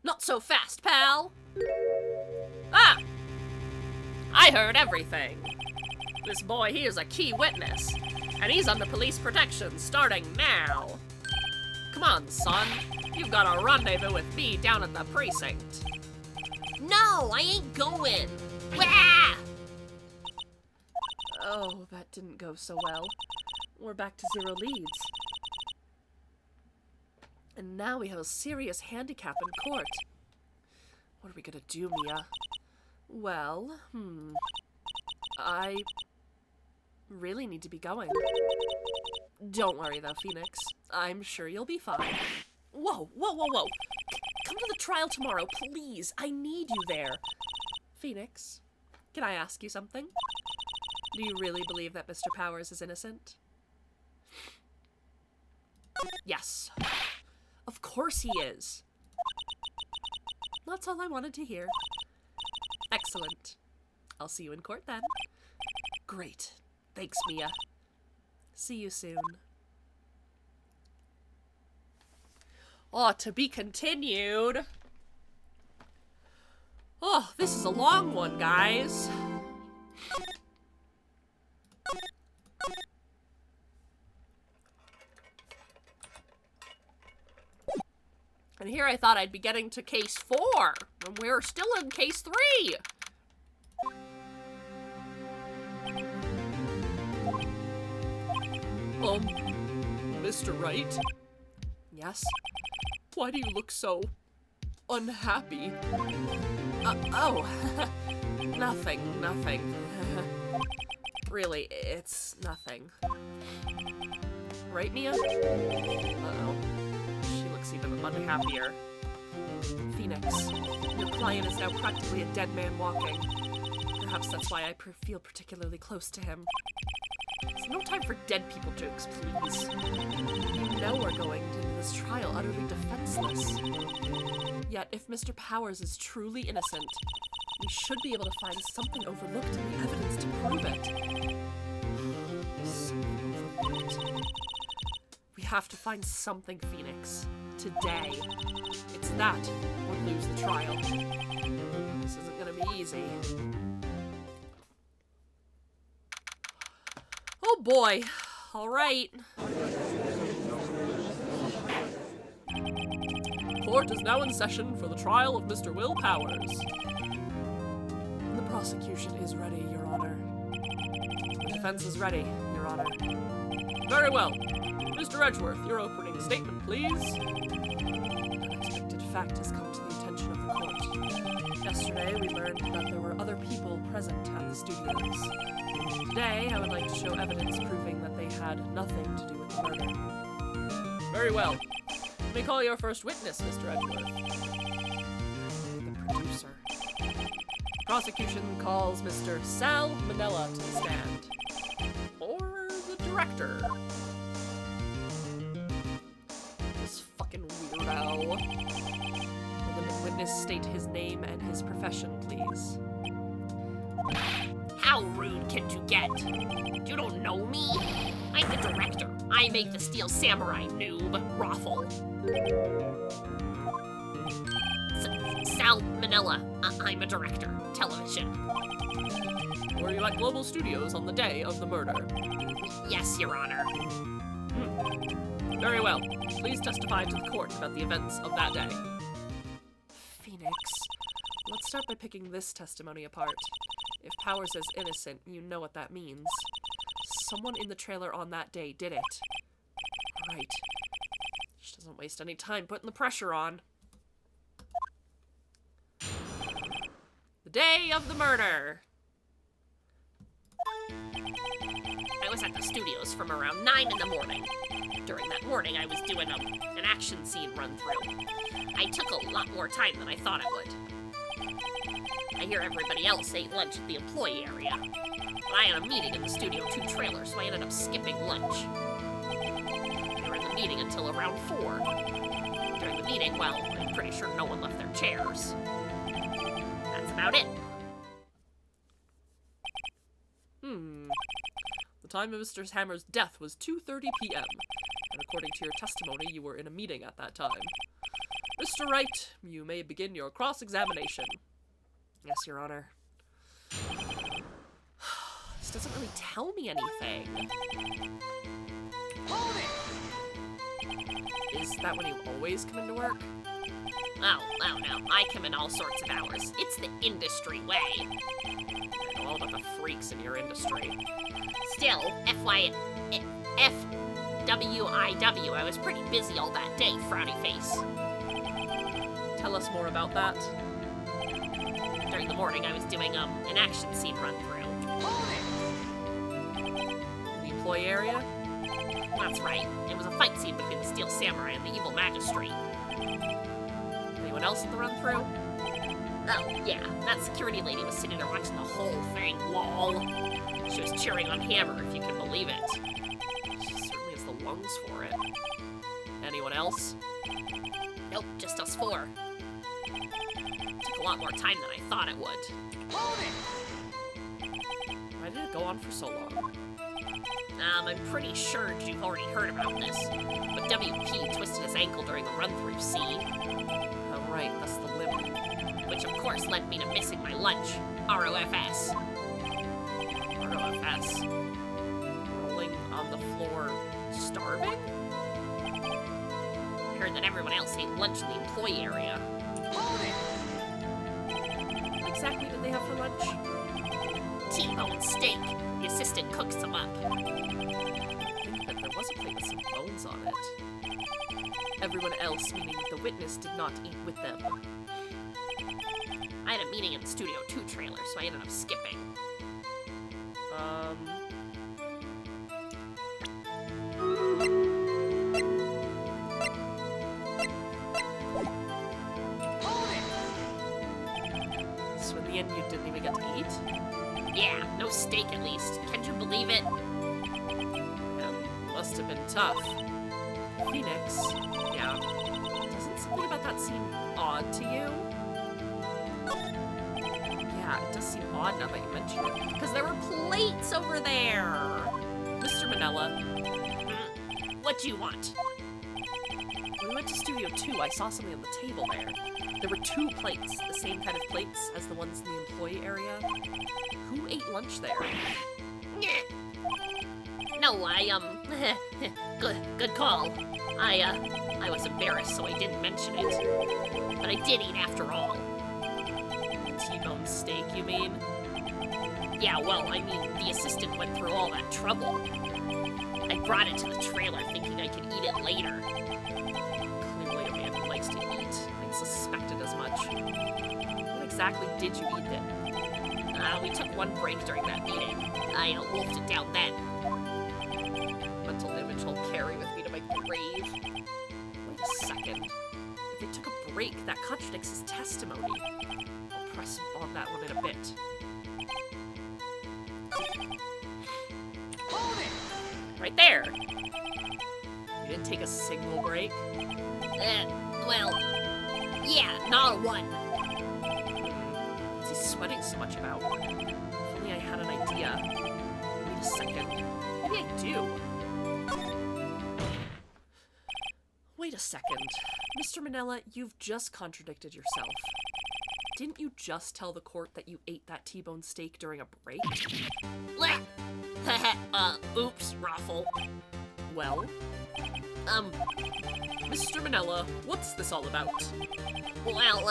Not so fast, pal! Ah! I heard everything. This boy, he is a key witness. And he's under police protection starting now. Come on, son. You've got a rendezvous with me down at the precinct. No, I ain't going! Wah! Oh, that didn't go so well. We're back to 0 leads. And now we have a serious handicap in court. What are we gonna do, Mia? Well, I really need to be going. Don't worry though, Phoenix. I'm sure you'll be fine. Whoa. Come to the trial tomorrow, please. I need you there. Phoenix, can I ask you something? Do you really believe that Mr. Powers is innocent? Yes. Of course he is. That's all I wanted to hear. Excellent. I'll see you in court then. Great. Thanks, Mia. See you soon. Oh, to be continued. Oh, this is a long one, guys. And here I thought I'd be getting to case 4, and we're still in case 3. Mr. Wright? Yes? Why do you look so unhappy? Nothing. Really, it's nothing. Right, Mia? Uh-oh. She looks even unhappier. Phoenix, your client is now practically a dead man walking. Perhaps that's why I feel particularly close to him. It's no time for dead people jokes, please. You know we're going into this trial utterly defenseless. Yet, if Mr. Powers is truly innocent, we should be able to find something overlooked in the evidence to prove it. Something overlooked. We have to find something, Phoenix. Today. It's that or lose the trial. This isn't gonna be easy. Oh boy. Alright. Court is now in session for the trial of Mr. Will Powers. The prosecution is ready, Your Honor. The defense is ready, Your Honor. Very well. Mr. Edgeworth, your opening statement, please. An unexpected fact has come to the attention of the court. Yesterday, we learned that there were other people present at the studios. Today, I would like to show evidence proving that they had nothing to do with the murder. Very well. Let me call your first witness, Mr. Edgeworth. The producer. Prosecution calls Mr. Sal Manella to the stand. Or the director. This fucking weirdo. Will the witness state his name and his profession, please? How rude can you get? You don't know me? I'm the director. I make the Steel Samurai, noob. Raffle. Sal Manila. I'm a director. Television. Were you at Global Studios on the day of the murder? Yes, Your Honor. Very well. Please testify to the court about the events of that day. Phoenix, let's start by picking this testimony apart. If Powers is innocent, you know what that means. Someone in the trailer on that day did it. Right. She doesn't waste any time putting the pressure on. The day of the murder. I was at the studios from around 9 in the morning. During that morning, I was doing an action scene run-through. I took a lot more time than I thought I would. I hear everybody else ate lunch at the employee area. But I had a meeting in the Studio 2 trailer, so I ended up skipping lunch. We were in the meeting until around 4. During the meeting, well, I'm pretty sure no one left their chairs. That's about it. The time of Mr. Hammer's death was 2:30 p.m., and according to your testimony, you were in a meeting at that time. Mr. Wright, you may begin your cross-examination. Yes, Your Honor. This doesn't really tell me anything. Hold it! Is that when you always come into work? Oh, no. I come in all sorts of hours. It's the industry way. I know all about the freaks in your industry. Still, FWIW, I was pretty busy all that day, frowny face. Tell us more about that. During the morning, I was doing an action scene run-through. In the employee area? That's right. It was a fight scene between the Steel Samurai and the evil magistrate. Anyone else at the run-through? Oh, yeah. That security lady was sitting there watching the whole thing, lol. She was cheering on Hammer, if you can believe it. She certainly has the lungs for it. Anyone else? Nope, just us 4. Took a lot more time than I thought it would. Hold it! Why did it go on for so long? I'm pretty sure you've already heard about this, but WP twisted his ankle during the run-through, see? Oh, right, that's the limb. Which, of course, led me to missing my lunch. ROFS. ROFS? Rolling on the floor, starving? I heard that everyone else ate lunch in the employee area. Hold it! What exactly did they have for lunch? T-bone steak. The assistant cooks them up. I think that there was a plate with some bones on it. Everyone else, meaning the witness, did not eat with them. I had a meeting in the Studio 2 trailer, so I ended up skipping. So in the end, you didn't even get to eat? Yeah, no steak at least. Can you believe it? Must have been tough. Phoenix, yeah. Doesn't something about that seem odd to you? Yeah, it does seem odd now that you mention it. Because there were plates over there. Mr. Manella, What do you want? when we went to Studio 2, I saw something on the table there. There were 2 plates, the same kind of plates as the ones in the employee area. Who ate lunch there? No, good call. I was embarrassed, so I didn't mention it. But I did eat after all. T-bone steak, you mean? Yeah, well, I mean, the assistant went through all that trouble. I brought it to the trailer thinking I could eat it later. Clearly a man who likes to eat. I suspected as much. What exactly did you eat then? We took one break during that meeting. I wolfed it down then. Mental image he'll carry with me to my grave. Wait a second. If they took a break, that contradicts his testimony. I'll press on that one in a bit. Hold it! Right there. You didn't take a single break? Well, yeah, not one. What's he sweating so much about? If only I had an idea. Wait a second. Maybe I do. Wait a second. Mr. Manella, you've just contradicted yourself. Didn't you just tell the court that you ate that T-bone steak during a break? Oops, Ruffle. Well? Mr. Manella, what's this all about? Well,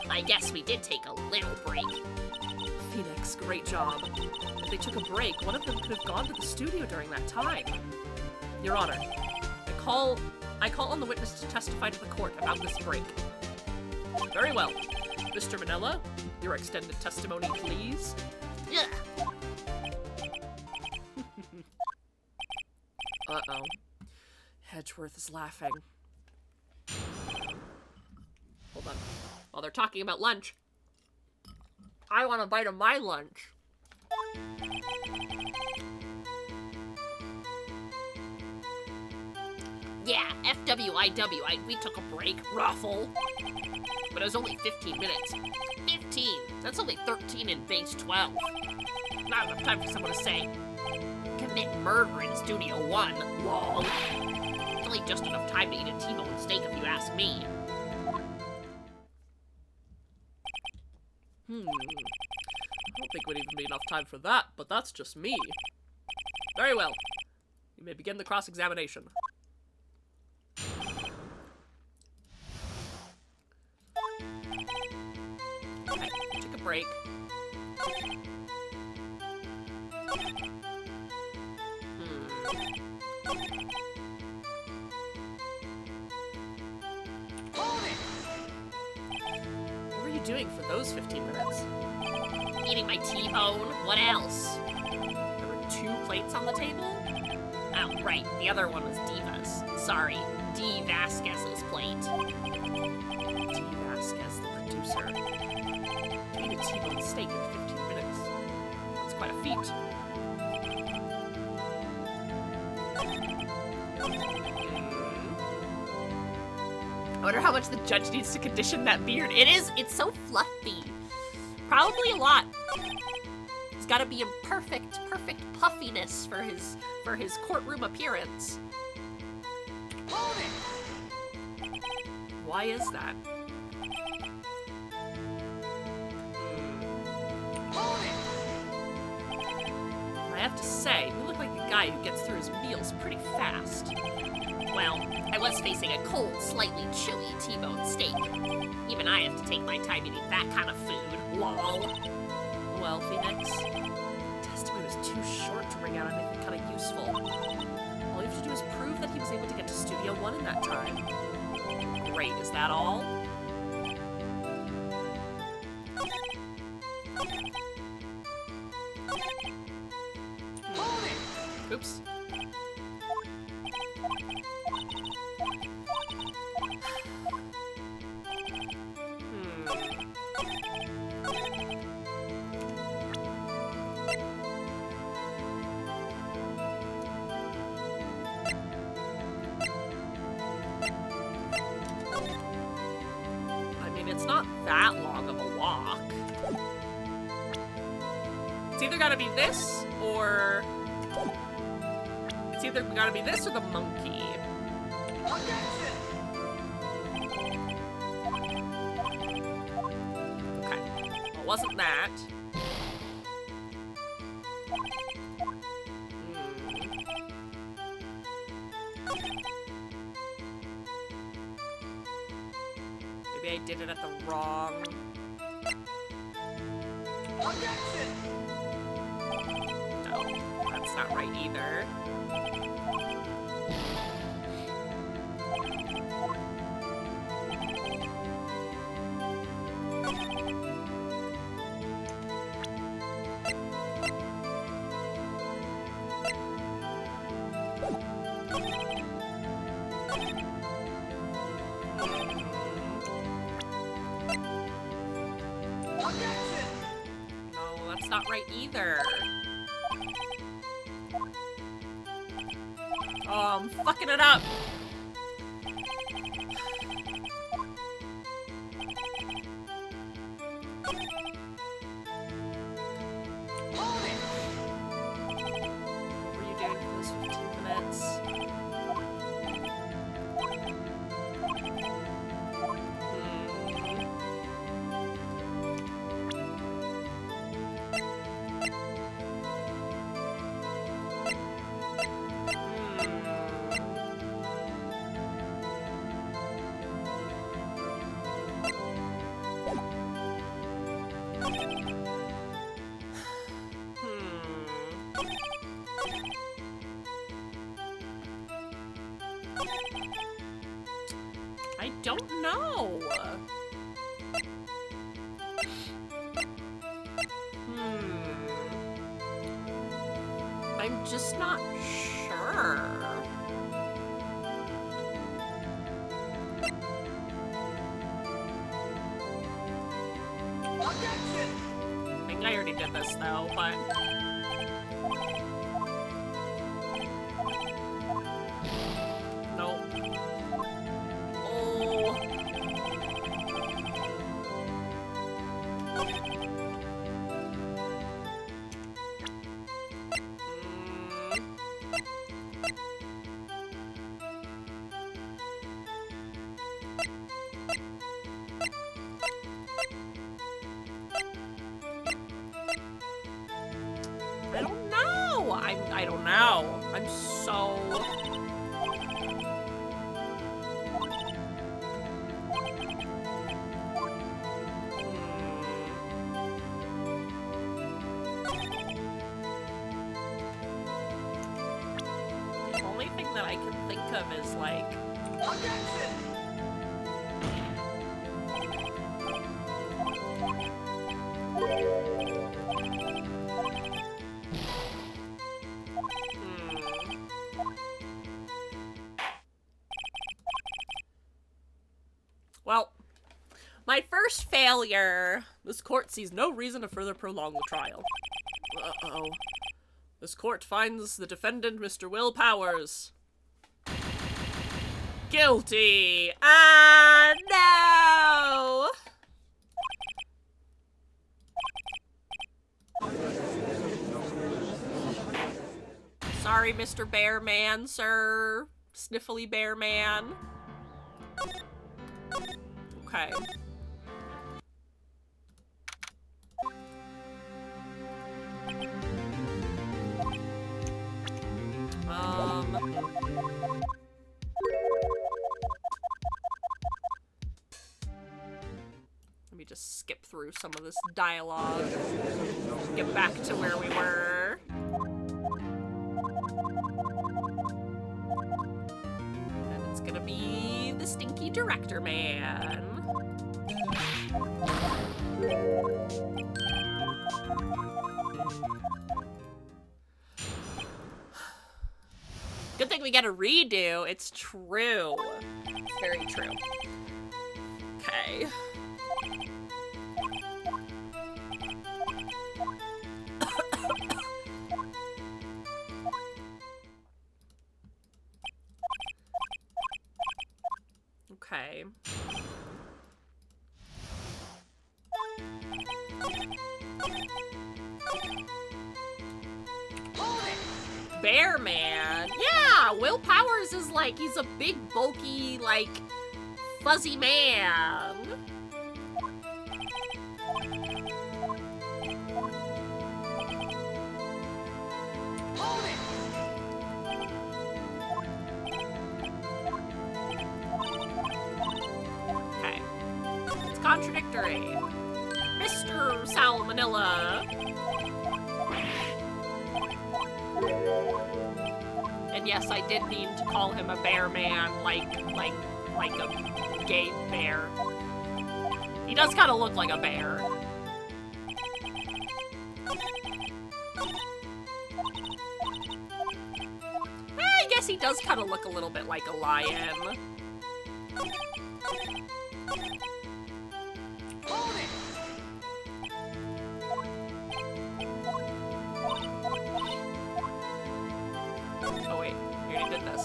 I guess we did take a little break. Phoenix, great job. If they took a break, one of them could have gone to the studio during that time. Your Honor, I call on the witness to testify to the court about this break. Very well. Mr. Manella, your extended testimony, please. Uh-oh. Hedgeworth is laughing. Hold on. While they're talking about lunch, I want a bite of my lunch. Yeah, FWIW, we took a break, Ruffle. But it was only 15 minutes. 15! That's only 13 in base 12. Not enough time for someone to say, commit murder in Studio 1, lol. It's only just enough time to eat a T-bone steak if you ask me. I don't think would even be enough time for that, but that's just me. Very well. You may begin the cross-examination. Okay, take a break. Hold it! What were you doing for those 15 minutes? Eating my T-bone, what else? There were 2 plates on the table? Oh, right, the other one was Diva's. Sorry, D. Vasquez's plate. D. Vasquez, the producer. Eat a T-bone steak in 15 minutes. That's quite a feat. I wonder how much the judge needs to condition that beard. It's so fluffy. Probably a lot. He's gotta be in perfect puffiness for his courtroom appearance. Hold it! Why is that? Hold it! I have to say, you look like a guy who gets through his meals pretty fast. Well, I was facing a cold, slightly chewy T-bone steak. Even I have to take my time eating that kind of food. Lol. Well, Phoenix, testimony was too short to bring out anything kind of useful. All you have to do is prove that he was able to get to Studio 1 in that time. Great, is that all? Oops. I mean, it's not that long of a walk. It's either gotta be this, or... It's either gotta be this or the monkey. Okay. Well, it wasn't that. Maybe I did it at the wrong... No, that's not right either. No, that's not right either. Oh, I'm fucking it up. What were you doing for those 15 minutes? I don't know. I'm just not sure. I think I already did this though, but... Nope. Oh. I don't know. I don't know. I'm so... The only thing that I can think of is like... Well, my first failure. This court sees no reason to further prolong the trial. Uh-oh. This court finds the defendant, Mr. Will Powers, guilty. Ah, no! Sorry, Mr. Bear Man, sir. Sniffly Bear Man. Okay. Let me just skip through some of this dialogue. Get back to where we were. And it's gonna be the stinky director man. saying we get a redo. It's true. It's very true. Okay. Okay. Bear Man. Yeah, Will Powers is like, he's a big, bulky, like, fuzzy man. Okay. It's contradictory. Mr. Salmonella. And yes, I did mean to call him a bear man, like a gay bear. He does kind of look like a bear. I guess he does kind of look a little bit like a lion. Oh wait, we already did this.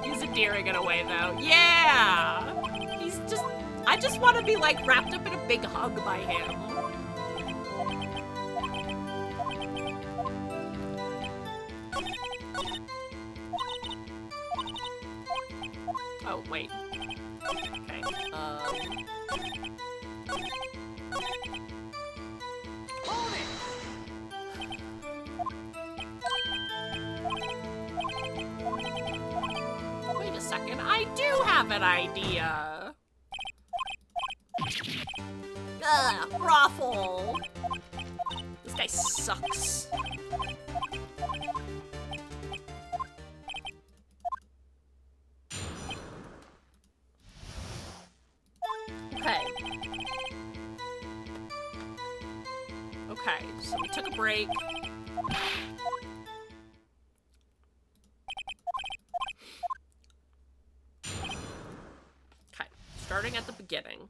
He's endearing in a way though. Yeah! He's just, I just want to be like wrapped up in a big hug by him. Oh, wait. Okay, wait a second, I do have an idea! Ugh, Raffle! This guy sucks. Okay. Okay, so we took a break. Okay, starting at the beginning.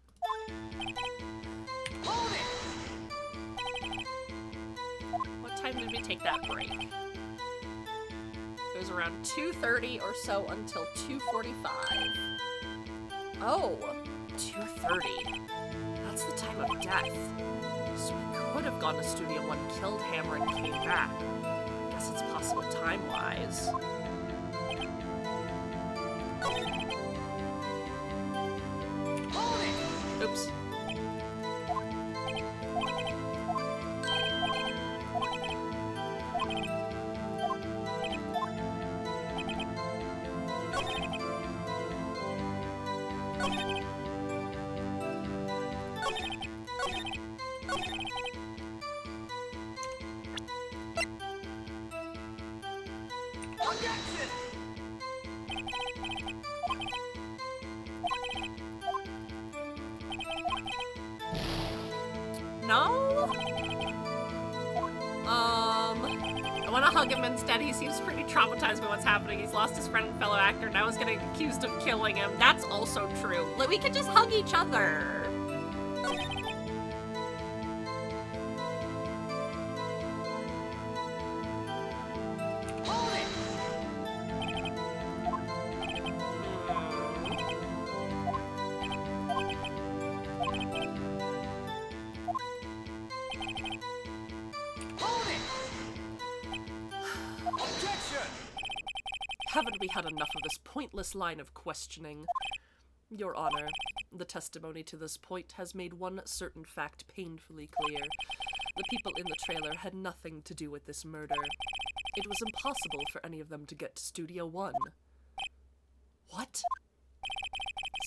What time did we take that break? It was around 2:30 or so until 2:45. Oh, 2:30. That's the time of death. So we could have gone to Studio 1, killed Hammer, and came back. Guess it's possible time-wise. Oops. No? I want to hug him instead. He seems pretty traumatized by what's happening. He's lost his friend and fellow actor. Now he's getting accused of killing him. That's also true. Like, we could just hug each other. Haven't we had enough of this pointless line of questioning? Your Honor, the testimony to this point has made one certain fact painfully clear. The people in the trailer had nothing to do with this murder. It was impossible for any of them to get to Studio 1. What?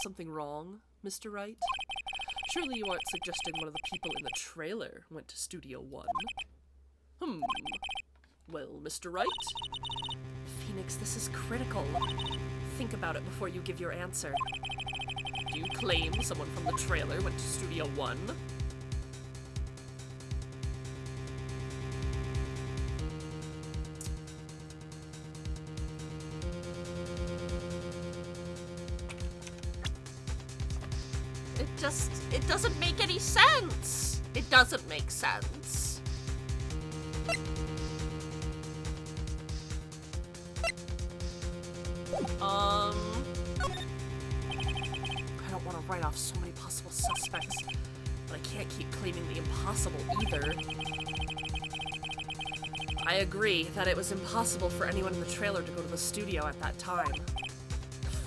Something wrong, Mr. Wright? Surely you aren't suggesting one of the people in the trailer went to Studio 1? Well, Mr. Wright? Phoenix, this is critical. Think about it before you give your answer. Do you claim someone from the trailer went to Studio 1? It doesn't make any sense. It doesn't make sense. I don't want to write off so many possible suspects, but I can't keep claiming the impossible either. I agree that it was impossible for anyone in the trailer to go to the studio at that time.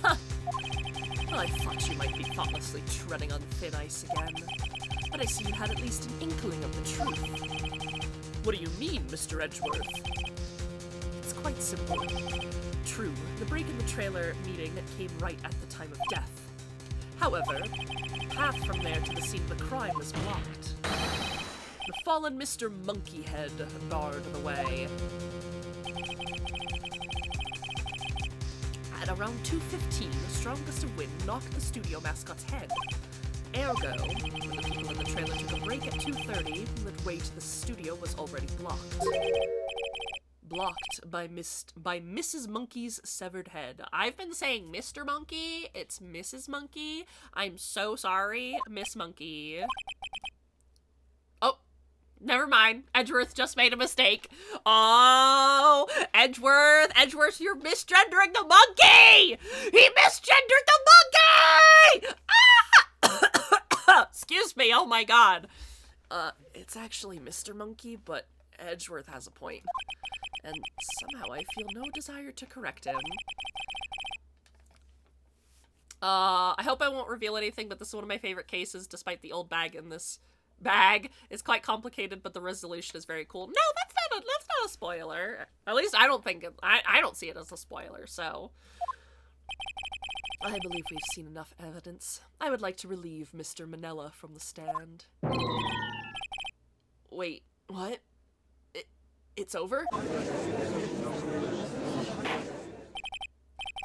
Well, I thought you might be thoughtlessly treading on thin ice again, but I see you had at least an inkling of the truth. What do you mean, Mr. Edgeworth? It's quite simple. True, the break in the trailer meeting came right at the time of death. However, the path from there to the scene of the crime was blocked. The fallen Mr. Monkeyhead barred the way. At around 2:15, the strongest of wind knocked the studio mascot's head. Ergo, when the people in the trailer took a break at 2:30, the way to the studio was already blocked. Blocked by Mrs. Monkey's severed head. I've been saying Mr. Monkey. It's Mrs. Monkey. I'm so sorry, Miss Monkey. Oh, never mind. Edgeworth just made a mistake. Oh, Edgeworth, you're misgendering the monkey! He misgendered the monkey! Ah! Excuse me, oh my god. It's actually Mr. Monkey, but Edgeworth has a point. And somehow I feel no desire to correct him. I hope I won't reveal anything, but this is one of my favorite cases, despite the old bag in this bag. It's quite complicated, but the resolution is very cool. No, that's not a spoiler. At least I don't think it, I don't see it as a spoiler, so. I believe we've seen enough evidence. I would like to relieve Mr. Manella from the stand. Wait, what? It's over?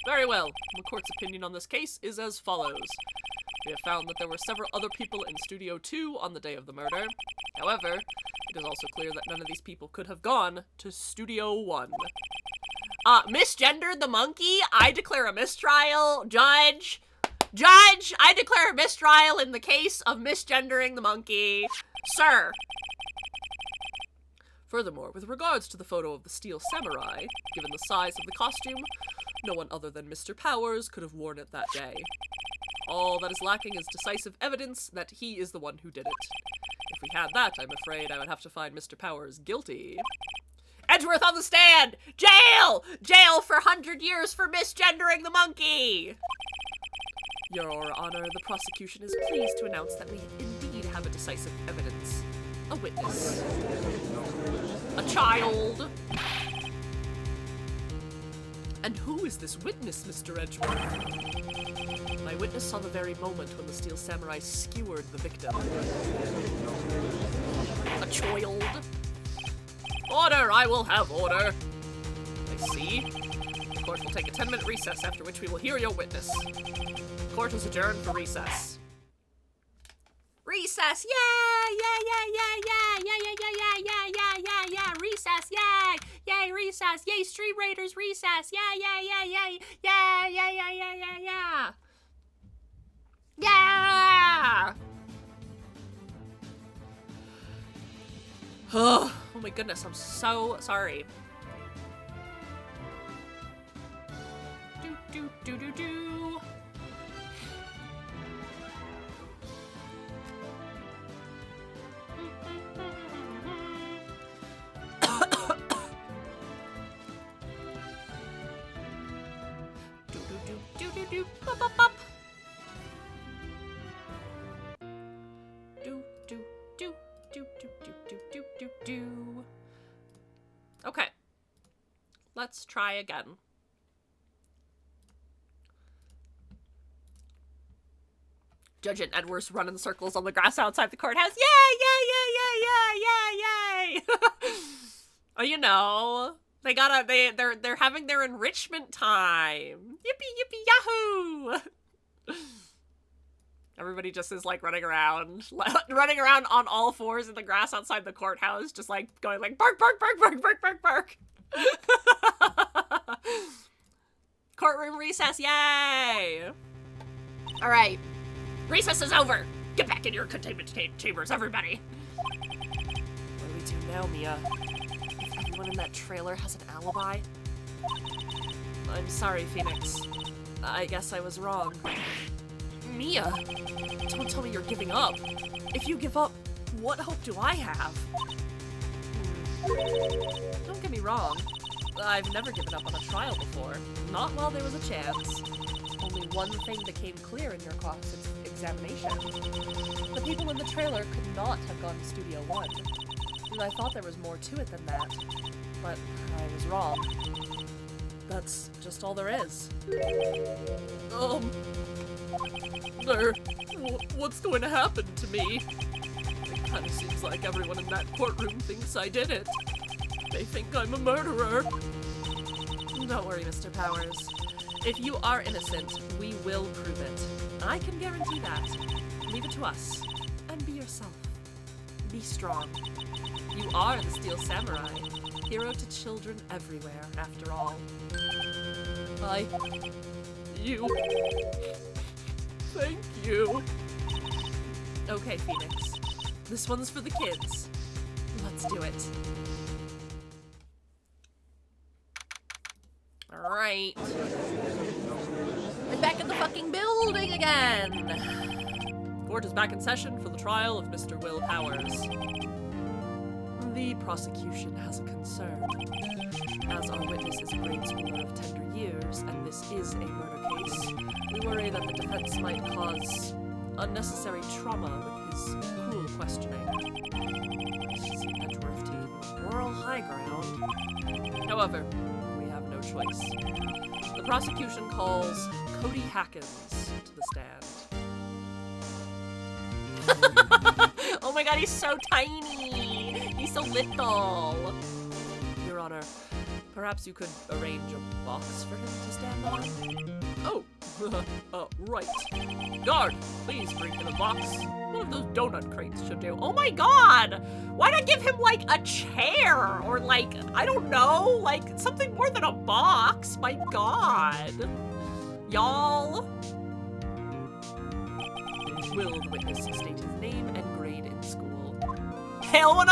Very well. The court's opinion on this case is as follows. We have found that there were several other people in Studio 2 on the day of the murder. However, it is also clear that none of these people could have gone to Studio 1. Misgendered the monkey? I declare a mistrial. Judge, I declare a mistrial in the case of misgendering the monkey. Sir. Furthermore, with regards to the photo of the Steel Samurai, given the size of the costume, no one other than Mr. Powers could have worn it that day. All that is lacking is decisive evidence that he is the one who did it. If we had that, I'm afraid I would have to find Mr. Powers guilty. Edgeworth on the stand! Jail! Jail for 100 years for misgendering the monkey! Your Honor, the prosecution is pleased to announce that we indeed have a decisive evidence. A witness. A child. And who is this witness, Mr. Edgeworth? My witness saw the very moment when the Steel Samurai skewered the victim. A child. Order! I will have order. I see. The court will take a 10-minute recess, after which we will hear your witness. Court is adjourned for recess. Recess! Yay! Yeah! Recess! Yay! Yay! Recess! Yay! Street Raiders! Recess! Yeah! Yeah! Oh my goodness! I'm so sorry. Do. Do. Bop, bop, bop. Do. Okay. Let's try again. Judge and Edwards run in circles on the grass outside the courthouse. Yay! Oh, you know. They're having their enrichment time. Yippee yippee yahoo! Everybody just is like running around on all fours in the grass outside the courthouse, just like going like bark bark bark bark bark bark bark. Courtroom recess, yay! All right, recess is over. Get back in your containment chambers, everybody. What do we do now, Mia? If everyone in that trailer has an alibi? I'm sorry, Phoenix. I guess I was wrong. Mia, don't tell me you're giving up. If you give up, what hope do I have? Don't get me wrong. I've never given up on a trial before. Not while there was a chance. Only one thing became clear in your class examination. The people in the trailer could not have gone to Studio 1. And I thought there was more to it than that. But I was wrong. That's just all there is. What's going to happen to me? It kind of seems like everyone in that courtroom thinks I did it. They think I'm a murderer. Don't worry, Mr. Powers. If you are innocent, we will prove it. I can guarantee that. Leave it to us. And be yourself. Be strong. You are the Steel Samurai. Hero to children everywhere, after all. Thank you. Okay, Phoenix. This one's for the kids. Let's do it. Alright. We're back in the fucking building again! Court is back in session for the trial of Mr. Will Powers. The prosecution has a concern. As our witness is a grade schooler of tender years, and this is a murder case, we worry that the defense might cause unnecessary trauma with his cruel questioning. Edgeworth taking moral high ground. However, we have no choice. The prosecution calls Cody Hackins to the stand. Oh my god, he's so tiny! He's so little! Your Honor, perhaps you could arrange a box for him to stand on? Oh, right. Guard, please bring him a box. One of those donut crates should do. Oh my god! Why not give him, like, a chair? Or, like, I don't know, like, something more than a box? My god. Y'all. Will the witness state his name and grade in school? Hell,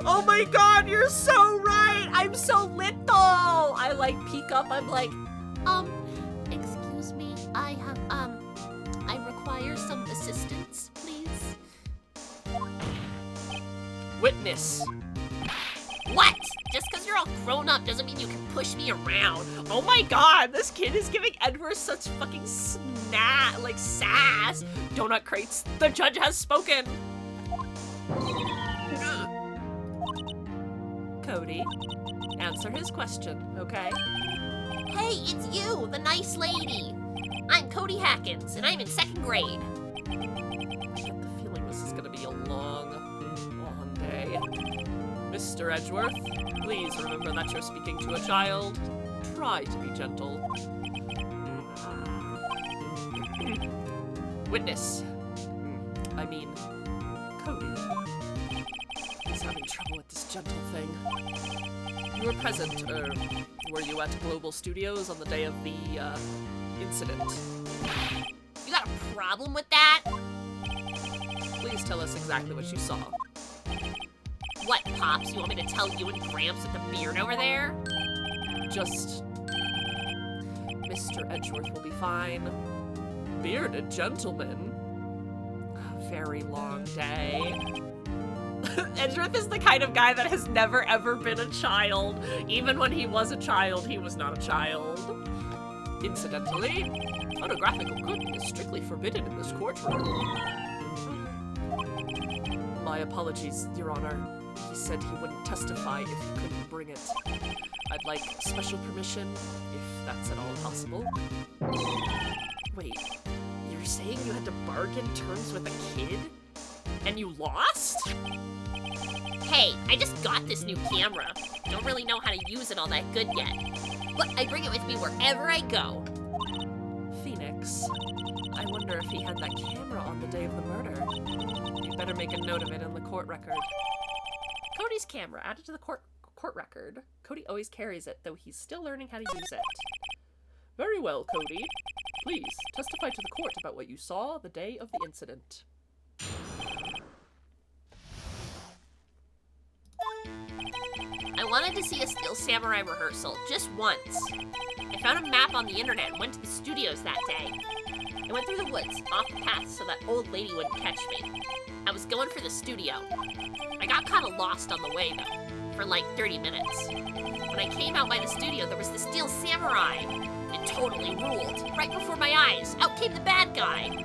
oh my god, you're so right! I'm so little! I, like, peek up, I'm like, Excuse me, I require some assistance, please. witness. What? Just because you're all grown up doesn't mean you can push me around. Oh my god, this kid is giving Edward such fucking sass. Donut crates, the judge has spoken. Cody, answer his question, okay? Hey, it's you, the nice lady. I'm Cody Hackins, and I'm in 2nd grade. I get the feeling this is gonna be a long day. Mr. Edgeworth, please remember that you're speaking to a child. Try to be gentle. Witness. Cody. He's having trouble with this gentle thing. You were present, were you at Global Studios on the day of the, incident? You got a problem with that? Please tell us exactly what you saw. What, Pops? You want me to tell you and Gramps with the beard over there? Just... Mr. Edgeworth will be fine. Bearded gentleman. Very long day. Edgeworth is the kind of guy that has never ever been a child. Even when he was a child, he was not a child. Incidentally, photographic equipment is strictly forbidden in this courtroom. My apologies, Your Honor. He said he wouldn't testify if he couldn't bring it. I'd like special permission, if that's at all possible. Wait, you're saying you had to bargain terms with a kid? And you lost? Hey, I just got this new camera. Don't really know how to use it all that good yet. But I bring it with me wherever I go. Phoenix. I wonder if he had that camera on the day of the murder. You better make a note of it in the court record. Cody's camera added to the court record. Cody always carries it, though he's still learning how to use it. Very well, Cody. Please, testify to the court about what you saw the day of the incident. I wanted to see a Steel Samurai rehearsal, just once. I found a map on the internet and went to the studios that day. I went through the woods, off the path, so that old lady wouldn't catch me. I was going for the studio. I got kind of lost on the way, though, for like 30 minutes. When I came out by the studio, there was the Steel Samurai. It totally ruled. Right before my eyes, out came the bad guy.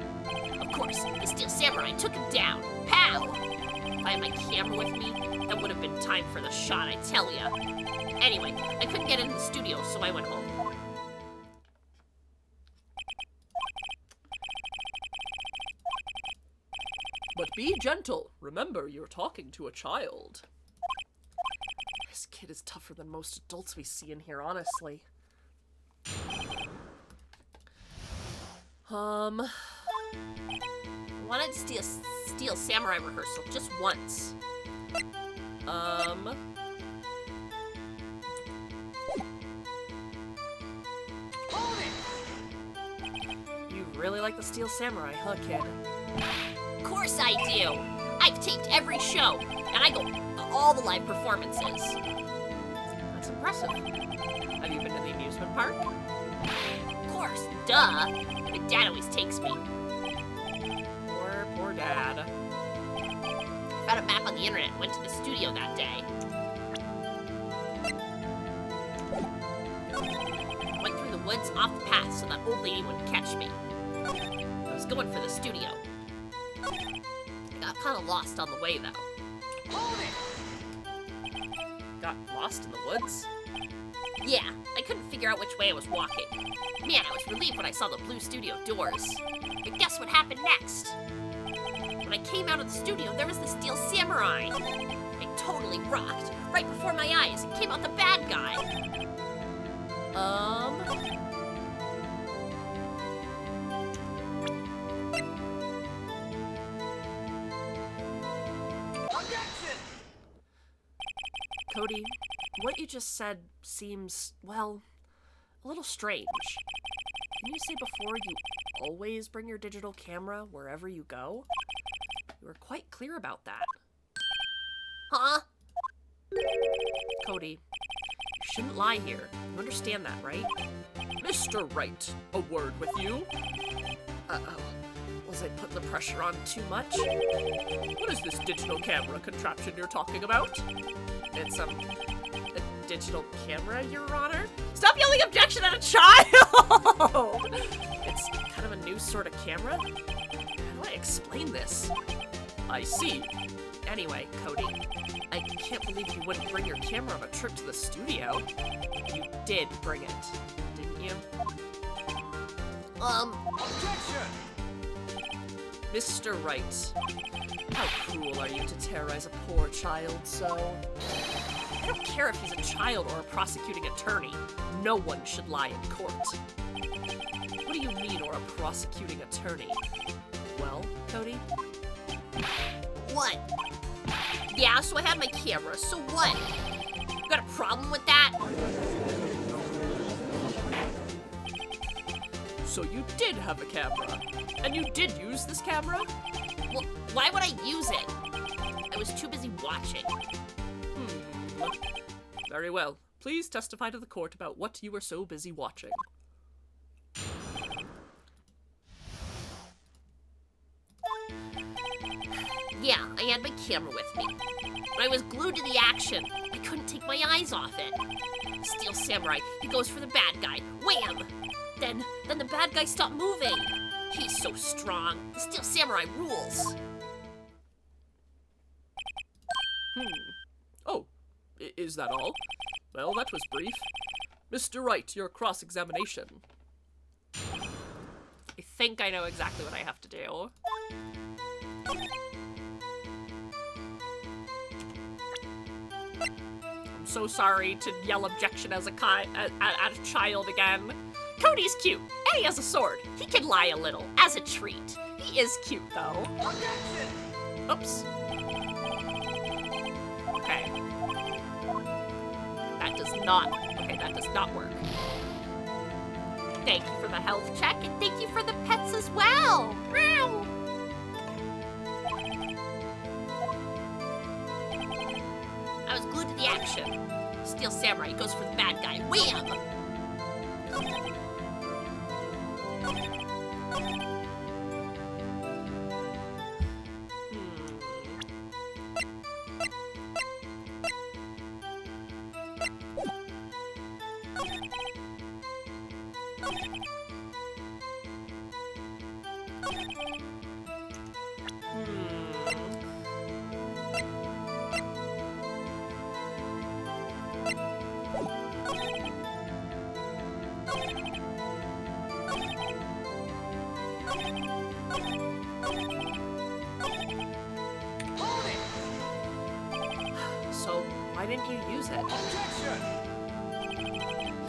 Of course, the Steel Samurai took him down. Pow! If I had my camera with me, that would have been time for the shot, I tell ya. Anyway, I couldn't get into the studio, so I went home. But be gentle. Remember, you're talking to a child. This kid is tougher than most adults we see in here, honestly. I wanted to see a Steel Samurai rehearsal just once. Hold it! You really like the Steel Samurai, huh, kid? Of course I do. I've taped every show, and I go to all the live performances. That's impressive. Have you been to the amusement park? Of course, duh. My dad always takes me. Poor dad. I found a map on the internet and went to the studio that day. I went through the woods off the path so that old lady wouldn't catch me. I was going for the studio. I got kind of lost on the way, though. Hold it! Got lost in the woods? Yeah, I couldn't figure out which way I was walking. Man, I was relieved when I saw the blue studio doors. But guess what happened next? When I came out of the studio, there was the Steel Samurai. I totally rocked. Right before my eyes, came out the bad guy. Objection! Cody, what you just said seems, well, a little strange. Can you say before you always bring your digital camera wherever you go? You were quite clear about that. Huh? Cody, you shouldn't lie here. You understand that, right? Mr. Wright, a word with you. Uh-oh. Was I putting the pressure on too much? What is this digital camera contraption you're talking about? It's, a digital camera, Your Honor? Stop yelling objection at a child! It's kind of a new sort of camera. How do I explain this? I see. Anyway, Cody, I can't believe you wouldn't bring your camera on a trip to the studio. You did bring it, didn't you? Objection! Mr. Wright, how cruel are you to terrorize a poor child so? I don't care if he's a child or a prosecuting attorney. No one should lie in court. What do you mean, or a prosecuting attorney? Well, Cody? What? Yeah, so I had my camera, so what? You got a problem with that? So you did have a camera, and you did use this camera? Well, why would I use it? I was too busy watching. Very well. Please testify to the court about what you were so busy watching. Yeah, I had my camera with me. But I was glued to the action. I couldn't take my eyes off it. Steel Samurai, he goes for the bad guy. Wham! Then the bad guy stopped moving. He's so strong. The Steel Samurai rules. Oh, is that all? Well, that was brief. Mr. Wright, your cross-examination. I think I know exactly what I have to do. so sorry to yell objection as at a child again. Cody's cute, and he has a sword. He can lie a little, as a treat. He is cute, though. Objection! Oops. Okay. That does not work. Thank you for the health check, and thank you for the pets as well. Meow. I was glued to the action. Steel Samurai goes for the bad guy. Wham! Hold it! So, why didn't you use it? Objection!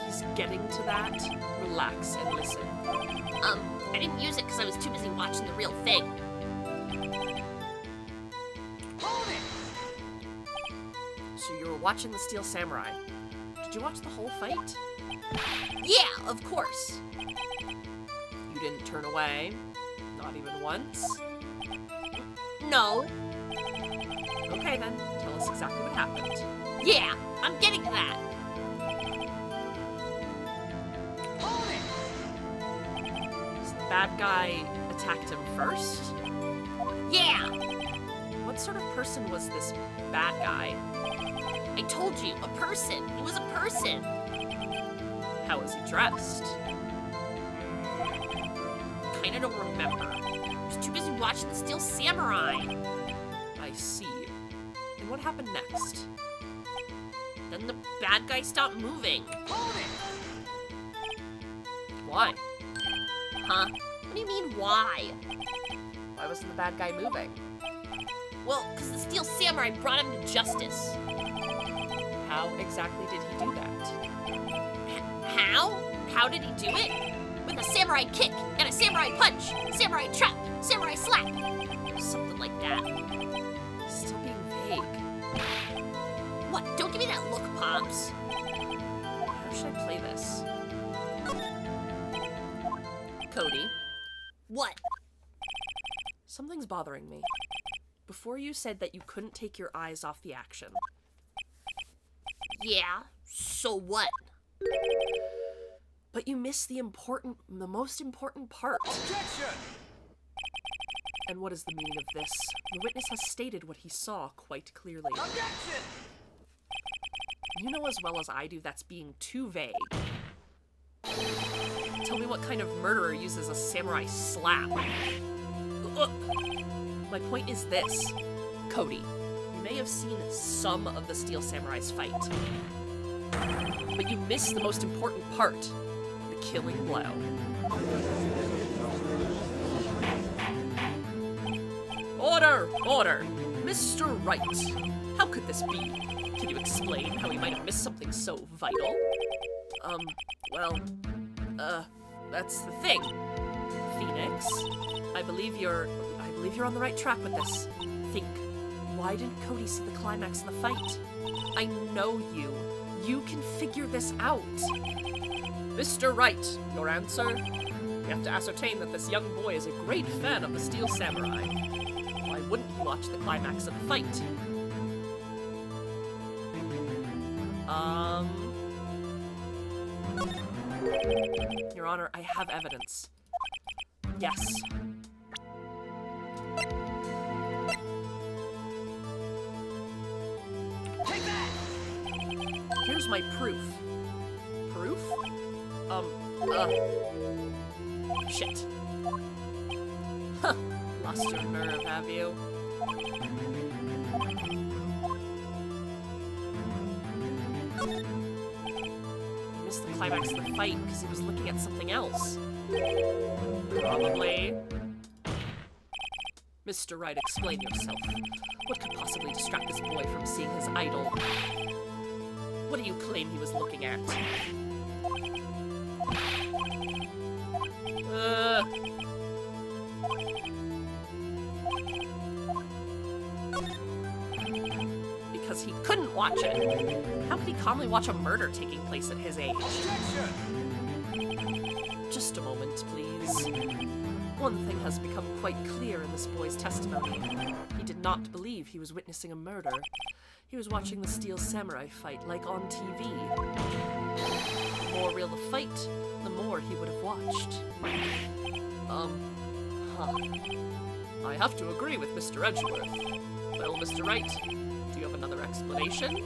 He's getting to that. Relax and listen. I didn't use it because I was too busy watching the real thing. Hold it! So you were watching the Steel Samurai. Did you watch the whole fight? Yeah, of course. You didn't turn away? Not even once? No. Okay then, tell us exactly what happened. Yeah, I'm getting to that. Hold it! So the bad guy attacked him first? Yeah, What sort of person was this bad guy? I told you, a person. He was a person. How was he dressed? Kinda don't remember. I was too busy watching the Steel Samurai. I see. And what happened next? Then the bad guy stopped moving. Hold it! Why? Huh? What do you mean, why? Why wasn't the bad guy moving? Well, because the Steel Samurai brought him to justice. How exactly did he do that? How? How did he do it? With a samurai kick, and a samurai punch, samurai trap, samurai slap. Something like that. He's still being vague. What? Don't give me that look, Pops. How should I play this? Cody, What? something's bothering me. Before you said that you couldn't take your eyes off the action. Yeah, so what? But you missed the most important part. Objection! And what is the meaning of this? The witness has stated what he saw quite clearly. Objection! You know as well as I do that's being too vague. Tell me what kind of murderer uses a samurai slap. Ugh. My point is this. Cody, you may have seen some of the Steel Samurai's fight, but you missed the most important part, the killing blow. Order! Order! Mr. Wright, how could this be? Can you explain how he might have missed something so vital? That's the thing. Phoenix, I believe you're on the right track with this. Think, why didn't Cody see the climax of the fight? I know you. You can figure this out. Mr. Wright, your answer? We have to ascertain that this young boy is a great fan of the Steel Samurai. Why wouldn't he watch the climax of the fight? Your Honor, I have evidence. Yes. Take that! Here's my proof. Proof? Shit. Huh. Lost your nerve, have you? He missed the climax of the fight because he was looking at something else. Probably. Mr. Wright, explain yourself. What could possibly distract this boy from seeing his idol? What do you claim he was looking at? Because he couldn't watch it. How could he calmly watch a murder taking place at his age? Objection! Just a moment, please. One thing has become quite clear in this boy's testimony. He did not believe he was witnessing a murder. He was watching the Steel Samurai fight like on TV. The more real the fight, the more he would have watched. I have to agree with Mr. Edgeworth. Well, Mr. Wright, do you have another explanation?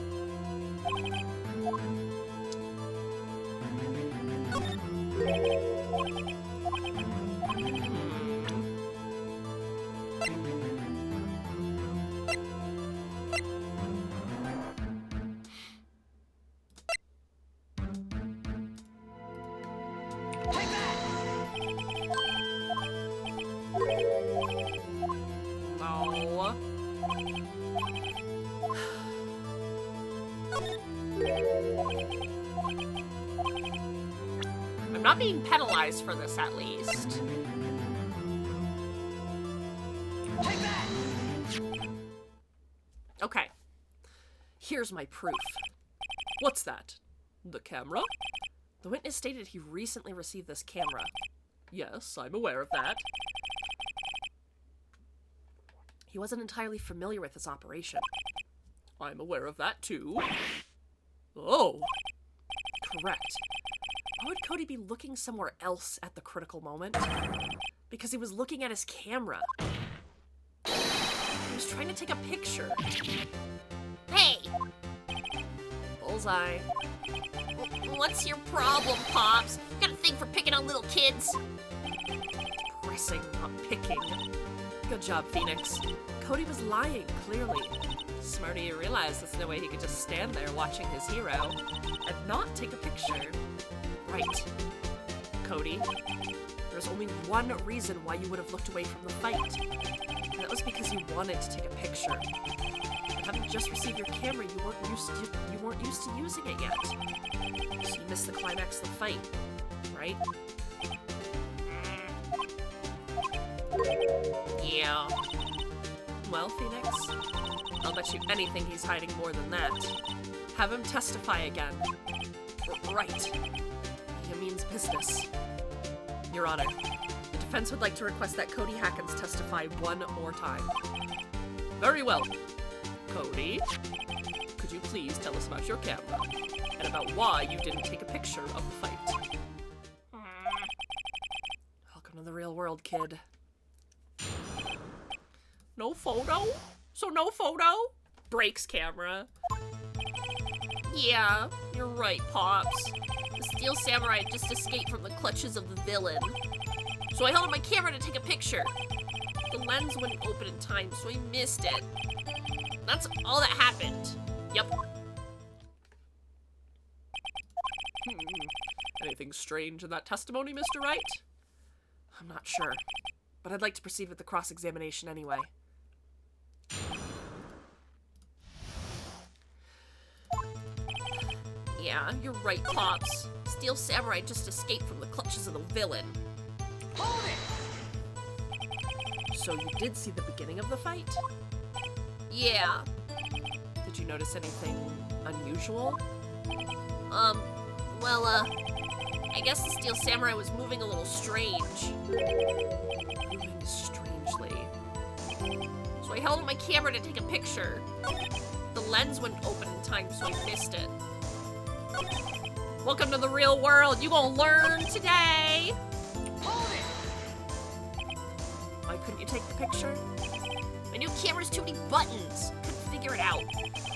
Take that! No. I'm not being penalized for this, at least. Take that! Okay. Here's my proof. What's that? The camera? The witness stated he recently received this camera. Yes, I'm aware of that. He wasn't entirely familiar with its operation. I'm aware of that too. Oh. Correct. Why would Cody be looking somewhere else at the critical moment? Because he was looking at his camera. He was trying to take a picture. Hey, Bullseye. what's your problem, Pops? Got a thing for picking on little kids? Pressing, not picking. Good job, Phoenix. Cody was lying, clearly. Smarty, you realize there's no way he could just stand there watching his hero and not take a picture. Right. Cody, there's only one reason why you would have looked away from the fight. And that was because you wanted to take a picture. But having just received your camera, you weren't used to using it yet. So you missed the climax of the fight, right? Yeah. Well, Phoenix, I'll bet you anything he's hiding more than that. Have him testify again. Right. He means business. Your Honor, the defense would like to request that Cody Hackins testify one more time. Very well. Cody, could you please tell us about your camera and about why you didn't take a picture of the fight? Welcome to the real world, kid. No photo? So no photo? Breaks camera. Yeah, you're right, Pops. The Steel Samurai just escaped from the clutches of the villain. So I held up my camera to take a picture. The lens wouldn't open in time, so I missed it. That's all that happened. Yep. Anything strange in that testimony, Mr. Wright? I'm not sure, but I'd like to proceed with the cross-examination anyway. Yeah, you're right, Pops. Steel Samurai just escaped from the clutches of the villain. Hold it! So you did see the beginning of the fight? Yeah. Did you notice anything unusual? I guess the Steel Samurai was moving a little strange. Moving strangely. So I held up my camera to take a picture. The lens wouldn't open in time, so I missed it. Welcome to the real world. You gonna learn today. Hold it! Why couldn't you take the picture? My new camera's too many buttons. Couldn't figure it out.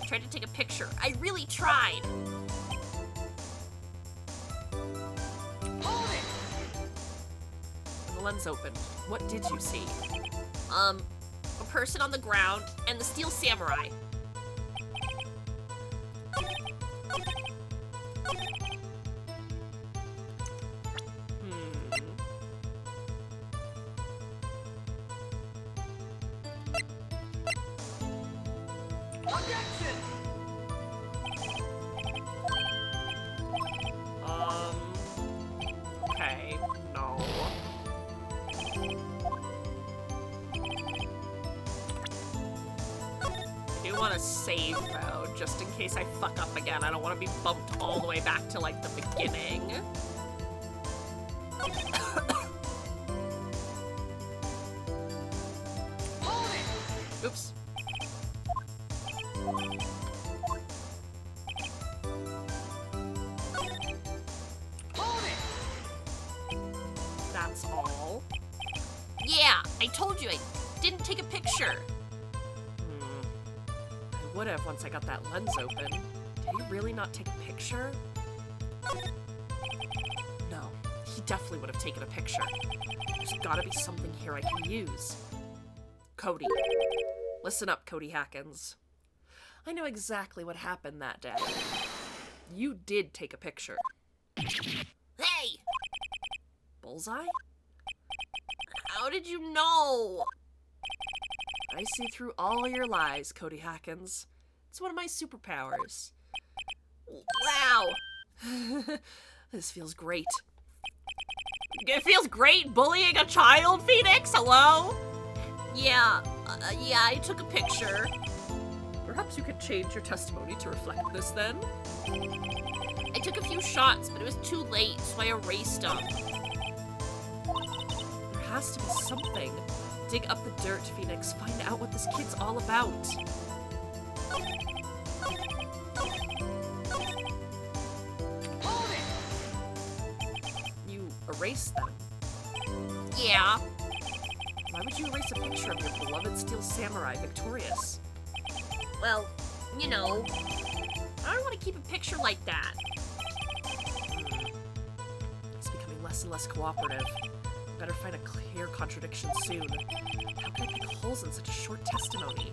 Tried to take a picture. I really tried. Hold it! When the lens opened, what did you see? A person on the ground and the Steel Samurai. Objection! a save mode, just in case I fuck up again. I don't want to be bumped all the way back to, like, the beginning. Hold it! Oops. Hold it! That's all. Yeah, I told you I didn't take a picture. I would have once I got that lens open. Did he really not take a picture? No, he definitely would have taken a picture. There's gotta be something here I can use. Cody. Listen up, Cody Hackins. I know exactly what happened that day. You did take a picture. Hey! Bullseye? How did you know? I see through all your lies, Cody Hackins. It's one of my superpowers. Wow. This feels great. It feels great bullying a child, Phoenix? Hello? Yeah, I took a picture. Perhaps you could change your testimony to reflect this then? I took a few shots, but it was too late, so I erased them. There has to be something. Dig up the dirt, Phoenix. Find out what this kid's all about. Hold it! You erased them. Yeah. Why would you erase a picture of your beloved steel samurai victorious? Well, you know, I don't want to keep a picture like that. He's becoming less and less cooperative. Better find a clear contradiction soon. How can I pick holes in such a short testimony?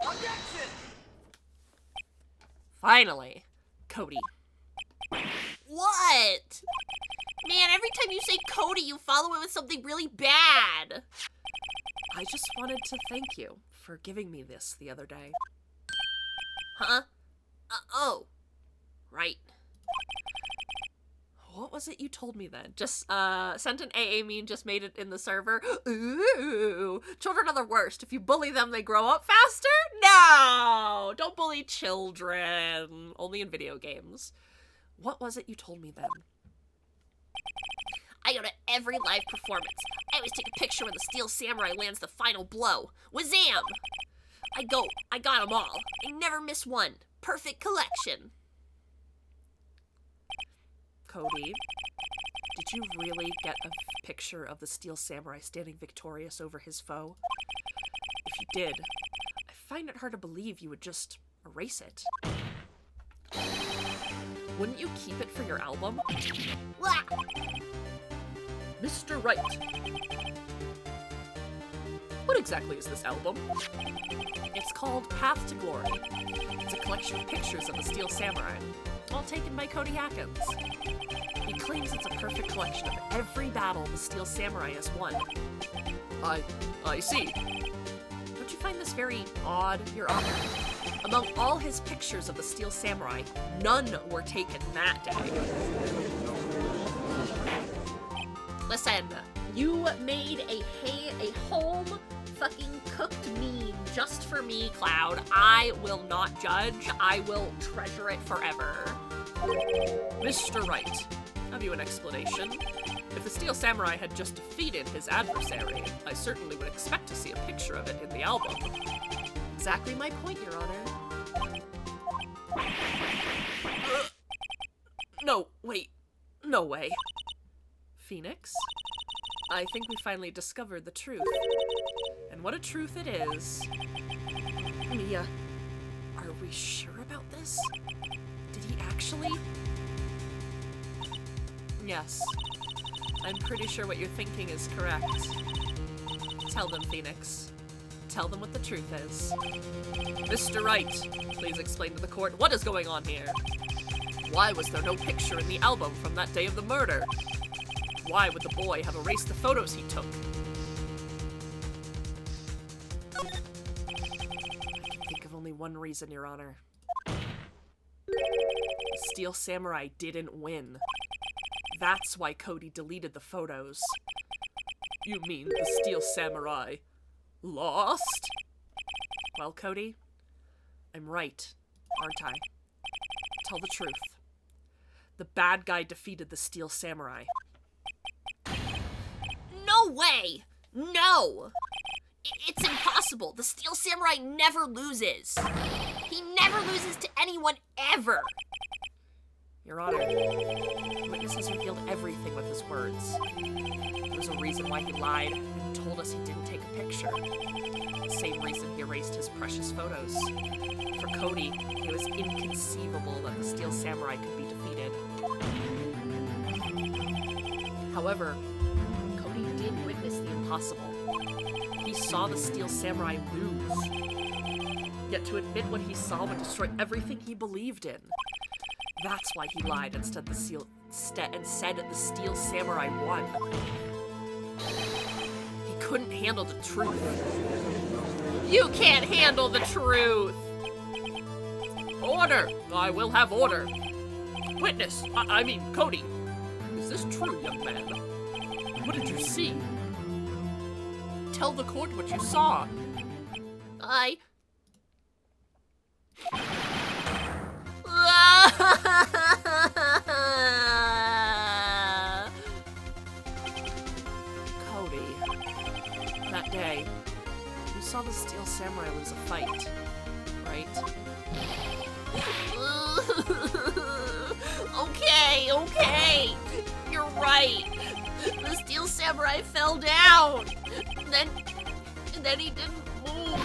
Objection! Finally, Cody. What? Man, every time you say Cody, you follow it with something really bad. I just wanted to thank you for giving me this the other day. Huh? Oh. Right. What was it you told me then? Just, sent an AA meme, just made it in the server. Ooh, children are the worst. If you bully them, they grow up faster? No! Don't bully children. Only in video games. What was it you told me then? I go to every live performance. I always take a picture when the Steel Samurai lands the final blow. Wazam! I got them all. I never miss one. Perfect collection. Cody, did you really get a picture of the Steel Samurai standing victorious over his foe? If you did, I find it hard to believe you would just erase it. Wouldn't you keep it for your album? Wah! Mr. Wright. What exactly is this album? It's called Path to Glory. It's a collection of pictures of the Steel Samurai, all taken by Cody Hackins. He claims it's a perfect collection of every battle the Steel Samurai has won. I see. Don't you find this very odd, Your Honor? Among all his pictures of the Steel Samurai, none were taken that day. Listen, you made a home fucking cooked meme just for me, Cloud. I will not judge. I will treasure it forever. Mr. Wright, have you an explanation? If the Steel Samurai had just defeated his adversary, I certainly would expect to see a picture of it in the album. Exactly my point, Your Honor. No, wait. No way. Phoenix? I think we finally discovered the truth. And what a truth it is. Mia, are we sure about this? Did he actually? Yes. I'm pretty sure what you're thinking is correct. Tell them, Phoenix. Tell them what the truth is. Mr. Wright, please explain to the court what is going on here. Why was there no picture in the album from that day of the murder? Why would the boy have erased the photos he took? I can think of only one reason, Your Honor. The Steel Samurai didn't win. That's why Cody deleted the photos. You mean the Steel Samurai lost? Well, Cody, I'm right, aren't I? Tell the truth. The bad guy defeated the Steel Samurai. No way! No! It's impossible. The Steel Samurai never loses. He never loses to anyone ever. Your Honor, the witness has revealed everything with his words. There's a reason why he lied and told us he didn't take a picture. The same reason he erased his precious photos. For Cody, it was inconceivable that the Steel Samurai could be defeated. However, Cody did witness the impossible. He saw the Steel Samurai lose. Yet to admit what he saw would destroy everything he believed in. That's why he lied and said the Steel Samurai won. He couldn't handle the truth. You can't handle the truth! Order! I will have order. Witness, I mean, Cody. Is this true, young man? What did you see? Tell the court what you saw. Cody, that day, you saw the Steel Samurai lose a fight, right? Okay. You're right. The Steel Samurai fell down. And then he didn't move.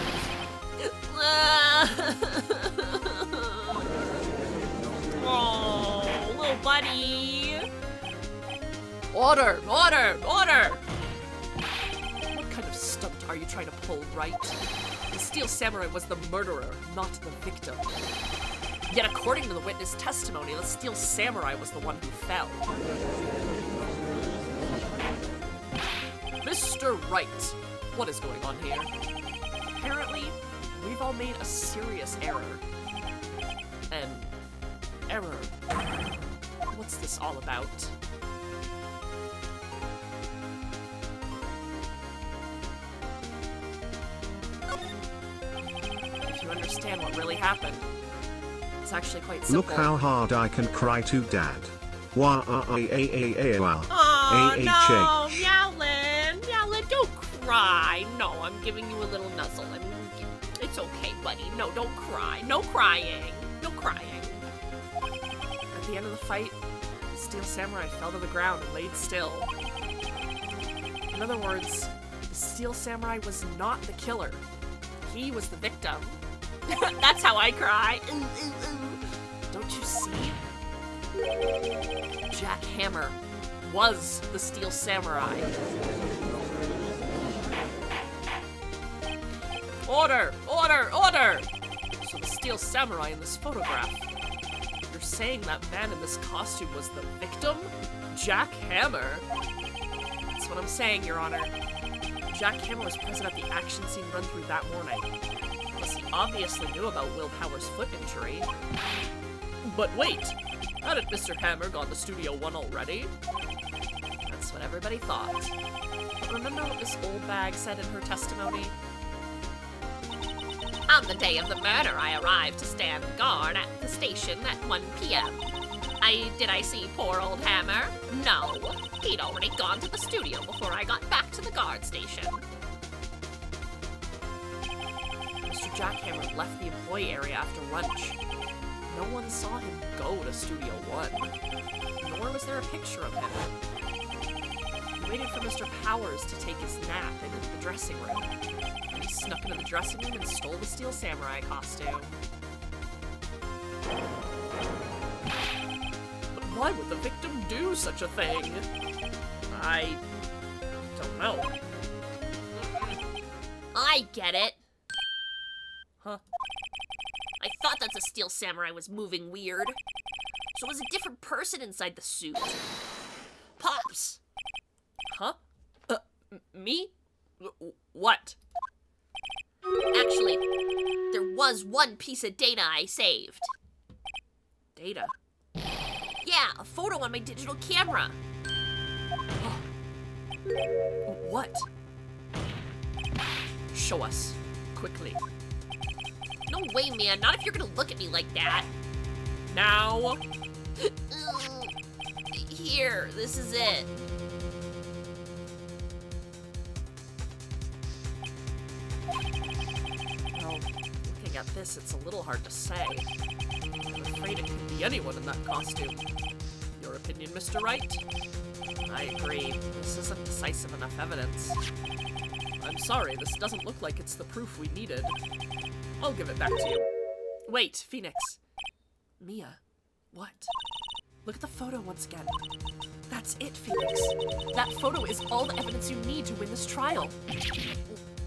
Oh, little buddy. Order! What kind of stunt are you trying to pull, Wright? The Steel Samurai was the murderer, not the victim. Yet according to the witness testimony, the Steel Samurai was the one who fell. Mr. Wright, what is going on here? Apparently, we've all made a serious error. An error. What's this all about? If you understand what really happened, it's actually quite simple. Look how hard I can cry to Dad. Wah Oh, no, Yowlin, don't cry. No, I'm giving you a little nuzzle. I mean, it's okay, buddy. No, don't cry. No crying. At the end of the fight, the Steel Samurai fell to the ground and laid still. In other words, the Steel Samurai was not the killer. He was the victim. That's how I cry. Don't you see? Jack Hammer was the Steel Samurai. Order! So the Steel Samurai in this photograph. You're saying that man in this costume was the victim? Jack Hammer? That's what I'm saying, Your Honor. Jack Hammer was present at the action scene run through that morning. Plus, he obviously knew about Will Power's foot injury. But wait! Hadn't Mr. Hammer gone to Studio 1 already? That's what everybody thought. But remember what Miss Oldbag said in her testimony? On the day of the murder, I arrived to stand guard at the station at 1 p.m. Did I see poor old Hammer? No. He'd already gone to the studio before I got back to the guard station. Mr. Jack Hammer left the employee area after lunch. No one saw him go to Studio 1, nor was there a picture of him. He waited for Mr. Powers to take his nap in the dressing room. He snuck into the dressing room and stole the Steel Samurai costume. But why would the victim do such a thing? I don't know. I get it. Huh? I thought that the Steel Samurai was moving weird. So it was a different person inside the suit. Pops! Huh? Me? What? Actually, there was one piece of data I saved. Data? Yeah, a photo on my digital camera. What? Show us. Quickly. No way, man. Not if you're gonna look at me like that. Now. Here, this is it. Well, looking at this, it's a little hard to say. I'm afraid it could be anyone in that costume. Your opinion, Mr. Wright? I agree. This isn't decisive enough evidence. I'm sorry, this doesn't look like it's the proof we needed. I'll give it back to you. Wait, Phoenix. Mia, what? Look at the photo once again. That's it, Phoenix. That photo is all the evidence you need to win this trial.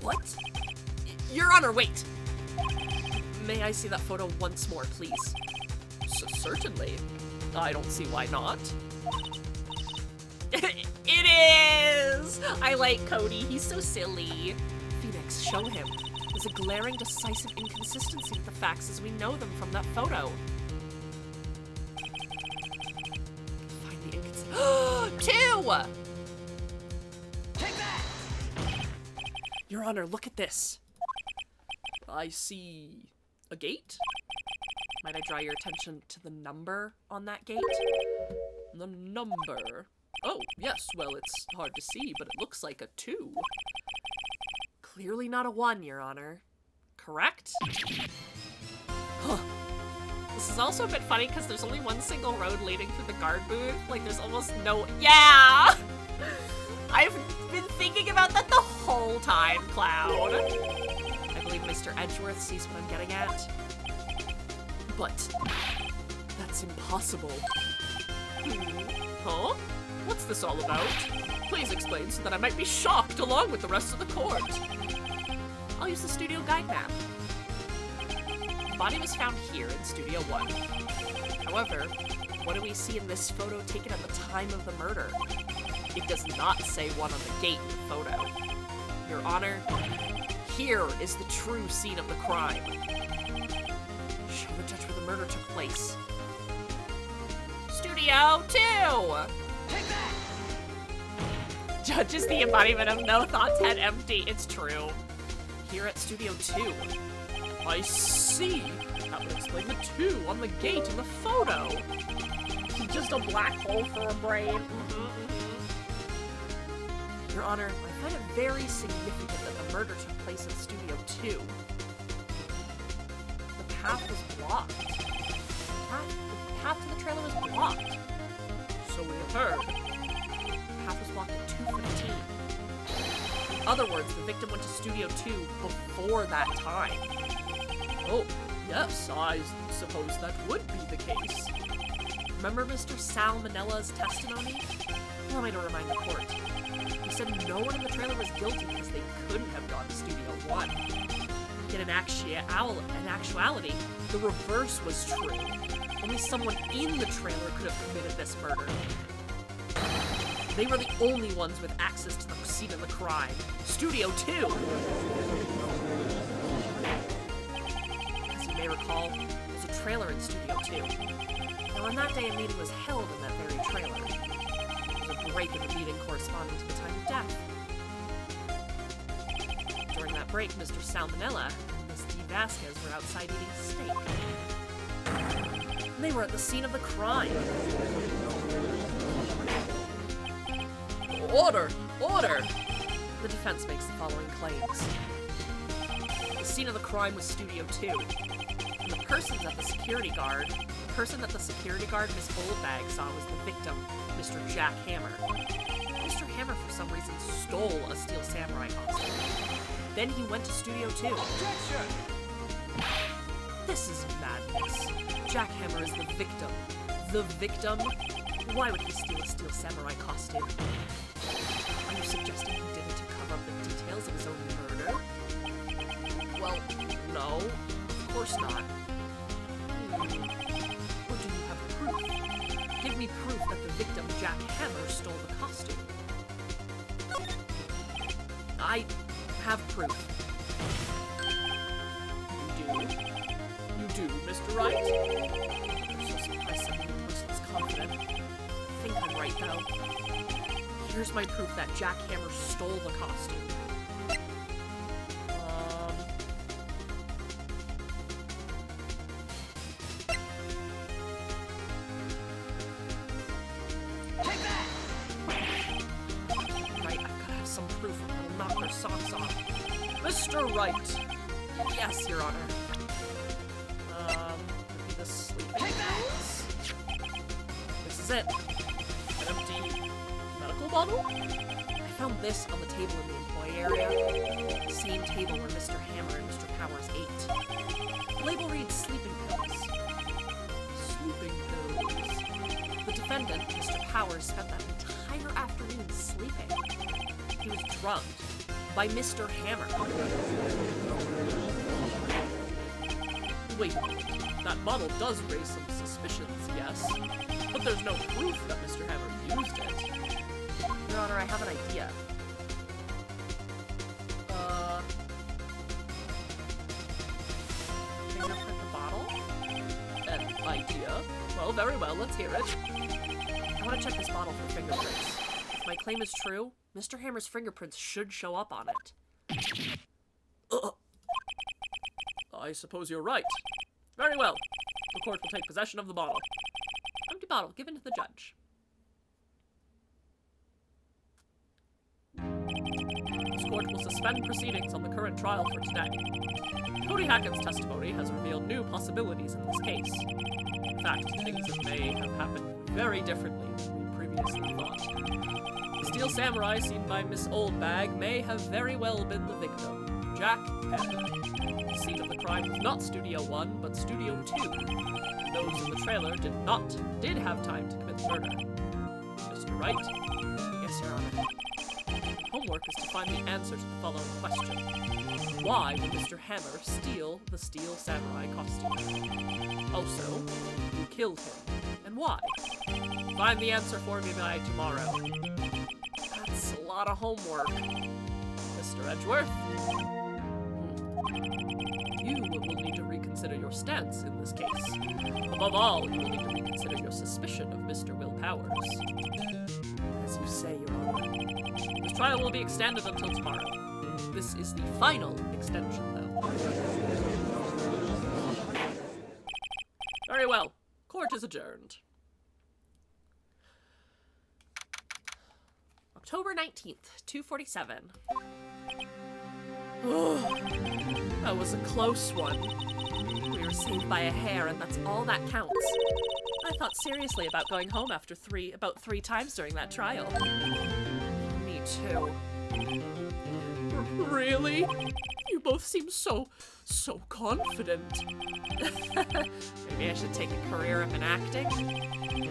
What? Your Honor, wait! May I see that photo once more, please? Certainly. I don't see why not. It is! I like Cody. He's so silly. Phoenix, show him. There's a glaring, decisive inconsistency with the facts as we know them from that photo. Find the inconsistency. 2! Take that! Your Honor, look at this. I see a gate. Might I draw your attention to the number on that gate? The number. Oh, yes, well, it's hard to see, but it looks like a 2. Clearly not a 1, Your Honor. Correct? Huh. This is also a bit funny because there's only one single road leading through the guard booth. Like, there's almost no— Yeah! I've been thinking about that the whole time, Cloud. I believe Mr. Edgeworth sees what I'm getting at. But that's impossible. Huh? What's this all about? Please explain so that I might be shocked along with the rest of the court. I'll use the studio guide map. The body was found here in Studio 1. However, what do we see in this photo taken at the time of the murder? It does not say 1 on the gate in the photo. Your Honor, here is the true scene of the crime. Show the judge where the murder took place. Studio 2! Take that! Judge is the embodiment of no thoughts, head empty. It's true. Here at Studio 2. I see. That would explain the 2 on the gate in the photo. Just a black hole for a brain. Your Honor, I find it very significant that the murder took place in Studio 2. The path was blocked. The path to the trailer was blocked. So we have heard. The path was blocked at 2:15. In other words, the victim went to Studio 2 before that time. Oh, yes, I suppose that would be the case. Remember Mr. Salmonella's testimony? Allow me to remind the court. He said no one in the trailer was guilty because they couldn't have gone to Studio 1. Yet in actuality, the reverse was true. Only someone in the trailer could have committed this murder. They were the only ones with access to the scene of the crime. Studio 2! As you may recall, there's a trailer in Studio 2. Now on that day, a meeting was held in that very trailer. There was a break in the meeting corresponding to the time of death. During that break, Mr. Salmonella and Miss D. Vasquez were outside eating steak. And they were at the scene of the crime. Order! Order! The defense makes the following claims. The scene of the crime was Studio 2. And the person that the security guard Miss Oldbag saw was the victim, Mr. Jack Hammer. Mr. Hammer, for some reason, stole a Steel Samurai costume. Then he went to Studio 2. Objection! This is madness. Jack Hammer is the victim. The victim? Why would he steal a Steel Samurai costume? Are you suggesting he did it to cover up the details of his own murder? Well, no. Of course not. Or do you have proof? Give me proof that the victim, Jack Hammer, stole the costume. I have proof. You do? You do, Mr. Wright? I'm so surprised some of the person's confident. I think I'm right, though. Here's my proof that Jack Hammer stole the costume. Take that! Right, I've gotta have some proof or I'll knock her socks off. Mr. Wright! Yes, Your Honor. Would be the sleeping pills. This is it. An empty medical bottle? I found this on the table in the employee area. The same table where Mr. Hammer and Mr. Powers ate. The label reads sleeping pills. Sleeping pills. The defendant, Mr. Powers, spent that entire afternoon sleeping. He was drugged by Mr. Hammer. Wait a minute. That bottle does raise some suspicions, yes, but there's no proof that Mr. Hammer used it. Your Honor, I have an idea. Fingerprint the bottle? An idea? Well, very well, let's hear it. I want to check this bottle for fingerprints. If my claim is true, Mr. Hammer's fingerprints should show up on it. I suppose you're right. Very well. The court will take possession of the bottle. Empty bottle given to the judge. This court will suspend proceedings on the current trial for today. Cody Hackett's testimony has revealed new possibilities in this case. In fact, things may have happened very differently than we previously thought. The Steel Samurai seen by Miss Oldbag may have very well been the victim, Jack Hammer. The scene of the crime was not Studio 1, but Studio 2. Those in the trailer did have time to commit the murder. Mr. Wright? Yes, Your Honor. Homework is to find the answer to the following question. Why did Mr. Hammer steal the Steel Samurai costume? Also, who killed him, and why? Find the answer for me by tomorrow. That's a lot of homework. Mr. Edgeworth? You will need to reconsider your stance in this case. Above all, you will need to reconsider your suspicion of Mr. Will Powers. As you say, Your Honor. This trial will be extended until tomorrow. This is the final extension, though. Very well. Court is adjourned. October 19th, 2:47. That was a close one. We were saved by a hair, and that's all that counts. I thought seriously about going home after about three times during that trial. Me too. Really? You both seem so confident. Maybe I should take a career up in acting.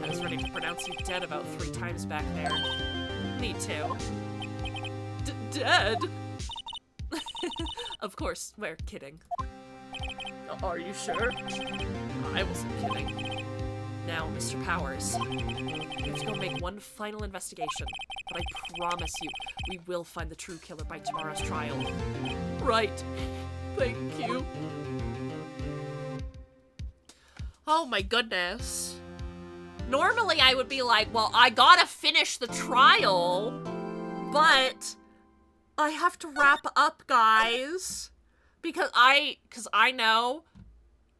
I was ready to pronounce you dead about 3 times back there. Me too. Dead? Of course, we're kidding. Are you sure? I wasn't kidding. Now, Mr. Powers, we have to go make one final investigation, but I promise you, we will find the true killer by tomorrow's trial. Right. Thank you. Oh my goodness. Normally I would be like, well, I gotta finish the trial, but I have to wrap up, guys, because I know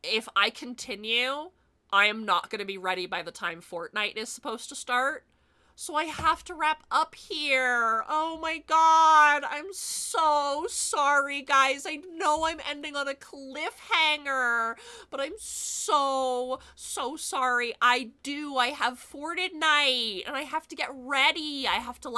if I continue, I am not going to be ready by the time Fortnite is supposed to start. So I have to wrap up here. Oh my god. I'm so sorry, guys. I know I'm ending on a cliffhanger, but I'm so sorry. I have Fortnite, and I have to get ready. I have to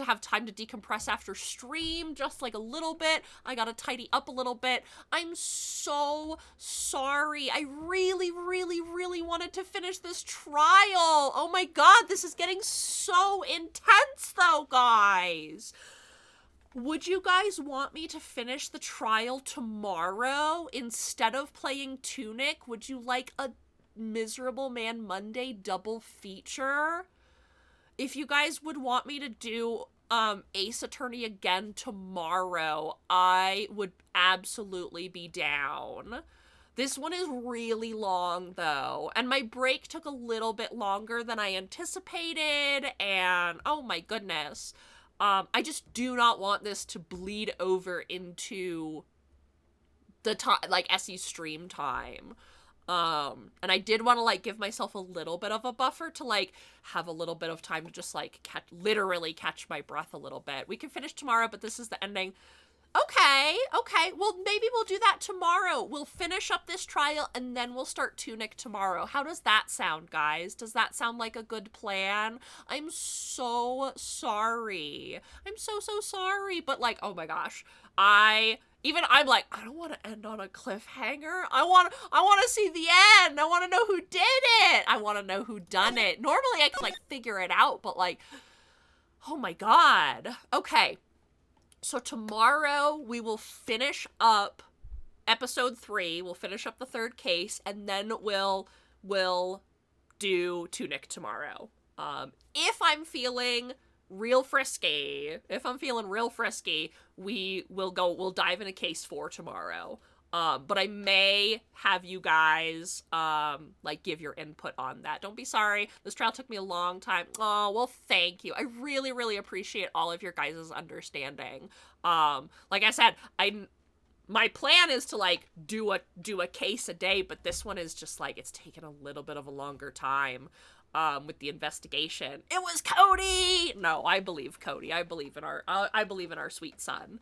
have time to decompress after stream, just like a little bit. I gotta tidy up a little bit. I'm so sorry. I really wanted to finish this trial. Oh my god, this is getting so intense though, guys. Would you guys want me to finish the trial tomorrow instead of playing Tunic? Would you like a Miserable Man Monday double feature? If you guys would want me to do Ace Attorney again tomorrow, I would absolutely be down. This one is really long, though, and my break took a little bit longer than I anticipated, and oh my goodness. I just do not want this to bleed over into the time, like, SE stream time. And I did want to, like, give myself a little bit of a buffer to, like, have a little bit of time to just, like, literally catch my breath a little bit. We can finish tomorrow, but this is the ending. Okay, well, maybe we'll do that tomorrow. We'll finish up this trial, and then we'll start Tunic tomorrow. How does that sound, guys? Does that sound like a good plan? I'm so sorry. I'm so sorry. But, like, oh my gosh. I'm like, I don't want to end on a cliffhanger. I want to see the end. I want to know who did it. I want to know who done it. Normally, I can, like, figure it out, but, like, oh my god. Okay. So tomorrow we will finish up episode 3. We'll finish up the 3rd case, and then we'll do Tunic tomorrow. If I'm feeling real frisky, we'll dive into case 4 tomorrow. But I may have you guys, like, give your input on that. Don't be sorry. This trial took me a long time. Oh, well, thank you. I really, really appreciate all of your guys' understanding. Like I said, my plan is to, like, do a case a day, but this one is just, like, it's taken a little bit of a longer time, with the investigation. It was Cody! No, I believe Cody. I believe in our sweet son.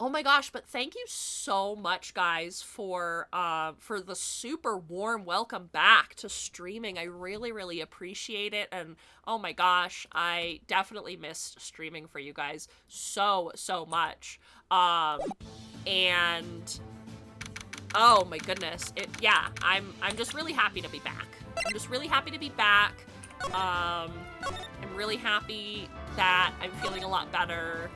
Oh my gosh, but thank you so much, guys, for the super warm welcome back to streaming. I really, really appreciate it, and oh my gosh, I definitely missed streaming for you guys so much. And oh my goodness, I'm just really happy to be back. I'm really happy that I'm feeling a lot better.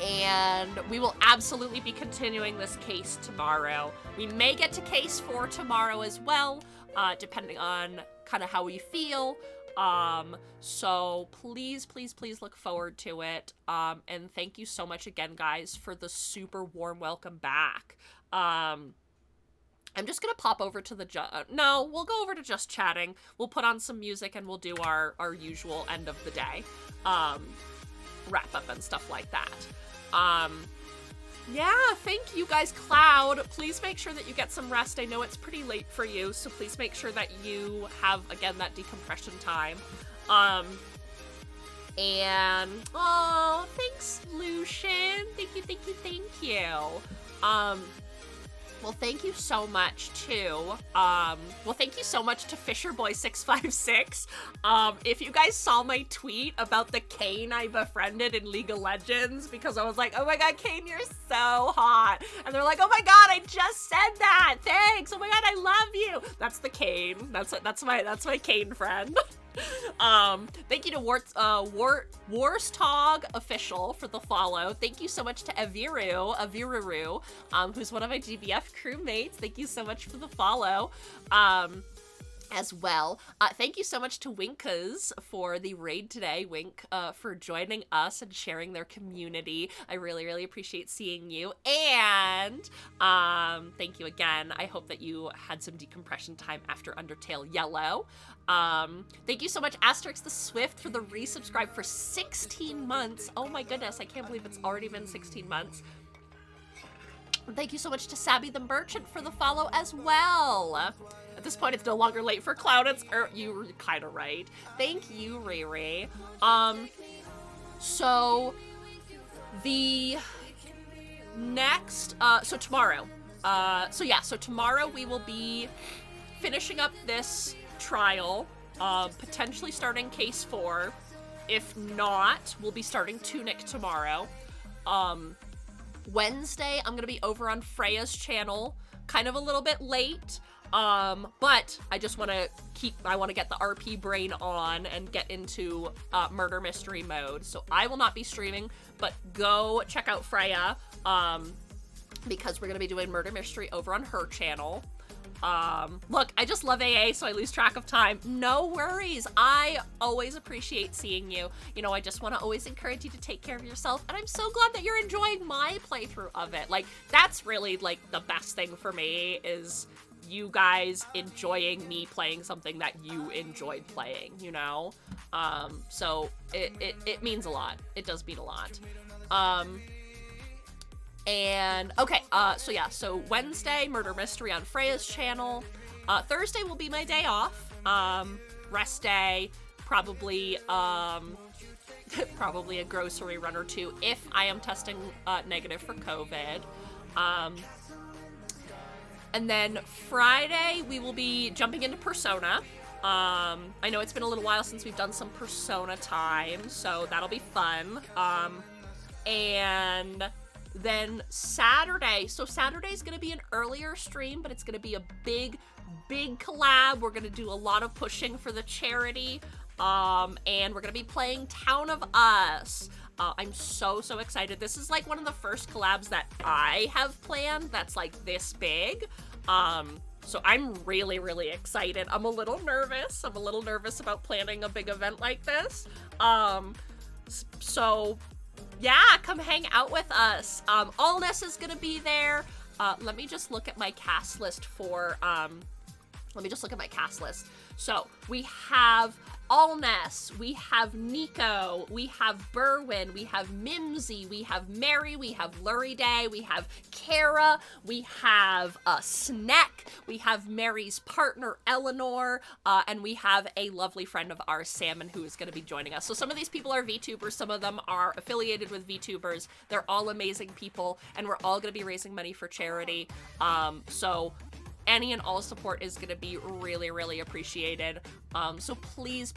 And we will absolutely be continuing this case tomorrow. We may get to case 4 tomorrow as well, depending on kind of how we feel. So please look forward to it. And thank you so much again, guys, for the super warm welcome back. I'm just gonna pop over to we'll go over to Just Chatting. We'll put on some music and we'll do our usual end of the day, wrap up and stuff like that. Yeah, thank you guys. Cloud, please make sure that you get some rest. I know it's pretty late for you, so please make sure that you have, again, that decompression time. And, oh, thanks, Lucian. Thank you. Well, thank you so much, too. Thank you so much to FisherBoy656. If you guys saw my tweet about the Kane I befriended in League of Legends, because I was like, oh my god, Kane, you're so hot. And they're like, oh my god, I just said that. Thanks. Oh my god, I love you. That's the Kane. That's my Kane friend. Thank you to Warstog Official for the follow. Thank you so much to Aviruru, who's one of my GBF crewmates. Thank you so much for the follow. As well. Thank you so much to Winkas for the raid today. Wink, for joining us and sharing their community. I really, really appreciate seeing you. And thank you again. I hope that you had some decompression time after Undertale Yellow. Thank you so much, Asterix the Swift, for the resubscribe for 16 months. Oh my goodness, I can't believe it's already been 16 months. Thank you so much to Sabby the Merchant for the follow as well. At this point, it's no longer late for Cloud. You were kind of right. Thank you, Ray. So the next, so tomorrow. So tomorrow we will be finishing up this trial, potentially starting case 4. If not, we'll be starting Tunic tomorrow. Wednesday, I'm gonna be over on Freya's channel, kind of a little bit late. But I just want to get the RP brain on and get into murder mystery mode. So I will not be streaming, but go check out Freya, because we're going to be doing murder mystery over on her channel. Look, I just love AA, so I lose track of time. No worries. I always appreciate seeing you. You know, I just want to always encourage you to take care of yourself, and I'm so glad that you're enjoying my playthrough of it. Like, that's really, like, the best thing for me is you guys enjoying me playing something that you enjoyed playing, you know? So it means a lot. It does mean a lot. And, okay, so Wednesday, Murder Mystery on Freya's channel. Thursday will be my day off. Rest day, probably a grocery run or two if I am testing negative for COVID. And then Friday, we will be jumping into Persona. I know it's been a little while since we've done some Persona time, so that'll be fun. And then Saturday, so Saturday's gonna be an earlier stream, but it's gonna be a big collab. We're gonna do a lot of pushing for the charity, and we're gonna be playing Town of Us. I'm so excited. This is like one of the first collabs that I have planned that's like this big. So I'm really excited. I'm a little nervous. I'm a little nervous about planning a big event like this. So yeah, come hang out with us. Allness is gonna be there. Let me just look at my cast list for, So we have Allness, we have Nico, we have Berwin, we have Mimsy, we have Mary, we have Lurie Day, we have Kara, we have Snack, we have Mary's partner Eleanor, and we have a lovely friend of ours, Salmon, who is going to be joining us. So some of these people are VTubers, some of them are affiliated with VTubers. They're all amazing people, and we're all going to be raising money for charity. So any and all support is going to be really appreciated. So please,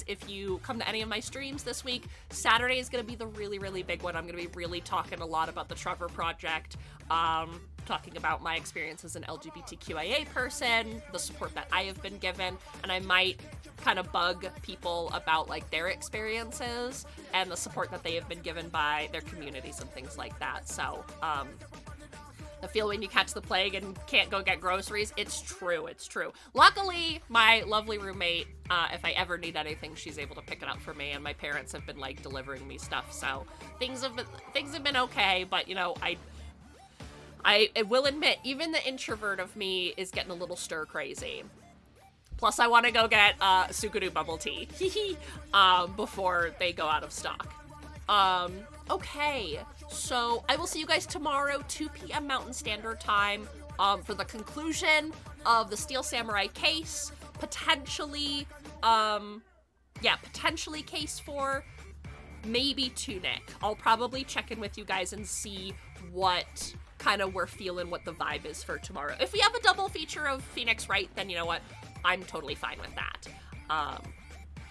if you come to any of my streams this week, Saturday is going to be the really big one. I'm going to be really talking a lot about the Trevor Project, talking about my experience as an LGBTQIA person, the support that I have been given, and I might kind of bug people about like their experiences and the support that they have been given by their communities and things like that. So, the feel when you catch the plague and can't go get groceries, it's true. Luckily, my lovely roommate, if I ever need anything, she's able to pick it up for me, and my parents have been like delivering me stuff, so things have been okay, but you know, I will admit, even the introvert of me is getting a little stir crazy. Plus, I want to go get Sukuru bubble tea before they go out of stock. Okay, so I will see you guys tomorrow, 2 p.m. Mountain Standard Time, for the conclusion of the Steel Samurai case, potentially case 4, maybe Tunic. I'll probably check in with you guys and see what kind of we're feeling, what the vibe is for tomorrow. If we have a double feature of Phoenix Wright, then you know what? I'm totally fine with that.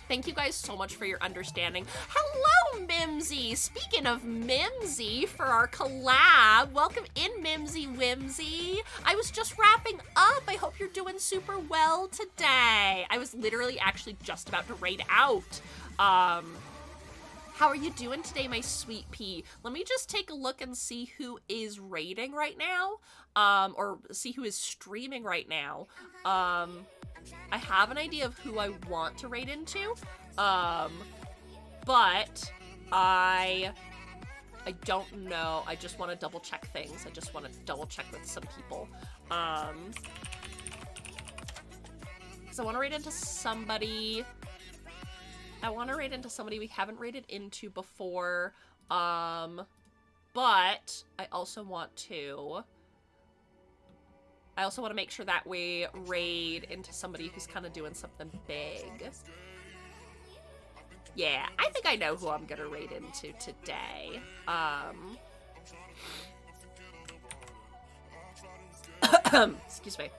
Thank you guys so much for your understanding. Hello, Mimsy! Speaking of Mimsy, for our collab, welcome in, Mimsy Whimsy. I was just wrapping up. I hope you're doing super well today. I was literally actually just about to raid out. How are you doing today, my sweet pea? Let me just take a look and see who is raiding right now, or see who is streaming right now. I have an idea of who I want to raid into, but I don't know. I just want to double check things. I just want to double check with some people. Because I want to raid into somebody. I want to raid into somebody we haven't raided into before. But I also want to make sure that we raid into somebody who's kind of doing something big. Yeah, I think I know who I'm gonna raid into today. Excuse me.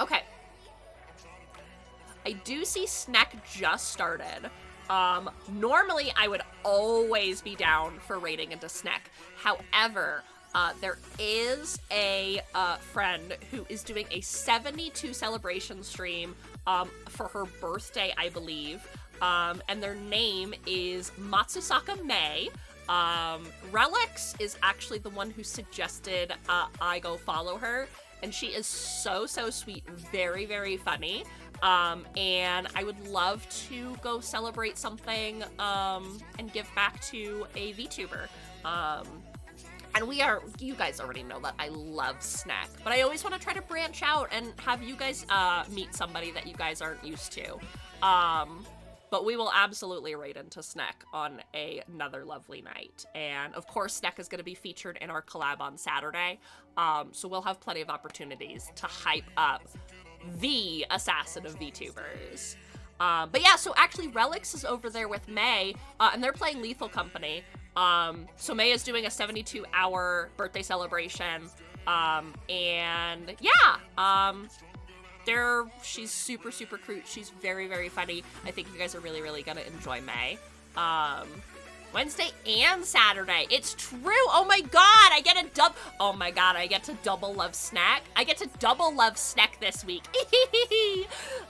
Okay. I do see Snack just started. Normally I would always be down for raiding into Snack. However, there is a friend who is doing a 72 celebration stream for her birthday, I believe. And their name is Matsusaka May. Relics is actually the one who suggested I go follow her, and she is so sweet, very, very funny. And I would love to go celebrate something and give back to a VTuber. And you guys already know that I love Snack, but I always want to try to branch out and have you guys meet somebody that you guys aren't used to. But we will absolutely raid into Snack on another lovely night. And of course, Snack is going to be featured in our collab on Saturday. So we'll have plenty of opportunities to hype up the assassin of VTubers. But yeah, so actually Relics is over there with May, and they're playing Lethal Company. So May is doing a 72-hour birthday celebration. And yeah, she's super cute. She's very funny. I think you guys are really gonna enjoy May. Wednesday and Saturday. It's true. Oh my god, I get to double love Snack. I get to double love Snack this week.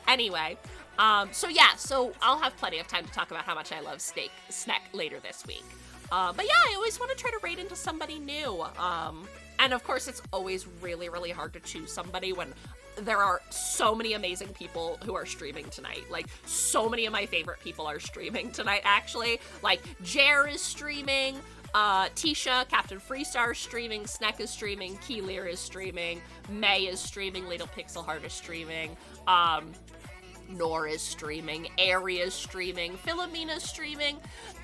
Anyway, so I'll have plenty of time to talk about how much I love Snack later this week. But yeah, I always want to try to raid into somebody new. And of course, it's always really hard to choose somebody when there are so many amazing people who are streaming tonight. Like, so many of my favorite people are streaming tonight, actually. Like, Jer is streaming, Tisha, Captain Freestar is streaming, Sneck is streaming, Keelir is streaming, May is streaming, Little Pixel Heart is streaming, Nor is streaming, Ari is streaming, Philomena is streaming.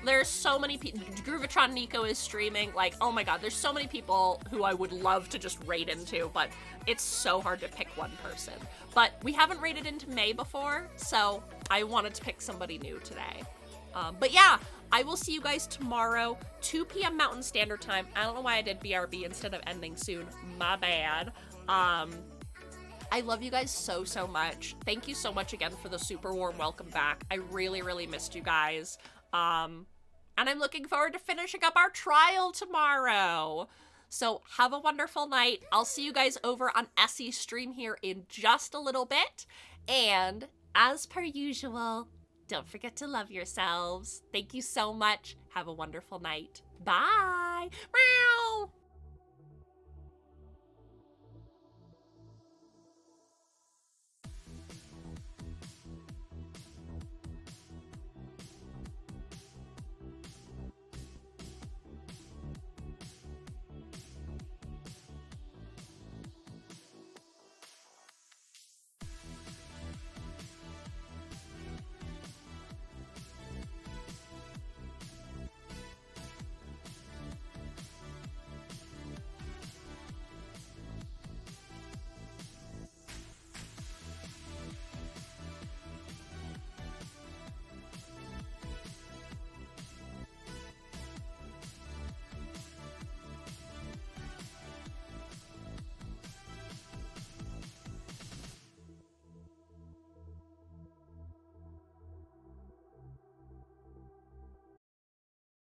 There's so many people. Groovatron Nico is streaming. Like, oh my god, there's so many people who I would love to just raid into, but it's so hard to pick one person. But we haven't raided into May before, so I wanted to pick somebody new today. But yeah, I will see you guys tomorrow, 2 p.m. Mountain Standard Time. I don't know why I did BRB instead of ending soon. My bad. I love you guys so much. Thank you so much again for the super warm welcome back. I really missed you guys. And I'm looking forward to finishing up our trial tomorrow. So have a wonderful night. I'll see you guys over on Essie's stream here in just a little bit. And as per usual, don't forget to love yourselves. Thank you so much. Have a wonderful night. Bye. Meow.